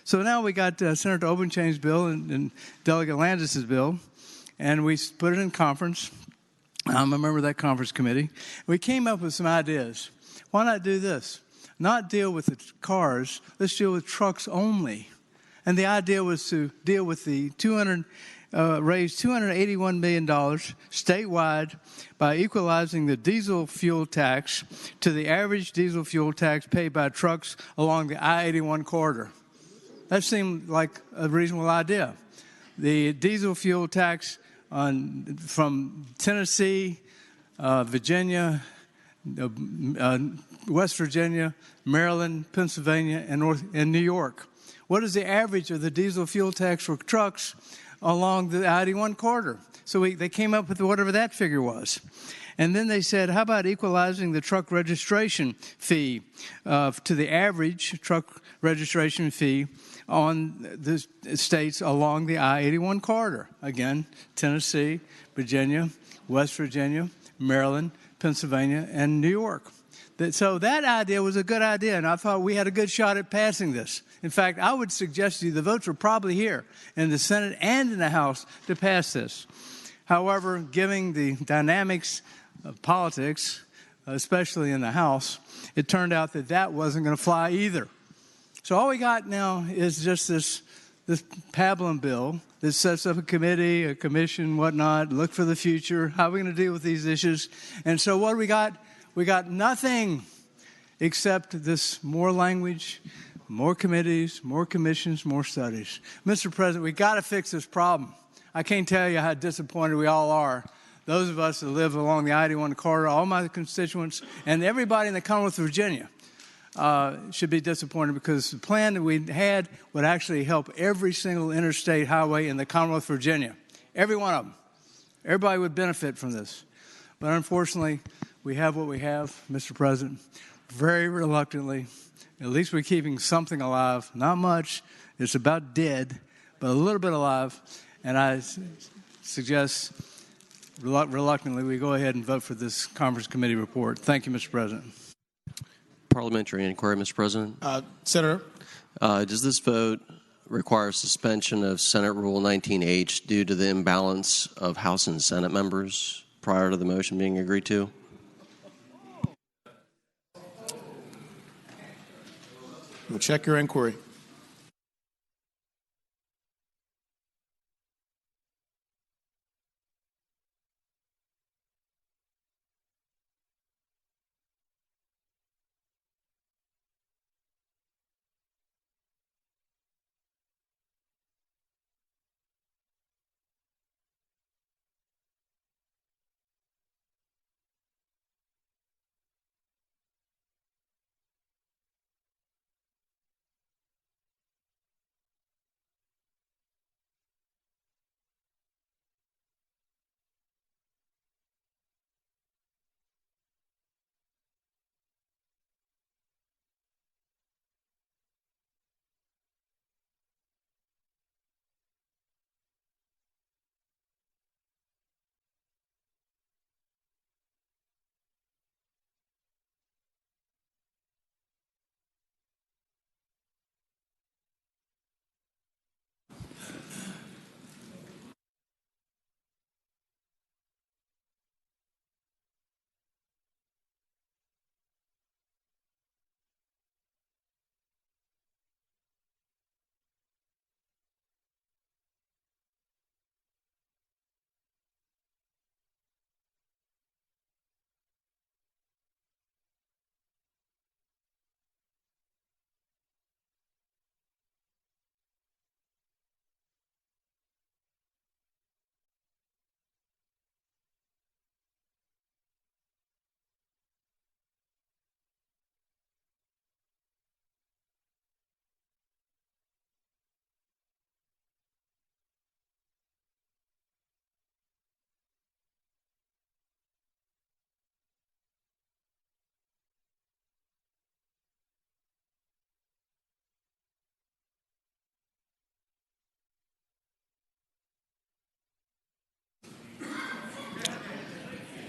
So now we got Senator Obenchain's bill and Delegate Landis's bill, and we put it in conference. I'm a member of that conference committee. We came up with some ideas. Why not do this? Not deal with the cars, let's deal with trucks only. And the idea was to deal with the raise $281 million statewide by equalizing the diesel fuel tax to the average diesel fuel tax paid by trucks along the I-81 corridor. That seemed like a reasonable idea. The diesel fuel tax from Tennessee, Virginia, West Virginia, Maryland, Pennsylvania, and New York. What is the average of the diesel fuel tax for trucks along the I-81 corridor? So they came up with whatever that figure was. And then they said, how about equalizing the truck registration fee to the average truck registration fee on the states along the I-81 corridor? Again, Tennessee, Virginia, West Virginia, Maryland, Pennsylvania, and New York. So that idea was a good idea, and I thought we had a good shot at passing this. In fact, I would suggest to you the votes were probably here in the Senate and in the House to pass this. However, given the dynamics of politics, especially in the House, it turned out that that wasn't going to fly either. So all we got now is just this pablum bill that sets up a committee, a commission, whatnot, look for the future, how are we going to deal with these issues. And so what do we got? We got nothing except this more language, more committees, more commissions, more studies. Mr. President, we got to fix this problem. I can't tell you how disappointed we all are. Those of us that live along the I-81 corridor, all my constituents, and everybody in the Commonwealth of Virginia. should be disappointed because the plan that we had would actually help every single interstate highway in the Commonwealth of Virginia. Every one of them. Everybody would benefit from this. But unfortunately, we have what we have, Mr. President. Very reluctantly, at least we're keeping something alive. Not much. It's about dead, but a little bit alive. And I suggest, reluctantly, we go ahead and vote for this conference committee report. Thank you, Mr. President. Parliamentary inquiry, Mr. President. Senator? Does this vote require suspension of Senate Rule 19H due to the imbalance of House and Senate members prior to the motion being agreed to? We'll check your inquiry.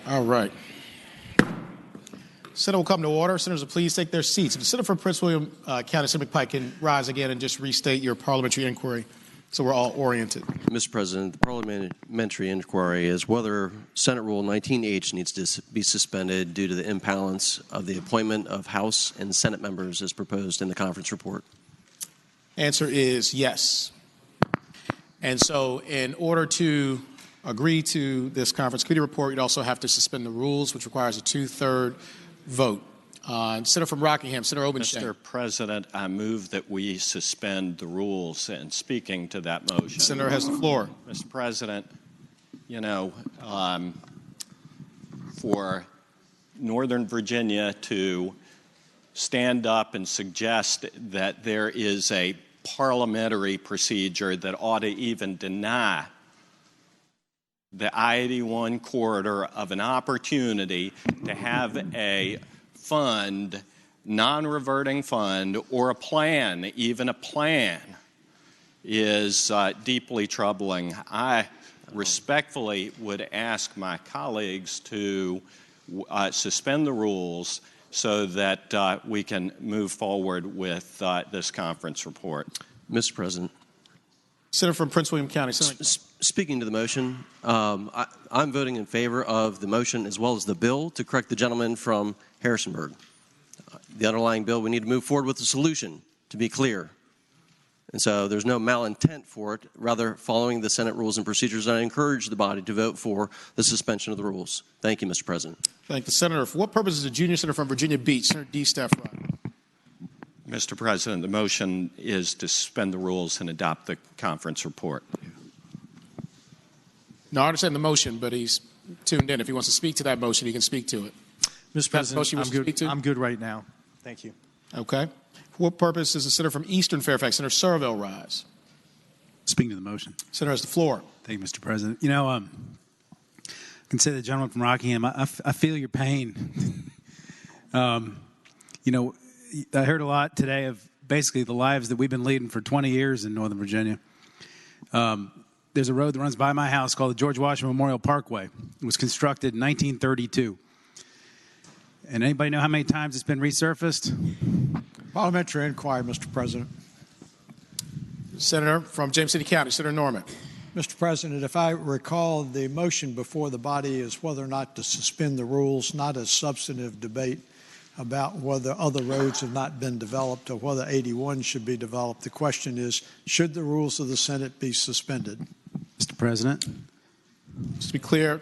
All right. Senate will come to order. Senators will please take their seats. If the Senator from Prince William County, Senator McPike, can rise again and just restate your parliamentary inquiry so we're all oriented. Mr. President, the parliamentary inquiry is whether Senate Rule 19H needs to be suspended due to the imbalance of the appointment of House and Senate members as proposed in the conference report. Answer is yes. And so in order to agree to this conference committee report, you'd also have to suspend the rules, which requires a 2/3 vote. Senator from Rockingham, Senator Obenstein. Mr. President, I move that we suspend the rules. And speaking to that motion, Senator has the floor. Mr. President, you know, for Northern Virginia to stand up and suggest that there is a parliamentary procedure that ought to even deny the I-81 corridor of an opportunity to have a fund, non-reverting fund, or a plan, even a plan, is deeply troubling. I respectfully would ask my colleagues to suspend the rules so that we can move forward with this conference report. Mr. President. Senator from Prince William County. Speaking to the motion, I'm voting in favor of the motion as well as the bill to correct the gentleman from Harrisonburg. The underlying bill, we need to move forward with the solution, to be clear. And so there's no malintent for it, rather following the Senate rules and procedures. And I encourage the body to vote for the suspension of the rules. Thank you, Mr. President. Thank the Senator. For what purpose is the junior senator from Virginia Beach, Senator D. Staff Ryan? Mr. President, the motion is to suspend the rules and adopt the conference report. No, I understand the motion, but he's tuned in. If he wants to speak to that motion, he can speak to it. Mr. President, I'm good right now. Thank you. Okay. For what purpose does the senator from Eastern Fairfax, Senator Surville, rise? Speaking to the motion. Senator has the floor. Thank you, Mr. President. You know, I can say the gentleman from Rockingham, I feel your pain. You know, I heard a lot today of basically the lives that we've been leading for 20 years in Northern Virginia. There's a road that runs by my house called the George Washington Memorial Parkway. It was constructed in 1932. And anybody know how many times it's been resurfaced? Parliamentary inquiry, Mr. President. Senator from James City County, Senator Norman. Mr. President, if I recall, the motion before the body is whether or not to suspend the rules, not a substantive debate about whether other roads have not been developed or whether 81 should be developed. The question is, should the rules of the Senate be suspended? Mr. President? Just to be clear,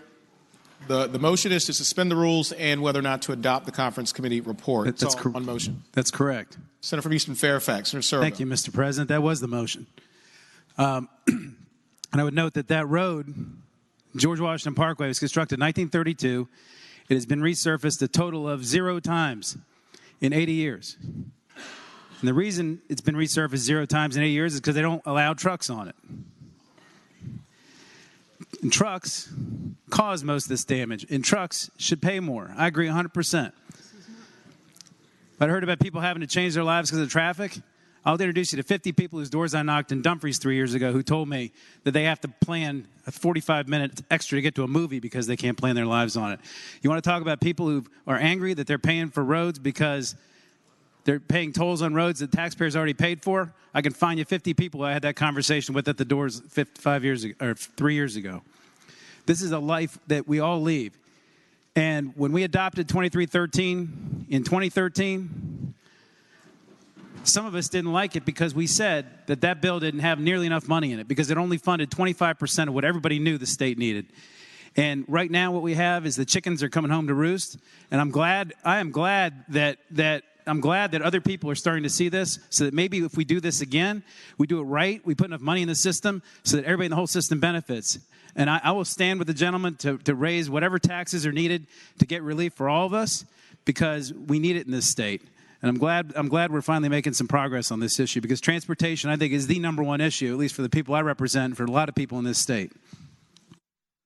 the motion is to suspend the rules and whether or not to adopt the conference committee report. It's all on motion. That's correct. Senator from Eastern Fairfax, Senator Surville. Thank you, Mr. President. That was the motion. And I would note that that road, George Washington Parkway, was constructed in 1932. It has been resurfaced a total of 0 times in 80 years. And the reason it's been resurfaced 0 times in 80 years is because they don't allow trucks on it. And trucks cause most of this damage, and trucks should pay more. I agree 100%. But I heard about people having to change their lives because of traffic. I'll introduce you to 50 people whose doors I knocked in Dumfries 3 years ago who told me that they have to plan a 45 minutes extra to get to a movie because they can't plan their lives on it. You want to talk about people who are angry that they're paying for roads because they're paying tolls on roads that taxpayers already paid for? I can find you 50 people I had that conversation with at the doors 5 years ago, or 3 years ago. This is a life that we all lead. And when we adopted 2313 in 2013, some of us didn't like it because we said that that bill didn't have nearly enough money in it because it only funded 25% of what everybody knew the state needed. And right now what we have is the chickens are coming home to roost. And I am glad that other people are starting to see this so that maybe if we do this again, we do it right, we put enough money in the system so that everybody in the whole system benefits. And I will stand with the gentleman to raise whatever taxes are needed to get relief for all of us because we need it in this state. And I'm glad we're finally making some progress on this issue because transportation, I think, is the #1 issue, at least for the people I represent and for a lot of people in this state.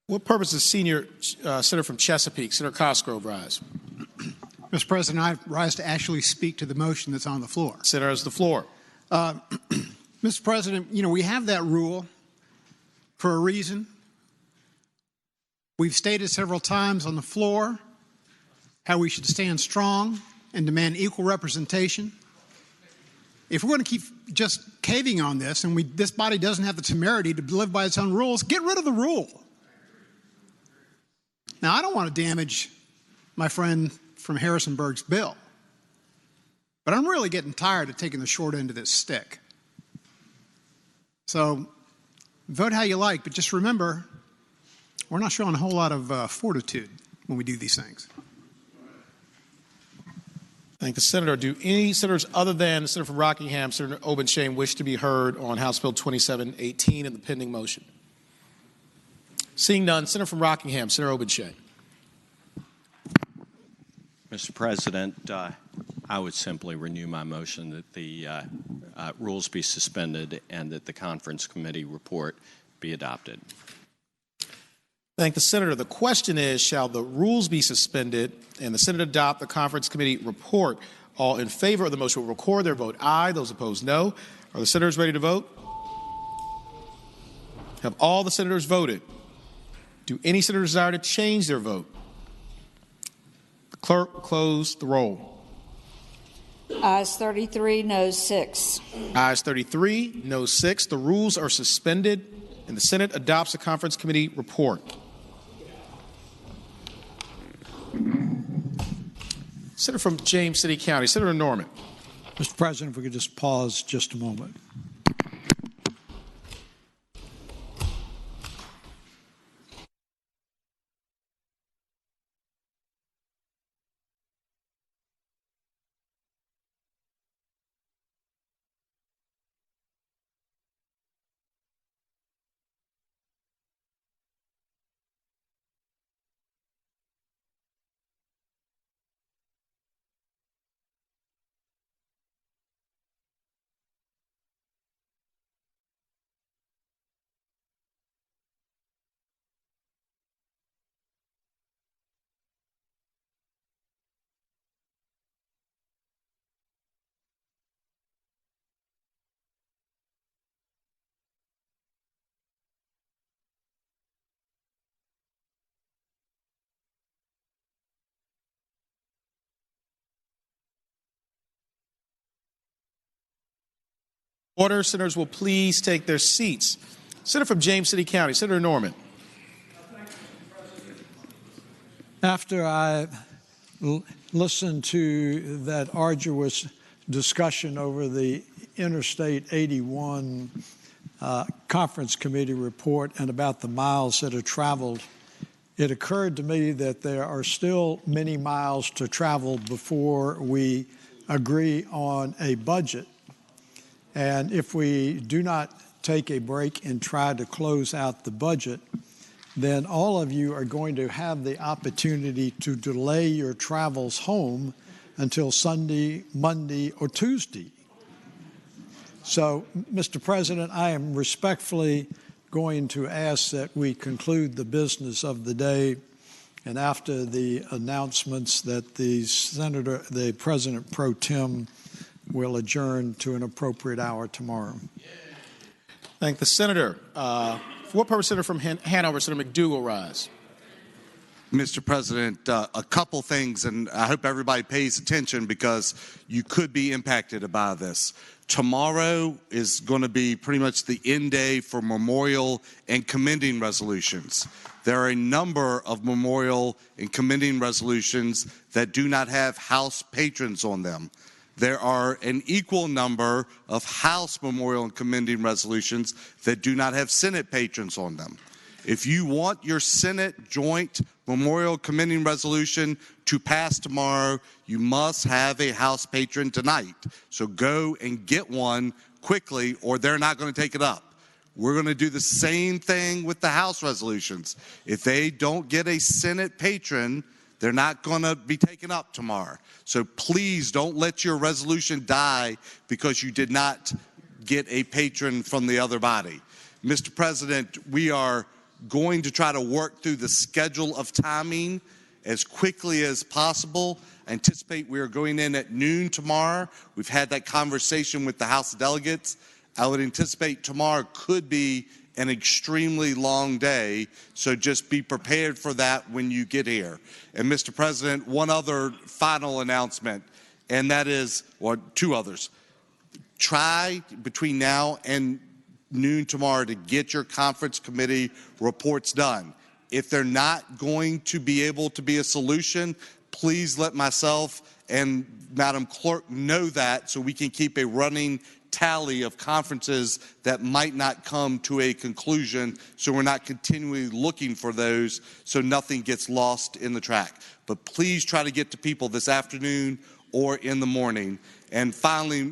What purpose does Senior Senator from Chesapeake, Senator Cosgrove, rise? Mr. President, I rise to actually speak to the motion that's on the floor. Senator has the floor. Mr. President, you know, we have that rule for a reason. We've stated several times on the floor how we should stand strong and demand equal representation. If we're going to keep just caving on this and this body doesn't have the temerity to live by its own rules, get rid of the rule. Now, I don't want to damage my friend from Harrisonburg's bill, but I'm really getting tired of taking the short end of this stick. So vote how you like, but just remember, we're not showing a whole lot of fortitude when we do these things. Thank the Senator. Do any senators other than the Senator from Rockingham, Senator Obenshain, wish to be heard on House Bill 2718 and the pending motion? Seeing none, Senator from Rockingham, Senator Obenshain. Mr. President, I would simply renew my motion that the rules be suspended and that the conference committee report be adopted. Thank the Senator. The question is, shall the rules be suspended and the Senate adopt the conference committee report? All in favor of the motion will record their vote aye. Those opposed, no. Are the senators ready to vote? Have all the senators voted? Do any senators desire to change their vote? The clerk will close the roll. Ayes 33, noes 6. Ayes 33, noes 6. The rules are suspended and the Senate adopts the conference committee report. Senator from James City County, Senator Norman. Mr. President, if we could just pause just a moment. Order. Senators will please take their seats. Senator from James City County, Senator Norman. After I listened to that arduous discussion over the Interstate 81 Conference Committee report and about the miles that are traveled, it occurred to me that there are still many miles to travel before we agree on a budget. And if we do not take a break and try to close out the budget, then all of you are going to have the opportunity to delay your travels home until Sunday, Monday, or Tuesday. So, Mr. President, I am respectfully going to ask that we conclude the business of the day, and after the announcements that the President Pro Tem will adjourn to an appropriate hour tomorrow. Thank the Senator. For what purpose, Senator from Hanover, Senator McDougal, rise. Mr. President, a couple things, and I hope everybody pays attention because you could be impacted by this. Tomorrow is going to be pretty much the end day for memorial and commending resolutions. There are a number of memorial and commending resolutions that do not have House patrons on them. There are an equal number of House memorial and commending resolutions that do not have Senate patrons on them. If you want your Senate joint memorial commending resolution to pass tomorrow, you must have a House patron tonight. So go and get one quickly, or they're not going to take it up. We're going to do the same thing with the House resolutions. If they don't get a Senate patron, they're not going to be taken up tomorrow. So please don't let your resolution die because you did not get a patron from the other body. Mr. President, we are going to try to work through the schedule of timing as quickly as possible. I anticipate we are going in at noon tomorrow. We've had that conversation with the House of Delegates. I would anticipate tomorrow could be an extremely long day, so just be prepared for that when you get here. And Mr. President, one other final announcement, and that is, or two others. Try between now and noon tomorrow to get your conference committee reports done. If they're not going to be able to be a solution, please let myself and Madam Clerk know that so we can keep a running tally of conferences that might not come to a conclusion, so we're not continually looking for those so nothing gets lost in the track. But please try to get to people this afternoon or in the morning. And finally,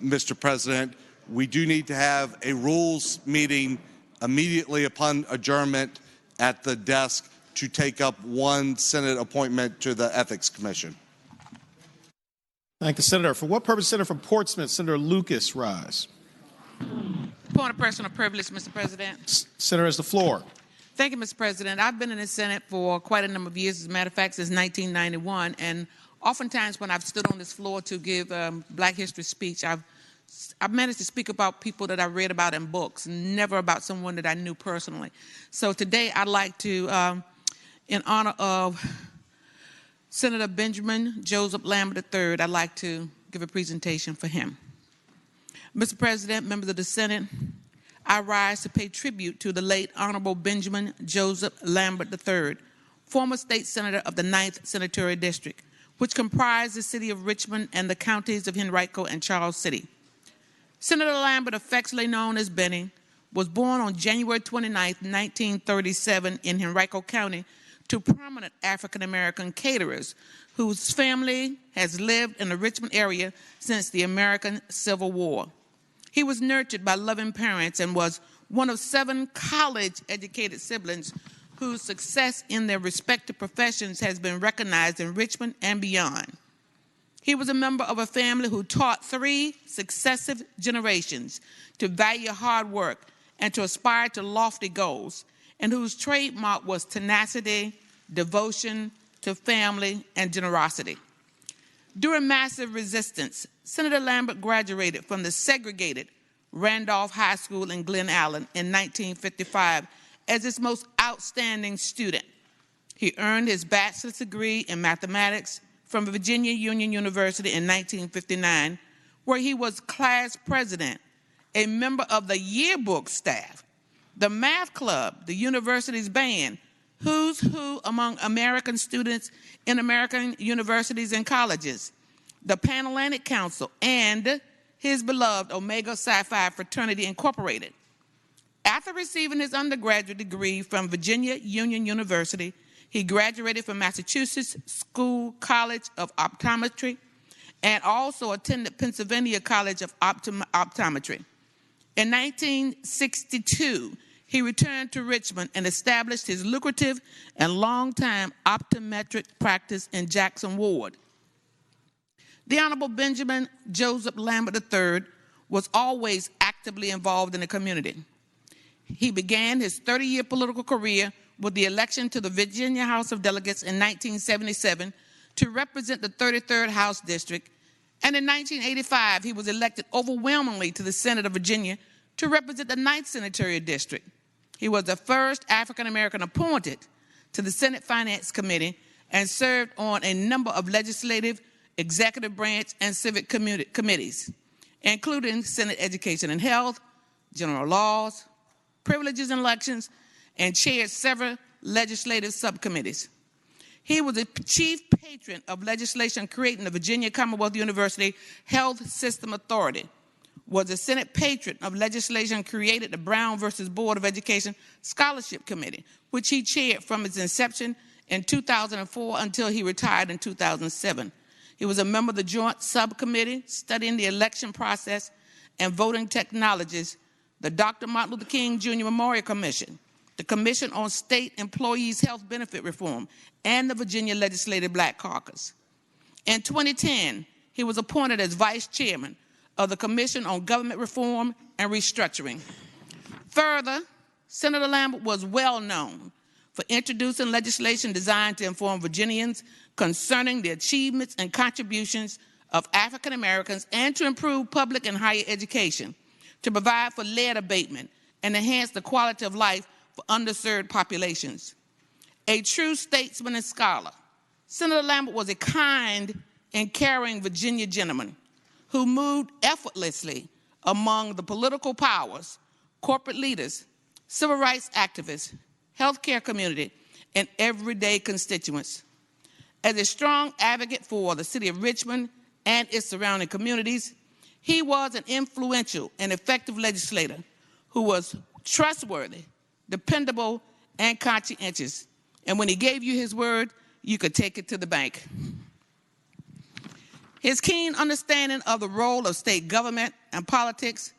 Mr. President, we do need to have a rules meeting immediately upon adjournment at the desk to take up one Senate appointment to the Ethics Commission. Thank the Senator. For what purpose, Senator from Portsmouth, Senator Lucas, rise. Point of personal privilege, Mr. President. Senator has the floor. Thank you, Mr. President. I've been in the Senate for quite a number of years, as a matter of fact, since 1991, and oftentimes when I've stood on this floor to give Black History speech, I've managed to speak about people that I read about in books, never about someone that I knew personally. So today I'd like to, in honor of Senator Benjamin Joseph Lambert III, I'd like to give a presentation for him. Mr. President, members of the Senate, I rise to pay tribute to the late Honorable Benjamin Joseph Lambert III, former state senator of the 9th Senatorial District, which comprised the city of Richmond and the counties of Henrico and Charles City. Senator Lambert, affectionately known as Benny, was born on January 29, 1937 in Henrico County to prominent African-American caterers whose family has lived in the Richmond area since the American Civil War. He was nurtured by loving parents and was one of 7 college-educated siblings whose success in their respective professions has been recognized in Richmond and beyond. He was a member of a family who taught 3 successive generations to value hard work and to aspire to lofty goals, and whose trademark was tenacity, devotion to family, and generosity. During massive resistance, Senator Lambert graduated from the segregated Randolph High School in Glen Allen in 1955 as its most outstanding student. He earned his bachelor's degree in mathematics from Virginia Union University in 1959, where he was class president a member of the yearbook staff, the math club, the university's band, who's who among American students in American universities and colleges, the Pan-Atlantic Council, and his beloved Omega Psi Phi Fraternity Incorporated. After receiving his undergraduate degree from Virginia Union University, he graduated from Massachusetts School College of Optometry and also attended Pennsylvania College of Optometry. In 1962, he returned to Richmond and established his lucrative and long-time optometric practice in Jackson Ward. The Honorable Benjamin Joseph Lambert III was always actively involved in the community. He began his 30-year political career with the election to the Virginia House of Delegates in 1977 to represent the 33rd House District, and in 1985 he was elected overwhelmingly to the Senate of Virginia to represent the 9th Senatorial District. He was the first African-American appointed to the Senate Finance Committee and served on a number of legislative, executive branch, and civic committees, including Senate Education and Health, General Laws, Privileges and Elections, and chaired several legislative subcommittees. He was the chief patron of legislation creating the Virginia Commonwealth University Health System Authority, was the Senate patron of legislation created the Brown versus Board of Education Scholarship Committee, which he chaired from its inception in 2004 until he retired in 2007. He was a member of the Joint Subcommittee studying the election process and voting technologies, the Dr. Martin Luther King Jr. Memorial Commission, the Commission on State Employees' Health Benefit Reform, and the Virginia Legislative Black Caucus. In 2010, he was appointed as vice chairman of the Commission on Government Reform and Restructuring. Further, Senator Lambert was well known for introducing legislation designed to inform Virginians concerning the achievements and contributions of African Americans and to improve public and higher education, to provide for lead abatement and enhance the quality of life for underserved populations. A true statesman and scholar, Senator Lambert was a kind and caring Virginia gentleman who moved effortlessly among the political powers, corporate leaders, civil rights activists, healthcare community, and everyday constituents. As a strong advocate for the city of Richmond and its surrounding communities, he was an influential and effective legislator who was trustworthy, dependable, and conscientious. And when he gave you his word, you could take it to the bank. His keen understanding of the role of state government and politics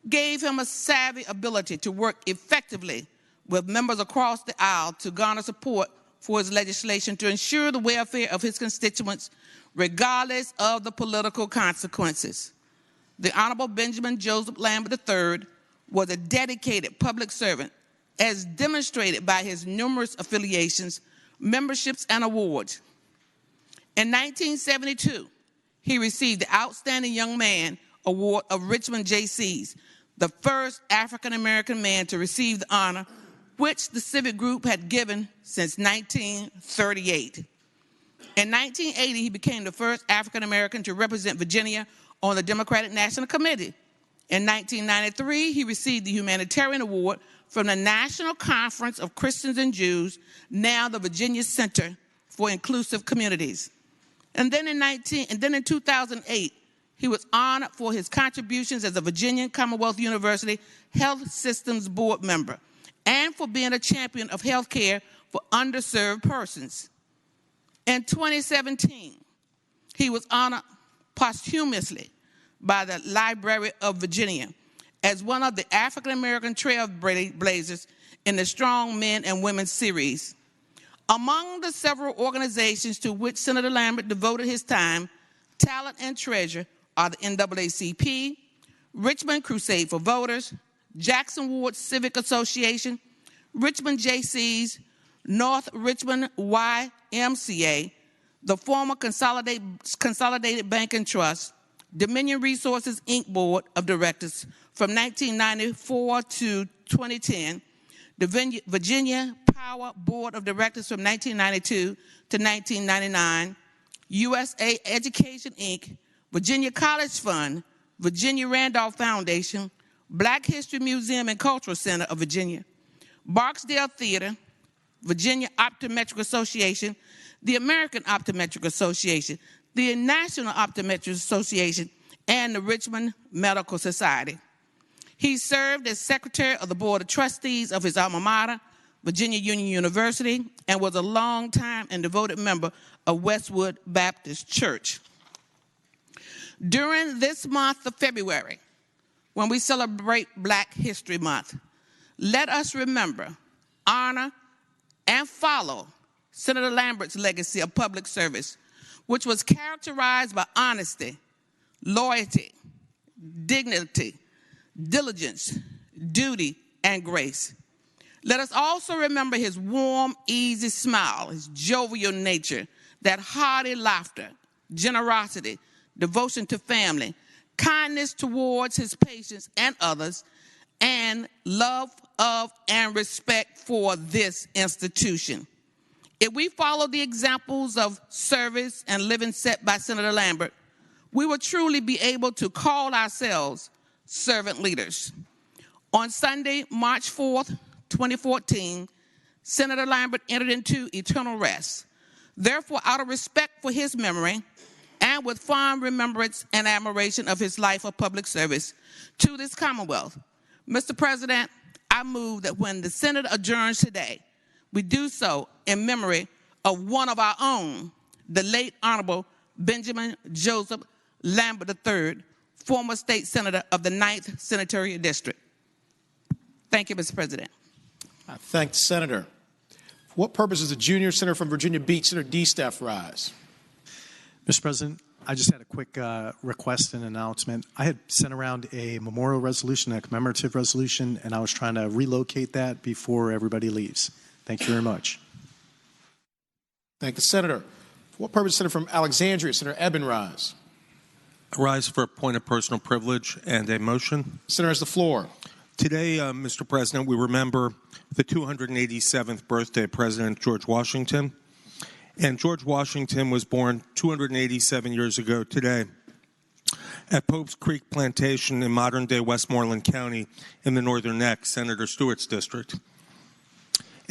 gave him a savvy ability to work effectively with members across the aisle to garner support for his legislation to ensure the welfare of his constituents, regardless of the political consequences. The Honorable Benjamin Joseph Lambert III was a dedicated public servant, as demonstrated by his numerous affiliations, memberships, and awards. In 1972, he received the Outstanding Young Man Award of Richmond JCs, the first African-American man to receive the honor, which the civic group had given since 1938. In 1980, he became the first African-American to represent Virginia on the Democratic National Committee. In 1993, he received the Humanitarian Award from the National Conference of Christians and Jews, now the Virginia Center for Inclusive Communities. And then in 2008, he was honored for his contributions as a Virginia Commonwealth University Health Systems Board member and for being a champion of health care for underserved persons. In 2017, he was honored posthumously by the Library of Virginia as one of the African-American trailblazers in the Strong Men and Women series. Among the several organizations to which Senator Lambert devoted his time, talent, and treasure are the NAACP, Richmond Crusade for Voters, Jackson Ward Civic Association, Richmond JCs, North Richmond YMCA, the former Consolidated Bank and Trust, Dominion Resources Inc. Board of Directors from 1994 to 2010, the Virginia Power Board of Directors from 1992 to 1999, USA Education Inc., Virginia College Fund, Virginia Randolph Foundation, Black History Museum and Cultural Center of Virginia, Barksdale Theater, Virginia Optometric Association, the American Optometric Association, the National Optometric Association, and the Richmond Medical Society. He served as secretary of the Board of Trustees of his alma mater, Virginia Union University, and was a longtime and devoted member of Westwood Baptist Church. During this month of February, when we celebrate Black History Month, let us remember, honor, and follow Senator Lambert's legacy of public service, which was characterized by honesty, loyalty, dignity, diligence, duty, and grace. Let us also remember his warm, easy smile, his jovial nature, that hearty laughter, generosity, devotion to family, kindness towards his patients and others, and love of and respect for this institution. If we follow the examples of service and living set by Senator Lambert, we will truly be able to call ourselves servant leaders. On Sunday, March 4th, 2014, Senator Lambert entered into eternal rest. Therefore, out of respect for his memory and with fond remembrance and admiration of his life of public service to this Commonwealth, Mr. President, I move that when the Senate adjourns today, we do so in memory of one of our own, the late Honorable Benjamin Joseph Lambert III, former state senator of the 9th Senatorial District. Thank you, Mr. President. I thank the senator. For what purpose does the junior senator from Virginia Beach, Senator D. Staff, rise? Mr. President, I just had a quick request and announcement. I had sent around a memorial resolution, a commemorative resolution, and I was trying to relocate that before everybody leaves. Thank you very much. Thank the senator. For what purpose, Senator from Alexandria, Senator Eben, rise? I rise for a point of personal privilege and a motion. Senator has the floor. Today, Mr. President, we remember the 287th birthday of President George Washington. And George Washington was born 287 years ago today at Pope's Creek Plantation in modern-day Westmoreland County in the Northern Neck, Senator Stewart's district.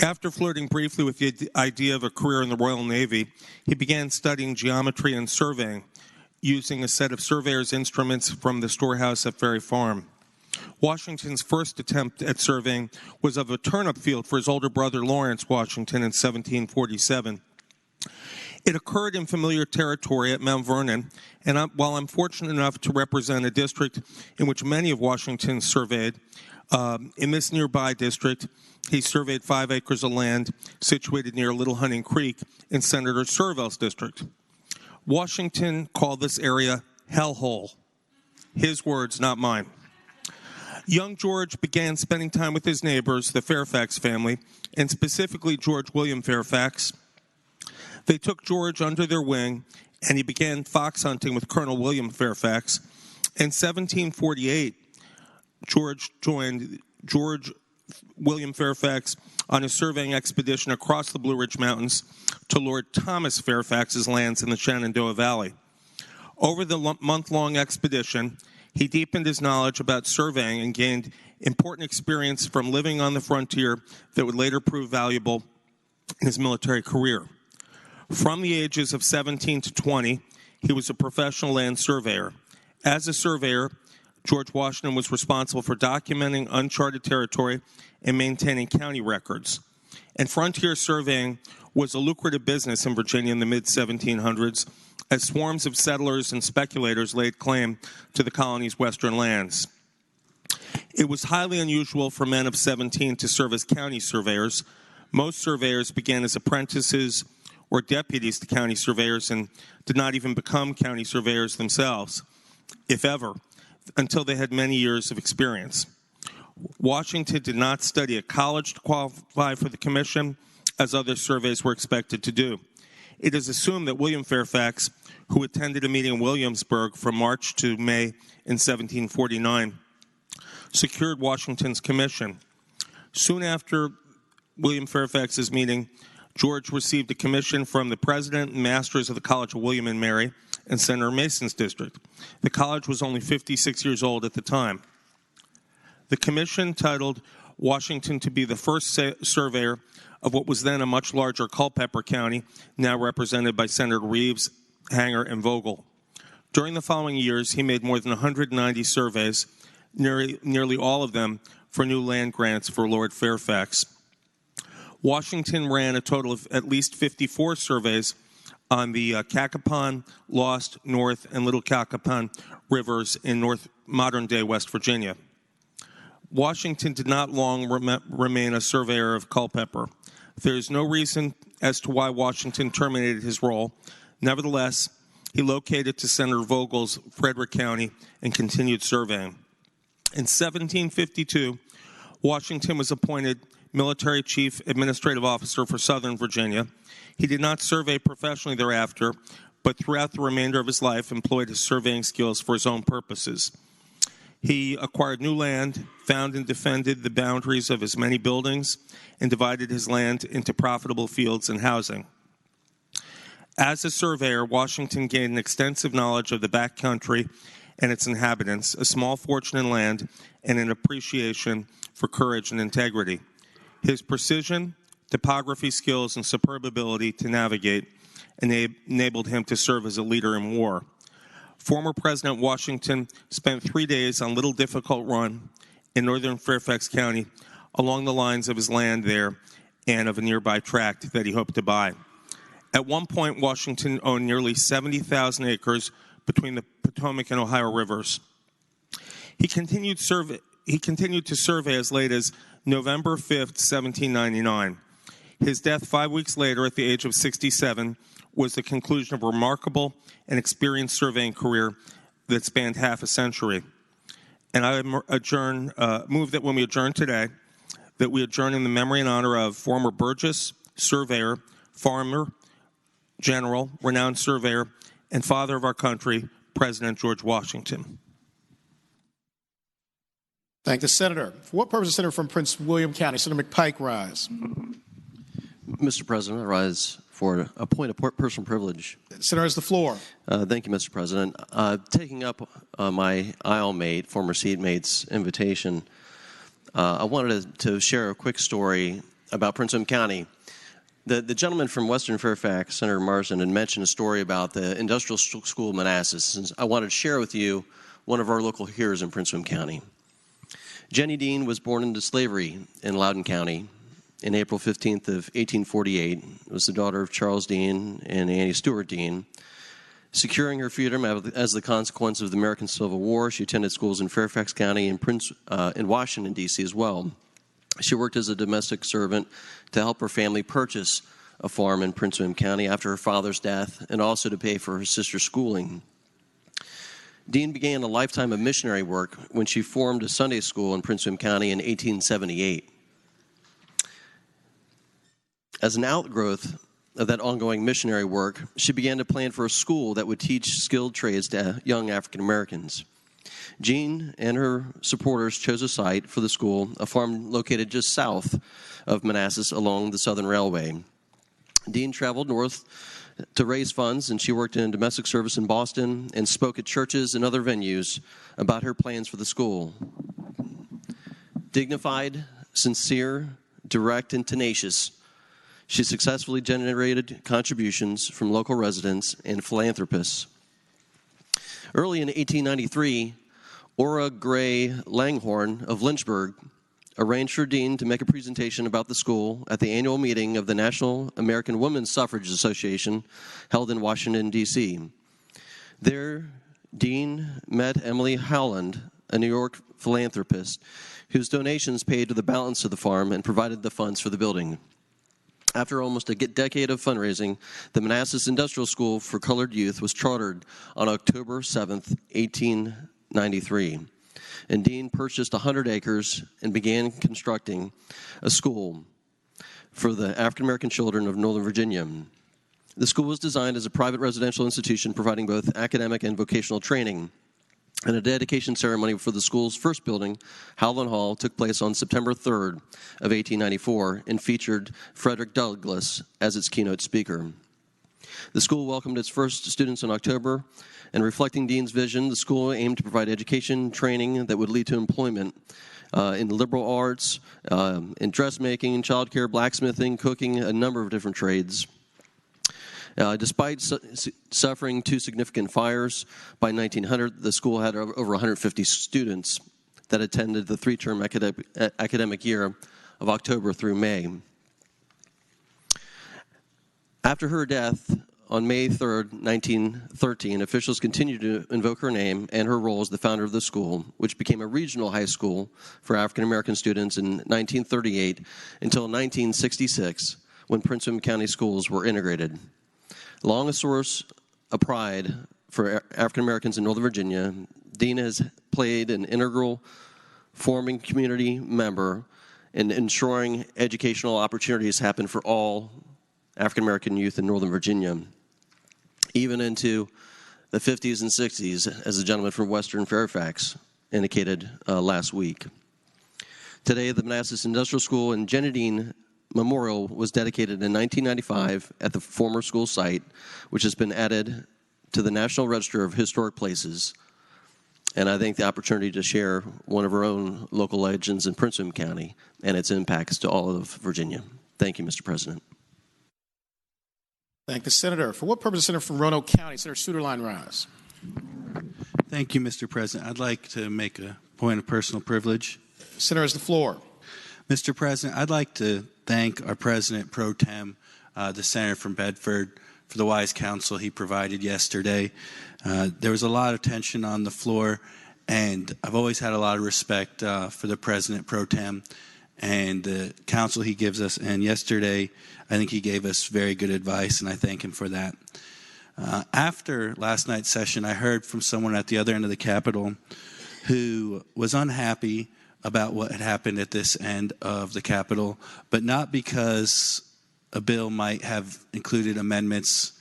After flirting briefly with the idea of a career in the Royal Navy, he began studying geometry and surveying, using a set of surveyor's instruments from the storehouse at Ferry Farm. Washington's first attempt at surveying was of a turnip field for his older brother Lawrence Washington in 1747. It occurred in familiar territory at Mount Vernon, and while I'm fortunate enough to represent a district in which many of Washington surveyed, in this nearby district, he surveyed 5 acres of land situated near Little Hunting Creek in Senator Servell's district. Washington called this area hellhole. His words, not mine. Young George began spending time with his neighbors, the Fairfax family, and specifically George William Fairfax. They took George under their wing, and he began fox hunting with Colonel William Fairfax. In 1748, George joined George William Fairfax on a surveying expedition across the Blue Ridge Mountains to Lord Thomas Fairfax's lands in the Shenandoah Valley. Over the month-long expedition, he deepened his knowledge about surveying and gained important experience from living on the frontier that would later prove valuable in his military career. From the ages of 17 to 20, he was a professional land surveyor. As a surveyor, George Washington was responsible for documenting uncharted territory and maintaining county records. And frontier surveying was a lucrative business in Virginia in the mid-1700s, as swarms of settlers and speculators laid claim to the colony's western lands. It was highly unusual for men of 17 to serve as county surveyors. Most surveyors began as apprentices or deputies to county surveyors and did not even become county surveyors themselves, if ever, until they had many years of experience. Washington did not study at college to qualify for the commission, as other surveys were expected to do. It is assumed that William Fairfax, who attended a meeting in Williamsburg from March to May in 1749, secured Washington's commission. Soon after William Fairfax's meeting, George received a commission from the president and masters of the College of William and Mary in Senator Mason's district. The college was only 56 years old at the time. The commission, titled Washington to be the first surveyor of what was then a much larger Culpeper County, now represented by Senator Reeves, Hanger, and Vogel. During the following years, he made more than 190 surveys, nearly all of them for new land grants for Lord Fairfax. Washington ran a total of at least 54 surveys on the Cacapon, Lost, North, and Little Cacapon rivers in modern-day West Virginia. Washington did not long remain a surveyor of Culpeper. There is no reason as to why Washington terminated his role. Nevertheless, he located to Senator Vogel's Frederick County and continued surveying. In 1752, Washington was appointed Military Chief Administrative Officer for Southern Virginia. He did not survey professionally thereafter, but throughout the remainder of his life employed his surveying skills for his own purposes. He acquired new land, found and defended the boundaries of his many buildings, and divided his land into profitable fields and housing. As a surveyor, Washington gained an extensive knowledge of the backcountry and its inhabitants, a small fortune in land, and an appreciation for courage and integrity. His precision, topography skills, and superb ability to navigate enabled him to serve as a leader in war. Former President Washington spent 3 days on Little Difficult Run in northern Fairfax County along the lines of his land there and of a nearby tract that he hoped to buy. At one point, Washington owned nearly 70,000 acres between the Potomac and Ohio rivers. He continued to survey as late as November 5th, 1799. His death 5 weeks later at the age of 67 was the conclusion of a remarkable and experienced surveying career that spanned half a century. And I move that when we adjourn today, that we adjourn in the memory and honor of former Burgess, surveyor, farmer, general, renowned surveyor, and father of our country, President George Washington. Thank the senator. For what purpose, the senator from Prince William County? Senator McPike, rise. Mr. President, I rise for a point of personal privilege. Senator has the floor. Thank you, Mr. President. Taking up my aisle mate, former seatmate's invitation, I wanted to share a quick story about Prince William County. The gentleman from Western Fairfax, Senator Marsden, had mentioned a story about the industrial school of Manassas. And I wanted to share with you one of our local heroes in Prince William County. Jenny Dean was born into slavery in Loudoun County in April 15th of 1848. Was the daughter of Charles Dean and Annie Stewart Dean. Securing her freedom as the consequence of the American Civil War, she attended schools in Fairfax County and in Washington, D.C. as well. She worked as a domestic servant to help her family purchase a farm in Prince William County after her father's death, and also to pay for her sister's schooling. Dean began a lifetime of missionary work when she formed a Sunday school in Prince William County in 1878. As an outgrowth of that ongoing missionary work, she began to plan for a school that would teach skilled trades to young African Americans. Jean and her supporters chose a site for the school, a farm located just south of Manassas along the Southern Railway. Dean traveled north to raise funds, and she worked in domestic service in Boston and spoke at churches and other venues about her plans for the school. Dignified, sincere, direct, and tenacious, she successfully generated contributions from local residents and philanthropists. Early in 1893, Ora Gray Langhorne of Lynchburg arranged for Dean to make a presentation about the school at the annual meeting of the National American Women's Suffrage Association held in Washington, D.C. There, Dean met Emily Howland, a New York philanthropist, whose donations paid to the balance of the farm and provided the funds for the building. After almost a decade of fundraising, the Manassas Industrial School for Colored Youth was chartered on October 7th, 1893. And Dean purchased 100 acres and began constructing a school for the African American children of Northern Virginia. The school was designed as a private residential institution providing both academic and vocational training. And a dedication ceremony for the school's first building, Howland Hall, took place on September 3rd of 1894 and featured Frederick Douglass as its keynote speaker. The school welcomed its first students in October, and reflecting Dean's vision, the school aimed to provide education training that would lead to employment in liberal arts, in dressmaking, childcare, blacksmithing, cooking, a number of different trades. Despite suffering 2 significant fires by 1900, the school had over 150 students that attended the 3-term academic year of October through May. After her death on May 3rd, 1913, officials continued to invoke her name and her role as the founder of the school, which became a regional high school for African American students in 1938 until 1966, when Prince William County schools were integrated. Long a source of pride for African Americans in Northern Virginia, Dina has played an integral forming community member in ensuring educational opportunities happen for all African American youth in Northern Virginia, even into the 50s and 60s, as the gentleman from Western Fairfax indicated last week. Today, the Manassas Industrial School and Jenny Dean Memorial was dedicated in 1995 at the former school site, which has been added to the National Register of Historic Places. And I think the opportunity to share one of our own local legends in Prince William County and its impacts to all of Virginia. Thank you, Mr. President. Thank the Senator. For what purpose, Senator from Roanoke County? Senator Suderline rise. Thank you, Mr. President. I'd like to make a point of personal privilege. Senator has the floor. Mr. President, I'd like to thank our President Pro Tem, the Senator from Bedford, for the wise counsel he provided yesterday. There was a lot of tension on the floor, and I've always had a lot of respect for the President Pro Tem and the counsel he gives us. And yesterday, I think he gave us very good advice, and I thank him for that. After last night's session, I heard from someone at the other end of the Capitol who was unhappy about what had happened at this end of the Capitol, but not because a bill might have included amendments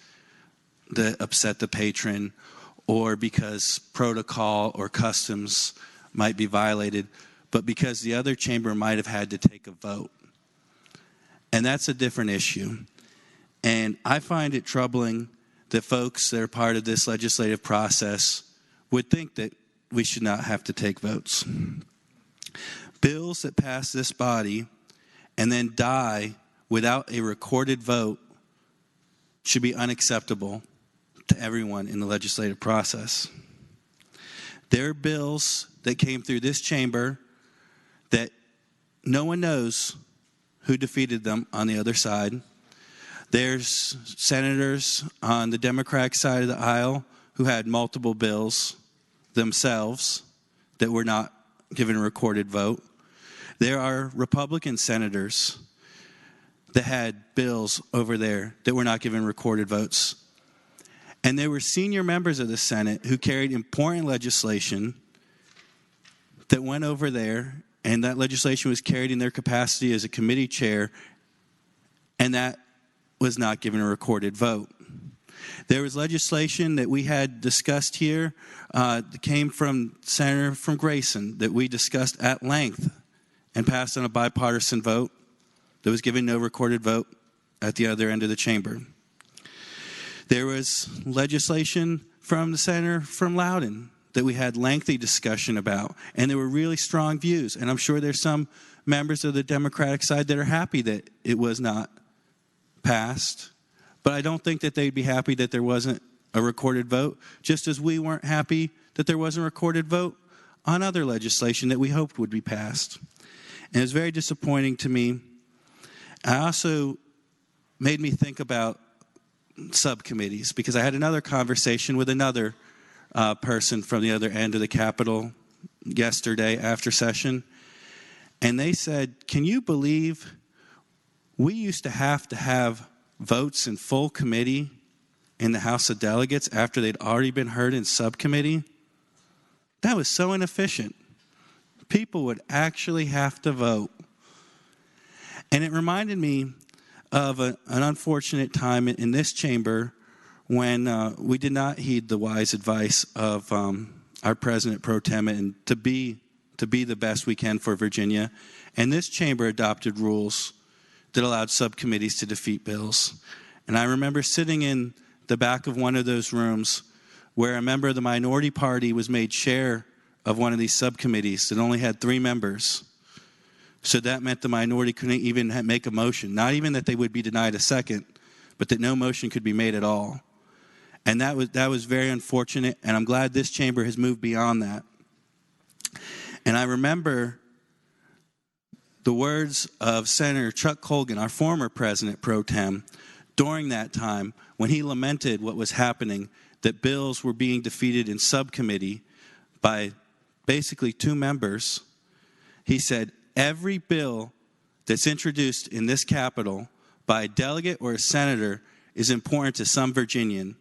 that upset the patron or because protocol or customs might be violated, but because the other chamber might have had to take a vote. And that's a different issue. And I find it troubling that folks that are part of this legislative process would think that we should not have to take votes. Bills that pass this body and then die without a recorded vote should be unacceptable to everyone in the legislative process. There are bills that came through this chamber that no one knows who defeated them on the other side. There's senators on the Democratic side of the aisle who had multiple bills themselves that were not given a recorded vote. There are Republican senators that had bills over there that were not given recorded votes. And there were senior members of the Senate who carried important legislation that went over there, and that legislation was carried in their capacity as a committee chair, and that was not given a recorded vote. There was legislation that we had discussed here that came from Senator from Grayson that we discussed at length and passed on a bipartisan vote that was given no recorded vote at the other end of the chamber. There was legislation from the Senator from Loudoun that we had lengthy discussion about, and there were really strong views. And I'm sure there's some members of the Democratic side that are happy that it was not passed, but I don't think that they'd be happy that there wasn't a recorded vote, just as we weren't happy that there wasn't a recorded vote on other legislation that we hoped would be passed. And it was very disappointing to me. I also made me think about subcommittees, because I had another conversation with another person from the other end of the Capitol yesterday after session, and they said, can you believe we used to have votes in full committee in the House of Delegates after they'd already been heard in subcommittee? That was so inefficient. People would actually have to vote. And it reminded me of an unfortunate time in this chamber when we did not heed the wise advice of our President Pro Tem and to be the best we can for Virginia. And this chamber adopted rules that allowed subcommittees to defeat bills. And I remember sitting in the back of one of those rooms where a member of the minority party was made chair of one of these subcommittees that only had 3 members. So that meant the minority couldn't even make a motion. Not even that they would be denied a second, but that no motion could be made at all. And that was very unfortunate, and I'm glad this chamber has moved beyond that. And I remember the words of Senator Chuck Colgan, our former president pro tem, during that time when he lamented what was happening, that bills were being defeated in subcommittee by basically 2 members. He said, every bill that's introduced in this Capitol by a delegate or a senator is important to some Virginian.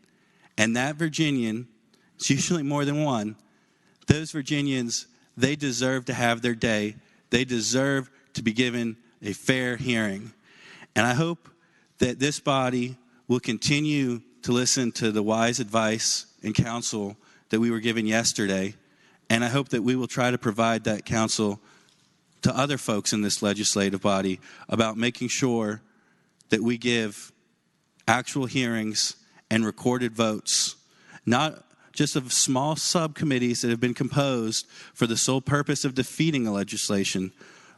And that Virginian, it's usually more than one, those Virginians, they deserve to have their day. They deserve to be given a fair hearing. And I hope that this body will continue to listen to the wise advice and counsel that we were given yesterday. And I hope that we will try to provide that counsel to other folks in this legislative body about making sure that we give actual hearings and recorded votes, not just of small subcommittees that have been composed for the sole purpose of defeating a legislation,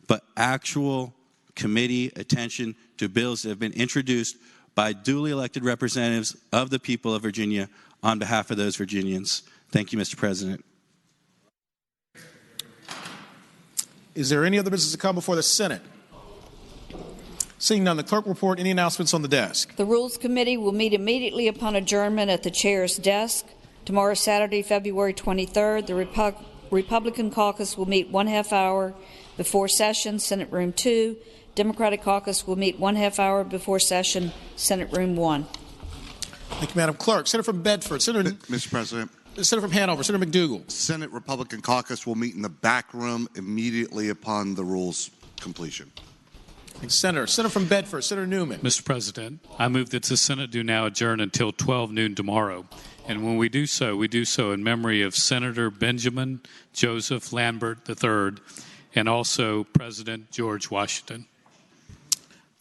but actual committee attention to bills that have been introduced by duly elected representatives of the people of Virginia on behalf of those Virginians. Thank you, Mr. President. Is there any other business to come before the Senate? Seeing none, the clerk will report any announcements on the desk. The Rules Committee will meet immediately upon adjournment at the chair's desk. Tomorrow, Saturday, February 23rd, the Republican caucus will meet 1/2 hour before session, Senate Room 2. Democratic caucus will meet 1/2 hour before session, Senate Room 1. Thank you, Madam Clerk. Senator from Bedford. Mr. President. Senator from Hanover. Senator McDougal. Senate Republican caucus will meet in the back room immediately upon the rules completion. Senator from Bedford. Senator Newman. Mr. President, I move that the Senate do now adjourn until 12 noon tomorrow. And when we do so in memory of Senator Benjamin Joseph Lambert III and also President George Washington.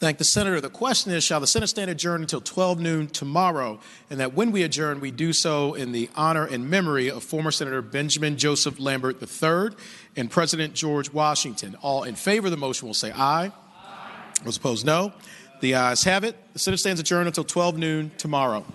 Thank the Senator. The question is, shall the Senate stand adjourned until 12 noon tomorrow, and that when we adjourn, we do so in the honor and memory of former Senator Benjamin Joseph Lambert III and President George Washington. All in favor of the motion will say aye. Those opposed, no. The ayes have it. The Senate stands adjourned until 12 noon tomorrow.